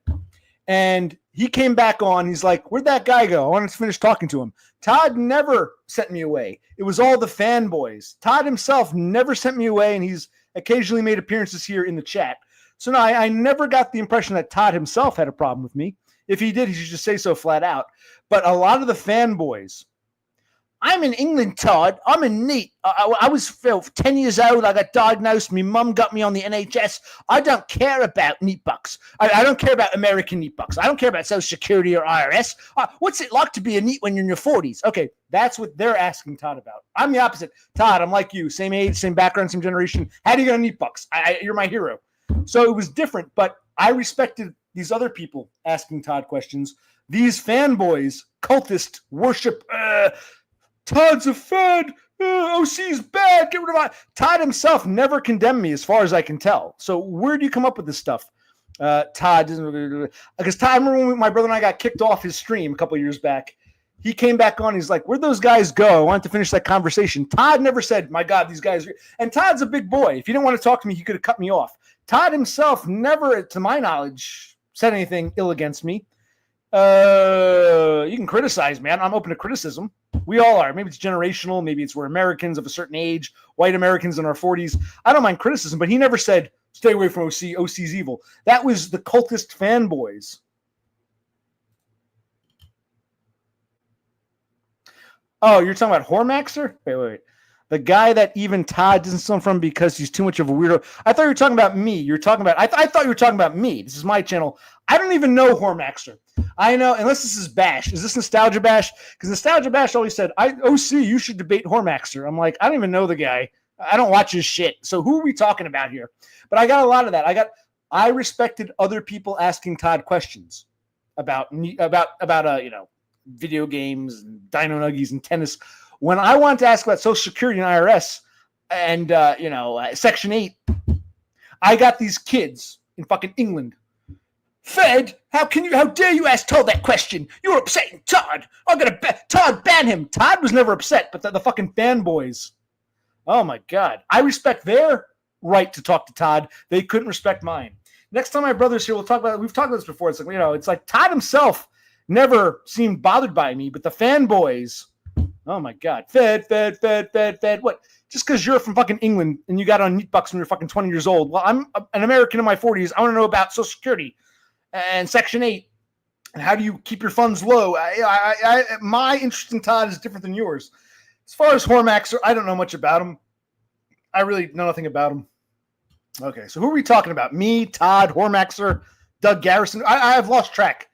And he came back on. He's like, where'd that guy go? I wanted to finish talking to him. Todd never sent me away. It was all the fanboys. Todd himself never sent me away, and he's occasionally made appearances here in the chat. So no, I never got the impression that Todd himself had a problem with me. If he did, he should just say so flat out. But a lot of the fanboys, I'm in England, Todd. I'm in Neat. I was 10 years old. I got diagnosed. My mum got me on the NHS. I don't care about Neat Bucks. I don't care about American Neat Bucks. I don't care about Social Security or IRS. What's it like to be a Neat when you're in your 40s? Okay, that's what they're asking Todd about. I'm the opposite. Todd, I'm like you. Same age, same background, same generation. How do you get on Neat Bucks? You're my hero. So it was different, but I respected these other people asking Todd questions. These fanboys, cultist, worship, Todd's a fed. OC's bad. Get rid of my. Todd himself never condemned me, as far as I can tell. So where do you come up with this stuff? Todd doesn't. Because Todd, I remember when my brother and I got kicked off his stream a couple of years back. He came back on. He's like, "Where'd those guys go?" I wanted to finish that conversation. Todd never said, "My God, these guys." And Todd's a big boy. If he didn't want to talk to me, he could have cut me off. Todd himself never, to my knowledge, said anything ill against me. You can criticize me. I'm open to criticism. We all are. Maybe it's generational. Maybe it's we're Americans of a certain age, white Americans in our 40s. I don't mind criticism, but he never said, stay away from OC. OC's evil. That was the cultist fanboys. Oh, you're talking about Hormaxer? Wait. The guy that even Todd doesn't sell from because he's too much of a weirdo. I thought you were talking about me. You're talking about. I thought you were talking about me. This is my channel. I don't even know Hormaxer. I know, unless this is Bash. Is this Nostalgia Bash? Because Nostalgia Bash always said, OC, you should debate Hormaxer. I'm like, I don't even know the guy. I don't watch his shit. So who are we talking about here? But I got a lot of that. I respected other people asking Todd questions about video games and Dino Nuggies and tennis. When I wanted to ask about Social Security and IRS and Section 8, I got these kids in fucking England. Fed, how dare you ask Todd that question? You're upsetting Todd. I'm gonna Todd, ban him. Todd was never upset, but the fucking fanboys. Oh my God. I respect their right to talk to Todd. They couldn't respect mine. Next time my brother's here, we'll talk about it. We've talked about this before. It's like, it's like Todd himself never seemed bothered by me, but the fanboys, oh my God. Fed. What? Just because you're from fucking England and you got on Meat Bucks when you're fucking 20 years old. Well, I'm an American in my 40s. I want to know about Social Security and Section 8. And how do you keep your funds low? My interest in Todd is different than yours. As far as Hormaxer, I don't know much about him. I really know nothing about him. Okay, so who are we talking about? Me, Todd, Hormaxer, Doug Garrison? I've lost track.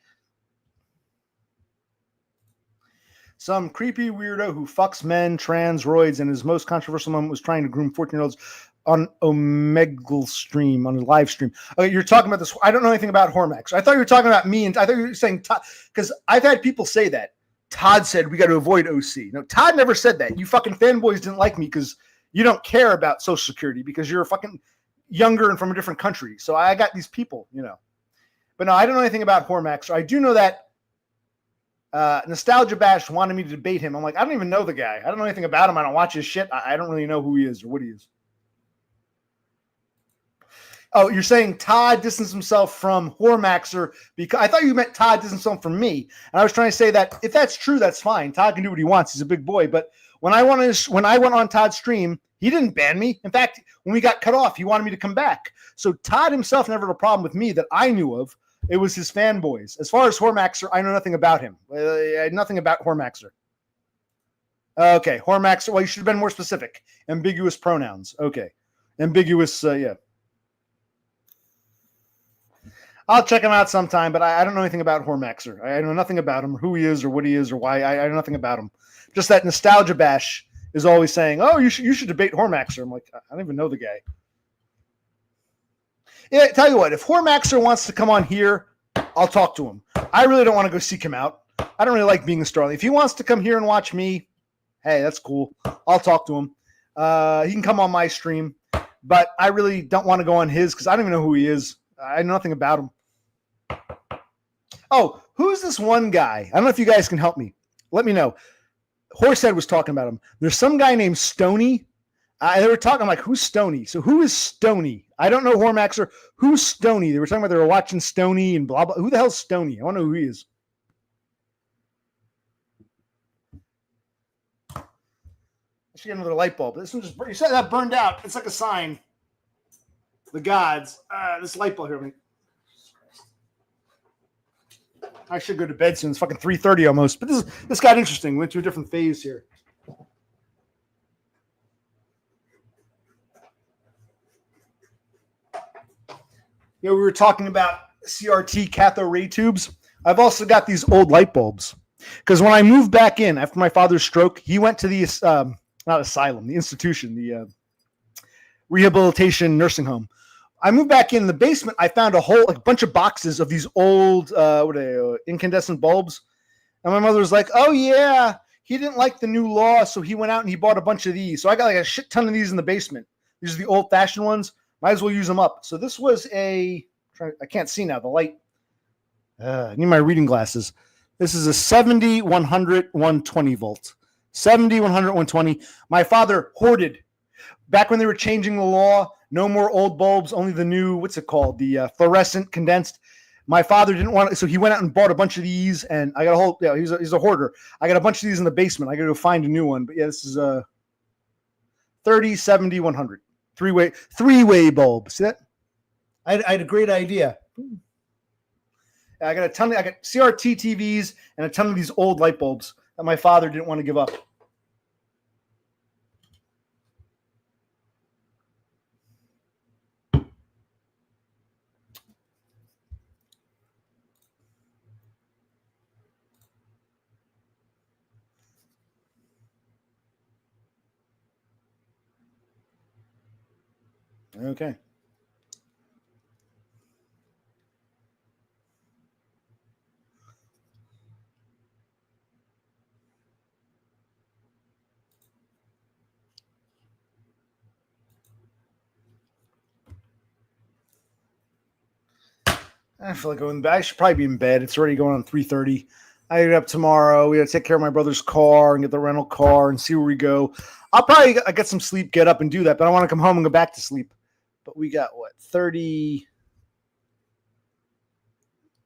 Some creepy weirdo who fucks men, trans, roids, and his most controversial moment was trying to groom 14-year-olds on Omegle stream, on a live stream. Okay, you're talking about this. I don't know anything about Hormaxer. I thought you were talking about me, and I thought you were saying Todd, because I've had people say that. Todd said we got to avoid OC. No, Todd never said that. You fucking fanboys didn't like me because you don't care about Social Security because you're fucking younger and from a different country. So I got these people, But no, I don't know anything about Hormaxer. I do know that Nostalgia Bash wanted me to debate him. I'm like, I don't even know the guy. I don't know anything about him. I don't watch his shit. I don't really know who he is or what he is. Oh, you're saying Todd distanced himself from Hormaxer because I thought you meant Todd distanced himself from me. And I was trying to say that if that's true, that's fine. Todd can do what he wants. He's a big boy. But when I went on Todd's stream, he didn't ban me. In fact, when we got cut off, he wanted me to come back. So Todd himself never had a problem with me that I knew of. It was his fanboys. As far as Hormaxer, I know nothing about him. Nothing about Hormaxer. Okay, Hormaxer. Well, you should have been more specific. Ambiguous pronouns. Okay. Ambiguous, yeah. I'll check him out sometime, but I don't know anything about Hormaxer. I know nothing about him, who he is or what he is or why. I know nothing about him. Just that Nostalgia Bash is always saying, oh, you should debate Hormaxer. I'm like, I don't even know the guy. Yeah, tell you what, if Hormaxer wants to come on here, I'll talk to him. I really don't want to go seek him out. I don't really like being a Starling. If he wants to come here and watch me, hey, that's cool. I'll talk to him. He can come on my stream, but I really don't want to go on his because I don't even know who he is. I know nothing about him. Oh, who's this one guy? I don't know if you guys can help me. Let me know. Horsehead was talking about him. There's some guy named Stony. They were talking, I'm like, who's Stony? So who is Stony? I don't know Hormaxer. Who's Stony? They were talking about they were watching Stony and blah, blah. Who the hell's Stony? I want to know who he is. I should get another light bulb. This one just, you said that burned out. It's like a sign. The gods. This light bulb here. I should go to bed soon. It's fucking 3:30 almost. But this got interesting. Went to a different phase here. We were talking about CRT cathode ray tubes. I've also got these old light bulbs. Because when I moved back in after my father's stroke, he went to the, not asylum, the institution, the rehabilitation nursing home. I moved back in the basement. I found a bunch of boxes of these old incandescent bulbs. And my mother was like, oh, yeah, he didn't like the new law, so he went out and he bought a bunch of these. So I got like a shit ton of these in the basement. These are the old-fashioned ones. Might as well use them up. So this was I can't see now, the light. I need my reading glasses. This is a 70, 100, 120 volt. 70, 100, 120. My father hoarded. Back when they were changing the law, no more old bulbs, only the new, what's it called? The fluorescent condensed. My father didn't want it, so he went out and bought a bunch of these, and I got a whole, he's a hoarder. I got a bunch of these in the basement. I got to go find a new one. But yeah, this is 30, 70, 100. Three-way bulb. See that? I had a great idea. I got I got CRT TVs and a ton of these old light bulbs that my father didn't want to give up. Okay. I feel like going to bed. I should probably be in bed. It's already going on 3:30. I get up tomorrow. We got to take care of my brother's car and get the rental car and see where we go. I'll probably get some sleep, get up and do that, but I want to come home and go back to sleep. But we got what? 30,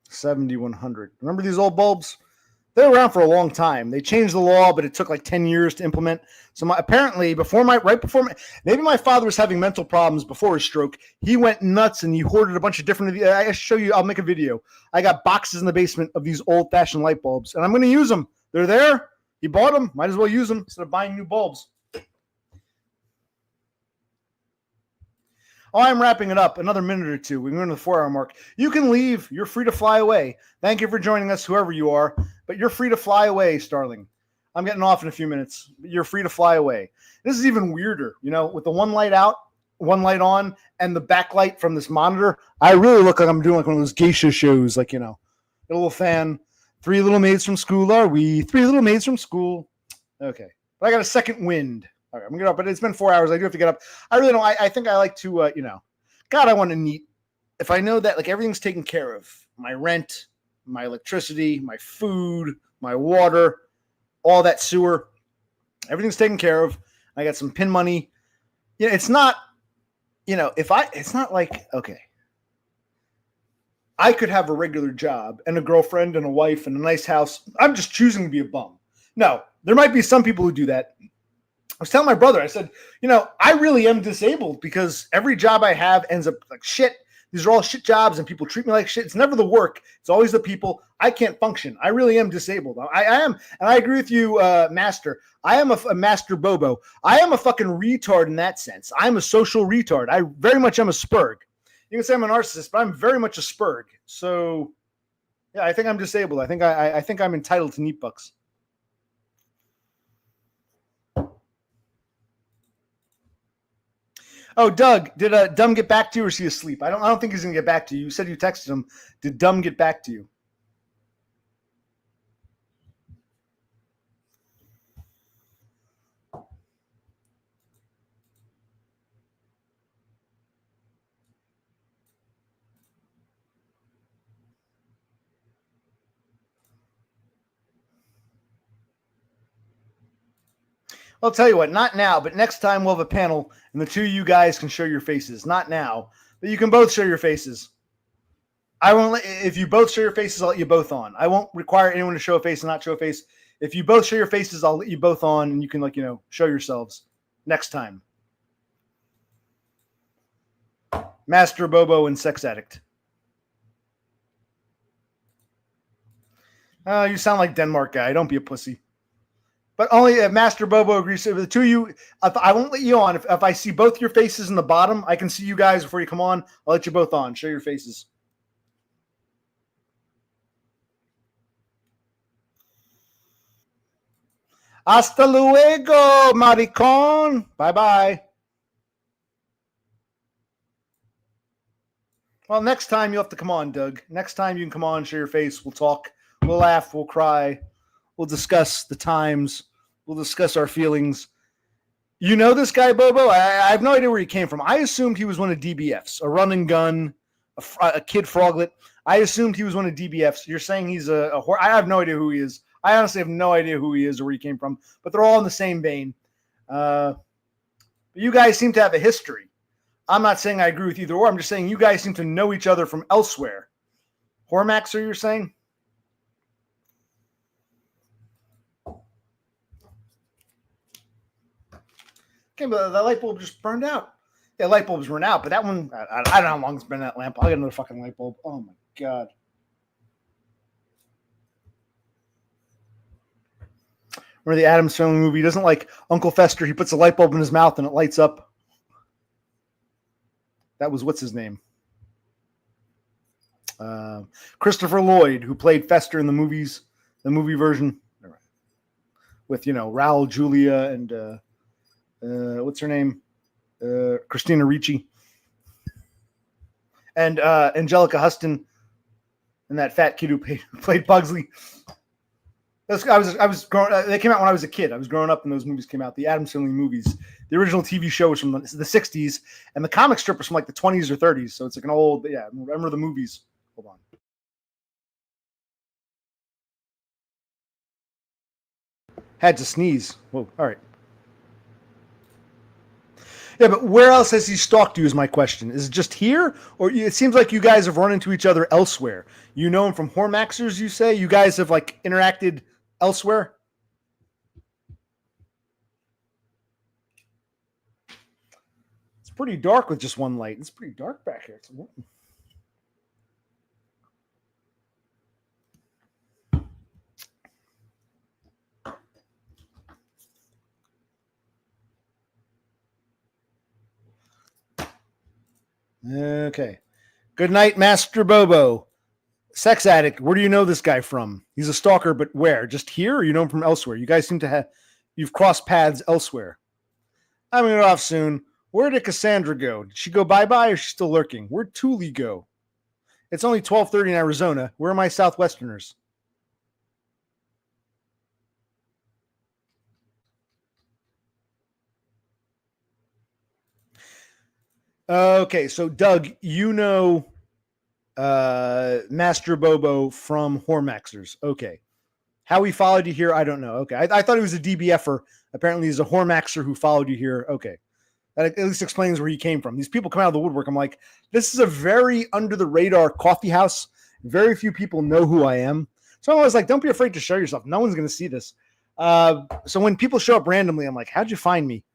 70, 100. Remember these old bulbs? They're around for a long time. They changed the law, but it took like 10 years to implement. So apparently maybe my father was having mental problems before his stroke. He went nuts and he hoarded a bunch of different, I show you, I'll make a video. I got boxes in the basement of these old fashioned light bulbs and I'm going to use them. They're there. He bought them. Might as well use them instead of buying new bulbs. Oh, I'm wrapping it up. Another minute or two. We're going to the 4-hour mark. You can leave. You're free to fly away. Thank you for joining us, whoever you are. But you're free to fly away, Starling. I'm getting off in a few minutes. But you're free to fly away. This is even weirder. With the one light out, one light on, and the backlight from this monitor, I really look like I'm doing like one of those geisha shows. Like, a little fan. 3 little maids from school are we? 3 little maids from school. Okay. But I got a second wind. All right, I'm going to get up, but it's been 4 hours. I do have to get up. I really don't. I think I like to, God, I want to neat. If I know that, like, everything's taken care of, my rent, my electricity, my food, my water, all that sewer, everything's taken care of. I got some pin money. It's not, it's not like, okay, I could have a regular job and a girlfriend and a wife and a nice house. I'm just choosing to be a bum. No, there might be some people who do that. I was telling my brother, I said, I really am disabled because every job I have ends up like shit. These are all shit jobs and people treat me like shit. It's never the work. It's always the people. I can't function. I really am disabled. I am. And I agree with you, Master. I am a Master Bobo. I am a fucking retard in that sense. I'm a social retard. I very much am a spurg. You can say I'm a narcissist, but I'm very much a spurg. So, yeah, I think I'm disabled. I think I'm entitled to neat bucks. Oh, Doug, did Dumb get back to you or is he asleep? I don't think he's gonna get back to you. You said you texted him. Did Dumb get back to you? I'll tell you what, not now, but next time we'll have a panel and the two of you guys can show your faces. Not now, but you can both show your faces. I won't if you both show your faces, I'll let you both on. I won't require anyone to show a face and not show a face. If you both show your faces, I'll let you both on and you can show yourselves next time. Master Bobo and Sex Addict. You sound like Denmark guy. Don't be a pussy. But only if Master Bobo agrees. The two of you, I won't let you on. If I see both your faces in the bottom, I can see you guys before you come on. I'll let you both on. Show your faces. Hasta luego, maricon. Bye-bye. Well, next time you'll have to come on, Doug. Next time you can come on, show your face. We'll talk. We'll laugh. We'll cry. We'll discuss the times. We'll discuss our feelings. You know this guy, Bobo? I have no idea where he came from. I assumed he was one of DBFs, a run and gun, a kid froglet. I assumed he was one of DBFs. You're saying he's a whore. I have no idea who he is. I honestly have no idea who he is or where he came from, but they're all in the same vein. But you guys seem to have a history. I'm not saying I agree with either or. I'm just saying you guys seem to know each other from elsewhere. Hormaxer, you're saying? Okay, but the light bulb just burned out. Yeah, light bulbs run out, but that one, I don't know how long it's been that lamp. I'll get another fucking light bulb. Oh my God. Remember the Addams Family movie? He doesn't like Uncle Fester. He puts a light bulb in his mouth and it lights up. That was, what's his name? Christopher Lloyd, who played Fester in the movies, the movie version. With, Raul Julia and what's her name? Christina Ricci. and Angelica Huston, and that fat kid who played Pugsley. I was growing. They came out when I was a kid. I was growing up, and those movies came out. The Addams Family movies. The original TV show was from the '60s, and the comic strip was from like the '20s or '30s. So it's like an old. Yeah, I remember the movies. Hold on. Had to sneeze. Whoa. All right. Yeah, but where else has he stalked you is my question. Is it just here? Or it seems like you guys have run into each other elsewhere. You know him from Hormaxers, you say? You guys have like interacted elsewhere? It's pretty dark with just one light. It's pretty dark back here. Okay. Good night, Master Bobo. Sex addict. Where do you know this guy from? He's a stalker, but where? Just here, or you know him from elsewhere? You guys seem to have you've crossed paths elsewhere. I'm gonna get off soon. Where did Cassandra go? Did she go bye-bye or is she still lurking? Where'd Thule go? It's only 12:30 in Arizona. Where are my Southwesterners? Okay, so Doug, you know Master Bobo from Hormaxers. Okay. How he followed you here, I don't know. Okay. I thought he was a DBFer. Apparently he's a Hormaxer who followed you here. Okay. That at least explains where he came from. These people come out of the woodwork. I'm like, this is a very under the radar coffee house. Very few people know who I am. So I'm always like, don't be afraid to show yourself. No one's going to see this. So when people show up randomly, I'm like, how'd you find me?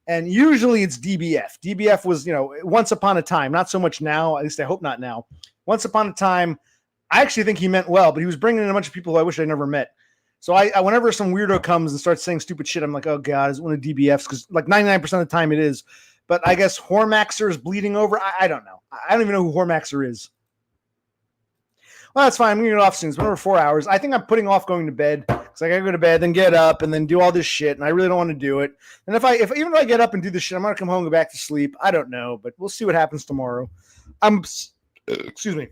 And usually it's DBF. DBF was, once upon a time, not so much now. At least I hope not now. Once upon a time, I actually think he meant well, but he was bringing in a bunch of people who I wish I never met. So I whenever some weirdo comes and starts saying stupid shit, I'm like, oh God, is it one of DBFs? Because like 99% of the time it is. But I guess Hormaxer is bleeding over. I don't know. I don't even know who Hormaxer is. Well, that's fine. I'm going to get off soon. It's been over 4 hours. I think I'm putting off going to bed because I got to go to bed, then get up, and then do all this shit. And I really don't want to do it. And if even if I get up and do this shit, I'm going to come home and go back to sleep. I don't know, but we'll see what happens tomorrow. Excuse me.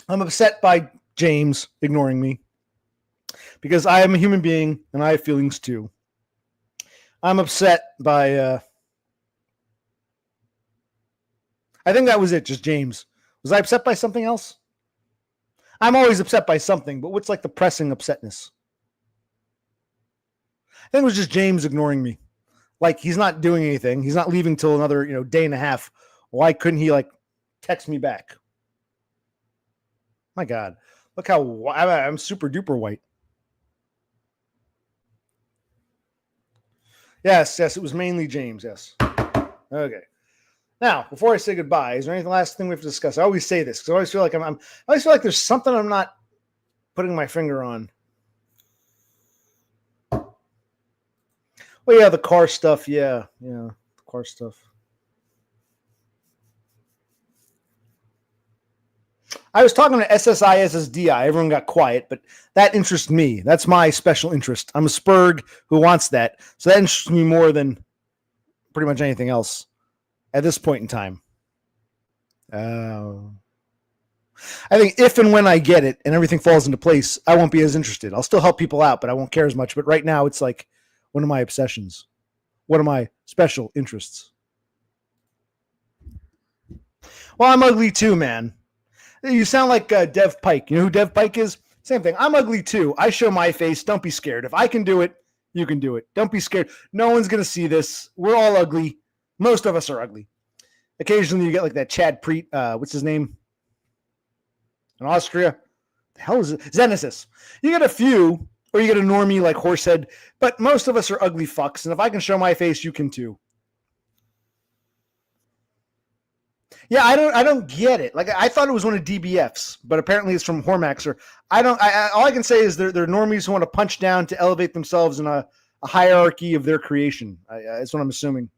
I'm upset by James ignoring me because I am a human being and I have feelings too. I'm upset by, I think that was it. Just James. Was I upset by something else? I'm always upset by something, but what's like the pressing upsetness? I think it was just James ignoring me. Like he's not doing anything. He's not leaving till another, day and a half. Why couldn't he like text me back? My God, look how I'm super duper white. Yes, it was mainly James. Yes. Okay. Now, before I say goodbye, is there any last thing we have to discuss? I always say this because I always feel like I always feel like there's something I'm not putting my finger on. Well, yeah, the car stuff. Yeah, the car stuff. I was talking to SSI, SSDI. Everyone got quiet, but that interests me. That's my special interest. I'm a Spurg who wants that. So that interests me more than pretty much anything else at this point in time. I think if and when I get it and everything falls into place, I won't be as interested. I'll still help people out, but I won't care as much. But right now, it's like one of my obsessions. One of my special interests. Well, I'm ugly too, man. You sound like Dev Pike. You know who Dev Pike is? Same thing. I'm ugly too. I show my face. Don't be scared. If I can do it, you can do it. Don't be scared. No one's going to see this. We're all ugly. Most of us are ugly. Occasionally you get like that Chad Preet. What's his name? In Austria. The hell is it? Xenesis. You get a few, or you get a normie like Horsehead, but most of us are ugly fucks. And if I can show my face, you can too. Yeah, I don't get it. Like I thought it was one of DBF's, but apparently it's from Hormaxer. All I can say is they're normies who want to punch down to elevate themselves in a hierarchy of their creation. That's what I'm assuming.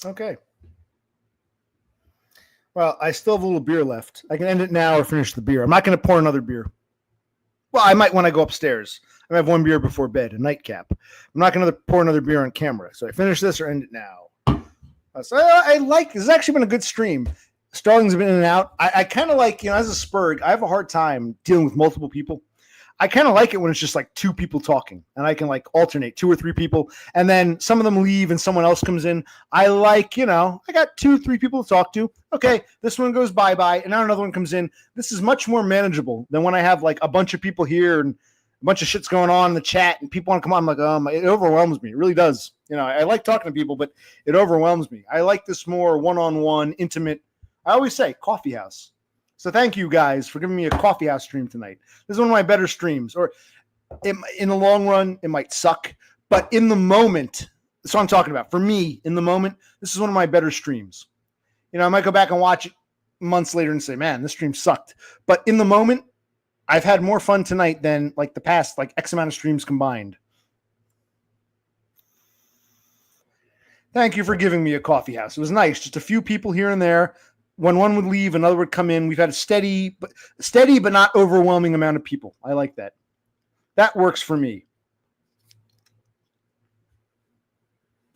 Okay. Well, I still have a little beer left. I can end it now or finish the beer. I'm not going to pour another beer. Well, I might when I go upstairs. I have one beer before bed, a nightcap. I'm not going to pour another beer on camera. So I finish this or end it now. So I like this. Has actually been a good stream. Starling's been in and out. I kind of like, as a Spurg, I have a hard time dealing with multiple people. I kind of like it when it's just like two people talking and I can like alternate 2 or 3 people and then some of them leave and someone else comes in. I like, I got 2, 3 people to talk to. Okay, this one goes bye-bye and now another one comes in. This is much more manageable than when I have like a bunch of people here and a bunch of shit's going on in the chat and people want to come on. I'm like, it overwhelms me. It really does. I like talking to people, but it overwhelms me. I like this more one-on-one, intimate. I always say coffee house. So thank you guys for giving me a coffee house stream tonight. This is one of my better streams. Or in the long run, it might suck. But in the moment, that's what I'm talking about. For me, in the moment, this is one of my better streams. I might go back and watch it months later and say, man, this stream sucked. But in the moment, I've had more fun tonight than like the past like X amount of streams combined. Thank you for giving me a coffee house. It was nice. Just a few people here and there. When one would leave, another would come in. We've had a steady but not overwhelming amount of people. I like that. That works for me.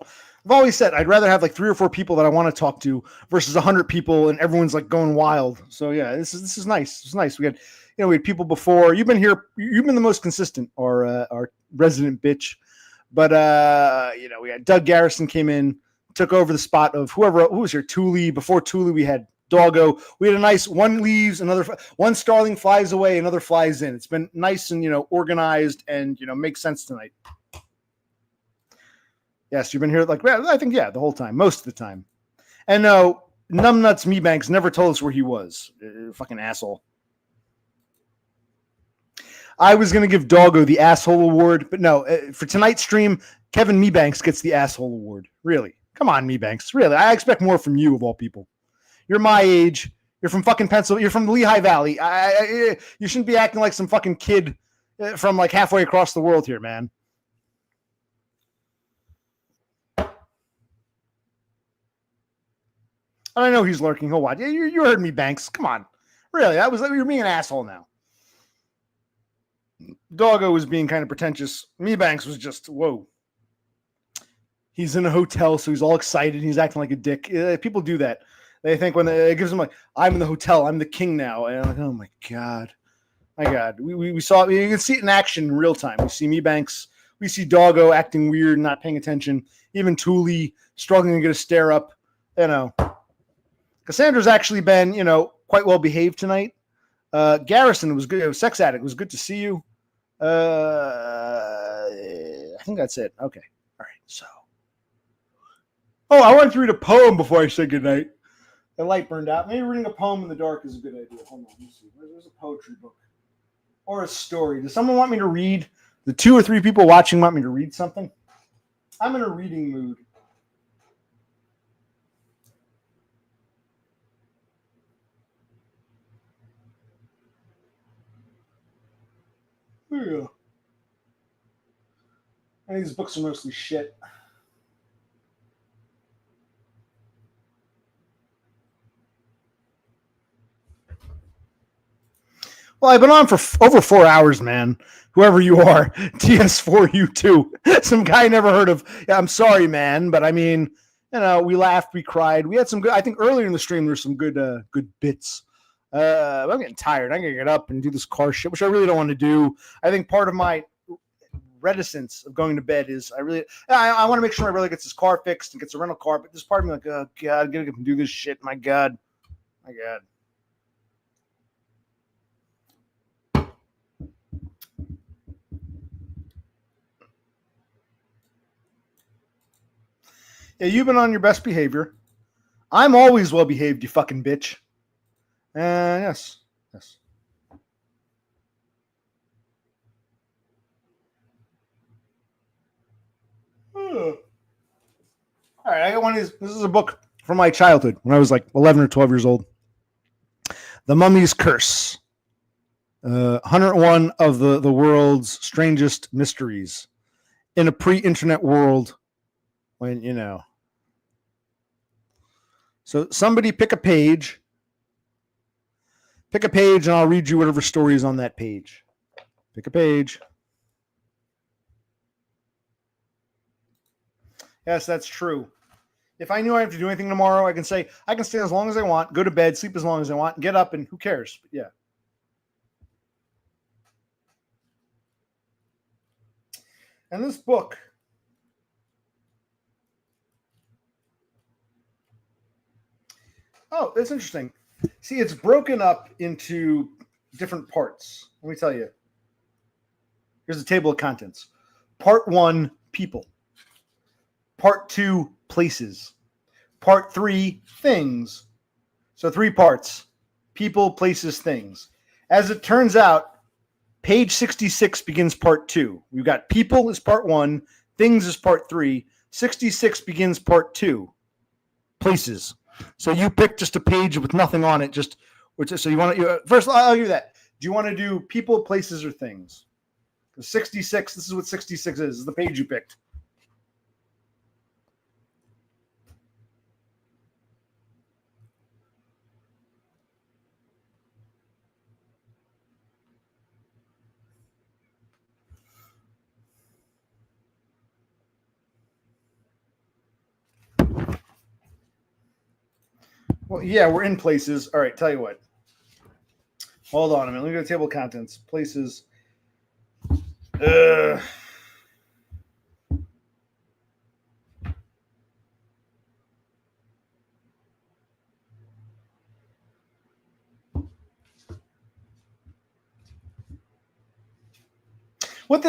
I've always said I'd rather have like 3 or 4 people that I want to talk to versus 100 people and everyone's like going wild. So yeah, this is nice. It's nice. We had people before. You've been here. You've been the most consistent, our resident bitch. But we had Doug Garrison came in, took over the spot of who was here. Thule. Before Thule, we had Doggo. We had a nice one leaves, one Starling flies away, another flies in. It's been nice and organized and makes sense tonight. Yes, you've been here I think the whole time, most of the time. And no, Numbnuts Mebanks never told us where he was. Fucking asshole. I was going to give Doggo the asshole award, but no, for tonight's stream, Kevin Mebanks gets the asshole award. Really? Come on, Mebanks. Really? I expect more from you of all people. You're my age. You're from fucking Pennsylvania. You're from the Lehigh Valley. You shouldn't be acting like some fucking kid from like halfway across the world here, man. I know he's lurking. He'll watch. You heard me, Banks. Come on. Really? You're being an asshole now. Doggo was being kind of pretentious. Mebanks was just, whoa. He's in a hotel, so he's all excited. He's acting like a dick. People do that. They think when it gives them like, I'm in the hotel, I'm the king now. And I'm like, oh my God. My God. We saw, you can see it in action in real time. We see Mebanks. We see Doggo acting weird, not paying attention. Even Thule struggling to get a stare up. Cassandra's actually been, quite well behaved tonight. Garrison was good. Sex Addict was good to see you. I think that's it. Okay. All right. So. Oh, I wanted to read a poem before I said goodnight. The light burned out. Maybe reading a poem in the dark is a good idea. Hold on. Let me see. There's a poetry book or a story. Does someone want me to read? The 2 or 3 people watching want me to read something? I'm in a reading mood. Yeah. I think these books are mostly shit. Well, I've been on for over 4 hours, man. Whoever you are, TS4U2. Some guy I never heard of. Yeah, I'm sorry, man, but I mean, we laughed, we cried. We had some good. I think earlier in the stream there were some good bits. I'm getting tired. I'm gonna get up and do this car shit, which I really don't want to do. I think part of my reticence of going to bed is I want to make sure my brother gets his car fixed and gets a rental car. But this part of me like, oh God, I'm gonna do this shit. My God. Yeah, you've been on your best behavior. I'm always well behaved, you fucking bitch. Yes. All right, I got one of these. This is a book from my childhood when I was like 11 or 12 years old. The Mummy's Curse. 101 of the world's strangest mysteries in a pre-internet world when, So somebody pick a page. Pick a page, and I'll read you whatever story is on that page. Pick a page. Yes, that's true. If I knew I have to do anything tomorrow, I can say I can stay as long as I want, go to bed, sleep as long as I want, get up, and who cares? But yeah. And this book, oh, that's interesting. See, it's broken up into different parts. Let me tell you. Here's the table of contents. Part 1, people. Part 2, places. Part 3, things. So 3 parts. People, places, things. As it turns out, page 66 begins part 2. We've got people is part 1, things is part 3. 66 begins part 2, places. So you pick just a page with nothing on it. So you want to first. I'll give you that. Do you want to do people, places, or things? 66. This is what 66 is. This is the page you picked. Well, yeah, we're in places. All right, tell you what. Hold on a minute. Let me go to table of contents. Places.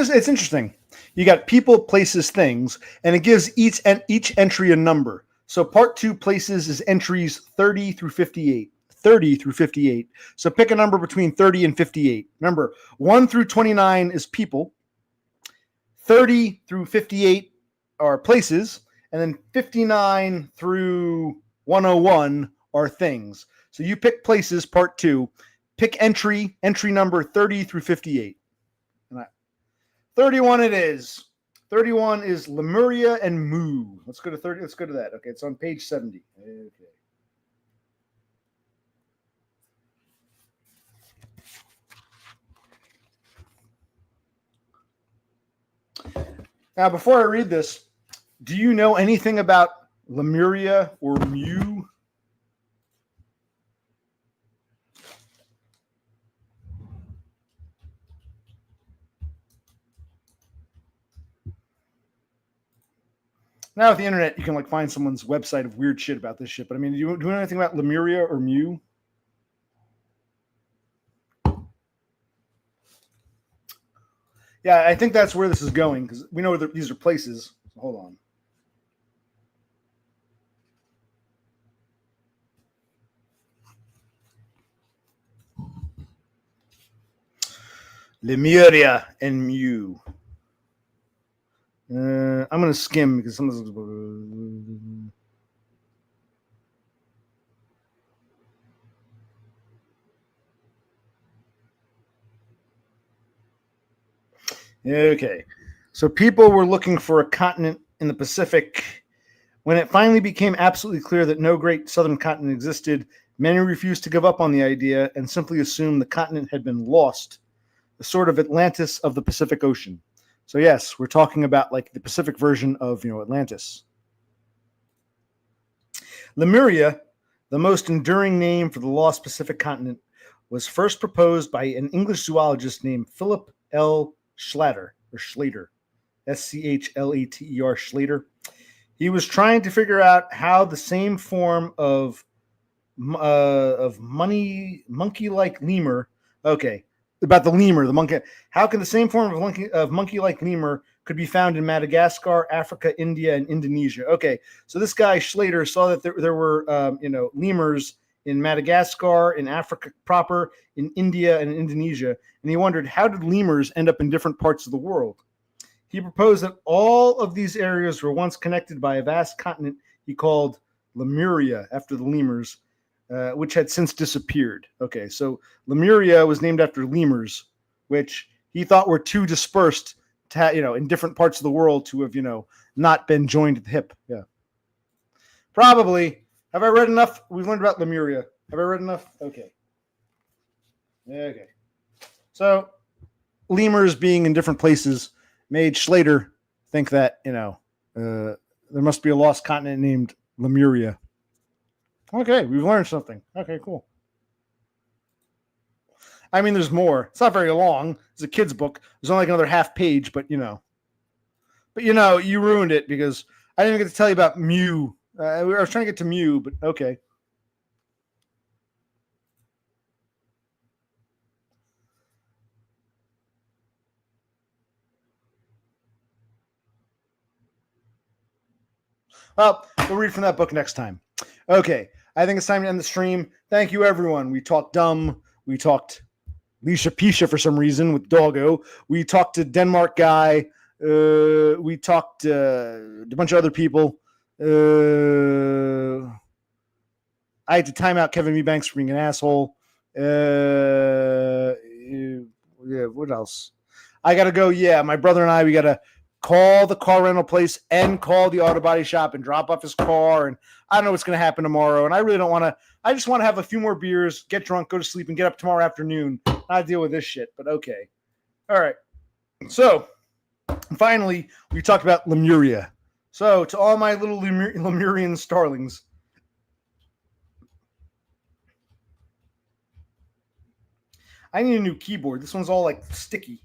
It's interesting. You got people, places, things, and it gives each entry a number. So part 2, places, is entries 30 through 58. 30 through 58. So pick a number between 30 and 58. Remember, 1 through 29 is people. 30 through 58 are places. And then 59 through 101 are things. So you pick places, part 2. Pick entry number 30 through 58. 31 it is. 31 is Lemuria and Mu. Let's go to 30. Let's go to that. Okay, it's on page 70. Okay. Now, before I read this, do you know anything about Lemuria or Mu? Now with the internet, you can like find someone's website of weird shit about this shit. But I mean, do you know anything about Lemuria or Mu? Yeah, I think that's where this is going because we know that these are places. So hold on. Lemuria and Mu. I'm going to skim because some of this. Okay. So people were looking for a continent in the Pacific. When it finally became absolutely clear that no great southern continent existed, many refused to give up on the idea and simply assumed the continent had been lost, the sort of Atlantis of the Pacific Ocean. So yes, we're talking about like the Pacific version of, Atlantis. Lemuria, the most enduring name for the lost Pacific continent, was first proposed by an English zoologist named Philip L. Schlatter, or Schlater, Schlater, Schlater. He was trying to figure out how the same form of monkey-like lemur. Okay, about the lemur, the monkey. How can the same form of monkey-like lemur could be found in Madagascar, Africa, India, and Indonesia? Okay, so this guy Schlater saw that there were lemurs in Madagascar, in Africa proper, in India, and in Indonesia, and he wondered how did lemurs end up in different parts of the world. He proposed that all of these areas were once connected by a vast continent he called Lemuria, after the lemurs, which had since disappeared. Okay, so Lemuria was named after lemurs, which he thought were too dispersed to, in different parts of the world to have, not been joined at the hip. Yeah, probably. Have I read enough? We've learned about Lemuria. Have I read enough? Okay. Okay. So, lemurs being in different places made Schlater think that, there must be a lost continent named Lemuria. Okay, we've learned something. Okay, cool. I mean, there's more. It's not very long. It's a kid's book. There's only like another half page, but But you ruined it because I didn't even get to tell you about Mew. I was trying to get to Mew, but okay. Well, we'll read from that book next time. Okay, I think it's time to end the stream. Thank you, everyone. We talked dumb. We talked Lisha Pisha for some reason with Doggo. We talked to Denmark guy. We talked to a bunch of other people. I had to time out Kevin Eubanks for being an asshole. Yeah, what else? I got to go. Yeah, my brother and I, we got to call the car rental place and call the auto body shop and drop off his car. And I don't know what's going to happen tomorrow. And I really don't want to. I just want to have a few more beers, get drunk, go to sleep, and get up tomorrow afternoon. Not deal with this shit, but okay. All right. So, finally, we talked about Lemuria. So, to all my little Lemurian starlings, I need a new keyboard. This one's all like sticky.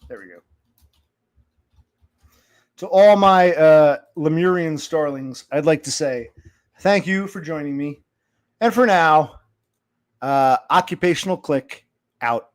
There we go. To all my Lemurian starlings, I'd like to say thank you for joining me. And for now, Occupational Click out.